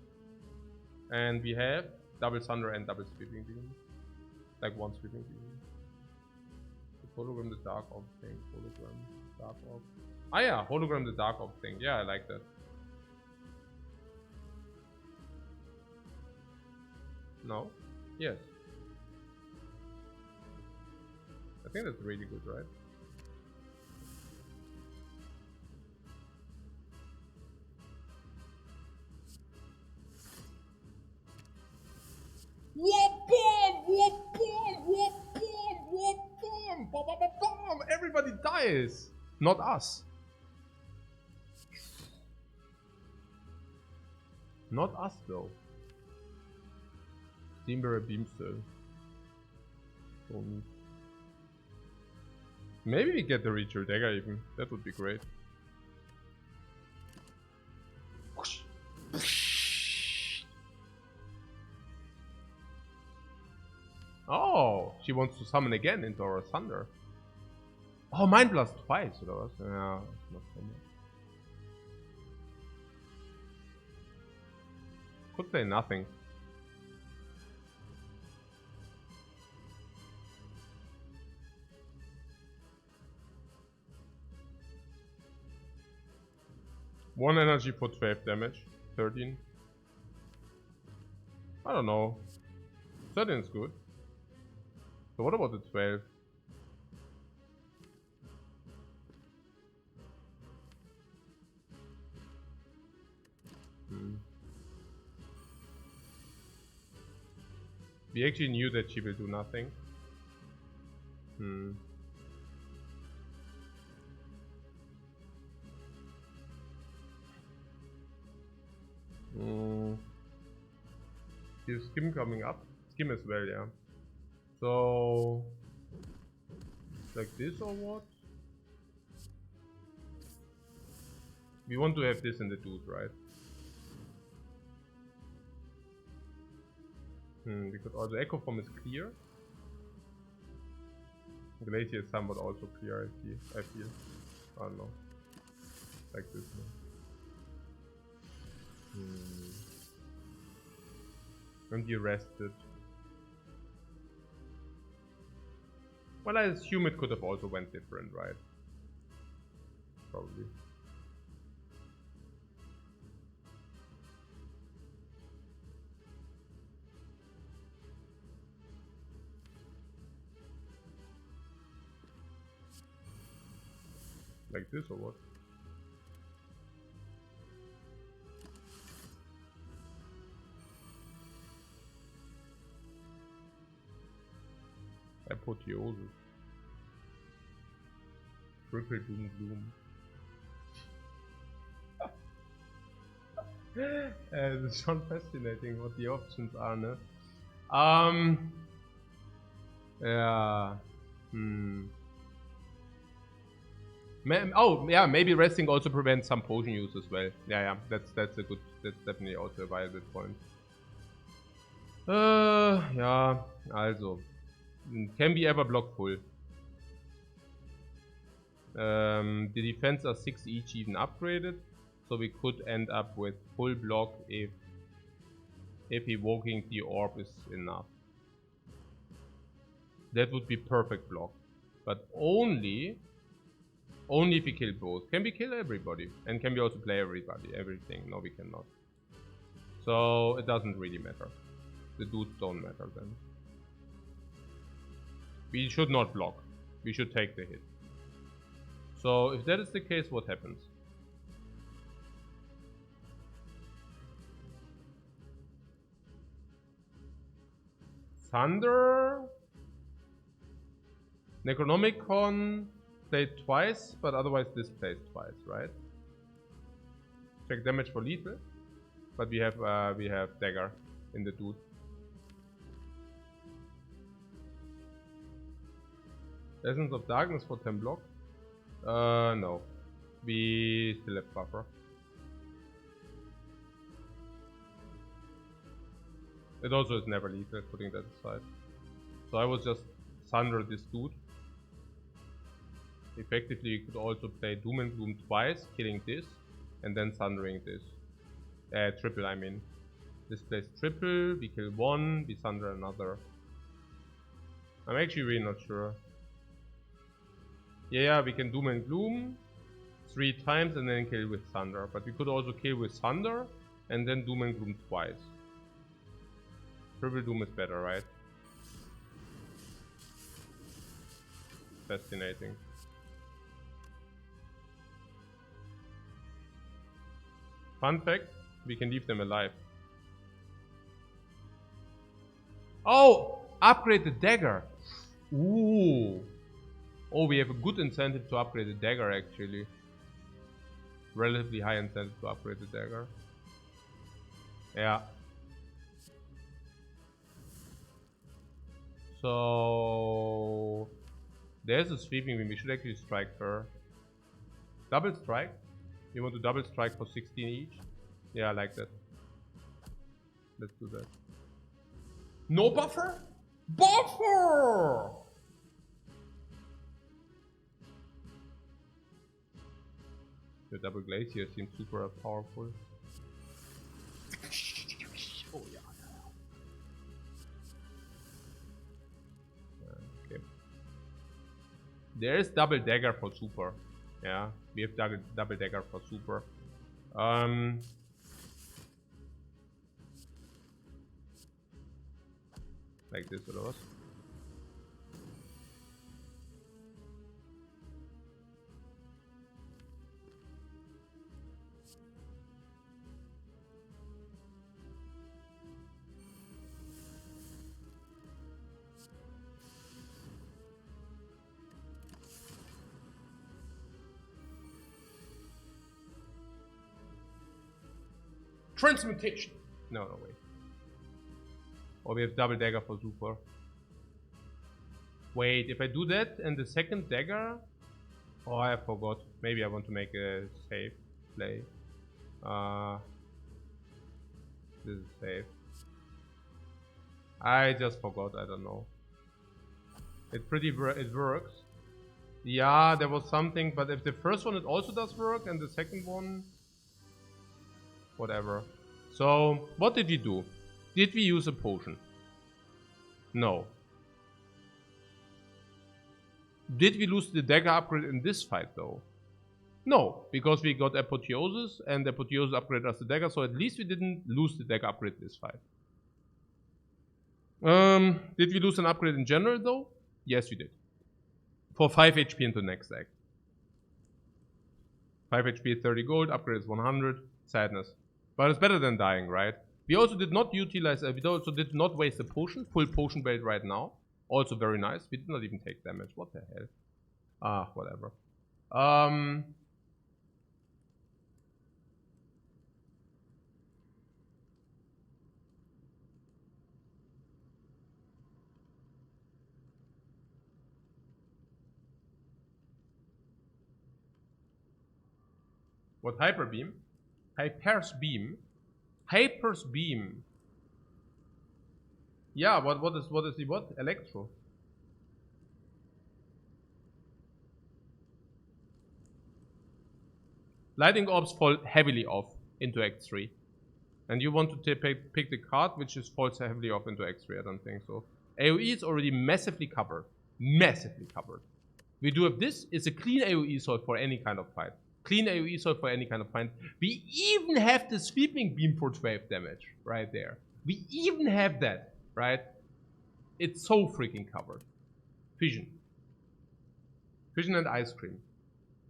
And we have double Thunder and double Sweeping Beam. Like 1 Sweeping Beam. The hologram the Dark Orb thing. Hologram Dark Orb. Ah yeah, hologram the Dark Orb thing. Yeah, I like that. No? Yes. I think that's really good, right? Whoop bomb! Whoop bomb! Whoop bomb! Whoop bomb! Bomb! Bomb! Bomb! Everybody dies! Not us. Not us though. Steambearer Beamster. Maybe we get the Ritual Dagger even. That would be great. Oh, she wants to summon again into our Thunder. Oh, Mind Blast twice, or yeah, not so much. Could play nothing. One energy for 12 damage. 13. I don't know. 13 is good. So what about the 12? We actually knew that she will do nothing. Is Skim coming up? Skim as well, yeah. So, like this or what? We want to have this in the dude, right? Because also Echo Form is clear. Glacier is somewhat also clear, I feel. I don't know. Like this one. And you rested. Well, I assume it could have also went different, right? Probably. Like this or what? Apotheosis. Triple Doom Gloom. It's schon fascinating what the options are, ne? Yeah. Oh, yeah, maybe resting also prevents some potion use as well. Yeah, that's definitely also a viable point. Ja, also. Can we ever block full? The defense are 6 each even upgraded, so we could end up with full block if evoking the orb is enough. That would be perfect block, but only if we kill both. Can we kill everybody? And can we also play everything? No, we cannot. So it doesn't really matter. The dudes don't matter then. We should not block. We should take the hit. So if that is the case, what happens? Thunder? Necronomicon played twice, but otherwise this plays twice, right? Check damage for lethal, but we have dagger in the dude. Essence of Darkness for 10 block? No. We still have buffer. It also is never lethal, putting that aside. So I was just Thunder this dude. Effectively, you could also play Doom and Gloom twice, killing this, and then Thundering this. Triple, I mean. This plays triple, we kill one, we Thunder another. I'm actually really not sure. Yeah, we can Doom and Gloom 3 times and then kill with Thunder. But we could also kill with Thunder and then Doom and Gloom twice. Triple Doom is better, right? Fascinating. Fun fact, we can leave them alive. Oh! Upgrade the dagger! Ooh! Oh, we have a good incentive to upgrade the dagger actually. Relatively high incentive to upgrade the dagger. Yeah. So... there's a sweeping beam, we should actually strike her. Double strike? You want to double strike for 16 each? Yeah, I like that. Let's do that. No buffer? Buffer! The double glacier seems super powerful. Oh yeah. Okay. There is double dagger for super. Yeah, we have double dagger for super. Like this or what? Transmutation! No, wait. Or we have double dagger for super. Wait, if I do that and the second dagger... Oh, I forgot. Maybe I want to make a safe play. This is safe. I just forgot, I don't know. It works. Yeah, there was something, but if the first one it also does work and the second one... whatever. So, what did we do? Did we use a potion? No. Did we lose the dagger upgrade in this fight though? No, because we got Apotheosis and Apotheosis upgraded us the dagger, so at least we didn't lose the dagger upgrade this fight. Did we lose an upgrade in general though? Yes, we did. For 5 HP into next act. 5 HP, 30 gold, upgrade is 100, sadness. But it's better than dying, right? We also did not utilize, we also did not waste a potion, full potion build right now. Also very nice, we did not even take damage, what the hell. Ah, whatever. What, Hyper Beam? Hyper's Beam? Hyper's Beam. Yeah, what is the what? Electro. Lightning orbs fall heavily off into Act 3. And you want to pick the card which is falls heavily off into Act 3, I don't think so. AoE is already massively covered. Massively covered. We do have this, it's a clean AoE solve for any kind of fight. Clean AoE solve for any kind of fight. We even have the sweeping beam for 12 damage right there. We even have that, right? It's so freaking covered. Fission. Fission and ice cream.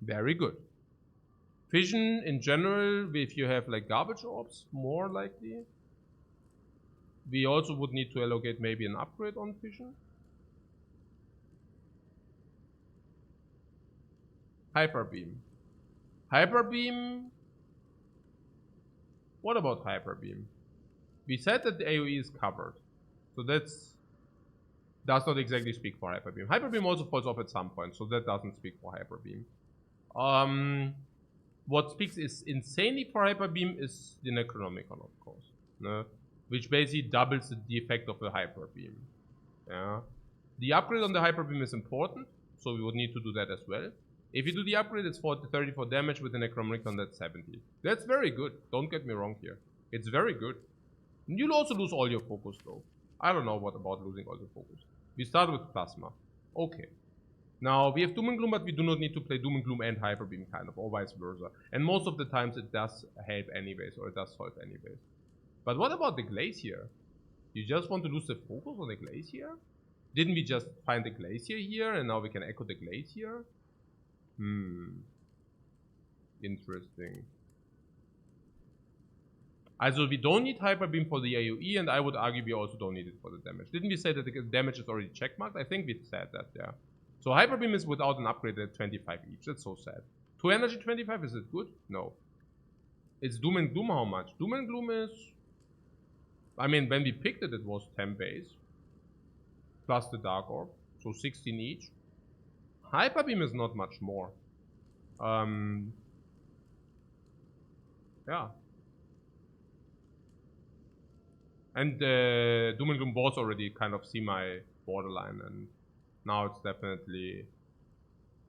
Very good. Fission in general, if you have like garbage orbs, more likely. We also would need to allocate maybe an upgrade on fission. Hyper Beam. Hyper Beam. What about Hyper Beam? We said that the AoE is covered. So that's does not exactly speak for Hyper Beam. Hyper Beam also falls off at some point, so that doesn't speak for Hyper Beam. What speaks is insanely for Hyper Beam is the Necronomicon, of course, no? Which basically doubles the effect of the Hyper Beam. Yeah. The upgrade on the Hyper Beam is important, so we would need to do that as well. If you do the upgrade, it's 34 damage with the Necronomicon, that's 70. That's very good, don't get me wrong here. It's very good. You'll also lose all your focus though. I don't know what about losing all the focus. We start with Plasma. Okay. Now, we have Doom and Gloom, but we do not need to play Doom and Gloom and Hyper Beam, kind of, or vice versa. And most of the times it does help anyways, or it does solve anyways. But what about the Glacier? You just want to lose the focus on the Glacier? Didn't we just find the Glacier here, and now we can echo the Glacier? Interesting. Also, we don't need Hyper Beam for the AoE, and I would argue we also don't need it for the damage. Didn't we say that the damage is already checkmarked? I think we said that, yeah. So Hyper Beam is without an upgrade at 25 each. That's so sad. 2 energy 25, is it good? No. It's Doom and Gloom how much? Doom and Gloom is... I mean, when we picked it, it was 10 base. Plus the Dark Orb. So 16 each. Hyper Beam is not much more. Yeah. And Doom and Gloom was already kind of semi-borderline, and now it's definitely...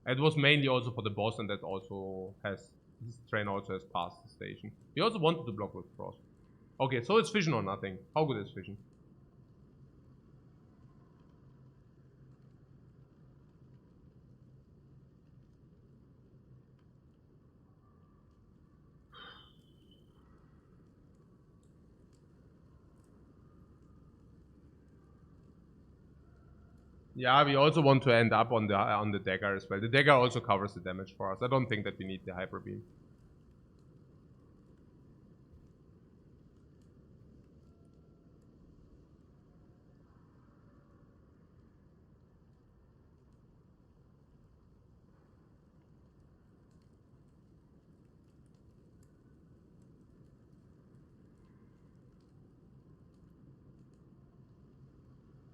It was mainly also for the boss, and that also has... This train also has passed the station. We also wanted to block with Frost. Okay, so it's Fission or nothing. How good is Fission? Yeah, we also want to end up on the dagger as well. The dagger also covers the damage for us. I don't think that we need the Hyper Beam.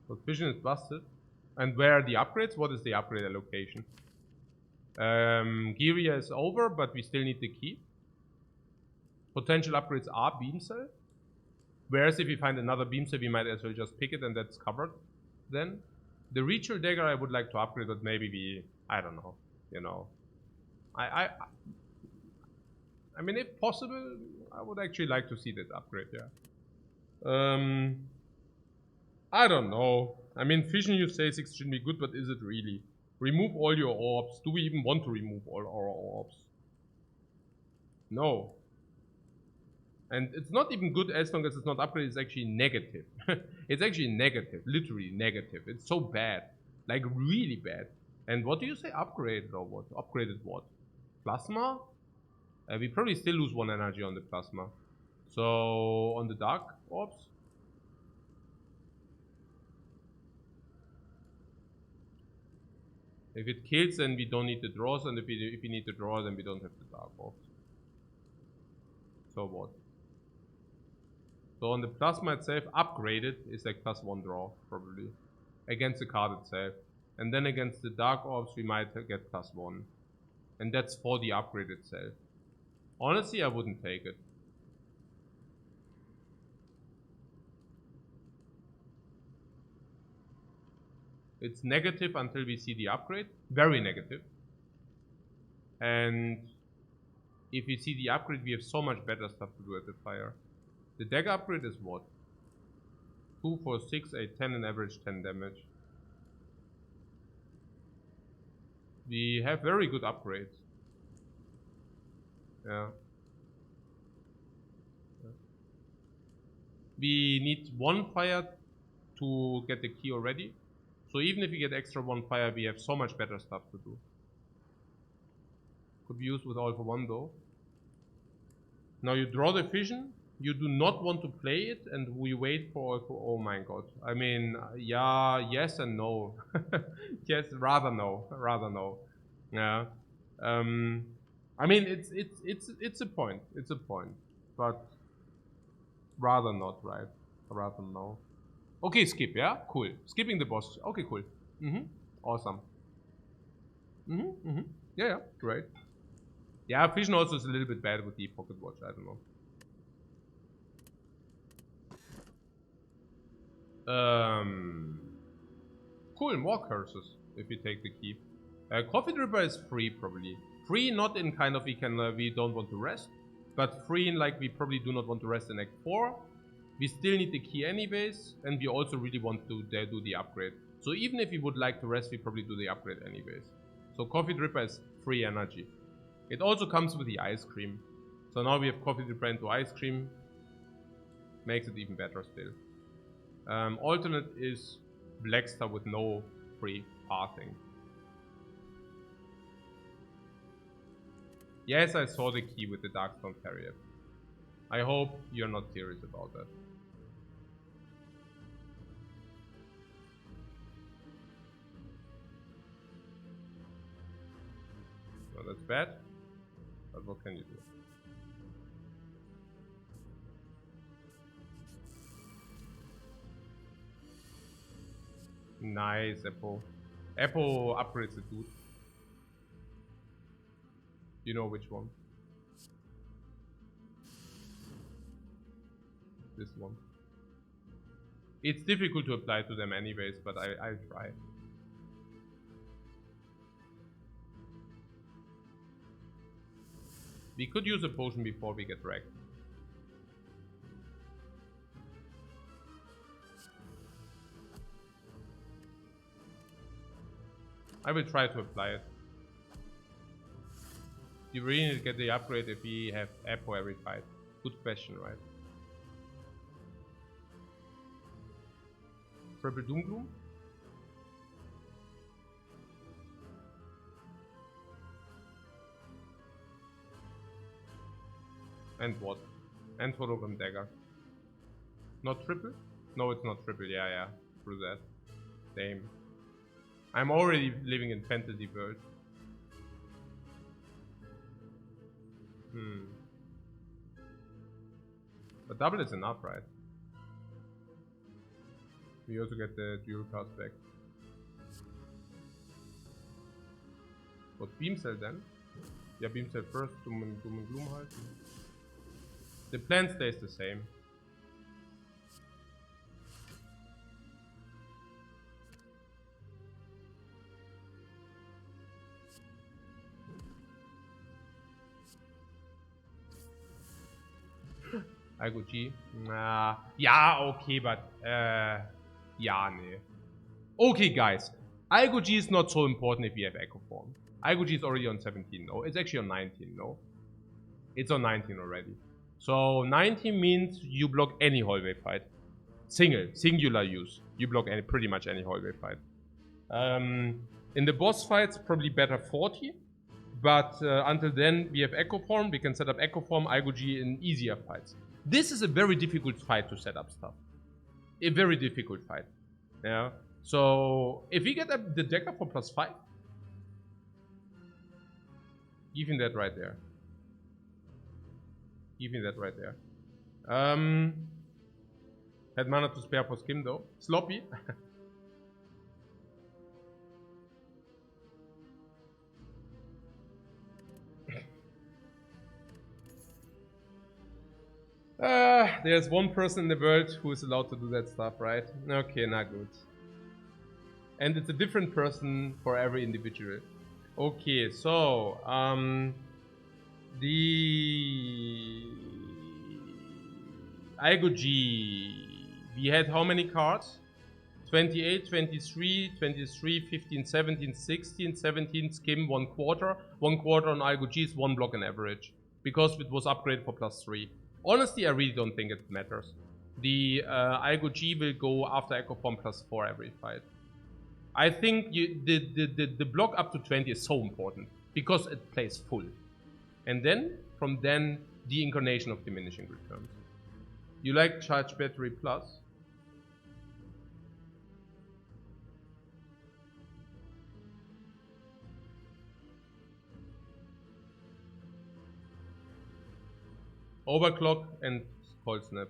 So Fission is busted. And where are the upgrades? What is the upgrade allocation? Giria is over, but we still need the key. Potential upgrades are Beam Cell. Whereas if we find another Beam Cell, we might as well just pick it, and that's covered then. The Ritual Dagger I would like to upgrade, but maybe we... I don't know. You know. I mean, if possible, I would actually like to see that upgrade, yeah. I don't know. I mean, Fission you say is extremely good, but is it really? Remove all your orbs. Do we even want to remove all our orbs? No. And it's not even good as long as it's not upgraded. It's actually negative. It's actually negative. Literally negative. It's so bad. Like really bad. And what do you say? Upgraded or what? Upgraded what? Plasma? We probably still lose 1 energy on the Plasma. So, on the Dark Orbs? If it kills, then we don't need the draws, and if we need the draw, then we don't have the Dark Orbs. So what? So on the Plasma itself, upgraded is like +1 draw, probably. Against the card itself. And then against the Dark Orbs, we might get +1. And that's for the upgrade itself. Honestly, I wouldn't take it. It's negative until we see the upgrade. Very negative. And if we see the upgrade, we have so much better stuff to do at the fire. The dagger upgrade is what? 2, 4, 6, 8, 10 and average 10 damage. We have very good upgrades. Yeah. We need 1 fire to get the key already. So even if we get extra 1 fire, we have so much better stuff to do. Could be used with all for 1 though. Now you draw the Fission. You do not want to play it, and we wait for oh my god. I mean, yeah, yes and no. Yes, rather no. Yeah. I mean, it's a point. It's a point. But rather not, right? Rather no. Okay, skip, yeah? Cool. Skipping the boss. Okay, cool. Awesome. Yeah, great. Yeah, Vision also is a little bit bad with the pocket watch, I don't know. Cool, more curses if you take the key. Coffee Dripper is free probably. Free not in kind of we don't want to rest, but free in like we probably do not want to rest in Act 4. We still need the key anyways, and we also really want to do the upgrade. So even if we would like to rest, we probably do the upgrade anyways. So Coffee Dripper is free energy. It also comes with the ice cream. So now we have Coffee Dripper into ice cream. Makes it even better still. Alternate is Blackstar with no free pathing. Yes, I saw the key with the Darkstone Carrier. I hope you're not serious about that. No, that's bad. But what can you do? Nice, Apple. Apple upgrades the dude. You know which one? This one. It's difficult to apply to them anyways, but I'll try. We could use a potion before we get wrecked. I will try to apply it. You really need to get the upgrade if we have Apple every fight. Good question, right? Triple Doom Gloom? And what? And Hologram Dagger. Not triple? No, it's not triple. Yeah. Through that. Same. I'm already living in fantasy world. But double is enough, right? We also get the dual cast back. What Beam Cell then? Yeah, Beam Cell first, Doom and Gloom halt. The plan stays the same. I go G. Yeah, okay, but yeah, nee. Okay, guys. I go G is not so important if we have Echo Form. I go G is already on 17, no? It's actually on 19, no? It's on 19 already. So 19 means you block any hallway fight. Singular use. You block pretty much any hallway fight. In the boss fights, probably better 40. But until then, we have Echo Form. We can set up Echo Form, Igo-G in easier fights. This is a very difficult fight to set up stuff. A very difficult fight. Yeah. So if we get the Decker for +5, even that right there. Even that right there. Had mana to spare for Skim though. Sloppy. There's one person in the world who is allowed to do that stuff, right? Okay, not good. And it's a different person for every individual. Okay, so the Igo-G, we had how many cards? 28, 23, 23, 15, 17, 16, 17 Skim, 1/4. 1/4 on Igo-G is 1 block on average. Because it was upgraded for +3. Honestly, I really don't think it matters. The Igo-G will go after Echo Form +4 every fight. I think the block up to 20 is so important. Because it plays full. And then, from then, the incarnation of diminishing returns. You like Charge Battery Plus? Overclock and Cold Snap.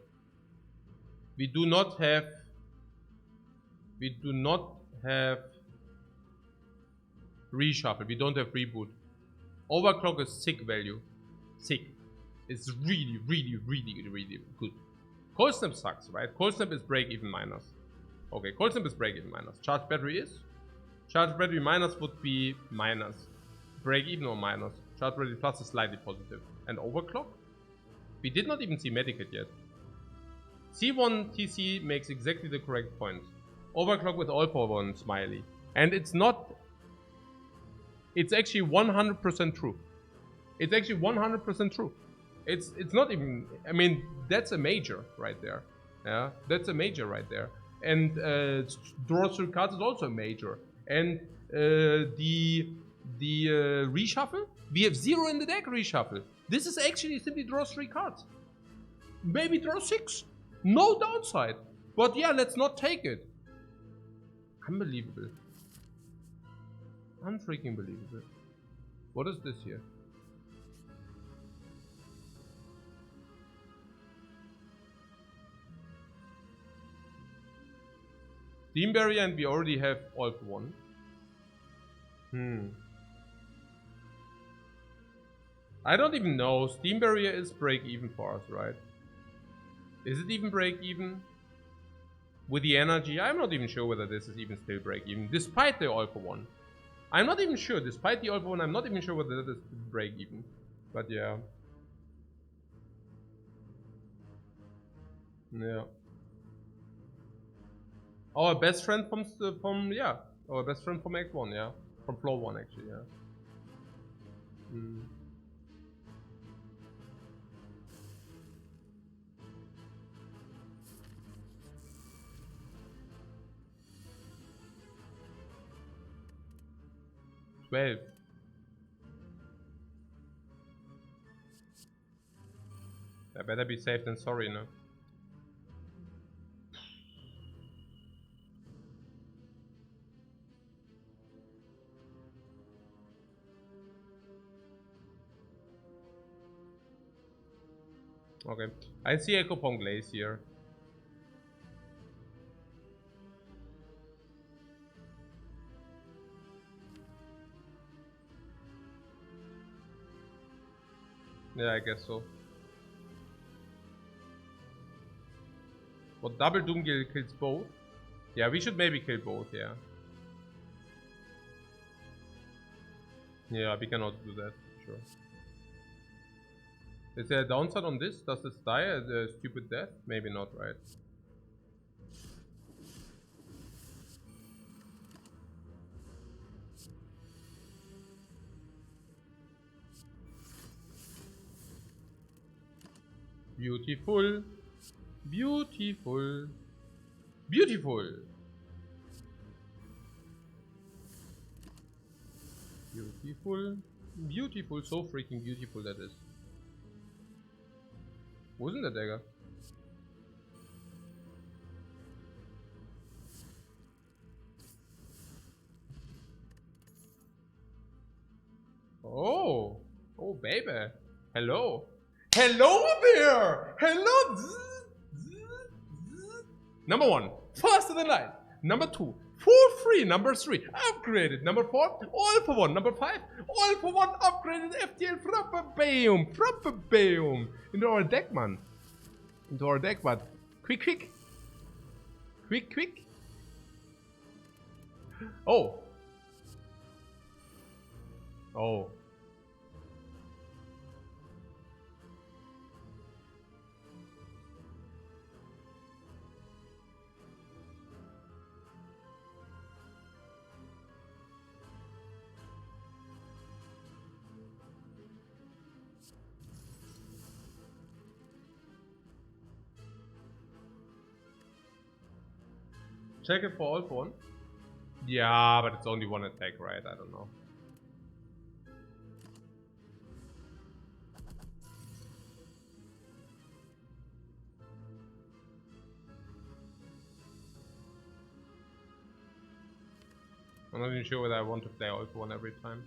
We do not have We do not have reshuffle. We don't have reboot. Overclock is sick value. Sick. It's really, really, really, really good. Cold Snap sucks, right? Cold Snap is break even minus. Okay, Cold Snap is break even minus. Charge battery is? Charge battery minus would be minus. Break even or minus. Charge battery plus is slightly positive. And overclock? We did not even see Medikit yet. C1 TC makes exactly the correct point. Overclock with all for one smiley. And it's not... It's actually 100% true. It's actually 100% true. It's not even... I mean, that's a major right there. Yeah, that's a major right there. And draw through cards is also a major. And the reshuffle? We have 0 in the deck reshuffle. This is actually simply draw 3 cards. Maybe draw 6. No downside. But yeah, let's not take it. Unbelievable. Unfreaking believable. What is this here? Steam barrier, and we already have all for one. I don't even know. Steam barrier is break even for us, right? Is it even break even? With the energy, I'm not even sure whether this is even still break even, despite the all for one. I'm not even sure, despite the all for one, I'm not even sure whether that is break even. But yeah. Yeah. Our best friend from yeah. Our best friend from Act 1, yeah. From floor 1 actually, yeah. 12. I better be safe than sorry, no? Okay. I see Echo Pong Glacier. Yeah, I guess so. But double Doomgale kills both? Yeah, we should maybe kill both, yeah. Yeah, we cannot do that, sure. Is there a downside on this? Does this die a stupid death? Maybe not, right? Beautiful. Beautiful. Beautiful. Beautiful. Beautiful. So freaking beautiful that is. Wo ist denn der Dagger? Oh. Oh, baby. Hello. Hello there. Hello. Number 1. Faster than light. Number 2. For free. Number 3. Upgraded. Number 4. All for 1. Number 5. All for 1. Upgraded FTL. Proper Baum. Proper Baum. Into our deck, man. Into our deck, but quick, quick. Quick, quick. Oh. Oh. Check it for all for 1. Yeah, but it's only 1 attack, right? I don't know. I'm not even sure whether I want to play all for 1 every time.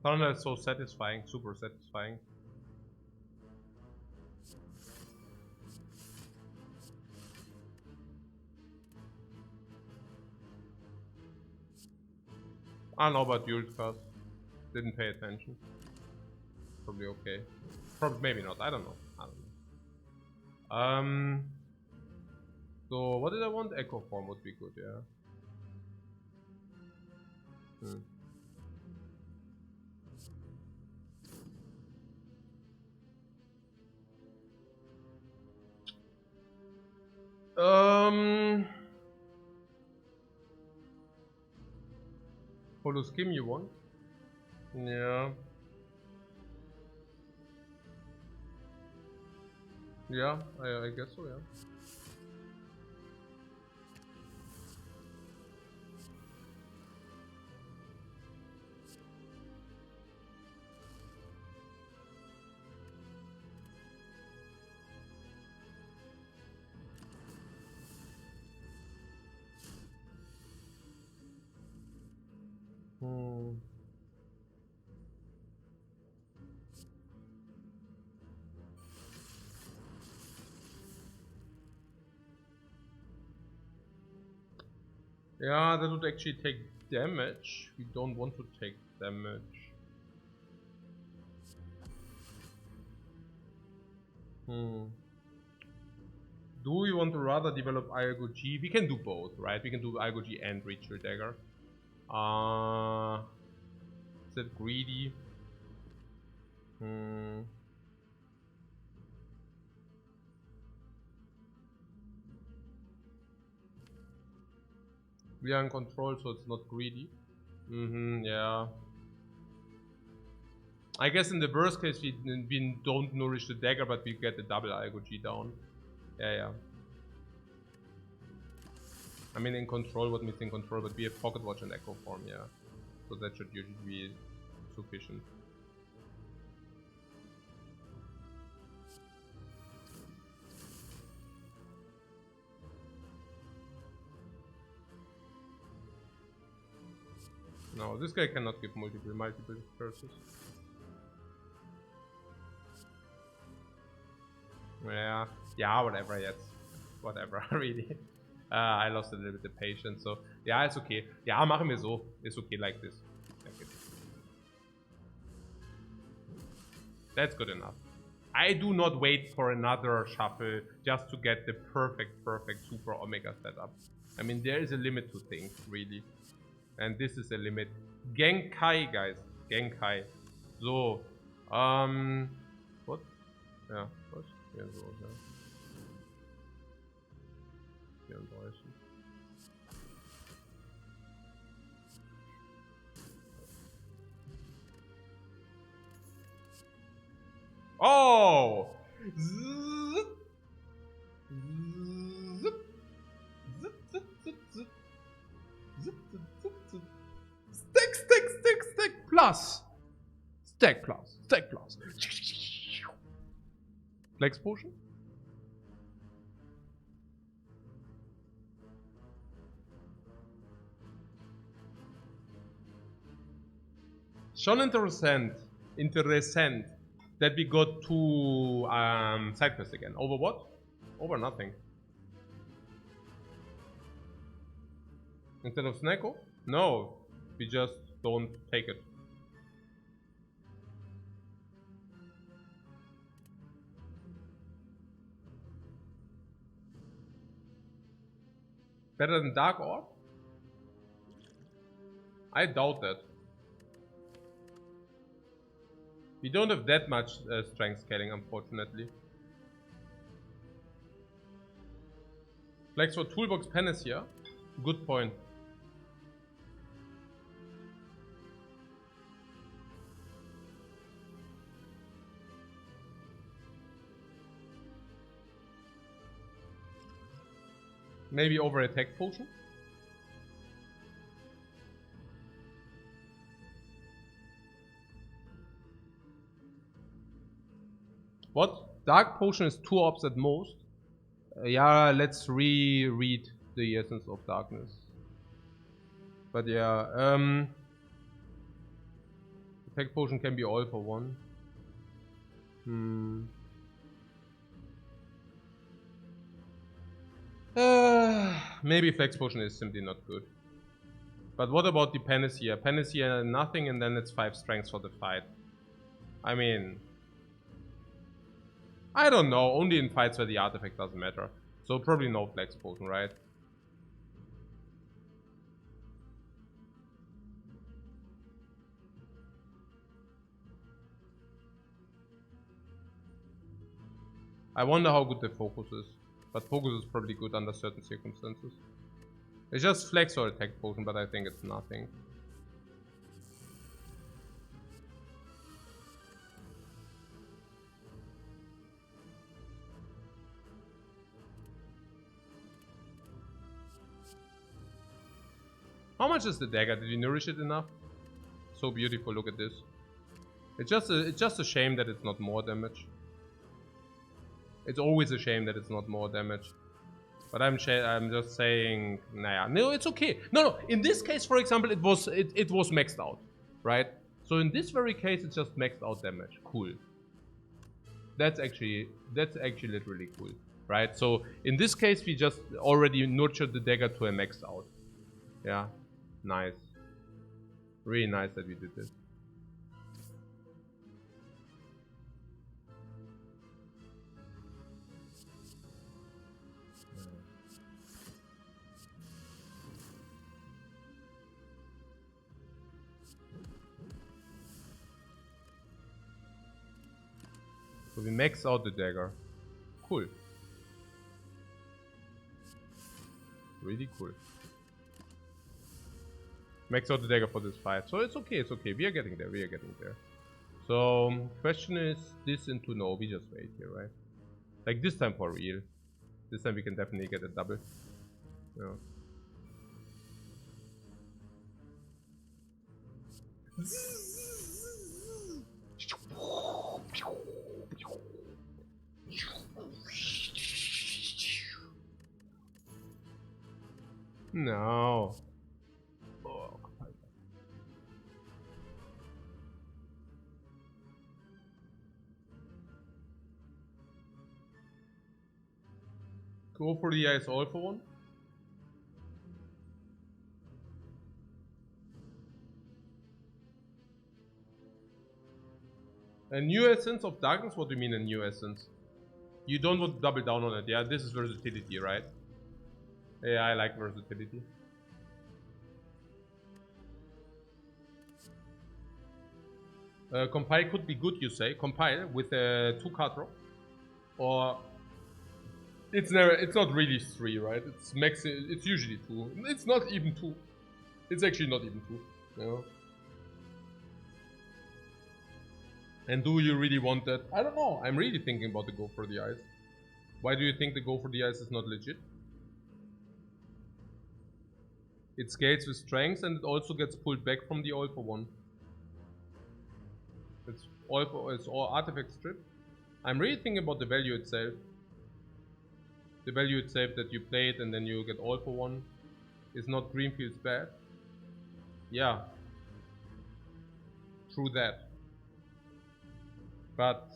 Thunder is so satisfying, super satisfying. I don't know about dual cast. Didn't pay attention. Probably okay. Probably maybe not. I don't know. So what did I want? Echo form would be good, yeah. Holo skim you want? Yeah. Yeah, I guess so, yeah. Yeah, that would actually take damage. We don't want to take damage. Do we want to rather develop IGOG? We can do both, right? We can do IGOG and Ritual Dagger. Is that greedy? We are in control, so it's not greedy. Yeah. I guess in the worst case, we don't nourish the dagger, but we get the double IGOG down. Yeah. I mean, in control, what means in control, but we have Pocket Watch and Echo Form, yeah. So that should usually be sufficient. No, this guy cannot give multiple curses. Yeah, whatever, yes. Whatever, really. I lost a little bit of patience, so yeah, it's okay. Ja, machen wir so. It's okay like this. That's good enough. I do not wait for another shuffle just to get the perfect super Omega setup. I mean, there is a limit to things, really. And this is a limit. Genkai, guys. Genkai. So. What? Ja, was? Ja, so, ja. 34. Oh! Stack plus. Stack plus. Flex Potion? Schon interessant that we got two side quests again. Over what? Over nothing. Instead of Snacko? No, we just don't take it. Better than Dark Orb? I doubt that. We don't have that much strength scaling, unfortunately. Flex for Toolbox Panacea? Good point. Maybe over attack potion? What? Dark potion is 2 orbs at most? Yeah, let's reread the Essence of Darkness. But yeah, Tech Potion can be all for one. Maybe Flex Potion is simply not good. But what about the Panacea? Panacea nothing, and then it's 5 strength for the fight. I mean, I don't know. Only in fights where the artifact doesn't matter. So probably no Flex Potion, right? I wonder how good the focus is. But focus is probably good under certain circumstances. It's just Flex or Attack Potion, but I think it's nothing. How much is the dagger? Did we nourish it enough? So beautiful, look at this. It's just a shame that it's not more damage. It's always a shame that it's not more damage. But I'm just saying, nah, no, it's okay. No, in this case, for example, it was maxed out, right? So in this very case, it's just maxed out damage. Cool. That's actually literally cool, right? So in this case, we just already nurtured the dagger to a maxed out. Yeah, nice. Really nice that we did this. So we max out the dagger. Cool. Really cool. Max out the dagger for this fight. So it's okay, We are getting there, So, question is this into no, we just wait here, right? Like this time for real. This time we can definitely get a double. Yeah. No. Oh, go for the ice all for one. A new essence of darkness? What do you mean a new essence? You don't want to double down on it, yeah? This is versatility, right? Yeah, I like versatility. Compile could be good, you say. Compile with a 2-card draw. Or it's not really 3, right? It's usually 2. It's not even 2. It's actually not even 2. You know? And do you really want that? I don't know. I'm really thinking about the go for the ice. Why do you think the go for the ice is not legit? It scales with strength and it also gets pulled back from the all for one. It's all artifact strip. I'm really thinking about the value itself. The value itself that you play it and then you get all for one. Is not Greenfield's bad. Yeah. True that. But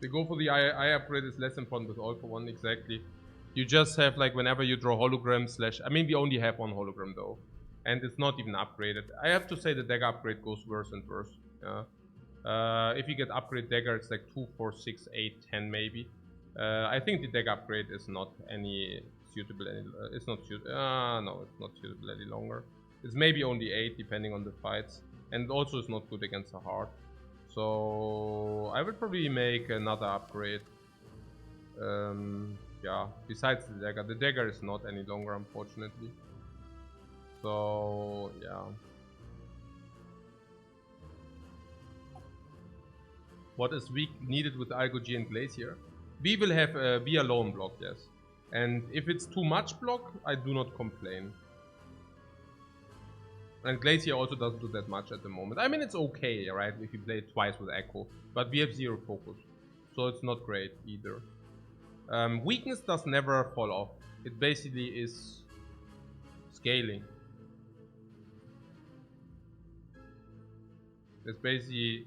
the go for the eye upgrade is less important with all for one, exactly. You just have like whenever you draw hologram slash, I mean we only have one hologram though. And it's not even upgraded. I have to say the dagger upgrade goes worse and worse. Yeah. If you get upgrade dagger, it's like 2, 4, 6, 8, 10 maybe. I think the dagger upgrade is not any suitable it's not suitable. No, it's not suitable any longer. It's maybe only 8 depending on the fights. And also it's not good against the heart. So I would probably make another upgrade. Yeah, besides the dagger. The dagger is not any longer, unfortunately. So yeah. What is weak needed with Algogy and Glacier? We will have a be alone block, yes. And if it's too much block, I do not complain. And Glacier also doesn't do that much at the moment. I mean, it's okay, right, if you play it twice with Echo. But we have 0 focus. So it's not great either. Weakness does never fall off. It basically is scaling. It's basically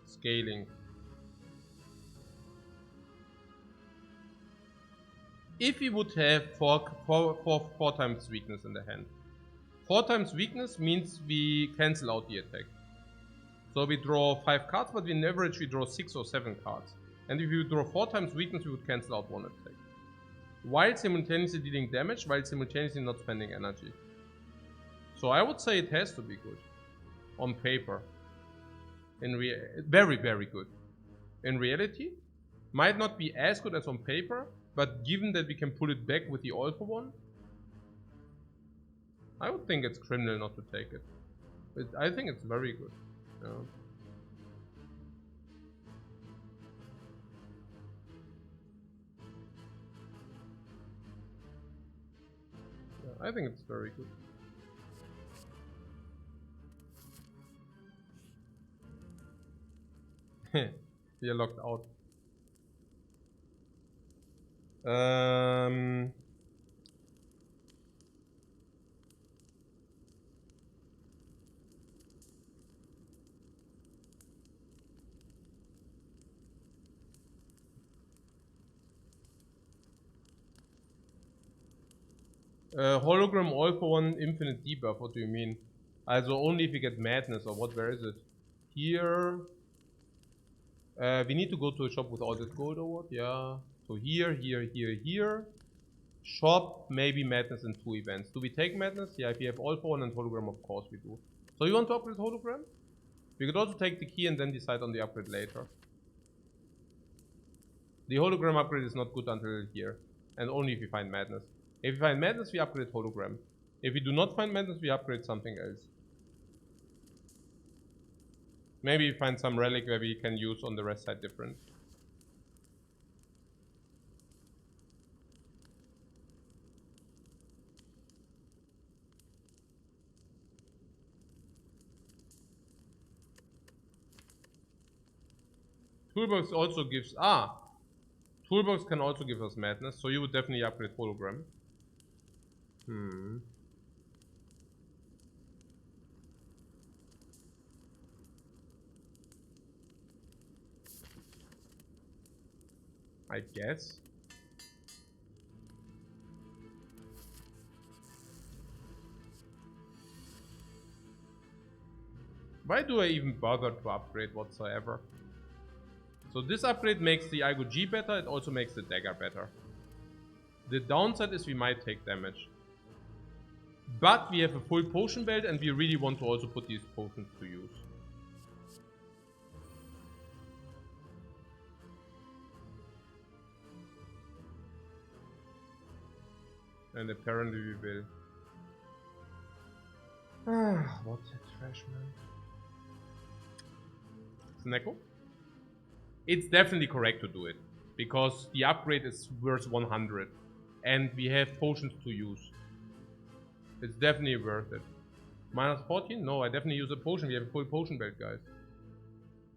scaling. If we would have four times weakness in the hand, 4 times weakness means we cancel out the attack. So we draw 5 cards, but in average we draw 6 or 7 cards. And if you draw 4 times weakness, we would cancel out 1 attack, while simultaneously dealing damage, while simultaneously not spending energy. So I would say it has to be good on paper. Very, very good. In reality, might not be as good as on paper, but given that we can pull it back with the all for one, I would think it's criminal not to take it. I think it's very good. Yeah. I think it's very good. We are locked out. Hologram all for one infinite debuff, what do you mean? Also only if you get madness or what, where is it? Here. We need to go to a shop with all this gold or what? Yeah. So here. Shop, maybe madness in 2 events. Do we take madness? Yeah, if you have all for one and hologram, of course we do. So you want to upgrade hologram? We could also take the key and then decide on the upgrade later. The hologram upgrade is not good until here. And only if we find madness. If we find madness, we upgrade hologram. If we do not find madness, we upgrade something else. Maybe we find some relic where we can use on the rest side different. Toolbox also gives... Toolbox can also give us madness, so you would definitely upgrade hologram. I guess. Why do I even bother to upgrade whatsoever? So this upgrade makes the Igo G better, it also makes the dagger better. The downside is we might take damage. But we have a full potion belt and we really want to also put these potions to use. And apparently we will. What's a trash man? Snecko? It's definitely correct to do it. Because the upgrade is worth 100. And we have potions to use. It's definitely worth it. Minus 14? No, I definitely use a potion. We have a full potion belt, guys.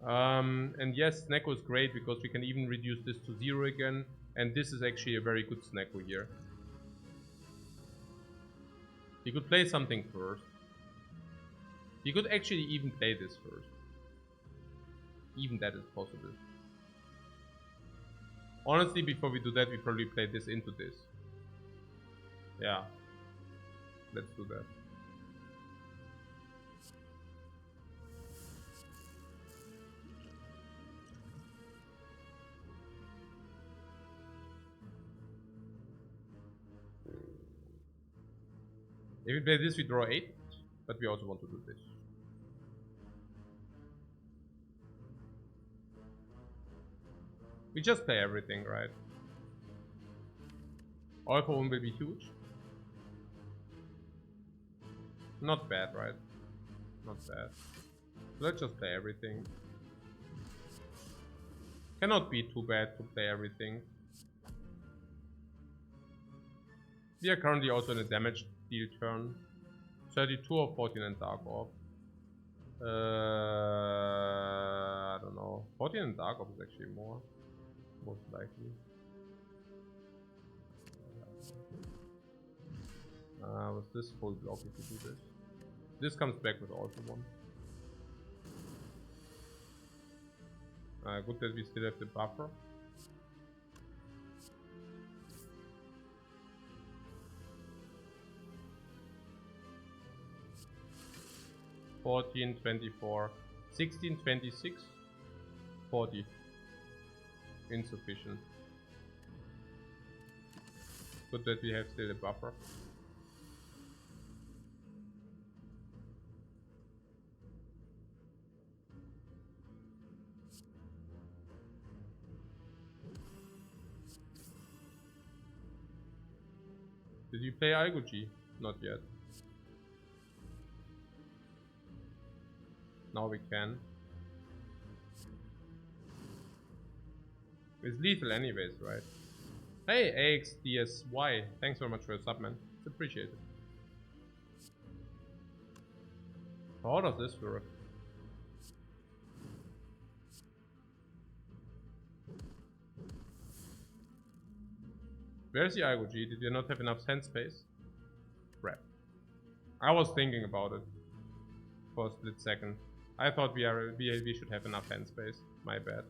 And yes, Snecko is great because we can even reduce this to 0 again. And this is actually a very good Snecko here. You could play something first. You could actually even play this first. Even that is possible. Honestly, before we do that, we probably play this into this. Yeah. Let's do that. If we play this, we draw 8, but we also want to do this. We just play everything, right? All for one will be huge. Not bad, right? Not bad. So let's just play everything. Cannot be too bad to play everything. We are currently also in a damage deal turn. 32 or 14 and Dark Orb. I don't know. 14 and Dark Orb is actually more. Most likely. Was this full block if you do this? This comes back with also 1. Good that we still have the buffer. $14, $24, $16, $26, $40. Insufficient. Good that we have still a buffer. Did you play Algo-G? Not yet. Now we can. It's lethal anyways, right? Hey, AXDSY, thanks very much for your sub, man. It's appreciated. How does this work? Where's the Algo-G? Did you not have enough hand space? Crap. I was thinking about it for a split second. I thought we should have enough hand space. My bad.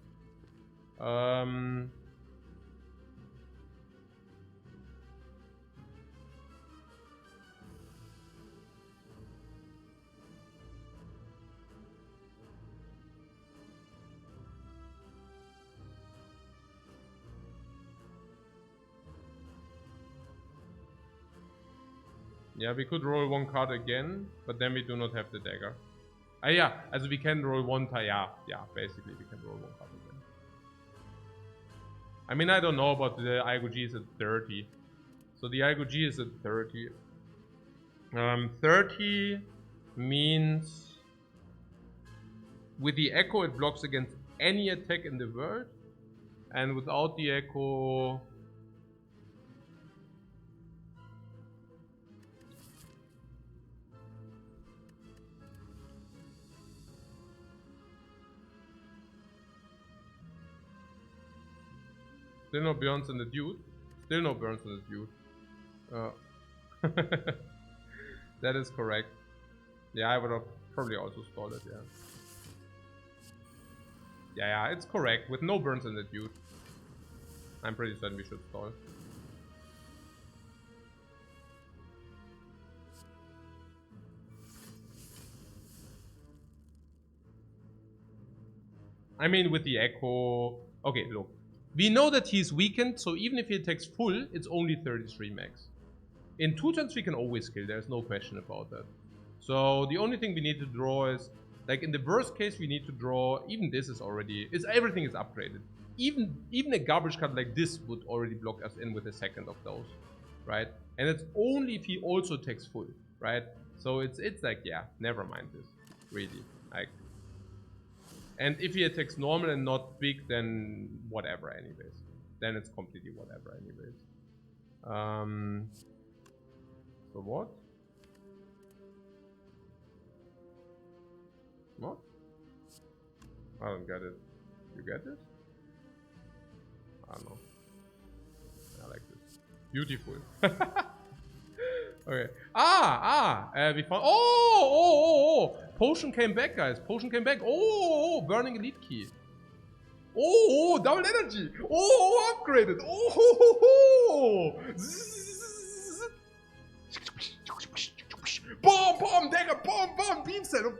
Yeah, we could roll 1 card again, but then we do not have the dagger. Yeah, also we can roll 1 time. Yeah, basically we can roll 1 card again. I mean, I don't know, but the Algo-G is at 30. So the Algo-G is at 30. 30 means with the echo it blocks against any attack in the world, and without the echo still no burns in the dude. Still no burns in the dude. That is correct. Yeah, I would have probably also stalled it, yeah. Yeah, it's correct. With no burns in the dude. I'm pretty certain we should stall. I mean, with the echo... Okay, look. We know that he's weakened, so even if he attacks full, it's only 33 max. In 2 turns we can always kill, there's no question about that. So the only thing we need to draw is, like in the worst case we need to draw, even this is already, everything is upgraded. Even a garbage card like this would already block us in with a second of those, right? And it's only if he also attacks full, right? So it's like, yeah, never mind this, really. Like, and if he attacks normal and not big, then whatever anyways. Then it's completely whatever anyways. So what? What? I don't get it. You get it? I don't know. I like this. Beautiful. Okay. We found. Oh! Potion came back, guys. Potion came back. Oh! Burning elite key. Oh! Double energy. Oh! Upgraded. Oh! Bomb! Dagger! Bomb! Beam cell!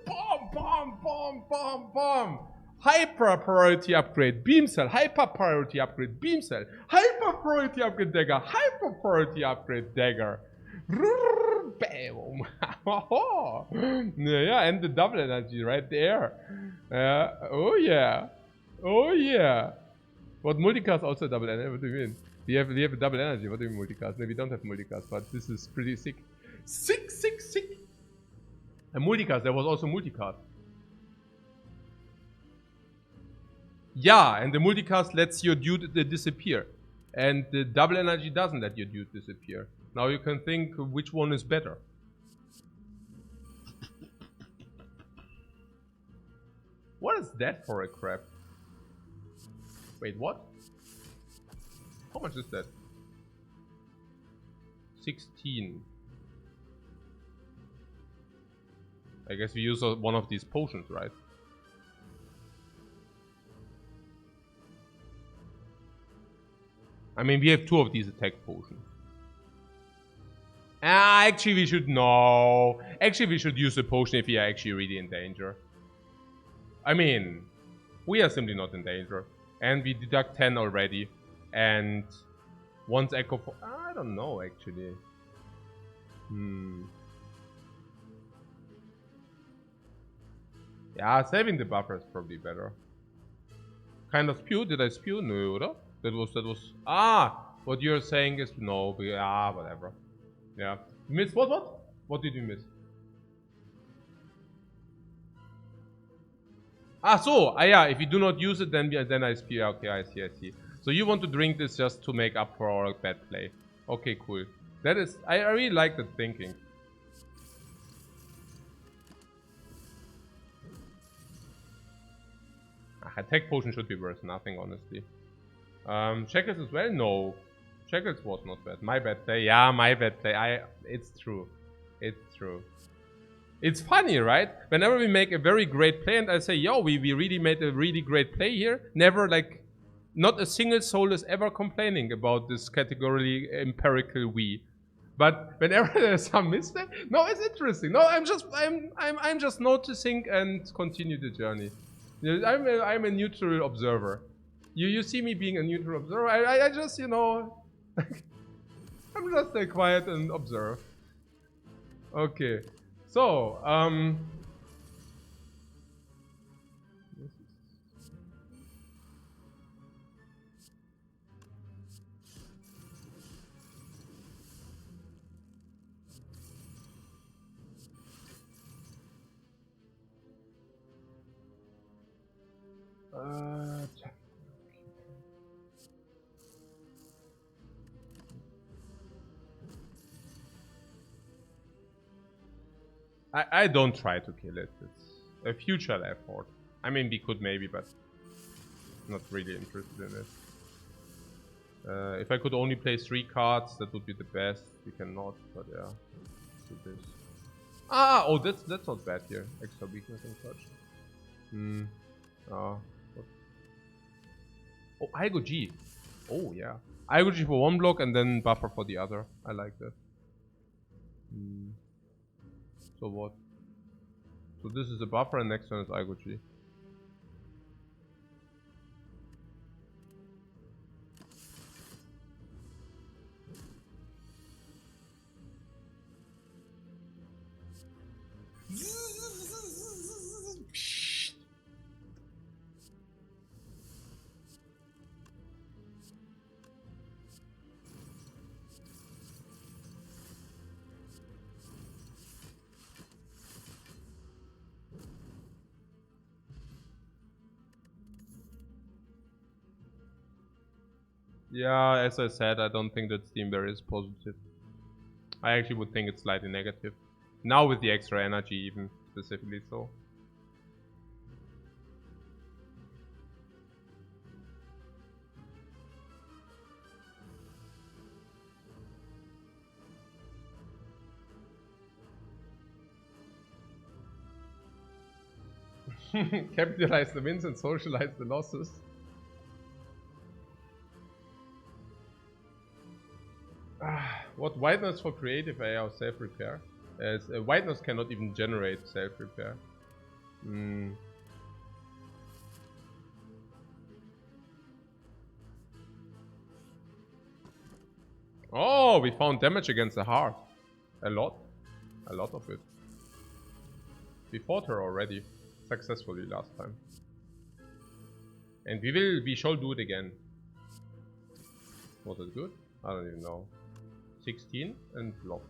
Bomb! Hyper priority upgrade. Beam cell. Hyper priority upgrade. Beam cell. Hyper priority upgrade dagger. Hyper priority upgrade dagger. Bam! Yeah, and the double energy right there. Oh yeah. What multicast also double energy? What do you mean? We have a double energy. What do you mean multicast? No, we don't have multicast, but this is pretty sick. Sick. A multicast. There was also multicast. Yeah, and the multicast lets your dude disappear, and the double energy doesn't let your dude disappear. Now you can think which one is better. What is that for a crap? Wait, what? How much is that? 16. I guess we use one of these potions, right? I mean, we have 2 of these attack potions. Actually, we should... No. Actually, we should use the potion if we are actually really in danger. I mean, we are simply not in danger. And we deduct 10 already. And once Echo... I don't know, actually. Yeah, saving the buffer is probably better. Kind of spew? Did I spew? No, oder? That was... What you're saying is no. Whatever. Yeah. Miss what? What did you miss? Yeah, if you do not use it, then I spew. Okay, I see. So you want to drink this just to make up for our bad play. Okay, cool. That is... I really like that thinking. Attack potion should be worth nothing, honestly. Shackles as well? No. Shackles was not bad. My bad play. Yeah, my bad play. It's true. It's true. It's funny, right? Whenever we make a very great play and I say, yo, we really made a really great play here, never like... Not a single soul is ever complaining about this categorically empirical we. But whenever there's some mistake... No, it's interesting. No, I'm just noticing and continue the journey. I'm a neutral observer. You see me being a neutral observer. I just, you know... I'm just stay quiet and observe. Okay. So, I don't try to kill it. It's a future effort. I mean, we could maybe, but not really interested in it. If I could only play 3 cards, that would be the best. We cannot, but yeah. Let's do this. Oh, that's not bad here. Extra weakness and such. What? Oh, I go G. Oh yeah. I go G for 1 block and then buffer for the other. I like that. So what? So this is a buffer and next one is I go G. Yeah, as I said, I don't think that Steamberry is positive. I actually would think it's slightly negative. Now with the extra energy even, specifically so. Capitalize the wins and socialize the losses. What whiteness for creative AI or self-repair? As whiteness cannot even generate self-repair. Oh, we found damage against the heart. A lot. A lot of it. We fought her already. Successfully last time. And we shall do it again. Was it good? I don't even know. 16 and block.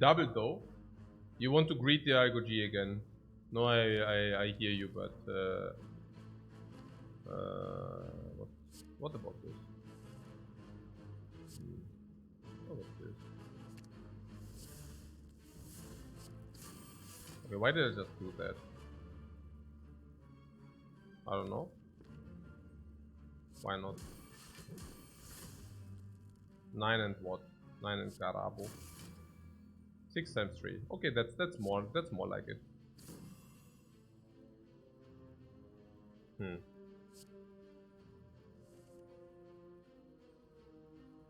double though. You want to greet the Algo G again. No, I hear you, but what about this? What about this? Okay, why did I just do that? I don't know. Why not? 9 and what? 9 and Garabo. 6 times 3. Okay, that's more like it.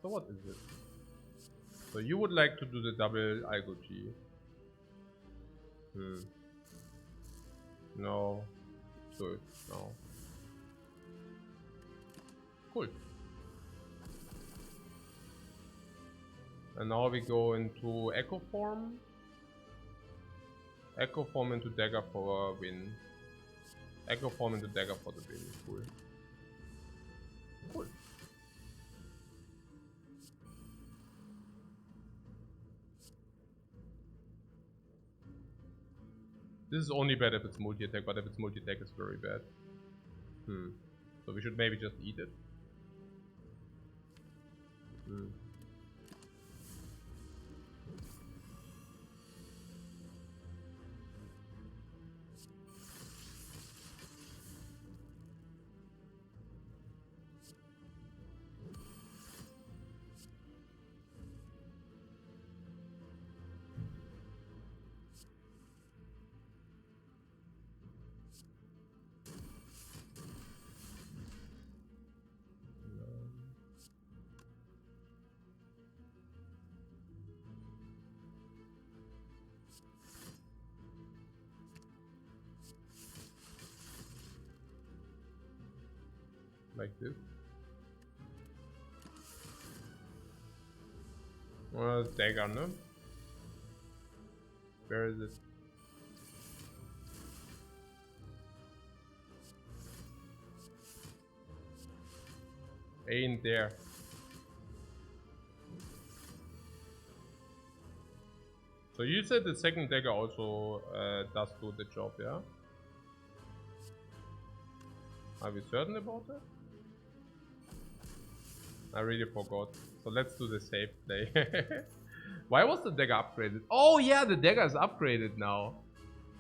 So what is it? So you would like to do the double Algo G? No. Good. No. Cool. And now we go into Echo Form. Echo Form into Dagger for a win. Echo Form into Dagger for the win. Cool. Cool. This is only bad if it's multi-attack, but if it's multi-attack it's very bad. So we should maybe just eat it. Like this. Well, Dagger, no? Where is it? Ain't there. So you said the second dagger also does do the job, yeah? Are we certain about that? I really forgot. So let's do the safe play. Why was the dagger upgraded? Oh yeah, the dagger is upgraded now.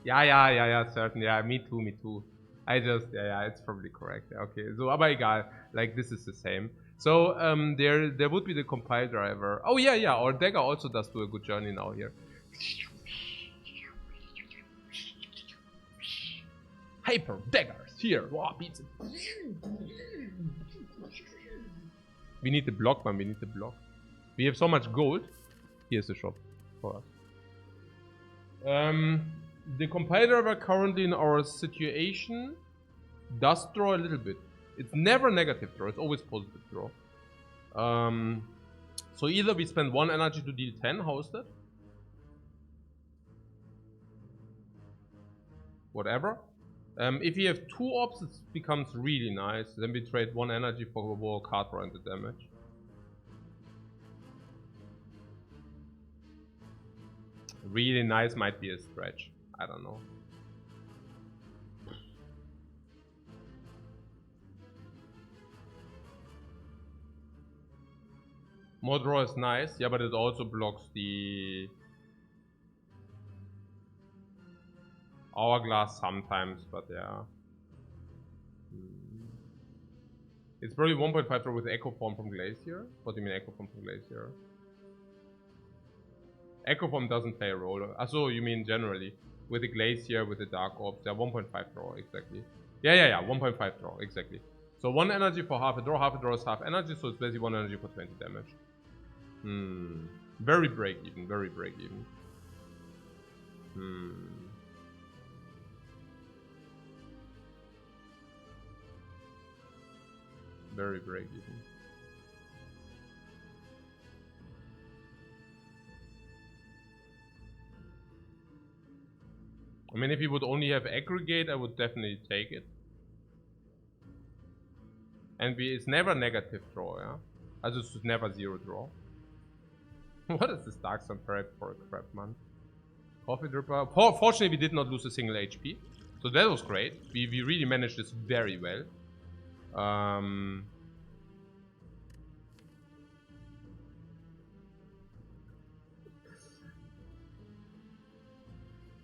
Yeah, certain. Yeah, me too. I just, yeah, it's probably correct. Okay, so aber egal. Like, this is the same. So, there would be the compile driver. Oh yeah, our dagger also does do a good journey now here. Hyper daggers here. Wow, beats it. We need the block, man. We need the block. We have so much gold. Here's the shop for us. The compile driver currently in our situation does draw a little bit. It's never negative draw. It's always positive draw. So either we spend 1 energy to deal 10. How is that? Whatever. If we have 2 orbs, it becomes really nice. Then we trade 1 energy for a card draw and the damage. Really nice might be a stretch. I don't know. More draw is nice, yeah, but it also blocks the hourglass sometimes, but yeah. It's probably 1.5 draw with Echo Form from Glacier. What do you mean Echo Form from Glacier? Echo Form doesn't play a role. So you mean generally. With the Glacier, with the Dark Orbs, yeah, 1.5 draw, exactly. Yeah, 1.5 draw, exactly. So 1 energy for half a draw is half energy, so it's basically 1 energy for 20 damage. Very break even, very break even. Very break even. I mean, if you would only have aggregate, I would definitely take it. And it's never negative draw, yeah? Also it's never 0 draw. What is this Dark Sun Parade for a crap month? Coffee Dripper. Fortunately, we did not lose a single HP. So that was great. We really managed this very well.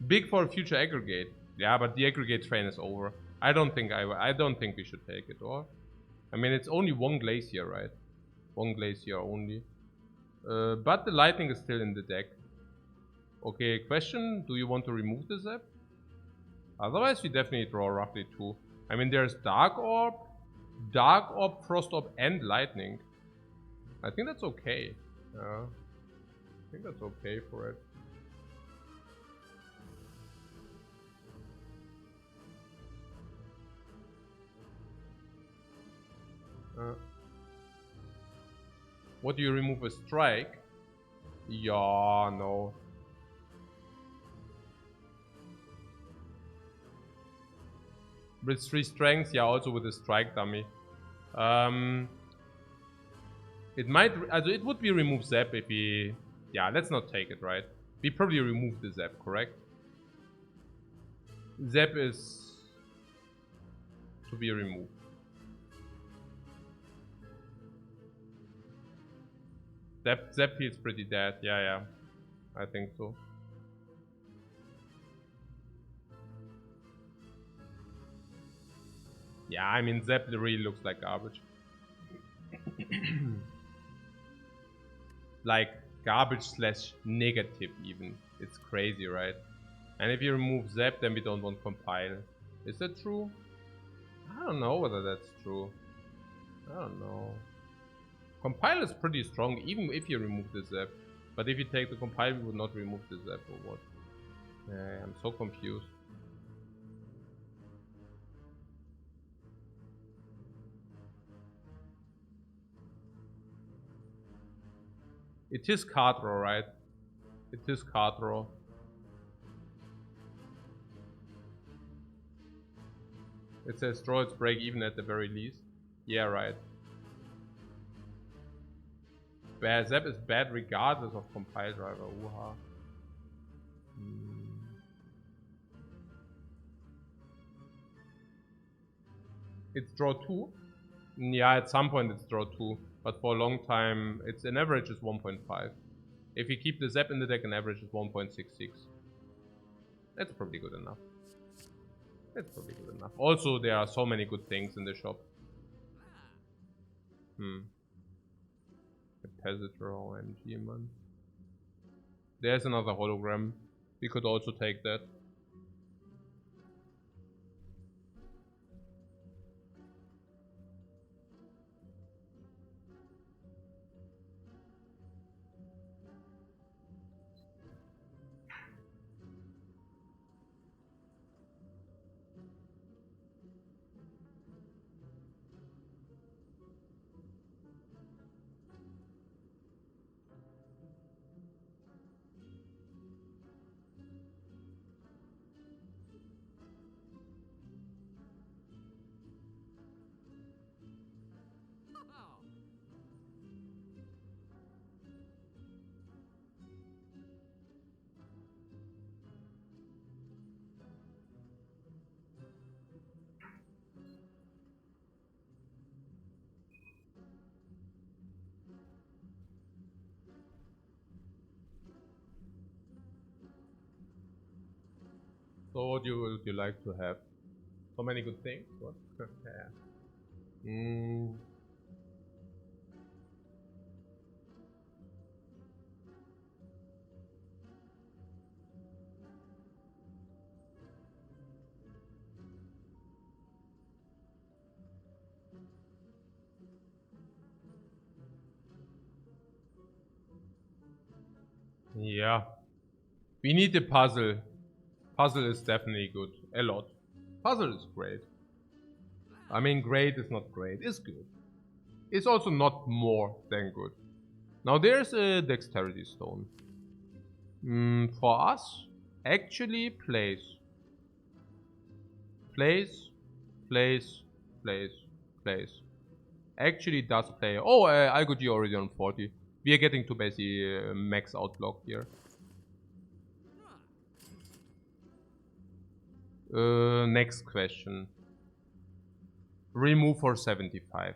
Big for a future aggregate. Yeah, but the aggregate train is over. I don't think we should take it, or? I mean, it's only one glacier, right? One glacier only. But the lightning is still in the deck. Okay, question, do you want to remove the Zap? Otherwise, we definitely draw roughly 2. I mean, there's Dark Orb, Frost Orb, and Lightning. I think that's okay. I think that's okay for it. What do you remove? A strike? Yeah, no. With 3 strengths, yeah, also with a strike dummy. It would be remove Zap if we... Yeah, let's not take it, right? We probably remove the Zap, correct? Zap is to be removed. Zap feels pretty dead. Yeah. I think so. Yeah, I mean, Zap really looks like garbage. Like, garbage slash negative even. It's crazy, right? And if you remove Zap, then we don't want Compile. Is that true? I don't know whether that's true. I don't know. Compile is pretty strong, even if you remove the Zap. But if you take the Compile, we would not remove the Zap, or what? Yeah, I'm so confused. It is card draw, right? It is card draw. It says draw its break even at the very least. Yeah, right. Zap is bad regardless of compile driver. Uha. It's draw 2? Yeah, at some point it's draw 2. But for a long time, it's an average is 1.5. If you keep the Zap in the deck, an average is 1.66. That's probably good enough. That's probably good enough. Also, there are so many good things in the shop. Capacitor OMG, man. There's another hologram. We could also take that. So what would you like to have? So many good things? What? Yeah. Yeah. We need the puzzle. Puzzle is definitely good. A lot. Puzzle is great. I mean, great is not great. It's good. It's also not more than good. Now there's a dexterity stone. For us, actually plays. Plays. Actually does play. Oh, I got you already on 40. We are getting to basically max out block here. Next question. Remove for 75.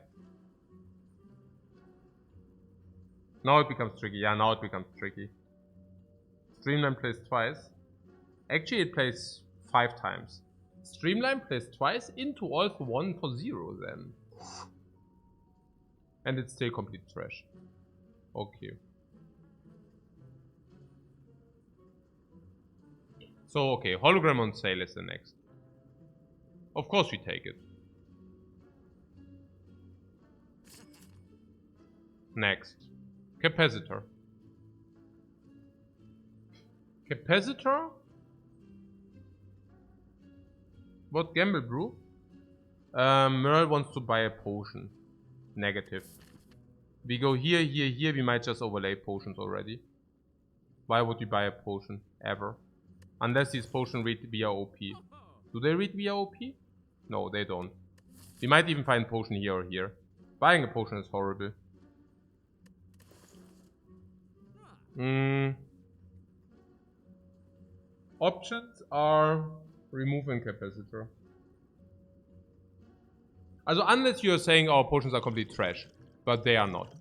Now it becomes tricky. Yeah, now it becomes tricky. Streamline plays twice. Actually, it plays 5 times. Streamline plays twice into all for 1 for 0 then. And it's still complete trash. Okay. So, okay, hologram on sale is the next. Of course we take it. Next. Capacitor. Capacitor? What gamble, bro? Merle wants to buy a potion. Negative. We go here, here, here. We might just overlay potions already. Why would we buy a potion? Ever. Unless these potions read via OP. Do they read via OP? No, they don't. We might even find potion here or here. Buying a potion is horrible. Options are removing capacitor. Also, unless you're saying our potions are complete trash. But they are not.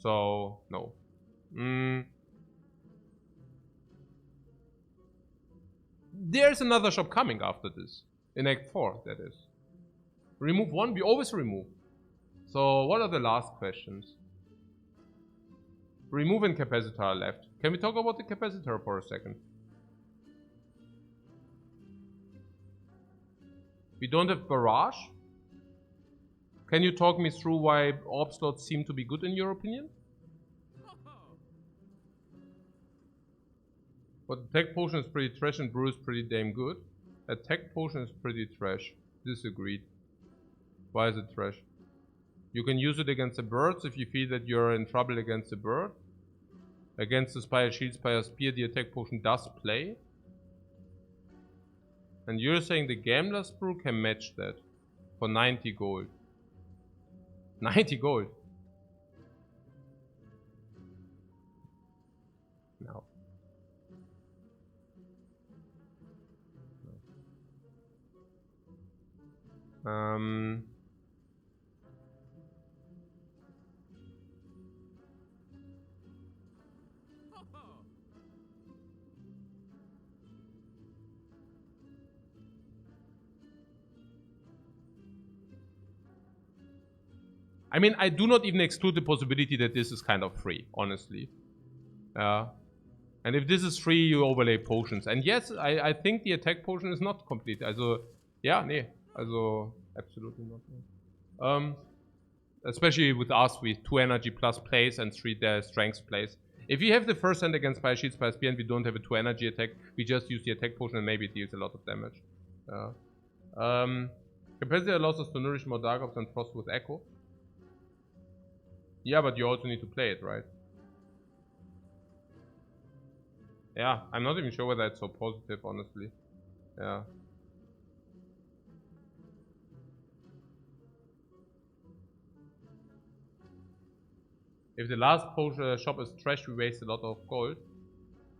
So, no. There's another shop coming after this. In Act 4, that is. Remove 1, we always remove. So, what are the last questions? Remove and capacitor are left. Can we talk about the capacitor for a second? We don't have barrage. Can you talk me through why orb slots seem to be good in your opinion? But attack potion is pretty trash and brew is pretty damn good. Attack potion is pretty trash. Disagreed. Why is it trash? You can use it against the birds if you feel that you're in trouble against the bird. Against the Spire Shield, Spire Spear, the attack potion does play. And you're saying the Gambler's Brew can match that for 90 gold. 90 gold. No. I mean, I do not even exclude the possibility that this is kind of free, honestly. And if this is free, you overlay potions. And yes, I think the attack potion is not complete. Also, yeah, nee. Also, absolutely not. Especially with us, with 2 energy plus plays and 3 strength plays. If you have the first hand against Spire Shield, Spire Spear, and we don't have a 2 energy attack, we just use the attack potion and maybe it deals a lot of damage. Capacity allows us to nourish more Dark Ops and Frost with Echo. Yeah, but you also need to play it, right? Yeah, I'm not even sure whether it's so positive, honestly. Yeah. If the last shop is trash, we waste a lot of gold.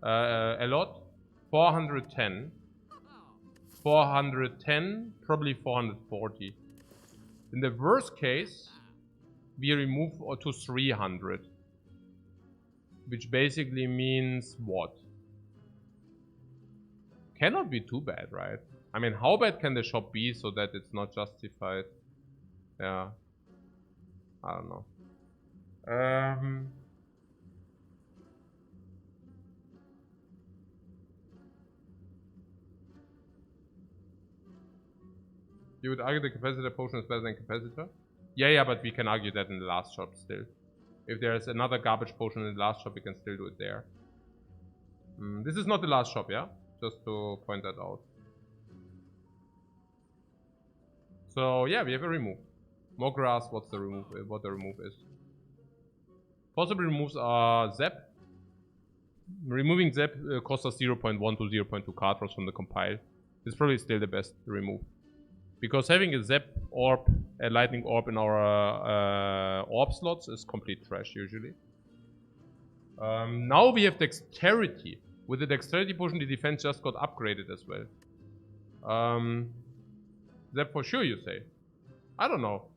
A lot. 410. 410, probably 440. In the worst case, we remove to 300. Which basically means what? Cannot be too bad, right? I mean, how bad can the shop be so that it's not justified? Yeah. I don't know. You would argue the capacitor potion is better than capacitor? Yeah, but we can argue that in the last shop still. If there's another garbage potion in the last shop, we can still do it there. This is not the last shop, yeah? Just to point that out. So yeah, we have a remove. More grass, what's the remove? What the remove is. Possible removes are Zap. Removing Zap costs us 0.1 to 0.2 card draws from the compile. It's probably still the best remove. Because having a Zap orb, a lightning orb in our orb slots is complete trash usually. Now we have dexterity. With the dexterity potion, the defense just got upgraded as well. That for sure, you say? I don't know.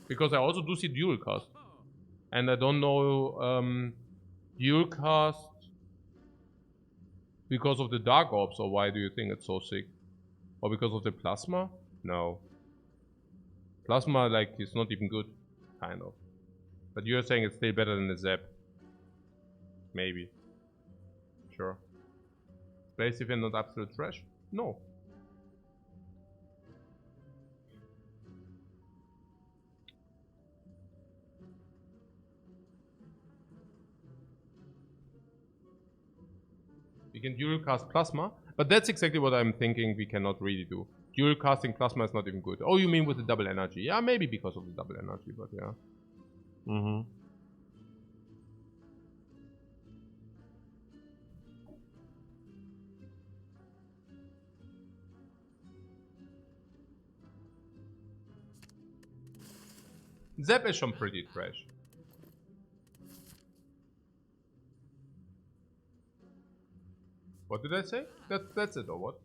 Because I also do see dual cast. And I don't know dual cast because of the dark orbs, or why do you think it's so sick? Or because of the plasma? No. Plasma, like, is not even good. Kind of. But you're saying it's still better than the Zap. Maybe. Sure. Space if you're not absolute trash? No. We can dual cast plasma, but that's exactly what I'm thinking we cannot really do. Dual casting plasma is not even good. Oh, you mean with the double energy? Yeah, maybe because of the double energy, but yeah. Zap is schon pretty trash. What did I say? That's it, or what?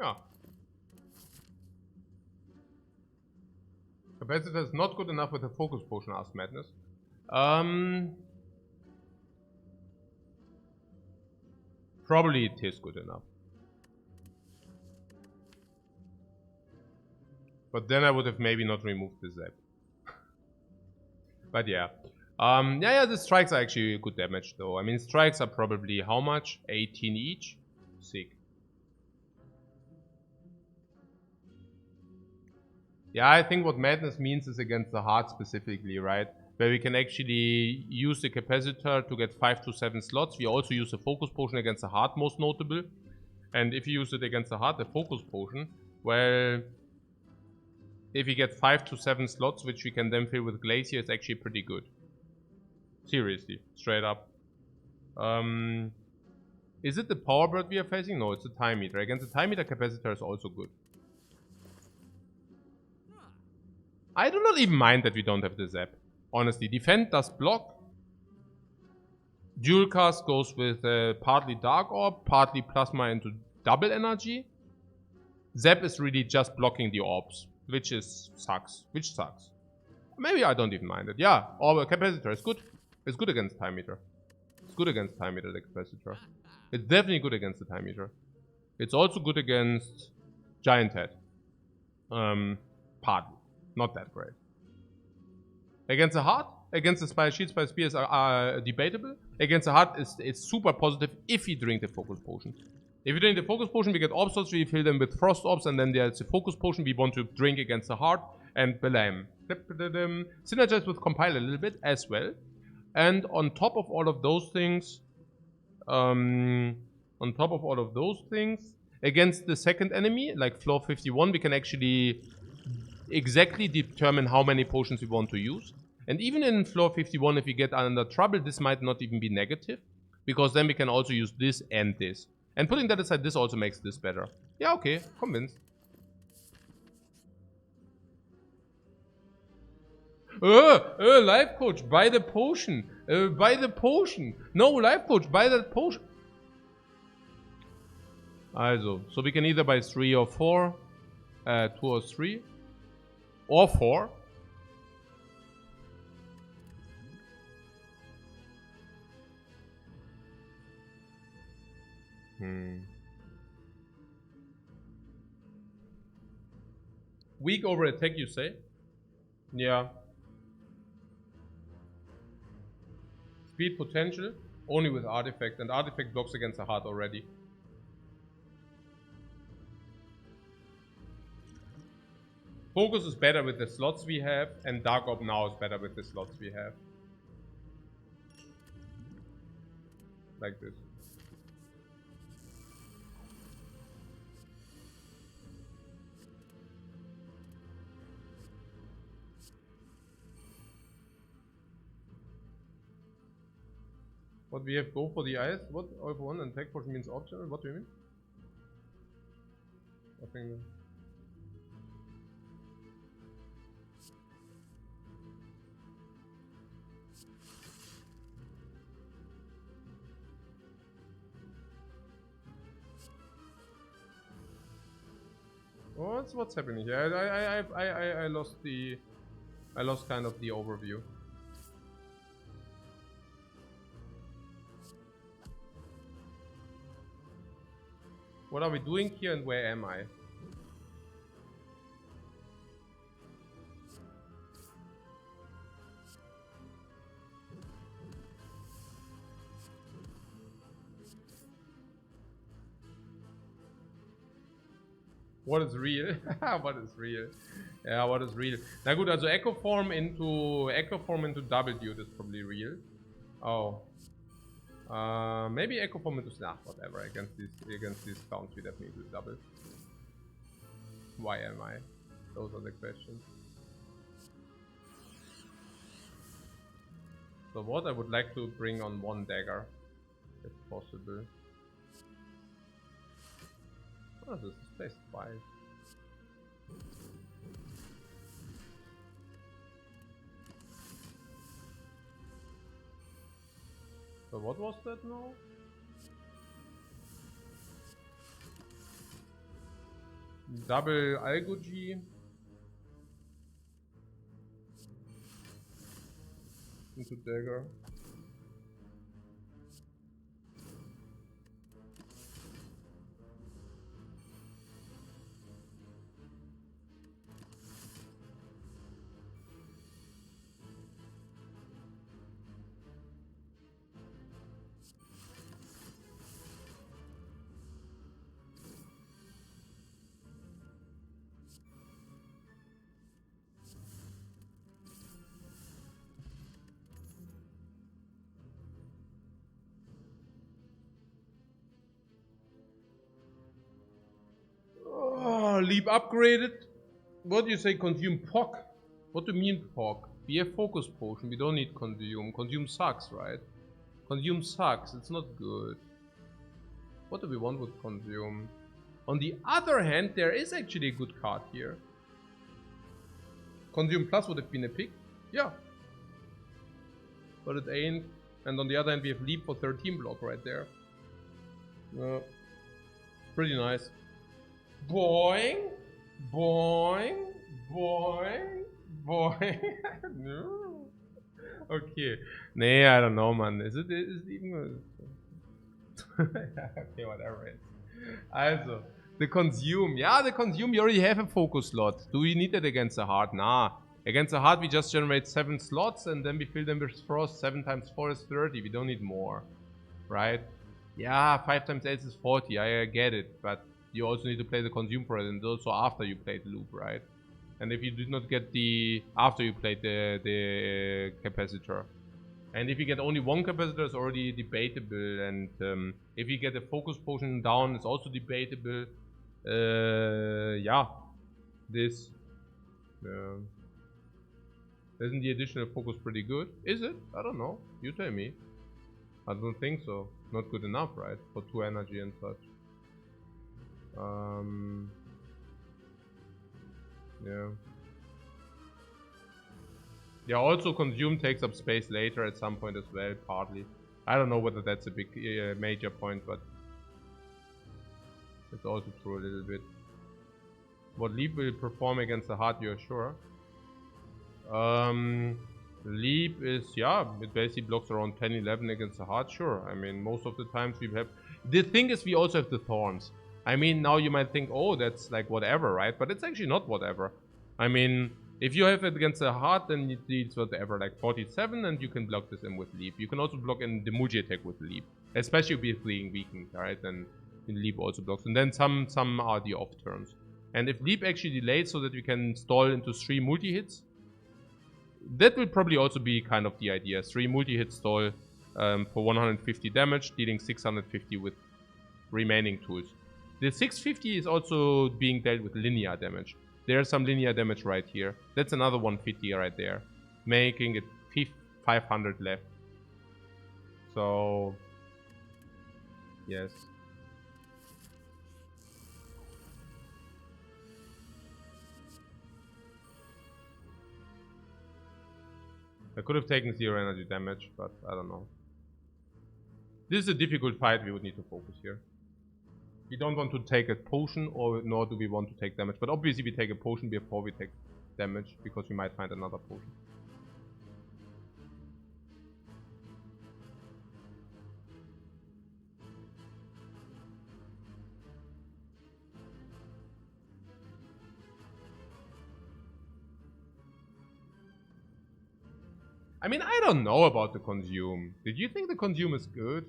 Yeah. Capacitor is not good enough with a focus potion, asked Madness. Probably it is good enough. But then I would have maybe not removed the Zap. But yeah. Yeah, the strikes are actually good damage though. I mean, strikes are probably how much? 18 each? Sick. Yeah, I think what Madness means is against the heart specifically, right? Where we can actually use the capacitor to get 5 to 7 slots. We also use the focus potion against the heart, most notable. And if you use it against the heart, the focus potion, well, if you get 5 to 7 slots, which we can then fill with Glacier, it's actually pretty good. Seriously, straight up. Is it the Power Bird we are facing? No, it's the Time Meter. Against the Time Meter, capacitor is also good. I do not even mind that we don't have the Zap. Honestly, Defend does block. Dual Cast goes with partly Dark Orb, partly Plasma into double energy. Zap is really just blocking the orbs, which sucks. Maybe I don't even mind it. Yeah, Orb Capacitor is good. It's good against Time Meter. It's good against Time Meter, the Capacitor. It's definitely good against the Time Meter. It's also good against Giant Head. Partly. Not that great. Against the heart, against the Spire Shield, Spire Spears are debatable. Against the heart, it's super positive if you drink the Focus Potion. If you drink the Focus Potion, we get Orb slots, we fill them with Frost Orbs, and then there's the Focus Potion we want to drink against the heart, and blam. Synergize with Compile a little bit as well. And on top of all of those things, against the second enemy, like floor 51, we can actually exactly determine how many potions we want to use. And even in floor 51, if we get under trouble, this might not even be negative, because then we can also use this and this. And putting that aside, this also makes this better. Yeah, okay, convinced. Lifecoach, buy the potion. Buy the potion. No, Lifecoach, buy that potion. Also, so we can either buy 3 or 4. 2 or 3. Or 4. Weak over attack, you say? Yeah. Speed potential, only with Artifact, and Artifact blocks against the heart already. Focus is better with the slots we have, and Dark Orb now is better with the slots we have. Like this. What we have, go for the eyes? What? All for one and attack portion means optional? What do you mean? I think What's happening here? I lost kind of the overview. What are we doing here and where am I? What is real? What is real? Yeah, what is real? Na gut, also Echo Form into Double Dude is probably real. Oh. Maybe Echo Form into whatever. Against these counts we definitely do double. Why am I? Those are the questions. So what I would like to bring on one dagger, if possible. Oh, this is place 5. So what was that now? Double Algoji. Into dagger. Leap upgraded. What do you say? Consume POC? What do you mean POC? We have focus potion. We don't need consume. Consume sucks, right? Consume sucks. It's not good. What do we want with consume? On the other hand, there is actually a good card here. Consume plus would have been a pick. Yeah. But it ain't. And on the other hand, we have leap for 13 block right there. Pretty nice. Boing, boing, boing, boing. No. Okay. Nee, I don't know, man. Is it even? Okay, whatever it is. Also, the consume. Yeah, the consume. You already have a focus slot. Do we need it against the heart? Nah. Against the heart, we just generate 7 slots and then we fill them with frost. 7 times 4 is 30. We don't need more, right? Yeah, 5 times 8 is 40. I get it, but you also need to play the consume for it, and also after you played loop, right? And if you did not get the after you played the capacitor, and if you get only one capacitor, it's already debatable. And if you get a focus potion down, it's also debatable. Yeah, this. Isn't the additional focus pretty good? Is it? I don't know. You tell me. I don't think so. Not good enough, right? For 2 energy and such. Yeah. Yeah, also consume takes up space later at some point as well, partly. I don't know whether that's a big major point, but it's also true a little bit. What leap will perform against the heart, you're sure? Leap is, yeah, it basically blocks around 10-11 against the heart, sure. I mean, most of the times we have... The thing is, we also have the thorns. I mean, now you might think, oh, that's like whatever, right? But it's actually not whatever. I mean, if you have it against the heart, then it deals whatever, like 47, and you can block this in with leap. You can also block in the multi attack with leap, especially if you're being weakened, right? Then leap also blocks. And then some are the off turns. And if leap actually delays so that we can stall into 3 multi hits, that will probably also be kind of the idea. 3 multi hit stall for 150 damage, dealing 650 with remaining tools. The 650 is also being dealt with linear damage. There's some linear damage right here. That's another 150 right there, making it 500 left. So, yes. I could have taken 0 energy damage, but I don't know. This is a difficult fight. We would need to focus here. We don't want to take a potion, or nor do we want to take damage. But obviously we take a potion before we take damage, because we might find another potion. I mean, I don't know about the consume. Did you think the consume is good?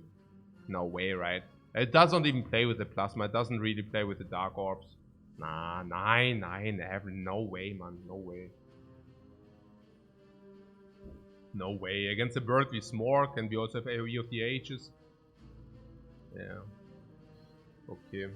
No way, right? It doesn't even play with the plasma. It doesn't really play with the dark orbs. Nah, no way, man. No way. No way. Against the bird we smork, and we also have AoE of the ages. Yeah. Okay.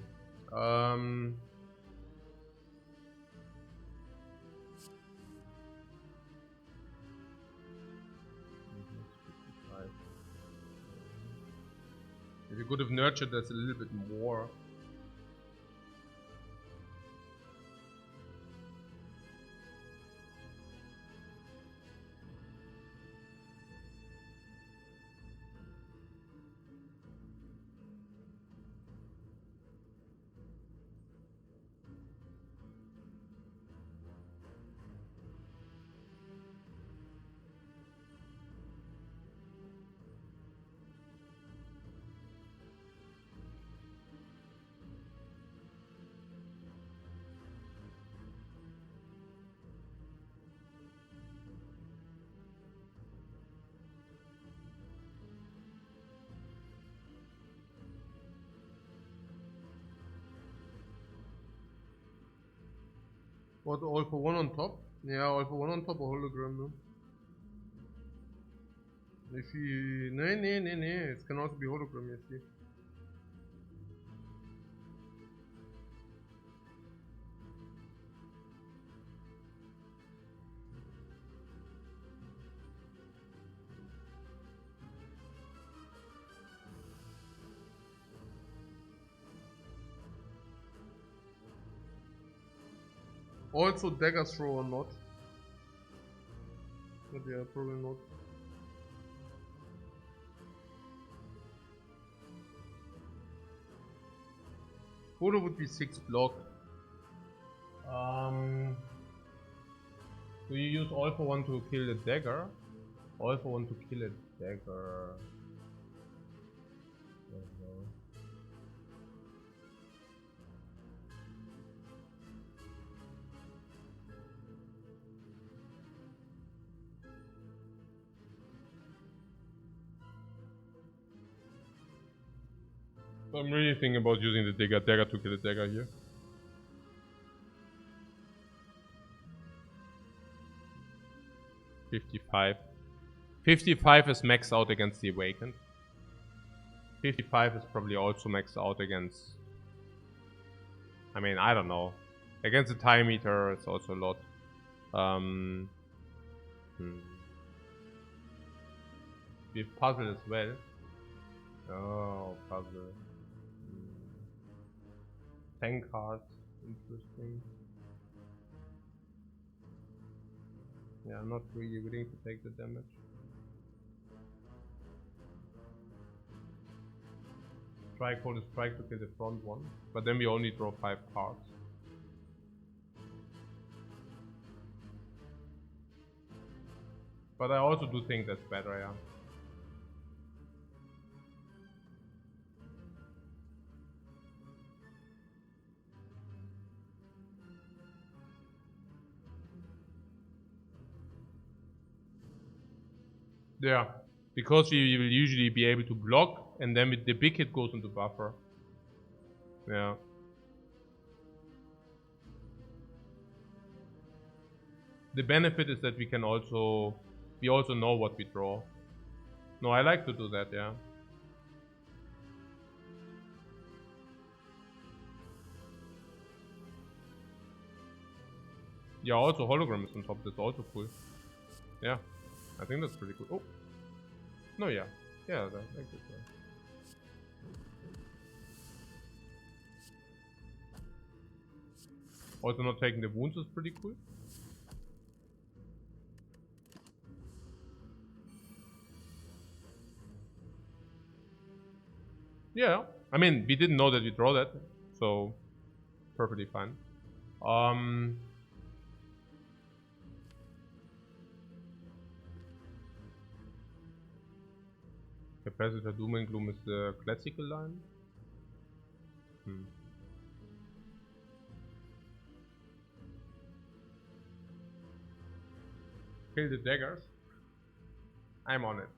If you could have nurtured us a little bit more. What, all for one on top? Yeah, all for one on top or hologram, no? If you... Nee, it can also be hologram, you see. Also dagger throw or not. But yeah, probably not. Photo would be 6 block. Do you use all for one to kill the dagger? All for one to kill a dagger. So I'm really thinking about using the dagger to kill the dagger here. $55. 55 is maxed out against the Awakened. 55 is probably also maxed out against... I mean, I don't know. Against the Time Eater, it's also a lot. We have Puzzle as well. Oh, Puzzle. 10 cards. Interesting. Yeah, I'm not really willing to take the damage. Strike, hold a strike to kill the front one. But then we only draw 5 cards. But I also do think that's better, yeah. Yeah, because we will usually be able to block, and then with the big hit goes into buffer. Yeah. The benefit is that we also know what we draw. No, I like to do that, yeah. Yeah, also hologram is on top, that's also cool. Yeah. I think that's pretty cool. Oh! No, yeah. Yeah, I like it. Yeah. Also not taking the wounds is pretty cool. Yeah. I mean, we didn't know that we draw that. so perfectly fine. Capacitor Doom and Gloom is the classical line. Kill the daggers. I'm on it.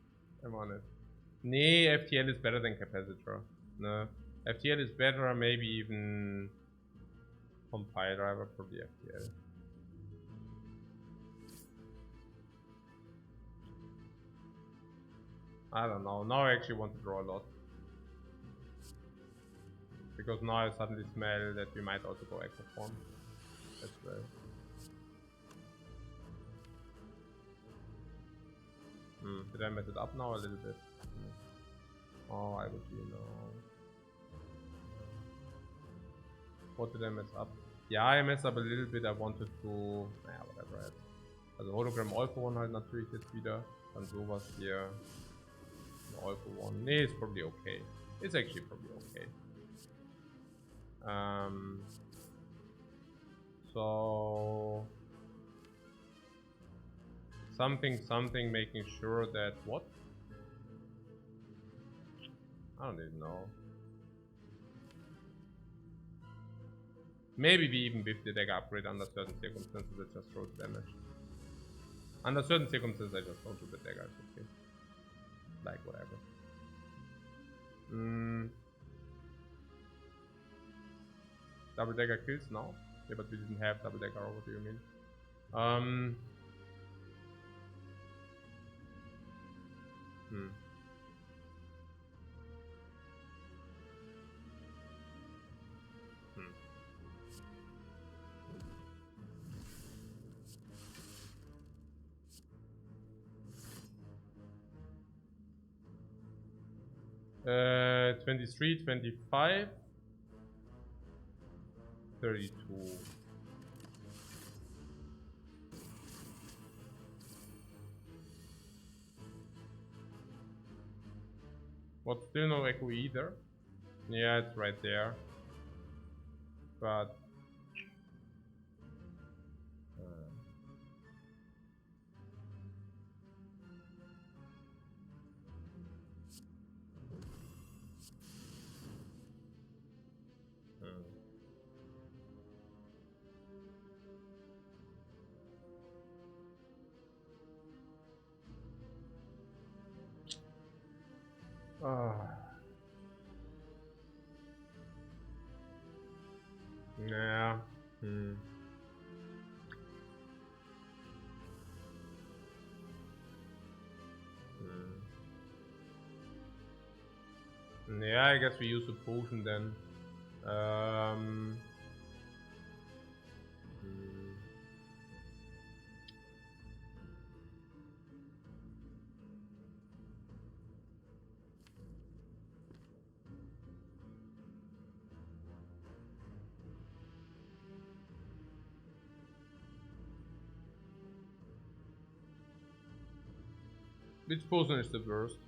Nee, FTL is better than capacitor. No, FTL is better, maybe even compile driver, probably FTL. I don't know. Now I actually want to draw a lot. Because now I suddenly smell that we might also go Echo Form as well. Did I mess it up now a little bit? Oh, I would know. What did I mess up? Ja, I messed up a little bit. I wanted to... Naja, whatever. Also Hologram All for One halt natürlich jetzt wieder. Dann sowas hier. All for One. Nee, it's probably okay. It's actually probably okay. So... Something making sure that... What? I don't even know. Maybe we even biff the dagger upgrade under certain circumstances. It just throws damage. Under certain circumstances, I just don't do the dagger. It's okay. Like, whatever. Double dagger kills now? Yeah, but we didn't have double dagger, or what do you mean? Uh, 23, 25, 32. What, still no echo either? Yeah, it's right there. But... Yeah. Yeah, I guess we use a potion then. Which potion is the worst?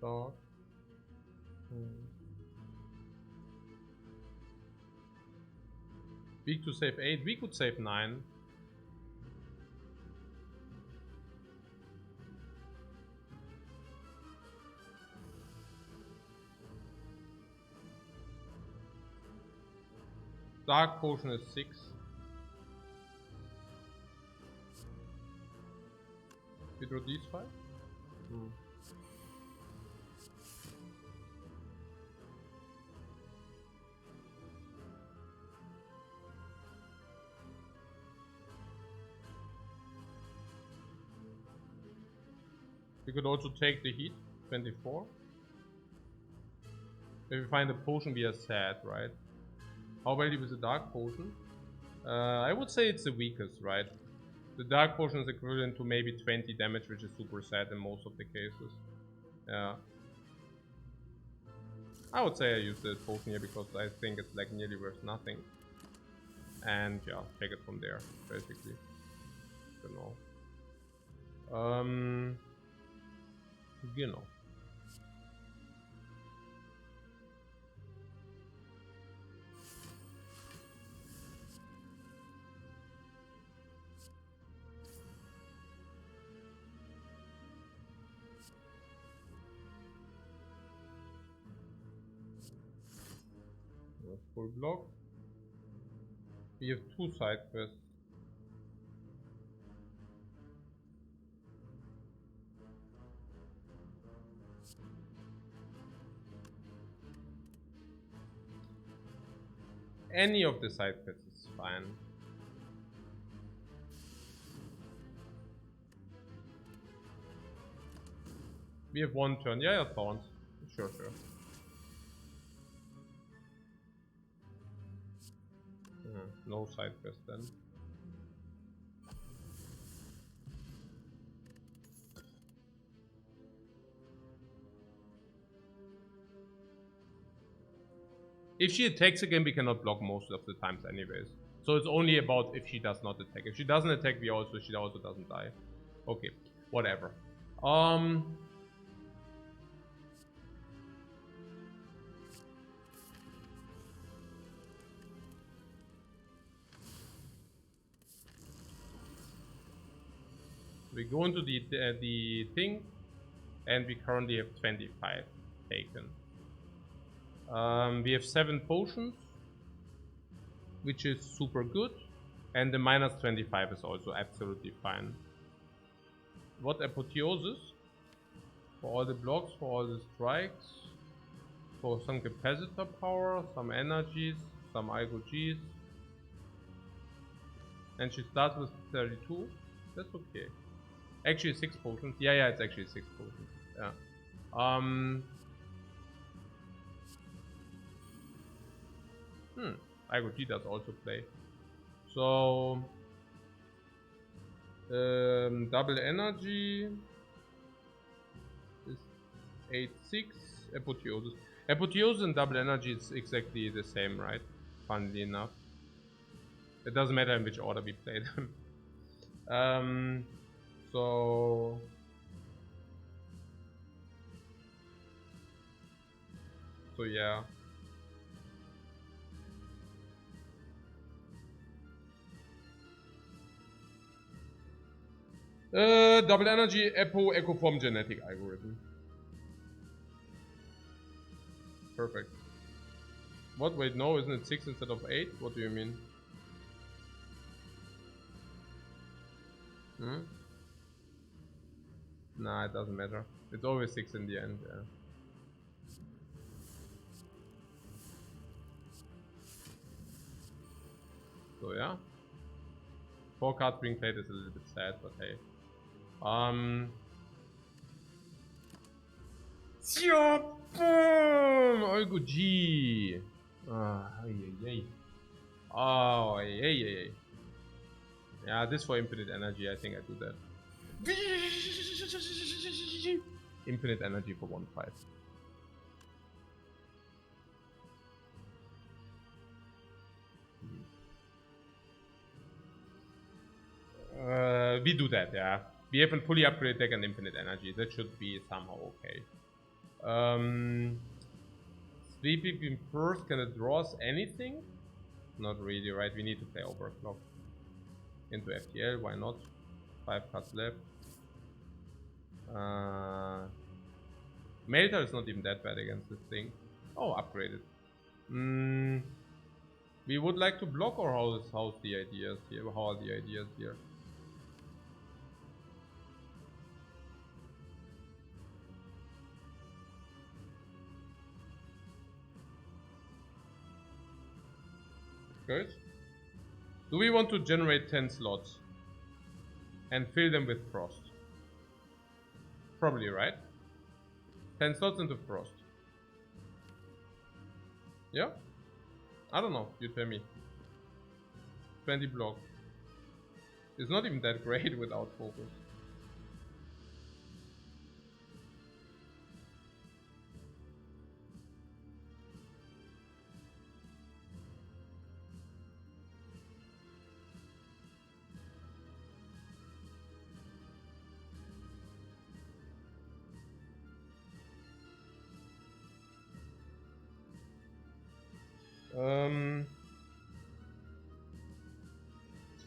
So... Weak to save 8, we could save 9. Dark potion is 6. We draw these 5? We could also take the heat, 24. If we find a potion, we are sad, right? How value is a dark potion? I would say it's the weakest, right? The Dark Potion is equivalent to maybe 20 damage, which is super sad in most of the cases. Yeah. I would say I use the potion here because I think it's like nearly worth nothing. And yeah, take it from there, basically. Genau. Genau. Full block. We have 2 side quests. Any of the side quests is fine. We have 1 turn. Yeah, thorns. Sure. No side quest then. If she attacks again, we cannot block most of the times anyways. So it's only about if she does not attack. If she doesn't attack, she also doesn't die. Okay, whatever. We go into the thing, and we currently have 25 taken. We have 7 potions, which is super good, and the minus 25 is also absolutely fine. What apotheosis? For all the blocks, for all the strikes, for some capacitor power, some energies, some IGOGs. And she starts with 32. That's okay. Actually 6 potions. Yeah, it's actually 6 potions. Yeah. IGOG does also play. So double energy is 8-6. Apotheosis. Apotheosis and double energy is exactly the same, right? Funnily enough. It doesn't matter in which order we play them. So yeah. Double energy, echo form genetic algorithm. Perfect. What? Wait, no, isn't it 6 instead of 8? What do you mean? Nah, it doesn't matter. It's always 6 in the end, yeah. So yeah. 4 cards being played is a little bit sad, but hey. IGOG. Oh, hey. Yeah, this for infinite energy, I think I do that. Infinite energy for 1-5. We do that, yeah. We have a fully upgraded deck and infinite energy. That should be somehow okay. Sweeping in first, can it draw us anything? Not really, right? We need to play overclock. Into FTL, why not? 5 cards left. Melter is not even that bad against this thing. Oh, upgraded. We would like to block, or how's the ideas here? How are the ideas here? Good. Do we want to generate 10 slots and fill them with frost? Probably, right? 10 slots into frost. Yeah? I don't know, you tell me. 20 block. It's not even that great without focus.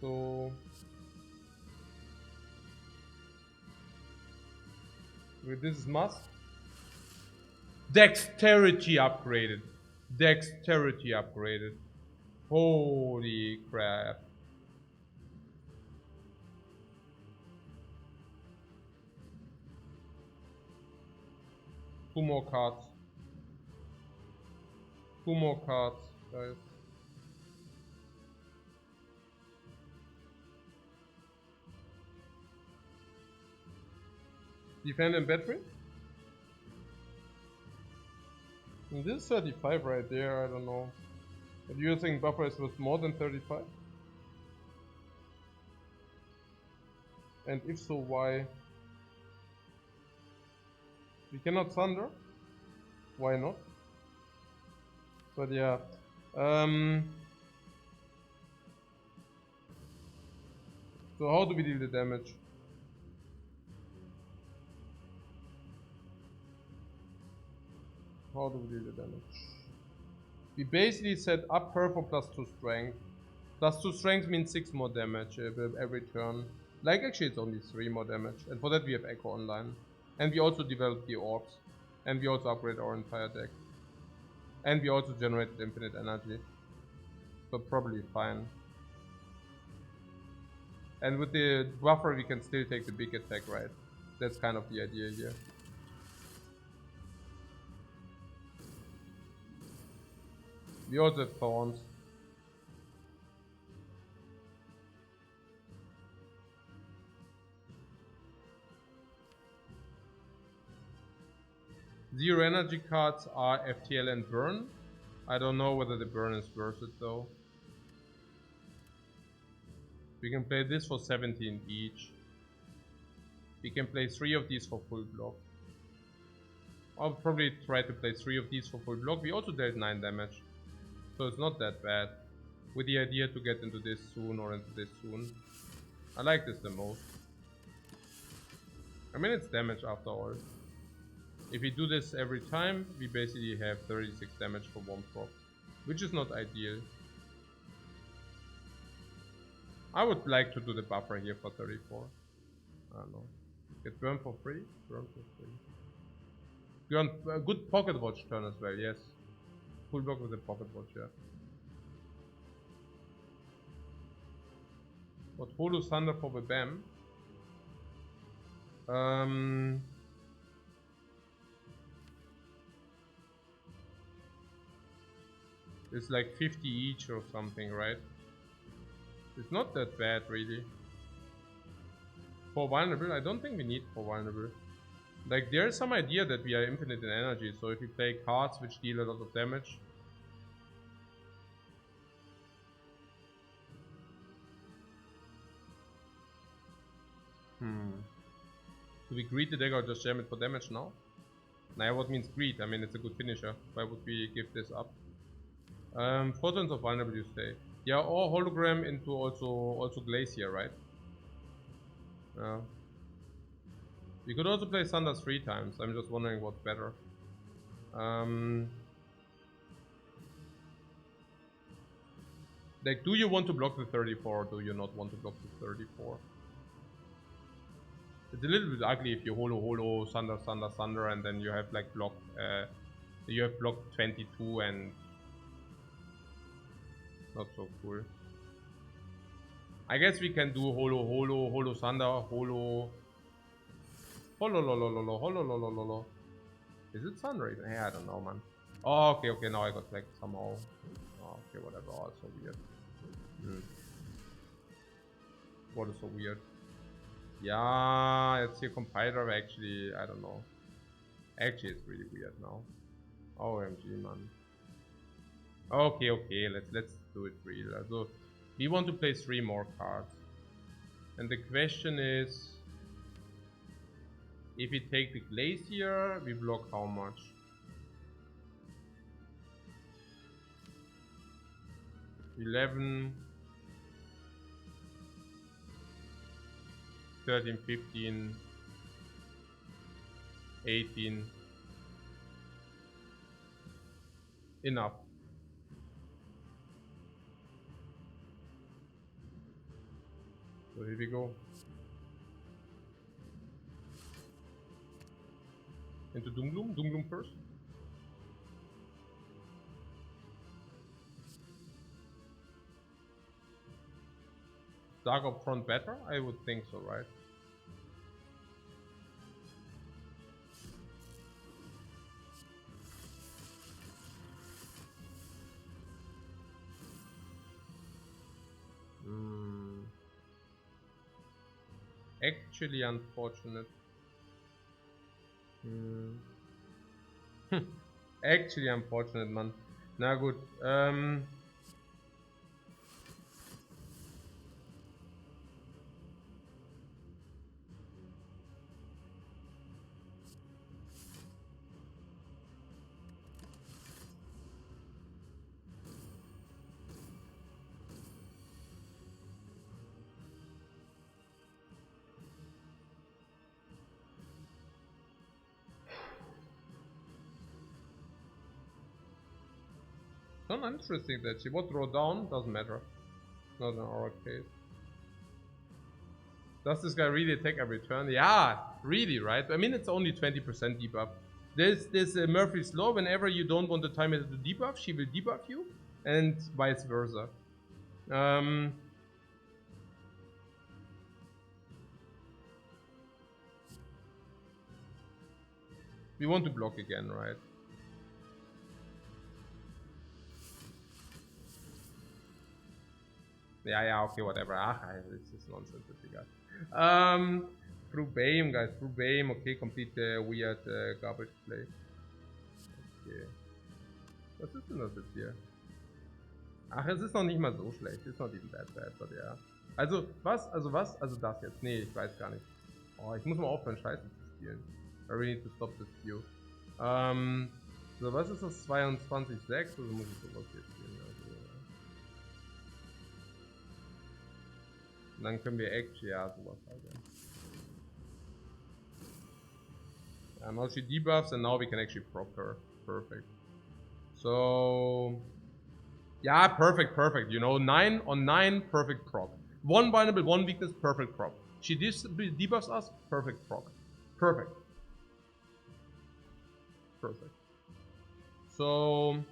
So this is must. Dexterity upgraded. Dexterity upgraded. Holy crap. Two more cards. Two more cards, guys. Defend and battery. And this is 35 right there, I don't know. But do you think buffer is worth more than 35? And if so, why? We cannot thunder. Why not? But yeah. So how do we deal the damage? How do we deal the damage? We basically set up her for +2 strength. +2 strength means 6 more damage every turn. Like actually it's only 3 more damage. And for that we have Echo online. And we also developed the orbs. And we also upgrade our entire deck. And we also generated infinite energy. So probably fine. And with the buffer we can still take the big attack, right? That's kind of the idea here. We also have thorns. Zero energy cards are FTL and burn. I don't know whether the burn is worth it though. We can play this for 17 each. We can play 3 of these for full block. I'll probably try to play 3 of these for full block. We also dealt 9 damage. So it's not that bad. With the idea to get into this soon or into this soon. I like this the most. I mean it's damage after all. If we do this every time, we basically have 36 damage for 1 prop. Which is not ideal. I would like to do the buffer here for 34. I don't know. Get burn for free? Burn for free. You're on a good pocket watch turn as well, yes. Full block with a pocket watch, yeah. What Holo Thunder for the BAM? It's like 50 each or something, right? It's not that bad, really. For vulnerable, I don't think we need for vulnerable. Like, there's some idea that we are infinite in energy, so if you play cards which deal a lot of damage. Do we greet the deck or just jam it for damage now? Nah, what means greet? I mean, it's a good finisher. Why would we give this up? 4 turns of vulnerable, you say. Yeah, or hologram into also glacier, right? We could also play Thunder 3 times. I'm just wondering what's better. Like, do you want to block the 34 or do you not want to block the 34? It's a little bit ugly if you holo, thunder, and then you have like block, you have block 22 and not so cool. I guess we can do holo, thunder, holo. Is it thunder even? Hey, I don't know, man. Oh, okay, now I got like somehow. Oh, okay, whatever. Oh, it's so weird. What is so weird? Yeah, it's your compiler actually, I don't know. Actually, it's really weird now. OMG, man. Okay, let's do it real. Also, We want to play 3 more cards. And the question is, if we take the Glacier, we block how much? $11, 13, 15, 18. Enough. So here we go. Into Doomgloom. Doomgloom first. Dark up front better? I would think so, right? Actually unfortunate. Actually unfortunate, man. Na gut. Not interesting that she would draw down, doesn't matter. Not in our case. Does this guy really attack every turn? Yeah, really, right? I mean, it's only 20% debuff. This Murphy's Law, whenever you don't want the time to debuff, she will debuff you, and vice versa. We want to block again, right? Yeah, okay, whatever. This is nonsense with you guys. Through BAME, guys, through BAME. Okay, complete the weird garbage play. Okay. Was ist denn das jetzt hier? Ach, es ist noch nicht mal so schlecht. It's not even that bad, but yeah. Also, was? Also das jetzt? Nee, ich weiß gar nicht. Oh, ich muss mal aufhören, Scheiße zu spielen. I really need to stop this view. So, was ist das? 22,6? Also muss ich sowas hier spielen. Also, und dann können wir actually, ja, sowas halt, ja. Now she debuffs and now we can actually proc her. Perfect. So, yeah, perfect. You know, 9 on 9, perfect proc. 1 vulnerable, 1 weakness, perfect proc. She debuffs us, perfect proc. Perfect. So,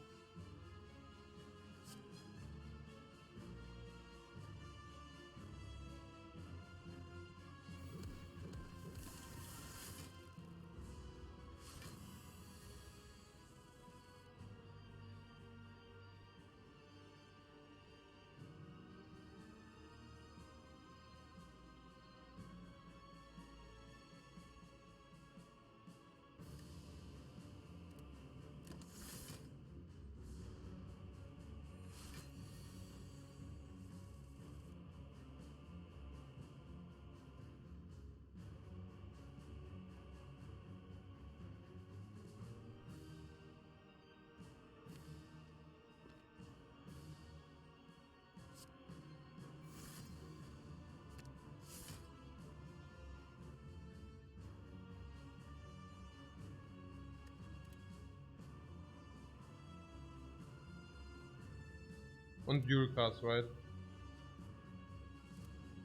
und dual cast, right?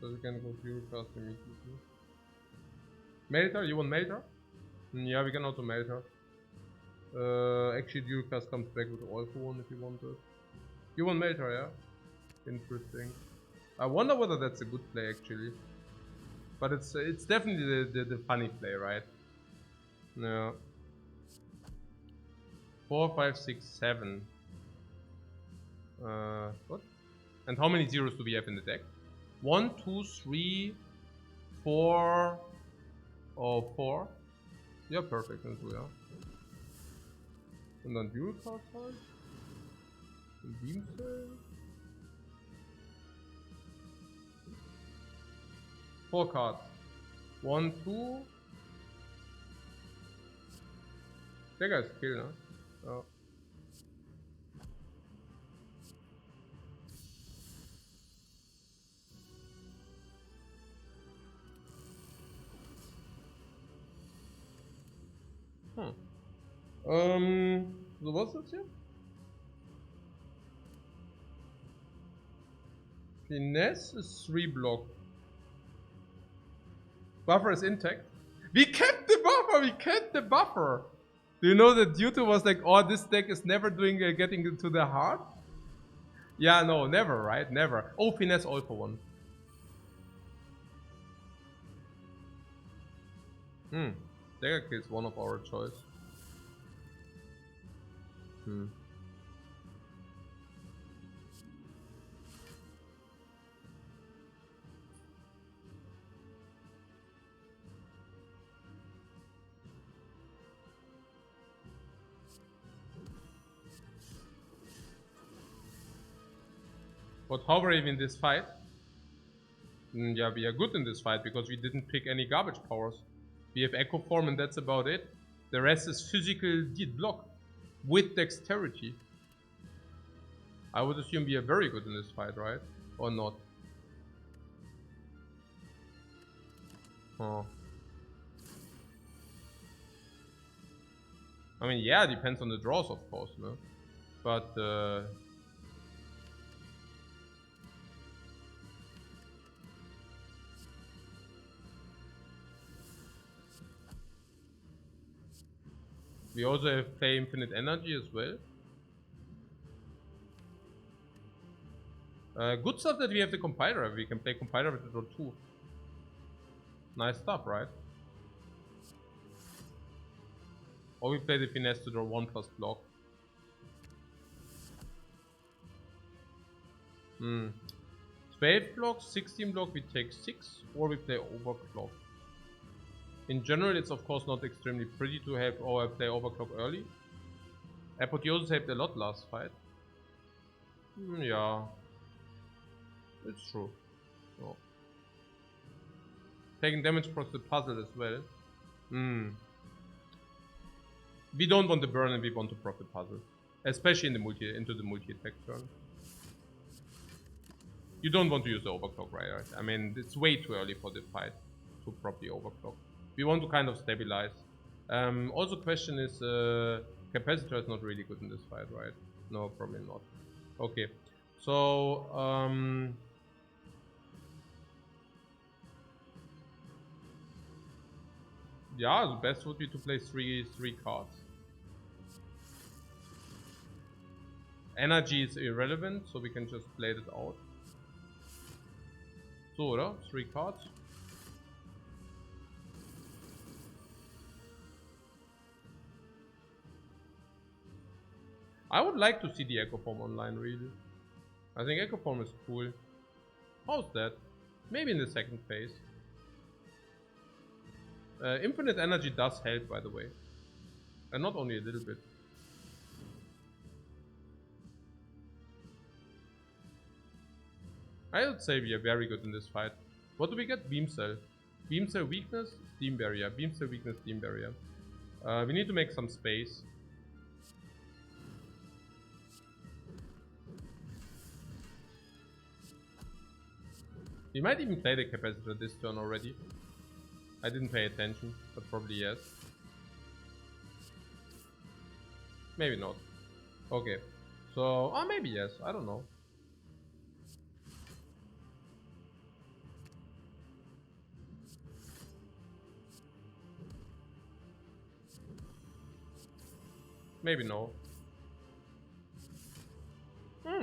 So we can go dual cast immediately. Melter, you want Melter? Yeah, we can also Melter. Actually, dual cast comes back with all for one if you want it. You want Melter, yeah? Interesting. I wonder whether that's a good play actually. But it's definitely the funny play, right? Yeah. 4, 5, 6, 7. What? And how many zeros do we have in the deck? 1, 2, 3, 4. Oh, 4. Yeah, perfect. And so, yeah. And then dual card halt. And Beam Cell. 4 cards. 1, 2. That guy's killed, huh? Oh. So what's das hier? Finesse is 3 block. Buffer is intact. We kept the buffer! We kept the buffer! Do you know that YouTube was like, oh, this deck is never doing getting into the heart? Yeah, no, never, right? Never. Oh, finesse all for 1. Dagger kills one of our choice. But how are we in this fight? Yeah, we are good in this fight because we didn't pick any garbage powers. We have Echo Form and that's about it. The rest is physical block with dexterity. I would assume we are very good in this fight, right? Or not? Oh. I mean, yeah, depends on the draws, of course, no? But we also have play infinite energy as well. Good stuff that we have the compiler. We can play compiler with the draw 2. Nice stuff, right? Or we play the finesse to draw 1 plus block. 12 blocks, 16 block, we take 6, or we play overclock. In general, it's of course not extremely pretty to have or play overclock early. Apotheosis helped a lot last fight. Yeah, it's true. Oh. Taking damage across the puzzle as well. We don't want to burn and we want to proc the puzzle, especially in the into the multi-attack turn. You don't want to use the overclock, right? I mean, it's way too early for the fight to properly overclock. We want to kind of stabilize. Also, question is, capacitor is not really good in this fight, right? No, probably not. Okay, so yeah, the best would be to play three cards. Energy is irrelevant, so we can just play it out. So, oder? 3 cards. I would like to see the Echo Form online, really. I think Echo Form is cool. How's that? Maybe in the second phase. Infinite energy does help, by the way. And not only a little bit. I would say we are very good in this fight. What do we get? Beam Cell. Beam Cell weakness, Steam Barrier. Beam Cell weakness, Steam Barrier. We need to make some space. We might even play the capacitor this turn already. I didn't pay attention, but probably yes. Maybe not. Okay. So, or maybe yes, I don't know. Maybe no.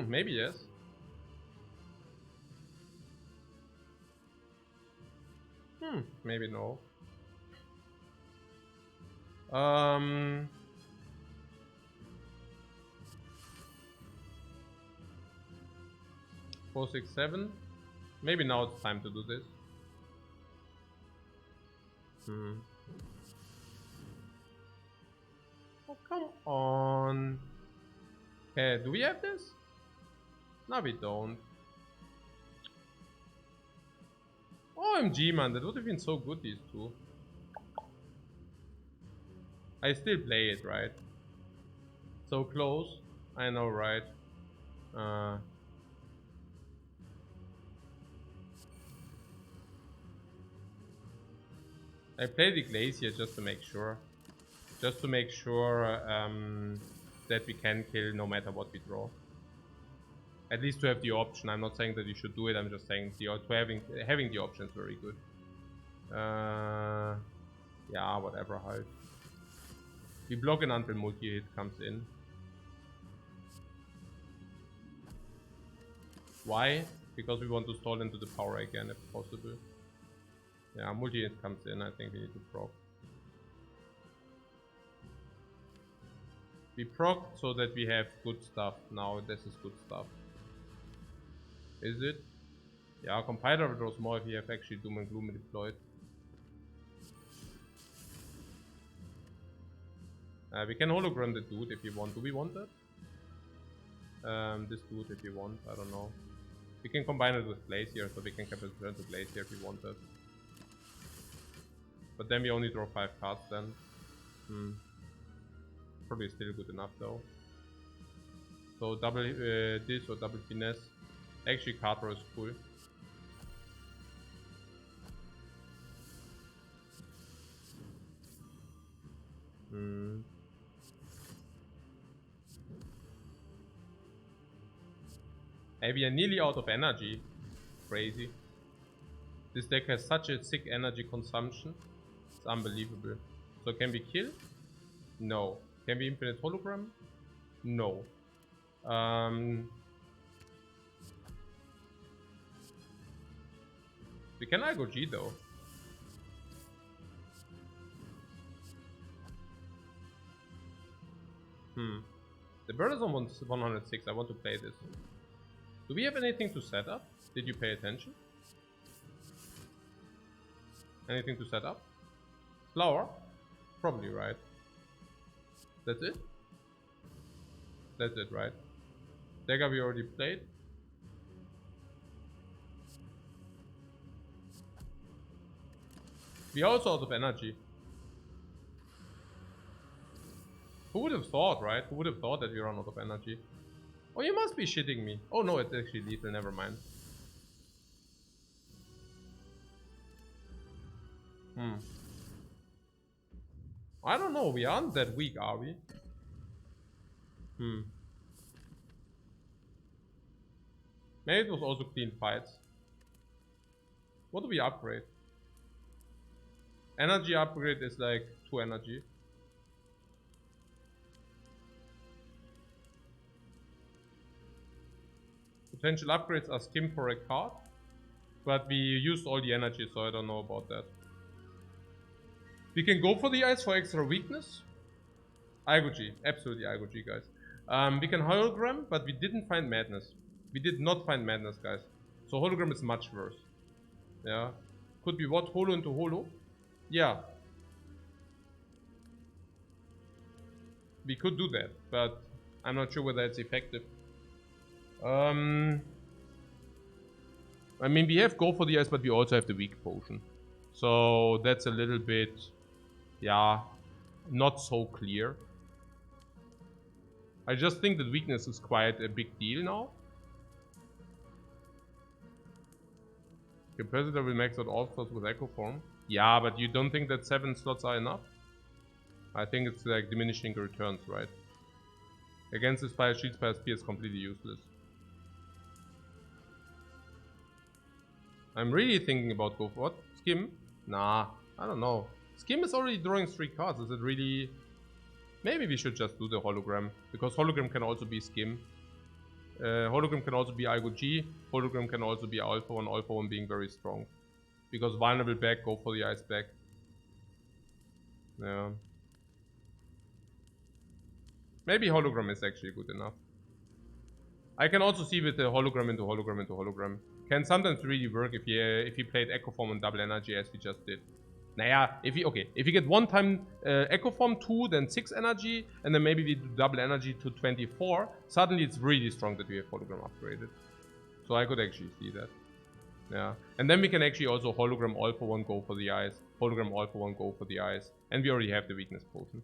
Maybe yes. Maybe no. 4, 6, 7. Maybe now it's time to do this. Oh, come on. Okay, do we have this? No, we don't. OMG, man, that would have been so good, these two. I still play it, right? So close. I know, right? I play the Glacier just to make sure. Just to make sure that we can kill no matter what we draw. At least to have the option. I'm not saying that you should do it. I'm just saying having the option is very good. Yeah, whatever. Halt. We block it until multi-hit comes in. Why? Because we want to stall into the power again if possible. Yeah, multi-hit comes in. I think we need to proc. We proc so that we have good stuff. Now this is good stuff. Is it? Yeah, compiler draws more if you have actually Doom and Gloom deployed. We can hologram the dude if you want. Do we want that? This dude if you want. I don't know. We can combine it with Glacier, so we can cap it turn to Glacier if you want that. But then we only draw 5 cards then. Probably still good enough though. So double this or double finesse. Actually, card draw is cool. Hey, we are nearly out of energy. Crazy. This deck has such a sick energy consumption. It's unbelievable. So can we kill? No. Can we infinite hologram? No. We can I go G though. The bird is on 106. I want to play this. Do we have anything to set up? Did you pay attention? Anything to set up? Flower? Probably, right? That's it? That's it, right? Dagger we already played. We are also out of energy. Who would have thought, right? Who would have thought that we run out of energy? Oh, you must be shitting me. Oh no, it's actually lethal, never mind. I don't know, we aren't that weak, are we? Maybe it was also clean fights. What do we upgrade? Energy upgrade is like 2 energy. Potential upgrades are skim for a card. But we used all the energy, so I don't know about that. We can go for the ice for extra weakness. G, absolutely G, guys. We can hologram, but we didn't find madness. We did not find madness, guys. So hologram is much worse. Yeah. Could be what? Holo into holo? Yeah. We could do that, but I'm not sure whether it's effective. I mean, we have go for the ice, but we also have the weak potion. So that's a little bit, yeah, not so clear. I just think that weakness is quite a big deal now. Capacitor will max out all slots with Echo Form. Yeah, but you don't think that 7 slots are enough? I think it's like diminishing returns, right? Against the Spire, Shield Spire, Spear is completely useless. I'm really thinking about go for what? Skim? Nah, I don't know. Skim is already drawing 3 cards. Is it really... Maybe we should just do the hologram. Because hologram can also be skim. Hologram can also be G. Hologram can also be Alpha 1 being very strong. Because vulnerable back, go for the ice back. Yeah. Maybe hologram is actually good enough. I can also see with the hologram into hologram into hologram. Can sometimes really work if you played Echo Form and double energy as we just did. Naja, if you get one time Echo Form 2, then 6 energy, and then maybe we do double energy to 24, suddenly it's really strong that we have hologram upgraded. So I could actually see that. Yeah, and then we can actually also hologram all for one, go for the eyes. Hologram all for one, go for the eyes. And we already have the weakness potion.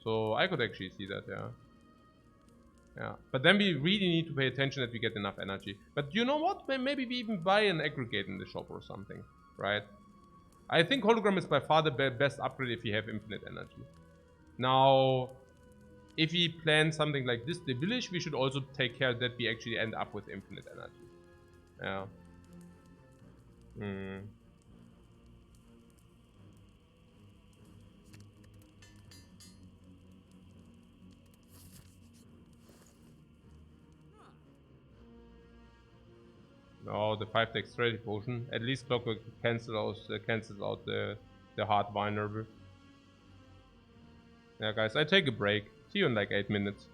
So I could actually see that, yeah. Yeah, but then we really need to pay attention that we get enough energy. But you know what? Maybe we even buy an aggregate in the shop or something, right? I think hologram is by far the best upgrade if you have infinite energy. Now, if we plan something like this, the village, we should also take care that we actually end up with infinite energy. Yeah. Hmm. No, the 5 dexterity potion. At least Clockwork cancels out the hard vulnerable. Yeah, guys, I take a break. See you in like 8 minutes.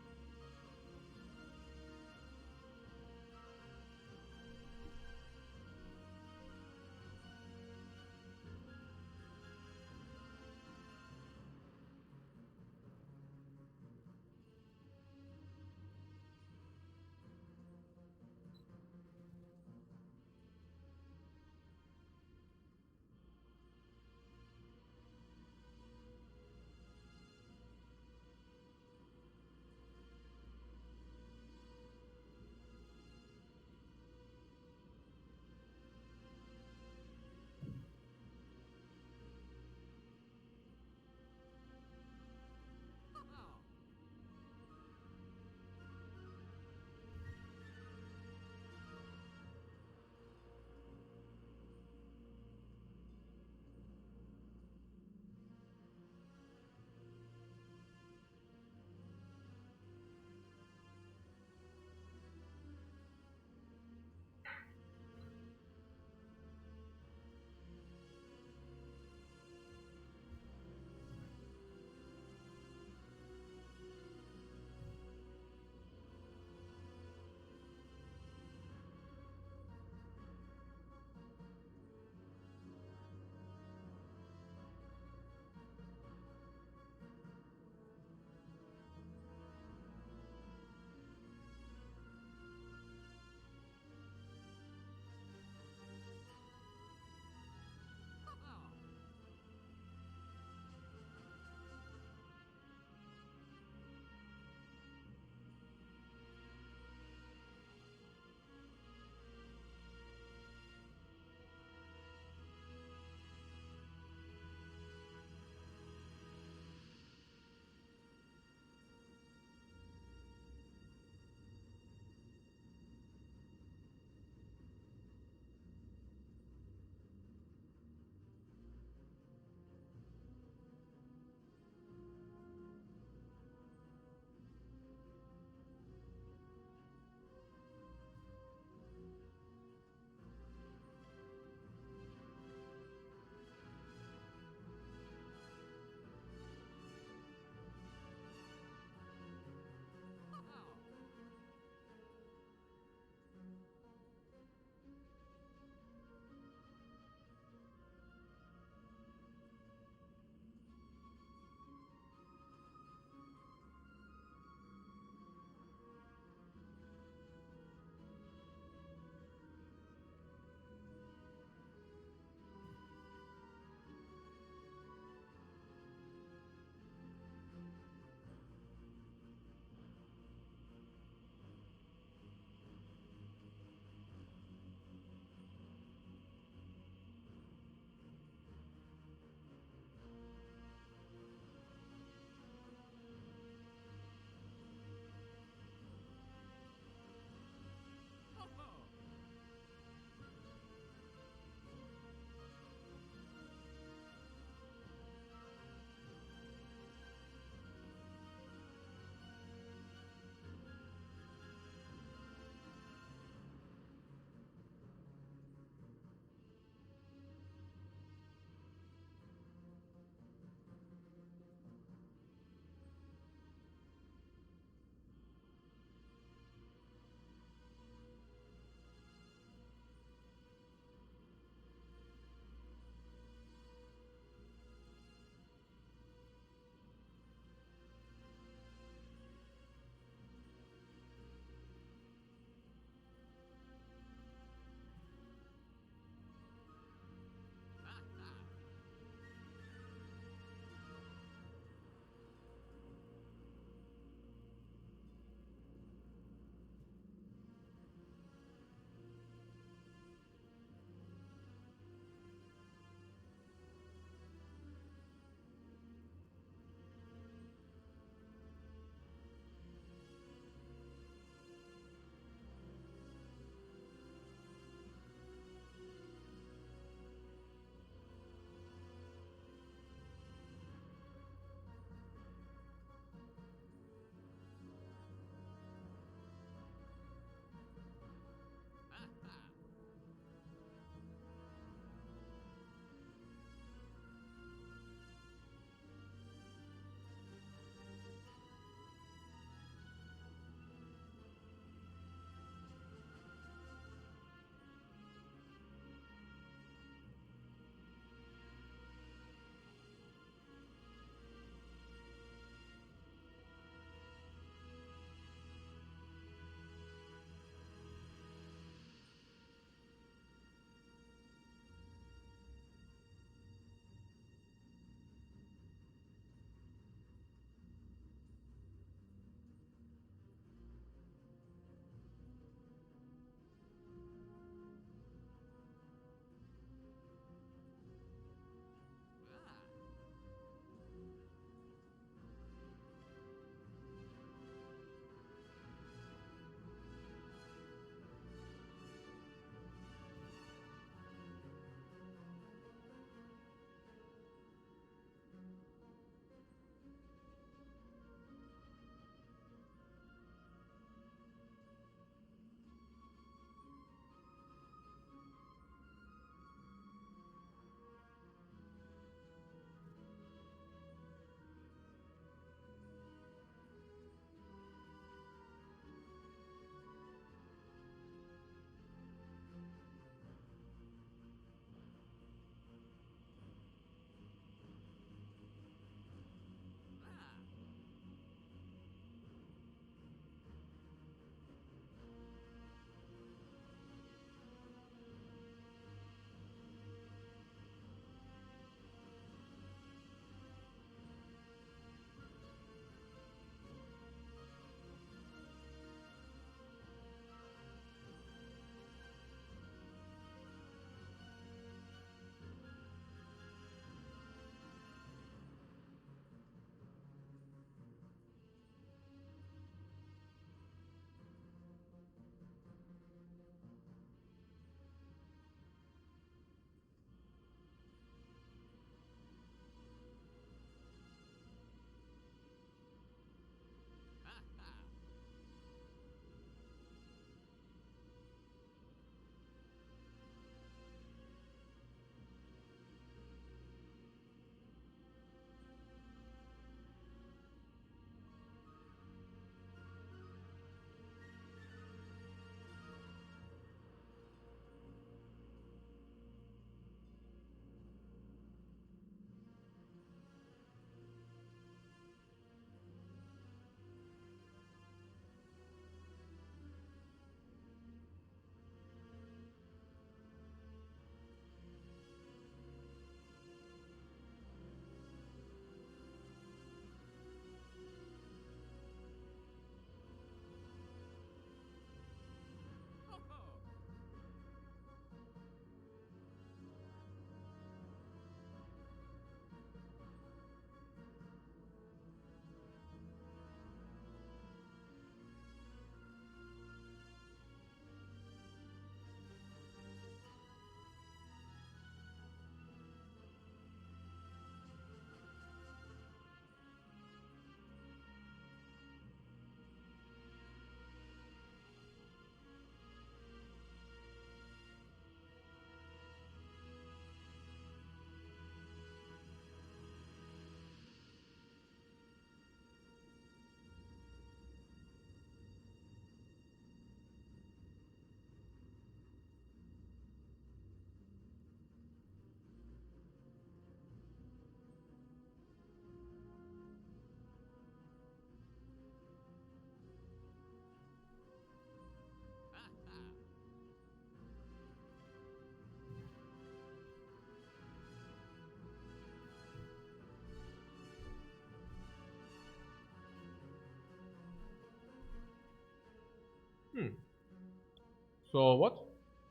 So what?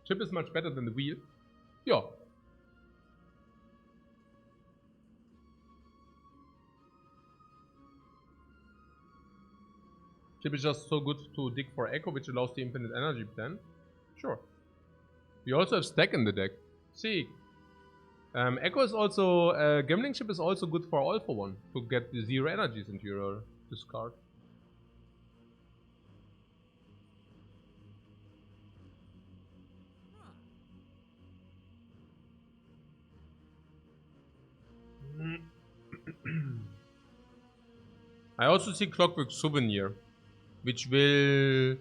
Chip is much better than the wheel? Yeah. Chip is just so good to dig for Echo, which allows the infinite energy plan. Sure. We also have Stack in the deck. See. Echo is also... Gambling Chip is also good for All for One. To get the 0 energies into your discard. I also see Clockwork Souvenir, which will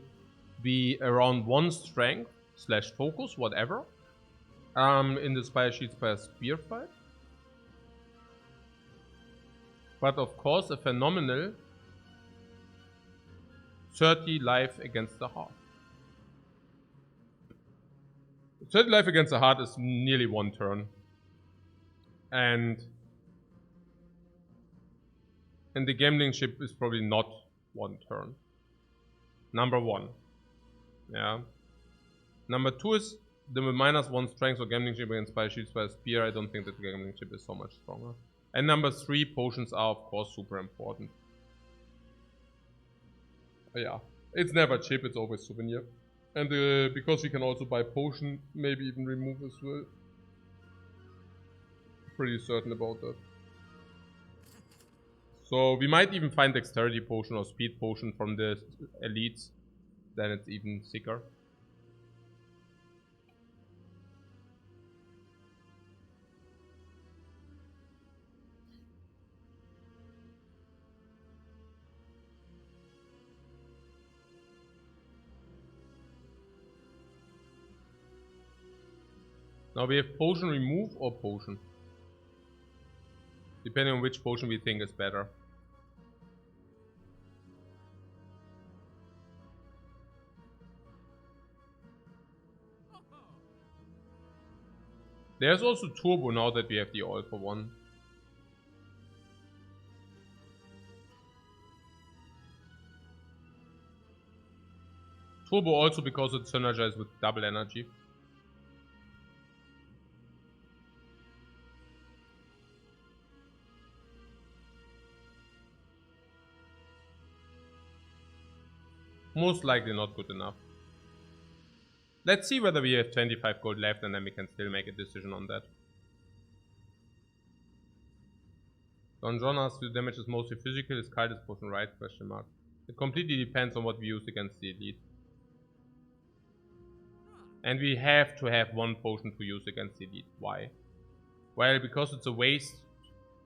be around 1 strength / focus, whatever, in the Spire Shield Spire Spear fight. But of course, a phenomenal 30 life against the heart. 30 life against the heart is nearly 1 turn. And the Gambling Chip is probably not 1 turn. Number 1. Yeah. Number 2 is the -1 strength or Gambling Chip against Spire Shield Spire Spear. I don't think that the Gambling Chip is so much stronger. And number 3, potions are of course super important. Yeah, it's never chip, it's always souvenir. And because we can also buy potion, maybe even remove as well. Pretty certain about that. So we might even find dexterity potion or speed potion from the elites. Then it's even sicker. Now we have potion remove or potion. Depending on which potion we think is better. There's also turbo now that we have the all for one. Turbo also because it's synergized with double energy. Most likely not good enough. Let's see whether we have 25 gold left and then we can still make a decision on that. Don John asks, the damage is mostly physical, is Kaldis potion right? Question mark. It completely depends on what we use against the elite. And we have to have one potion to use against the elite. Why? Well, because it's a waste.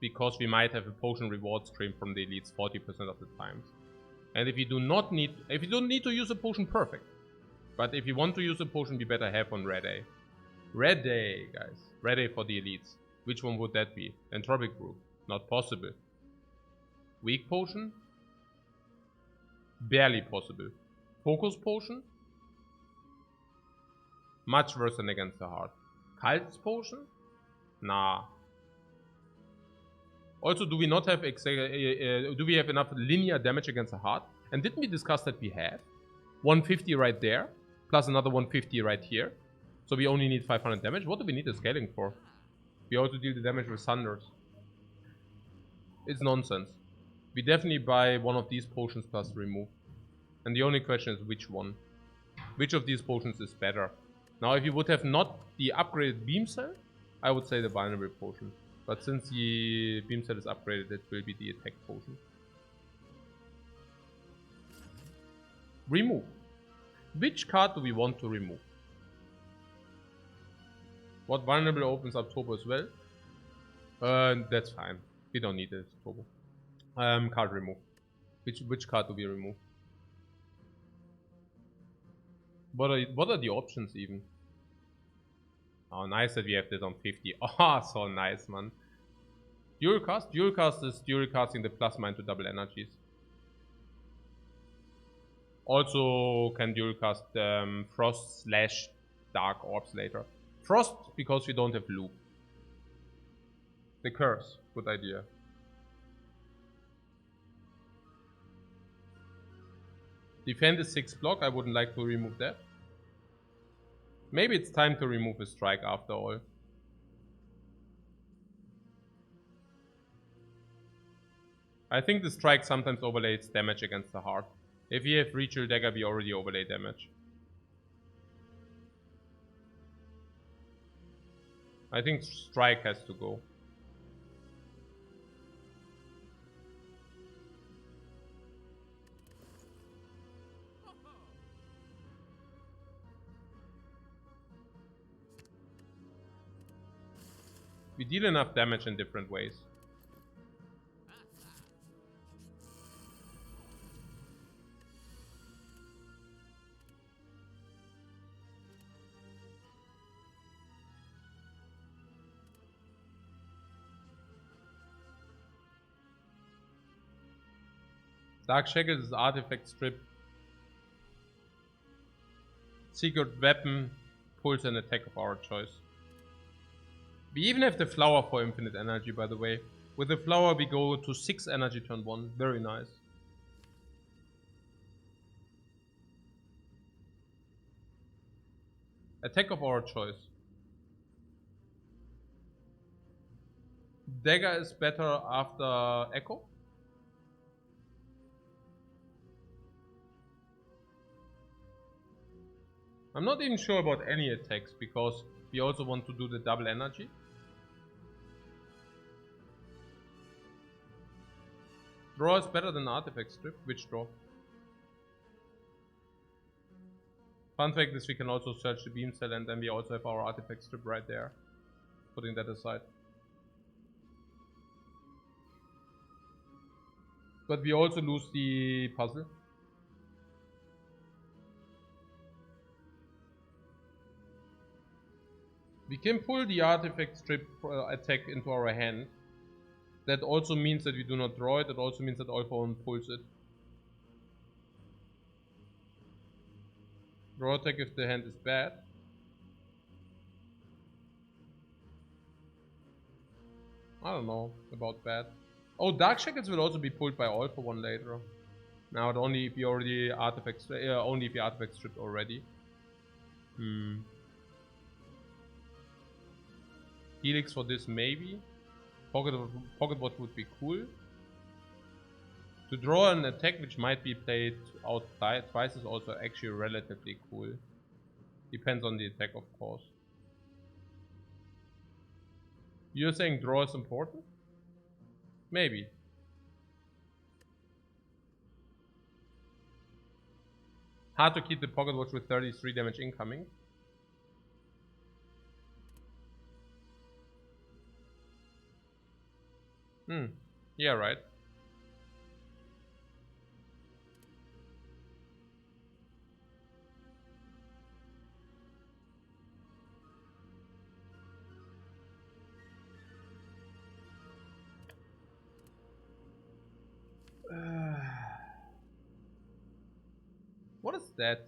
Because we might have a potion reward stream from the elites 40% of the times. And if you don't need to use a potion, perfect. But if you want to use a potion, we better have on Red A. Red A, guys. Red A for the elites. Which one would that be? Entropic Brew. Not possible. Weak potion? Barely possible. Focus potion? Much worse than against the heart. Cult's potion? Nah. Also, do we not have do we have enough linear damage against the heart? And didn't we discuss that we have 150 right there, plus another 150 right here? So we only need 500 damage. What do we need the scaling for? We also deal the damage with thunders. It's nonsense. We definitely buy one of these potions plus remove. And the only question is which one. Which of these potions is better? Now, if you would have not the upgraded beam cell, I would say the binary potion. But since the beam set is upgraded, it will be the attack potion. Remove. Which card do we want to remove? What vulnerable opens up turbo as well? That's fine. We don't need it turbo. Card remove. Which card do we remove? What are the options even? Oh, nice that we have this on 50. Oh, so nice, man. Dual cast? Dual cast is dual casting the plasma into double energies. Also can dual cast Frost / Dark Orbs later. Frost because we don't have loop. The curse, good idea. Defend is 6 block, I wouldn't like to remove that. Maybe it's time to remove a strike after all. I think the strike sometimes overlays damage against the heart. If we have Ritual Dagger, we already overlay damage. I think strike has to go. We deal enough damage in different ways. Dark Shackles is artifact strip. Secret weapon pulls an attack of our choice. We even have the flower for infinite energy, by the way. With the flower we go to 6 energy turn 1. Very nice. Attack of our choice. Dagger is better after Echo. I'm not even sure about any attacks because we also want to do the double energy. Draw is better than artifact strip. Which draw? Fun fact is we can also search the beam cell and then we also have our artifact strip right there. Putting that aside. But we also lose the puzzle. We can pull the artifact strip attack into our hand. That also means that we do not draw it. That also means that Alpha 1 pulls it. Draw attack if the hand is bad. I don't know about bad. Oh, Dark Shackles will also be pulled by Alpha 1 later. Now, only if you already artifact, only if you artifact stripped already. Helix for this maybe. Pocket Watch would be cool. To draw an attack which might be played out twice is also actually relatively cool. Depends on the attack, of course. You're saying draw is important? Maybe. Hard to keep the Pocket Watch with 33 damage incoming. Yeah, right. What is that?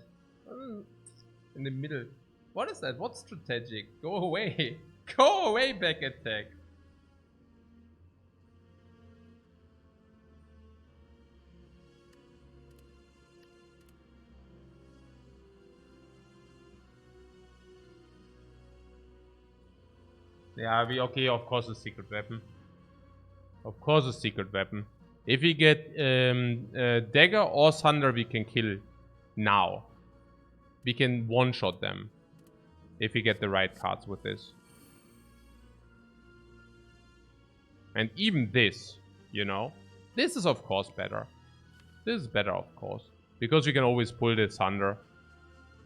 In the middle. What is that? What's strategic? Go away. Go away, back attack. Yeah, okay, of course a secret weapon. Of course a secret weapon. If we get Dagger or Thunder, we can kill now. We can one-shot them. If we get the right cards with this. And even this, you know. This is of course better. This is better of course. Because we can always pull the Thunder.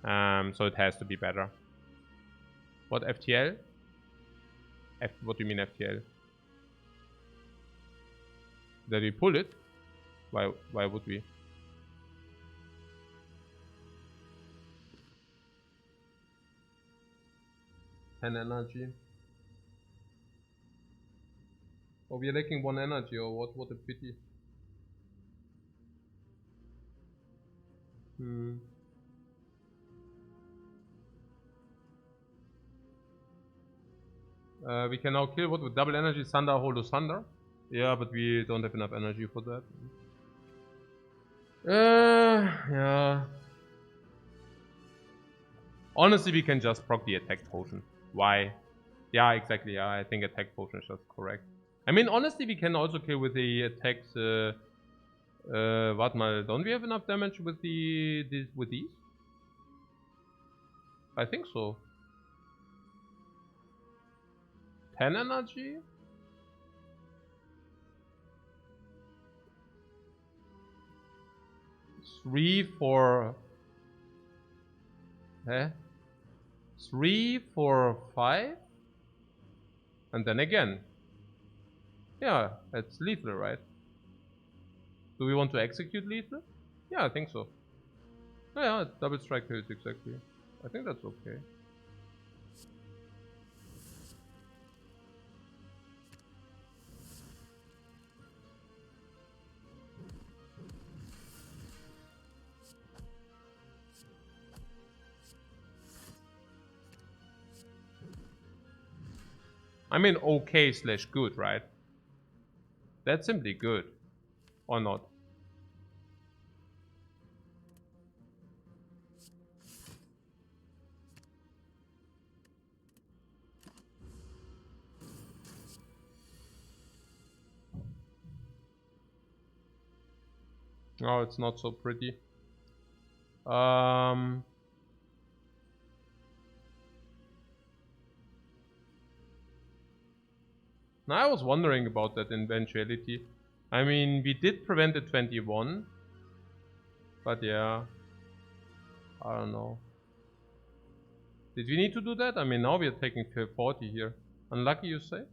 So it has to be better. What, FTL? What do you mean FTL? Did we pull it? Why would we? An energy. Oh, we are lacking 1 energy, or what? What a pity. We can now kill what with double energy, Thunder, Holo Thunder. Yeah, but we don't have enough energy for that. Yeah. Honestly, we can just proc the attack potion. Why? Yeah, exactly. Yeah, I think attack potion is just correct. I mean, honestly, we can also kill with the attacks. Warte mal, don't we have enough damage with with these? I think so. 10 energy? Three for... Eh? 3 for 5? And then again. Yeah, it's lethal, right? Do we want to execute lethal? Yeah, I think so. Oh, yeah, double strike hits, exactly. I think that's okay. I mean, okay slash good, right? That's simply good. Or not. Oh, it's not so pretty. Now I was wondering about that eventuality. I mean, we did prevent the 21. But yeah. I don't know. Did we need to do that? I mean, now we are taking 40 here. Unlucky, you say?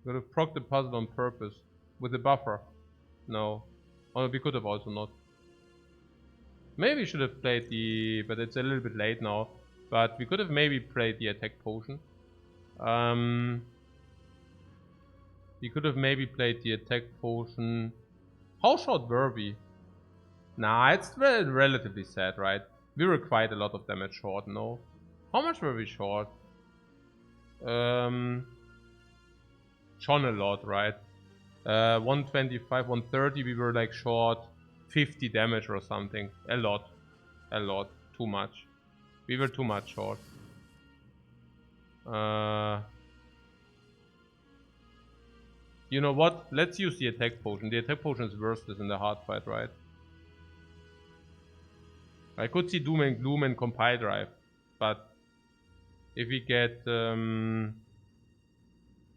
Could have proc the puzzle on purpose. With the buffer. No. Or we could have also not. Maybe we should have played the... But it's a little bit late now. But we could have maybe played the attack potion. We could have maybe played the attack potion. How short were we? Nah, it's relatively sad, right? We were quite a lot of damage short, no? How much were we short? Shone a lot, right? 125, 130, we were like short 50 damage or something. A lot. A lot. Too much. We were too much short. You know what? Let's use the attack potion. The attack potion is worthless in the hard fight, right? I could see Doom and Gloom and Compile Drive, but if we get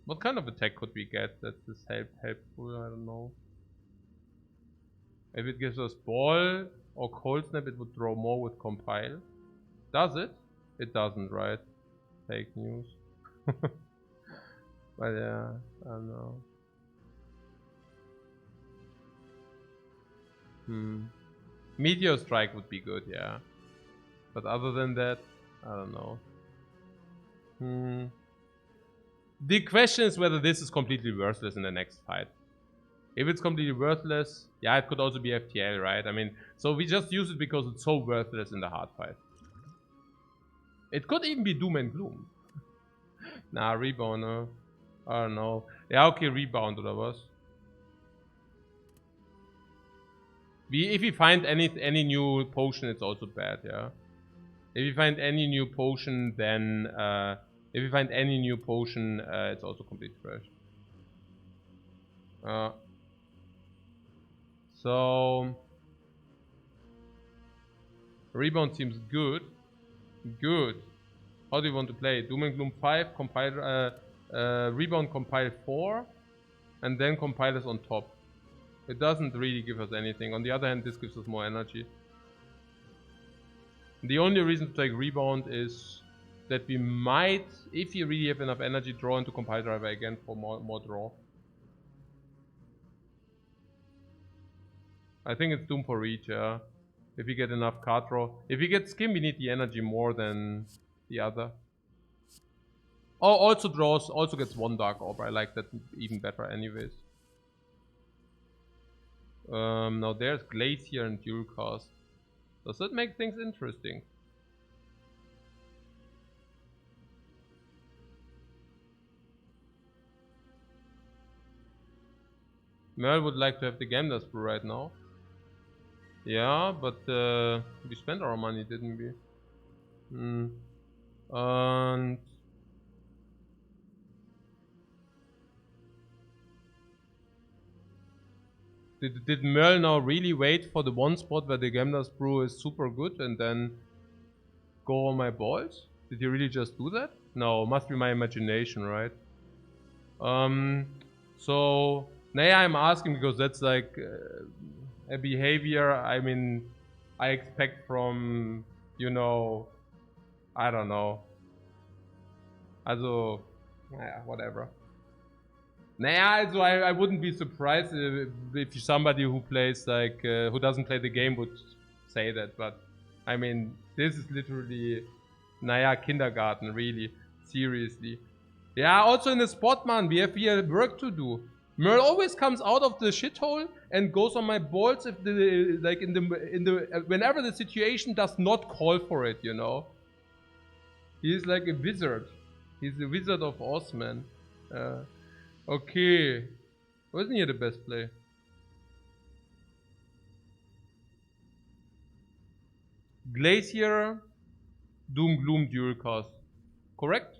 what kind of attack could we get that is helpful? I don't know. If it gives us Ball or Cold Snap, it would draw more with Compile. Does it? It doesn't, right? Fake news. But yeah, I don't know. Meteor Strike would be good, yeah. But other than that, I don't know. The question is whether this is completely worthless in the next fight. If it's completely worthless, yeah, it could also be FTL, right? I mean, so we just use it because it's so worthless in the hard fight. It could even be Doom and Gloom. Nah, Rebound, I don't know. Yeah, okay, Rebound oder was? If we find any new potion, it's also bad, yeah. If we find any new potion, then if we find any new potion, it's also complete trash. So Rebound seems good. Good. How do you want to play? Doom and Gloom 5, compile Rebound compile 4, and then compilers on top. It doesn't really give us anything. On the other hand, this gives us more energy. The only reason to take Rebound is that we might, if you really have enough energy, draw into Compile Driver again for more draw. I think it's Doom for reach, yeah. If we get enough card draw. If we get Skim, we need the energy more than the other. Oh, also gets one Dark Orb. I like that even better anyways. Now there's Glacier and Dual Cast. Does that make things interesting? Merle would like to have the Game Dust Brew right now. Yeah, but we spent our money, didn't we? And did Merle now really wait for the one spot where the Game Dust Brew is super good and then go on my balls? Did he really just do that? No, must be my imagination, right? So now I'm asking because that's like a behavior, I mean, I expect from, you know, I don't know. Also, naja, whatever. Naja, also I wouldn't be surprised if somebody who plays like, who doesn't play the game would say that, but I mean, this is literally, naja, kindergarten, really, seriously. Yeah, also in the spot, man, we have here work to do. Merle always comes out of the shithole and goes on my balls if the like in the whenever the situation does not call for it, you know. He's like a wizard. He's the Wizard of Oz, man. Okay, wasn't he the best play? Glacier, Doom Gloom dual cast, correct?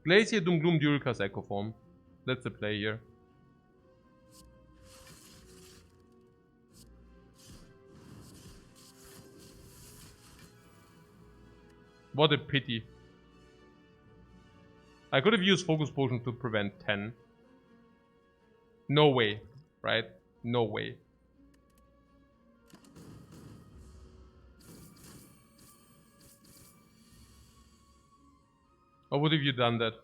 Glacier, Doom Gloom dual cast Echo Form. That's the play here. What a pity. I could have used Focus Potion to prevent 10. No way, right? No way. Or would have you done that?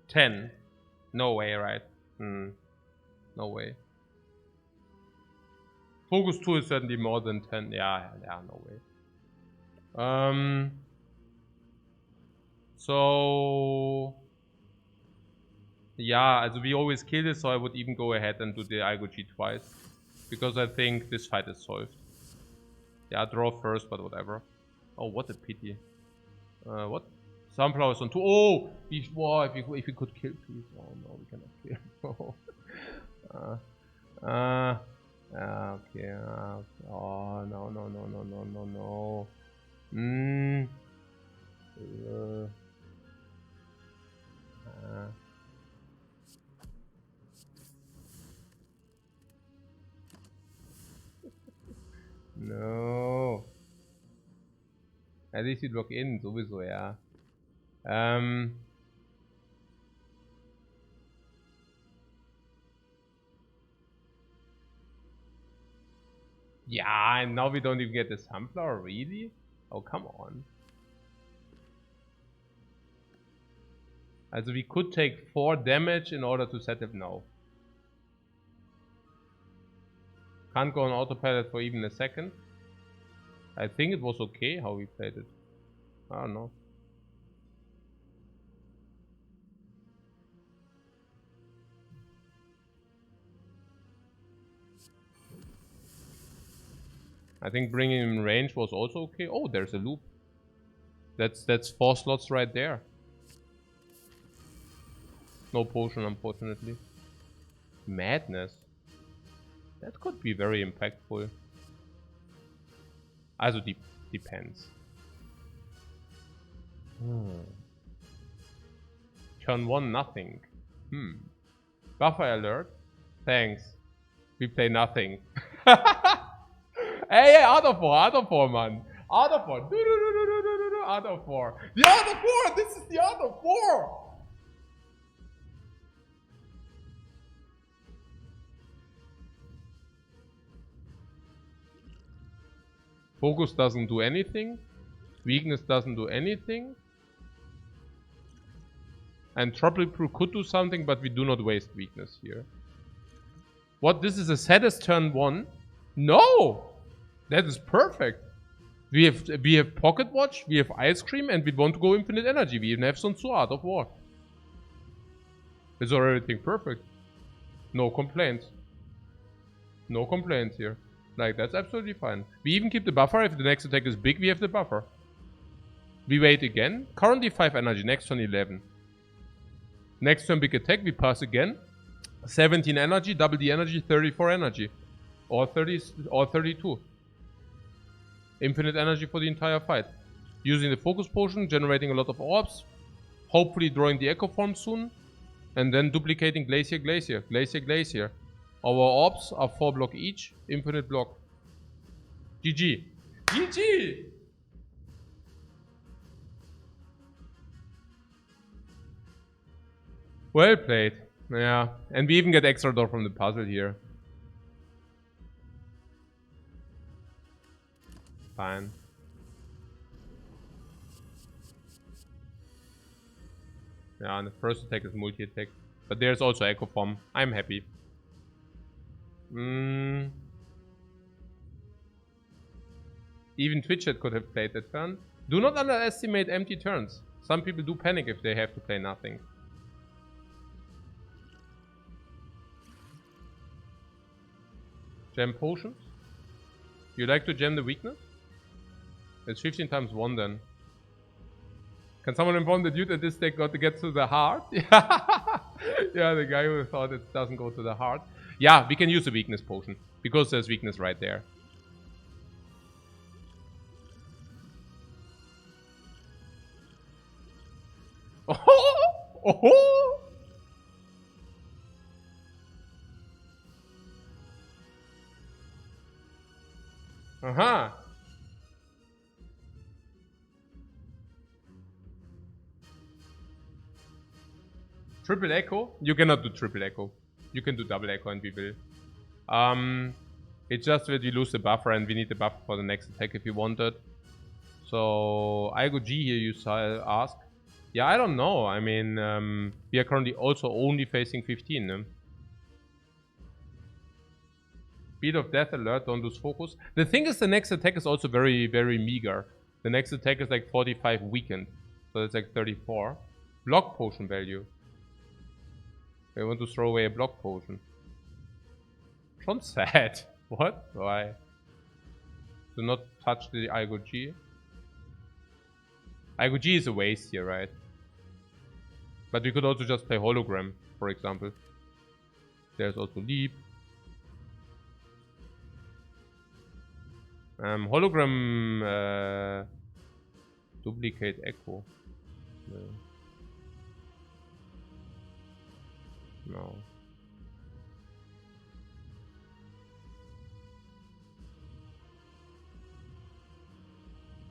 10. No way, right? No way. Focus 2 is certainly more than 10. Yeah, no way. So yeah, also we always kill this, so I would even go ahead and do the Algo-G twice. Because I think this fight is solved. Yeah, draw first, but whatever. Oh, what a pity. What? Sunflower is on 2. Oh! If we could kill, please. Oh no, we cannot kill. Okay. Oh, no. No. At least you log in, sowieso, ja. Yeah, and now we don't even get the Sunflower, really? Oh, come on. Also we could take 4 damage in order to set it now. Can't go on autopilot for even a second. I think it was okay how we played it. I don't know. I think bringing him in range was also okay. Oh, there's a loop. That's 4 slots right there. No potion, unfortunately. Madness. That could be very impactful. Also depends. Turn 1, nothing. Buffer alert. Thanks. We play nothing. Hey, out of 4, man. Out of 4. Out of 4. The out of 4! This is the out of 4! Focus doesn't do anything. Weakness doesn't do anything. And Tropical Brew could do something, but we do not waste weakness here. What? This is a saddest turn 1? No! That is perfect. We have Pocket Watch, we have Ice Cream, and we want to go Infinite Energy. We even have Sun Tzu Art of War. Is everything perfect? No complaints. No complaints here. Like, that's absolutely fine. We even keep the buffer. If the next attack is big, we have the buffer. We wait again. Currently 5 energy. Next turn 11. Next turn big attack. We pass again. 17 energy. Double the energy. 34 energy. Or 30 or 32. Infinite energy for the entire fight. Using the focus potion. Generating a lot of orbs. Hopefully drawing the echo form soon. And then duplicating Glacier, Glacier. Glacier, Glacier. Our orbs are 4 block each. Infinite block. GG. GG! Well played. Yeah. And we even get extra door from the puzzle here. Fine. Yeah, and the first attack is multi-attack. But there's also Echo Form. I'm happy. Even Twitchet could have played that turn. Do not underestimate empty turns. Some people do panic if they have to play nothing. Gem potions? You like to gem the weakness? It's 15 times 1 then. Can someone inform the dude that this deck got to get to the heart? Yeah, the guy who thought it doesn't go to the heart. Yeah, we can use the weakness potion. Because there's weakness right there. Oh! Uh-huh. Triple echo? You cannot do triple echo. You can do double echo and we will. It's just that we lose the buffer and we need the buffer for the next attack if you want it. So I go G here, you ask. Yeah, I don't know. I mean, we are currently also only facing 15. No? Speed of death alert, don't lose focus. The thing is, the next attack is also very, very meager. The next attack is like 45 weakened. So it's like 34. Block potion value. I want to throw away a block potion. Schon sad. What? Why? Do not touch the Algo G. Algo G is a waste here, right? But we could also just play Hologram, for example. There's also Leap. Hologram... duplicate Echo. No.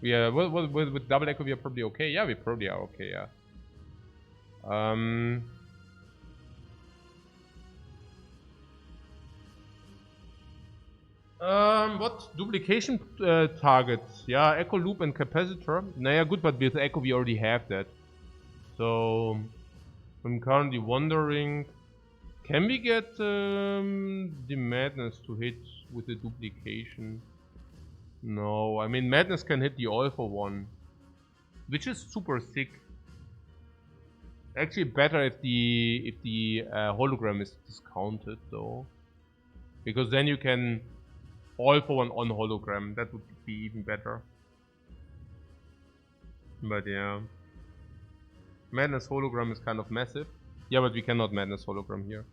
Yeah, with double echo we are probably okay. Yeah, we probably are okay, yeah. What? Duplication targets. Yeah, echo loop and capacitor. Nah, good, but with echo we already have that. So I'm currently wondering, can we get the madness to hit with the duplication? No, I mean madness can hit the all for one, which is super sick. Actually, better if the hologram is discounted though, because then you can all for one on hologram. That would be even better. But yeah, madness hologram is kind of massive. Yeah, but we cannot madness hologram here.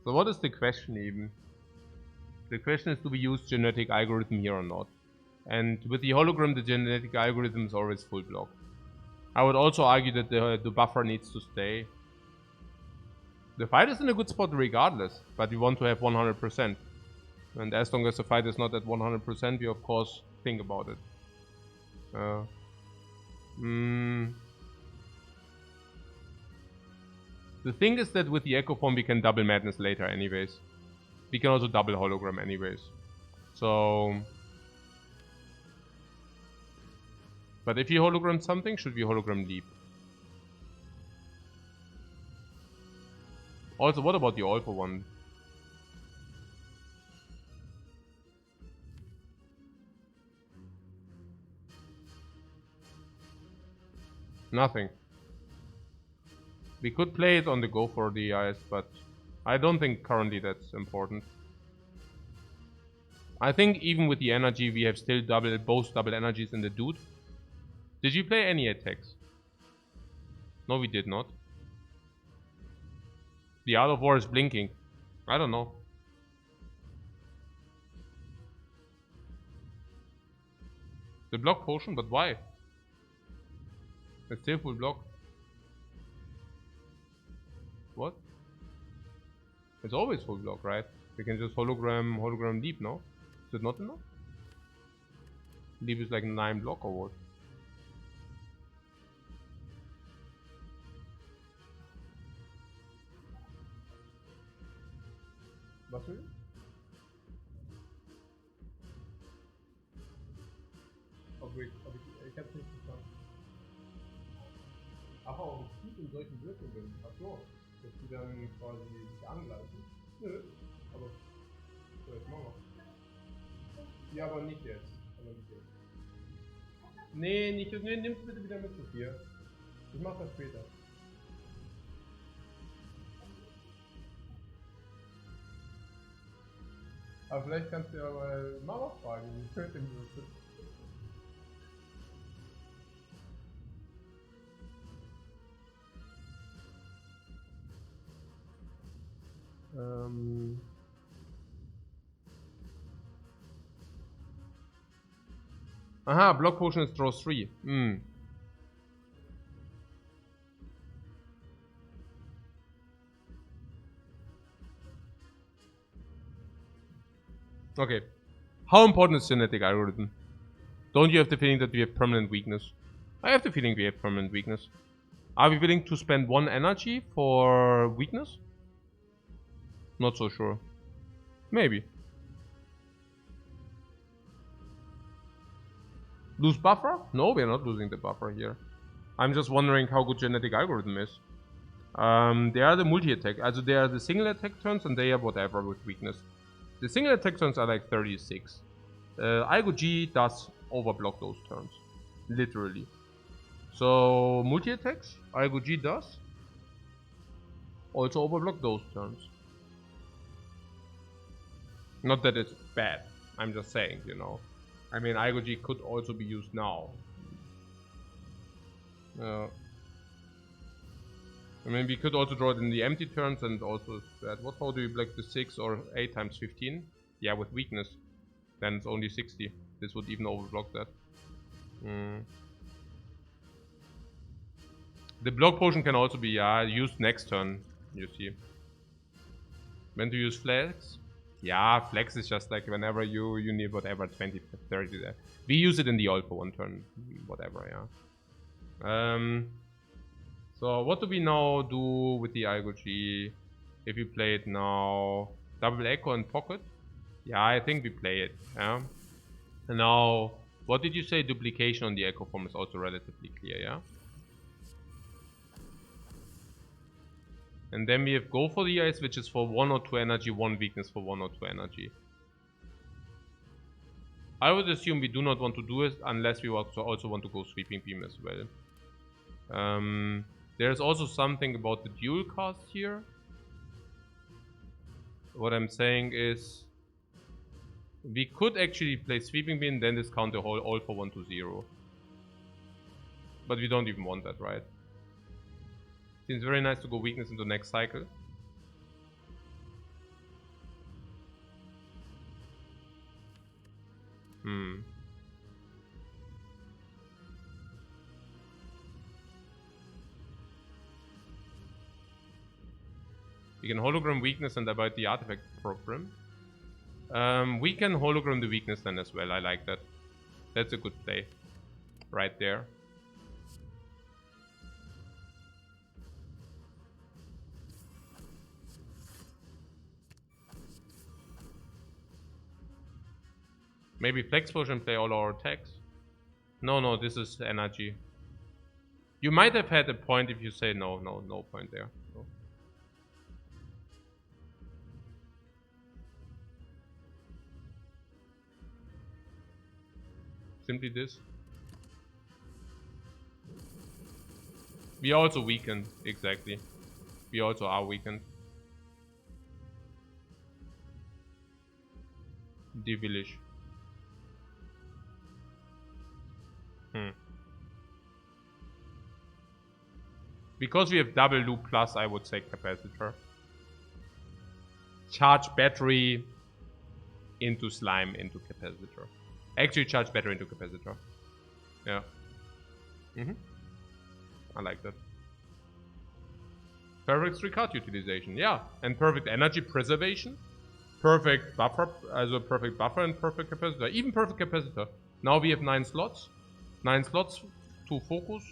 So what is the question even? The question is, do we use genetic algorithm here or not? And with the hologram, the genetic algorithm is always full block. I would also argue that the buffer needs to stay. The fight is in a good spot regardless, but we want to have 100%. And as long as the fight is not at 100%, we of course think about it. The thing is that with the echo form we can double madness later anyways. We can also double hologram anyways. So... But if you hologram something, should we hologram Leap? Also, what about the all for one? Nothing. We could play it on the go for the eyes, but I don't think currently that's important. I think even with the energy, we have still both double energies in the dude. Did you play any attacks? No, we did not. The Art of War is blinking. I don't know. The block potion, but why? It's still full block. What? It's always full block, right? We can just hologram leap, no? Is it not enough? Leap is like 9 block or what? Was will ich? Ich hab's nicht verstanden. Ach, ob ich gut in solchen Würfeln bin. Ach so, dass die dann quasi sich angleichen. Nö, aber so, jetzt machen wir. Ja, aber nicht jetzt. Nee, nicht jetzt. Nee, nimm's bitte wieder mit zu viel. Ich mach das später. Aber vielleicht kannst du ja mal Mama fragen, wie schön dem Würfel. Aha, block potion is draw 3. Okay. How important is genetic algorithm? Don't you have the feeling that we have permanent weakness? I have the feeling we have permanent weakness. Are we willing to spend 1 energy for weakness? Not so sure. Maybe. Lose buffer? No, we are not losing the buffer here. I'm just wondering how good genetic algorithm is. They are the multi-attack. Also they are the single attack turns and they are whatever with weakness. The single attack turns are like 36. Algo G does overblock those turns. Literally. So multi-attacks, Algo G does also overblock those turns. Not that it's bad, I'm just saying, you know. I mean, Algo G could also be used now. I mean, we could also draw it in the empty turns and also that. What how do you block the 6 or 8 times 15? Yeah, with weakness. Then it's only 60. This would even overblock that. The block potion can also be used next turn, you see. When to use flex? Yeah, flex is just like whenever you need whatever 20, 30 there. We use it in the all for 1 turn, whatever, yeah. So what do we now do with the Algo G? If we play it now, double echo and pocket? Yeah, I think we play it, yeah. And now, what did you say? Duplication on the echo form is also relatively clear, yeah? And then we have go for the ice, which is for 1 or 2 energy, 1 weakness for 1 or 2 energy. I would assume we do not want to do it unless we also want to go sweeping beam as well. There's also something about the dual cast here. What I'm saying is we could actually play sweeping beam, then discount the whole all for 1 to 0. But we don't even want that, right? Seems very nice to go weakness into next cycle. We can hologram weakness and avoid the artifact program. We can hologram the weakness then as well. I like that. That's a good play. Right there. Maybe flex potion play all our attacks. No, this is energy. You might have had a point if you say no point there. No. Simply this. We are also weakened, exactly. We also are weakened. Devilish. Because we have double loop plus, I would say capacitor. Charge battery into slime into capacitor. Actually, charge battery into capacitor. Yeah. I like that. Perfect 3 card utilization, yeah. And perfect energy preservation. Perfect buffer, also perfect buffer and perfect capacitor. Even perfect capacitor. Now we have 9 slots. 9 slots to focus.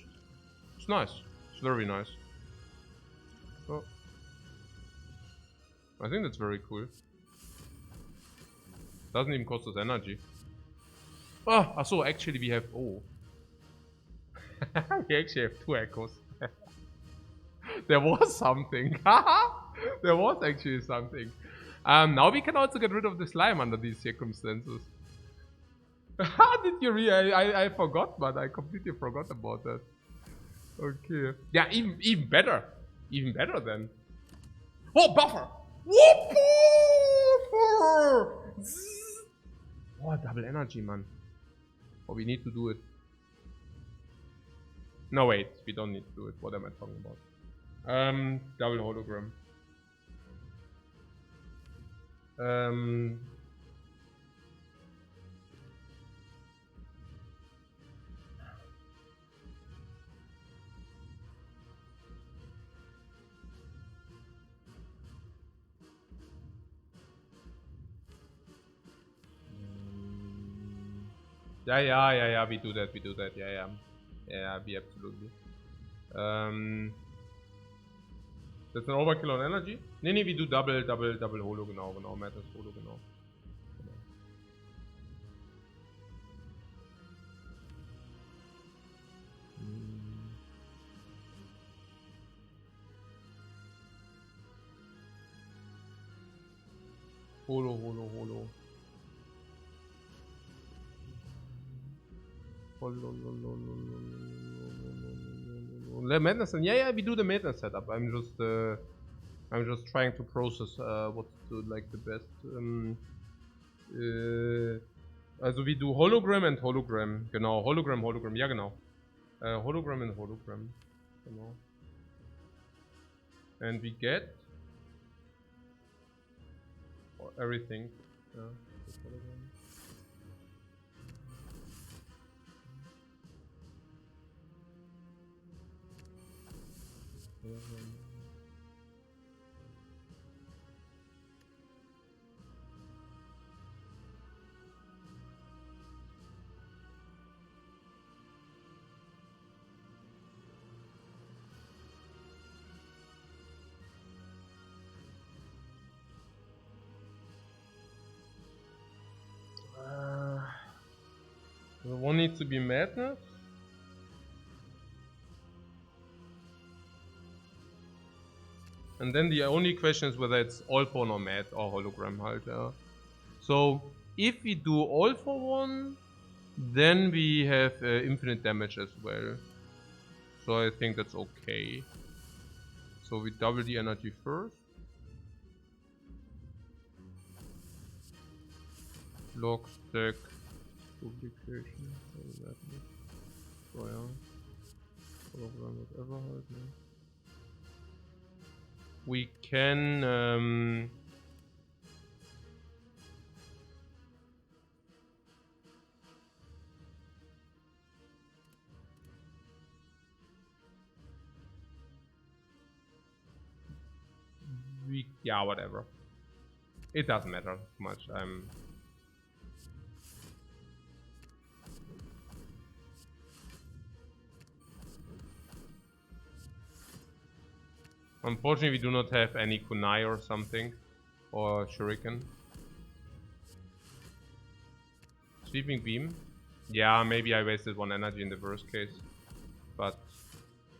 It's nice. It's very nice. Oh. I think that's very cool. Doesn't even cost us energy. Oh, so actually we have... Oh. We actually have 2 echoes. There was something. There was actually something. Now we can also get rid of the slime under these circumstances. Did you really? I forgot, but I completely forgot about that. Okay. Yeah, even better. Even better then. Oh, buffer! Whoop! Oh, double energy, man. Oh, we need to do it. No, wait. We don't need to do it. What am I talking about? Double hologram. Yeah, we do that, yeah. Yeah, we absolutely. That's an overkill on energy. Nee, we do double holo, genau, Madness holo, genau. Holo. The madness, yeah, we do the madness setup. I'm just trying to process what's like the best. Also we do hologram and hologram, genau, hologram, ja genau. Hologram and hologram, genau. And we get everything. Yeah. One needs to be madness. And then the only question is whether it's all for one or mad or hologram halt, yeah. So if we do all for one, then we have infinite damage as well. So I think that's okay. So we double the energy first. Lock, stack, duplication, so yeah. Hologram, whatever halt, ne? We can yeah, whatever. It doesn't matter much. Unfortunately, we do not have any kunai or something, or shuriken. Sweeping beam. Yeah, maybe I wasted 1 energy in the worst case, but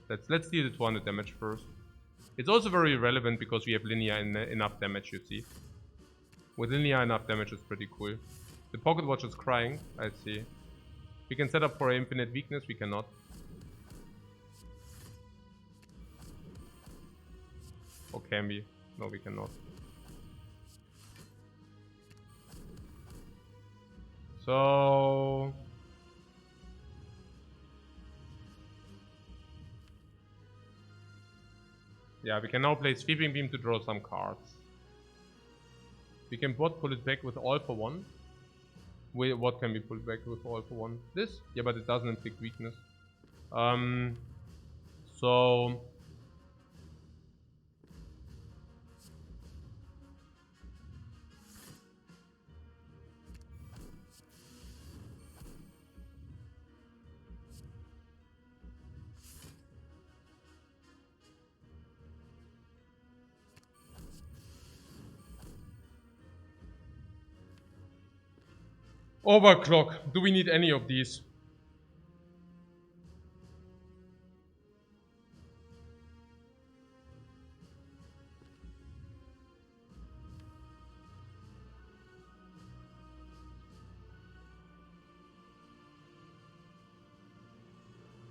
let's deal the 200 damage first. It's also very relevant because we have linear enough damage, you see. With linear enough damage, it's pretty cool. The pocket watch is crying. I see. We can set up for infinite weakness. We cannot. Or can we? No, we cannot. So yeah, we can now play Sweeping Beam to draw some cards. We can pull it back with all for one. Wait, what can we pull back with all for one? This? Yeah, but it doesn't inflict weakness. So overclock. Do we need any of these?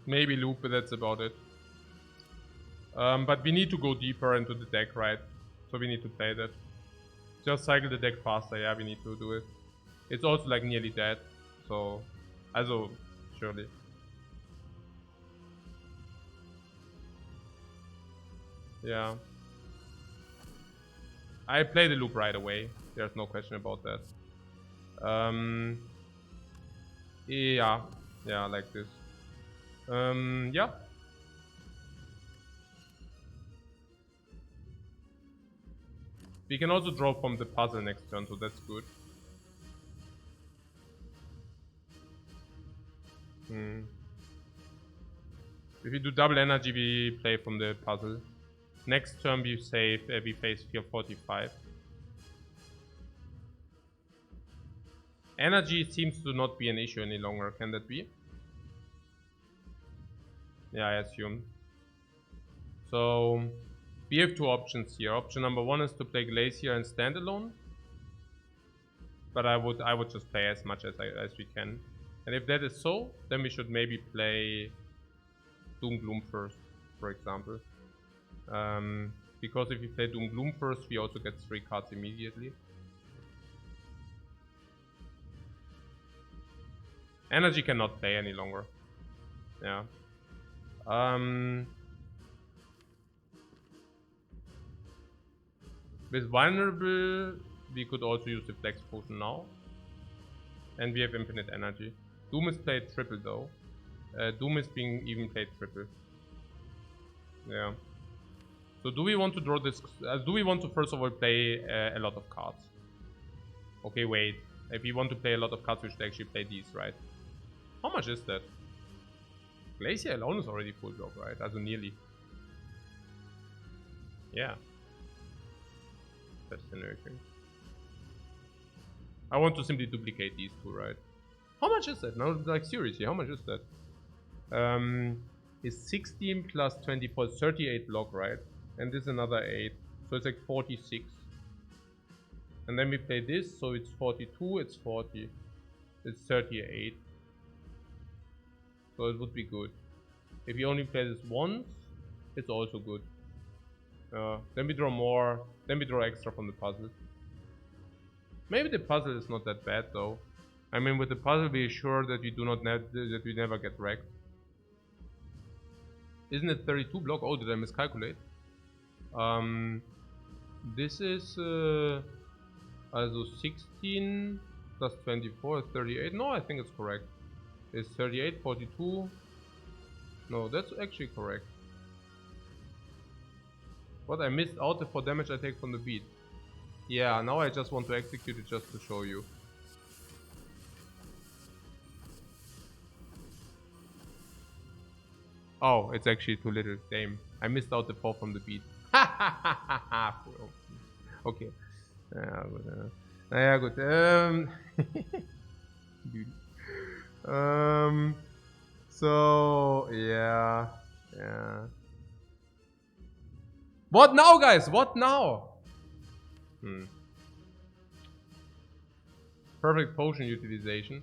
Maybe loop, but that's about it. But we need to go deeper into the deck, right? So we need to play that. Just cycle the deck faster, yeah, we need to do it. It's also like nearly dead, so... Also, surely. Yeah. I play the loop right away. There's no question about that. Yeah. Yeah, like this. Yeah. We can also draw from the puzzle next turn, so that's good. If we do double energy, we play from the puzzle. Next turn we save, we face fear 45. Energy seems to not be an issue any longer, can that be? Yeah, I assume. So, we have two options here. Option number one is to play Glacier and standalone. But I would just play as much as we can. And if that is so, then we should maybe play Doom Gloom first, for example. Because if we play Doom Gloom first, we also get 3 cards immediately. Energy cannot play any longer. Yeah. With Vulnerable, we could also use the Flex Potion now. And we have infinite energy. Doom is played triple though. Doom is being even played triple. Yeah. So do we want to draw this? Do we want to first of all play a lot of cards? Okay, wait. If we want to play a lot of cards, we should actually play these, right? How much is that? Glacier alone is already full block, right? Also nearly. Yeah. Fascinating. I want to simply duplicate these two, right? How much is that? No, like seriously, how much is that? Is 16 plus 24, 38 block, right? And this is another 8. So it's like 46. And then we play this, so it's 42, it's 40. It's 38. So it would be good. If you only play this once, it's also good. Then we draw more, then we draw extra from the puzzle. Maybe the puzzle is not that bad though. I mean, with the puzzle we are sure that we do not that we never get wrecked. Isn't it 32 block? Oh, did I miscalculate? This is also 16 plus 24 is 38. No, I think it's correct. It's 38, 42. No, that's actually correct. What, I missed out the 4 damage I take from the beat. Yeah, now I just want to execute it just to show you. Oh, it's actually too little. Damn. I missed out the 4 from the beat. Okay. Yeah, good. So, yeah. What now, guys? What now? Perfect potion utilization.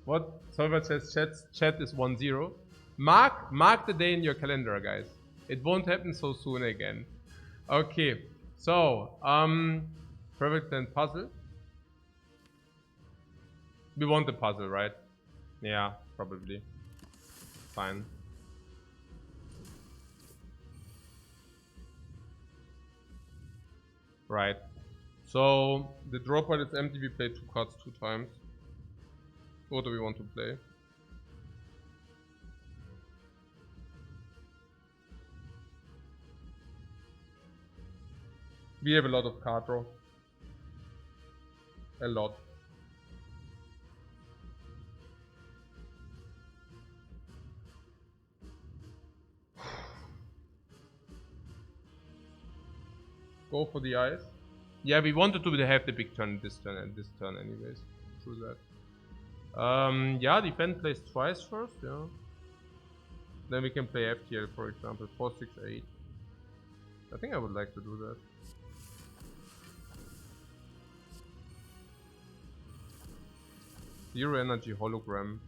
What? Solver says chat is 1-0. Mark the day in your calendar, guys. It won't happen so soon again. Okay. So, perfect and puzzle. We want the puzzle, right? Yeah, probably. Fine. Right. So, the draw pile is empty. We play 2 cards 2 times. What do we want to play? We have a lot of card draw. A lot. Go for the eyes. Yeah, we wanted to have the big turn this turn and this turn anyways. Through that. Yeah, defend plays twice first, yeah. Then we can play FTL, for example, 4, 6, 8. I think I would like to do that. Zero energy hologram.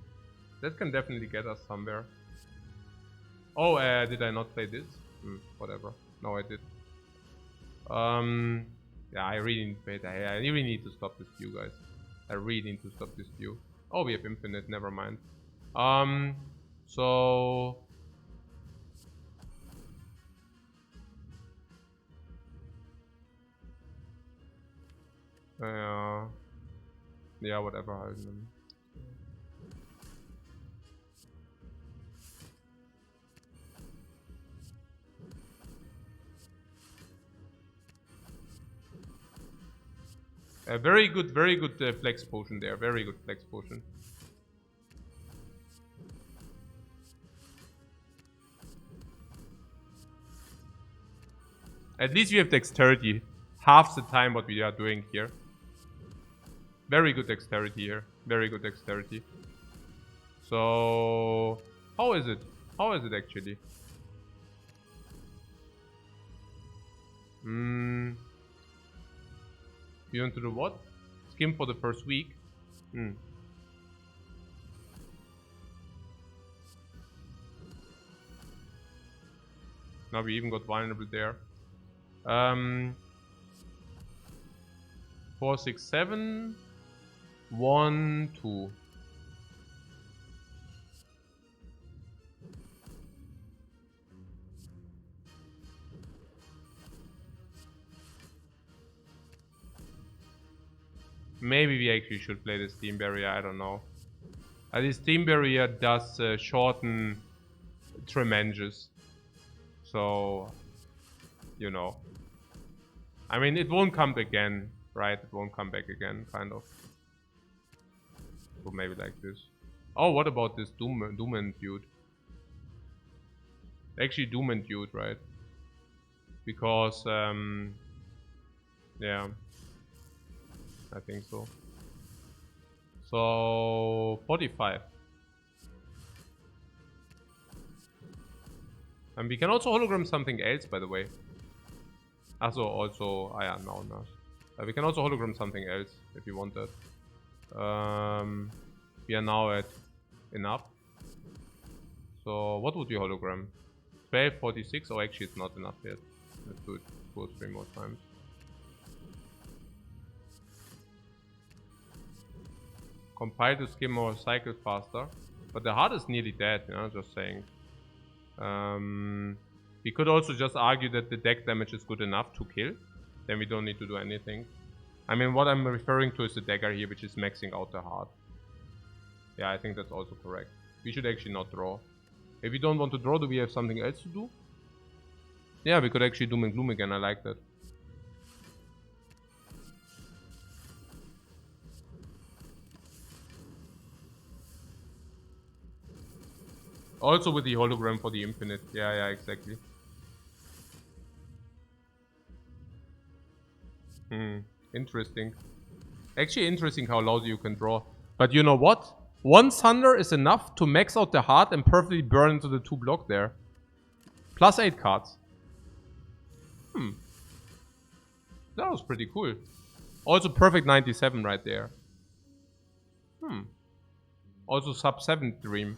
That can definitely get us somewhere. Oh, did I not play this? Whatever. No, I did. Yeah, I really need to play that. I really need to stop this view, guys. I really need to stop this view. Oh, we have infinite. Never mind. So yeah, whatever. Very good flex potion there. Very good flex potion. At least we have dexterity. Half the time what we are doing here. Very good dexterity here. Very good dexterity. So how is it? How is it actually? You want to do what? Skim for the first week? Now we even got vulnerable there. 4, 6, 7. 1, 2. Maybe we actually should play the Steam Barrier, I don't know. The Steam Barrier does shorten Tremenges. So, you know. I mean, it won't come again, right? It won't come back again, kind of. So maybe like this. Oh, what about this Doom dude? Actually, Doom dude, right? Because, yeah. I think so. So 45. And we can also hologram something else, by the way. Also, yeah, no. We can also hologram something else if you want that. We are now at enough. So what would you hologram? 12, 46? Oh, actually, it's not enough yet. Let's do it 2 or 3 more times. Compile to skim or cycle faster. But the heart is nearly dead, you know, just saying. We could also just argue that the deck damage is good enough to kill. Then we don't need to do anything. I mean, what I'm referring to is the dagger here, which is maxing out the heart. Yeah, I think that's also correct. We should actually not draw. If we don't want to draw, do we have something else to do? Yeah, we could actually Doom and Gloom again. I like that. Also with the hologram for the infinite. Yeah, exactly. Interesting. Actually interesting how lousy you can draw. But you know what? 1 Thunder is enough to max out the heart and perfectly burn into the 2 block there. Plus 8 cards. That was pretty cool. Also perfect 97 right there. Also sub 7 Dream.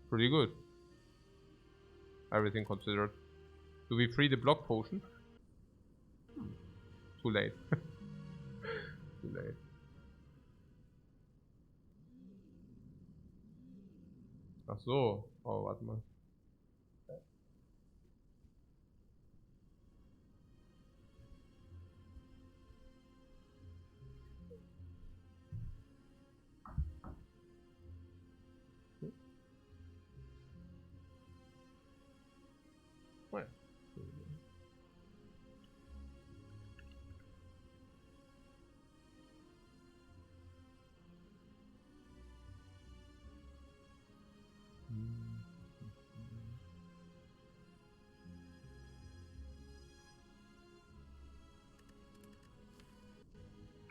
Pretty good. Everything considered. Do we free the block potion? Too late. Too late. Ach so. Oh, warte mal. Oh ja.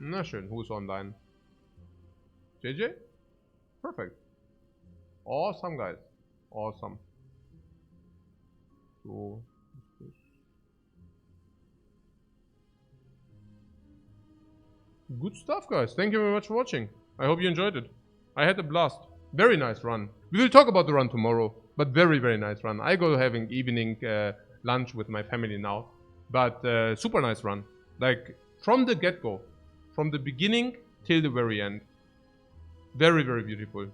Na schön, who's online? JJ? Perfect. Awesome, guys. Awesome. So. Good stuff, guys. Thank you very much for watching. I hope you enjoyed it. I had a blast. Very nice run. We will talk about the run tomorrow, but very, very nice run. I go having evening lunch with my family now, but super nice run. Like, from the get-go. From the beginning till the very end. Very, very beautiful.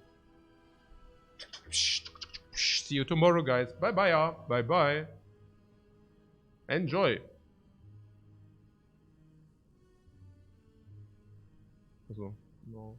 See you tomorrow, guys. Bye-bye. Bye-bye. Enjoy. Also, no.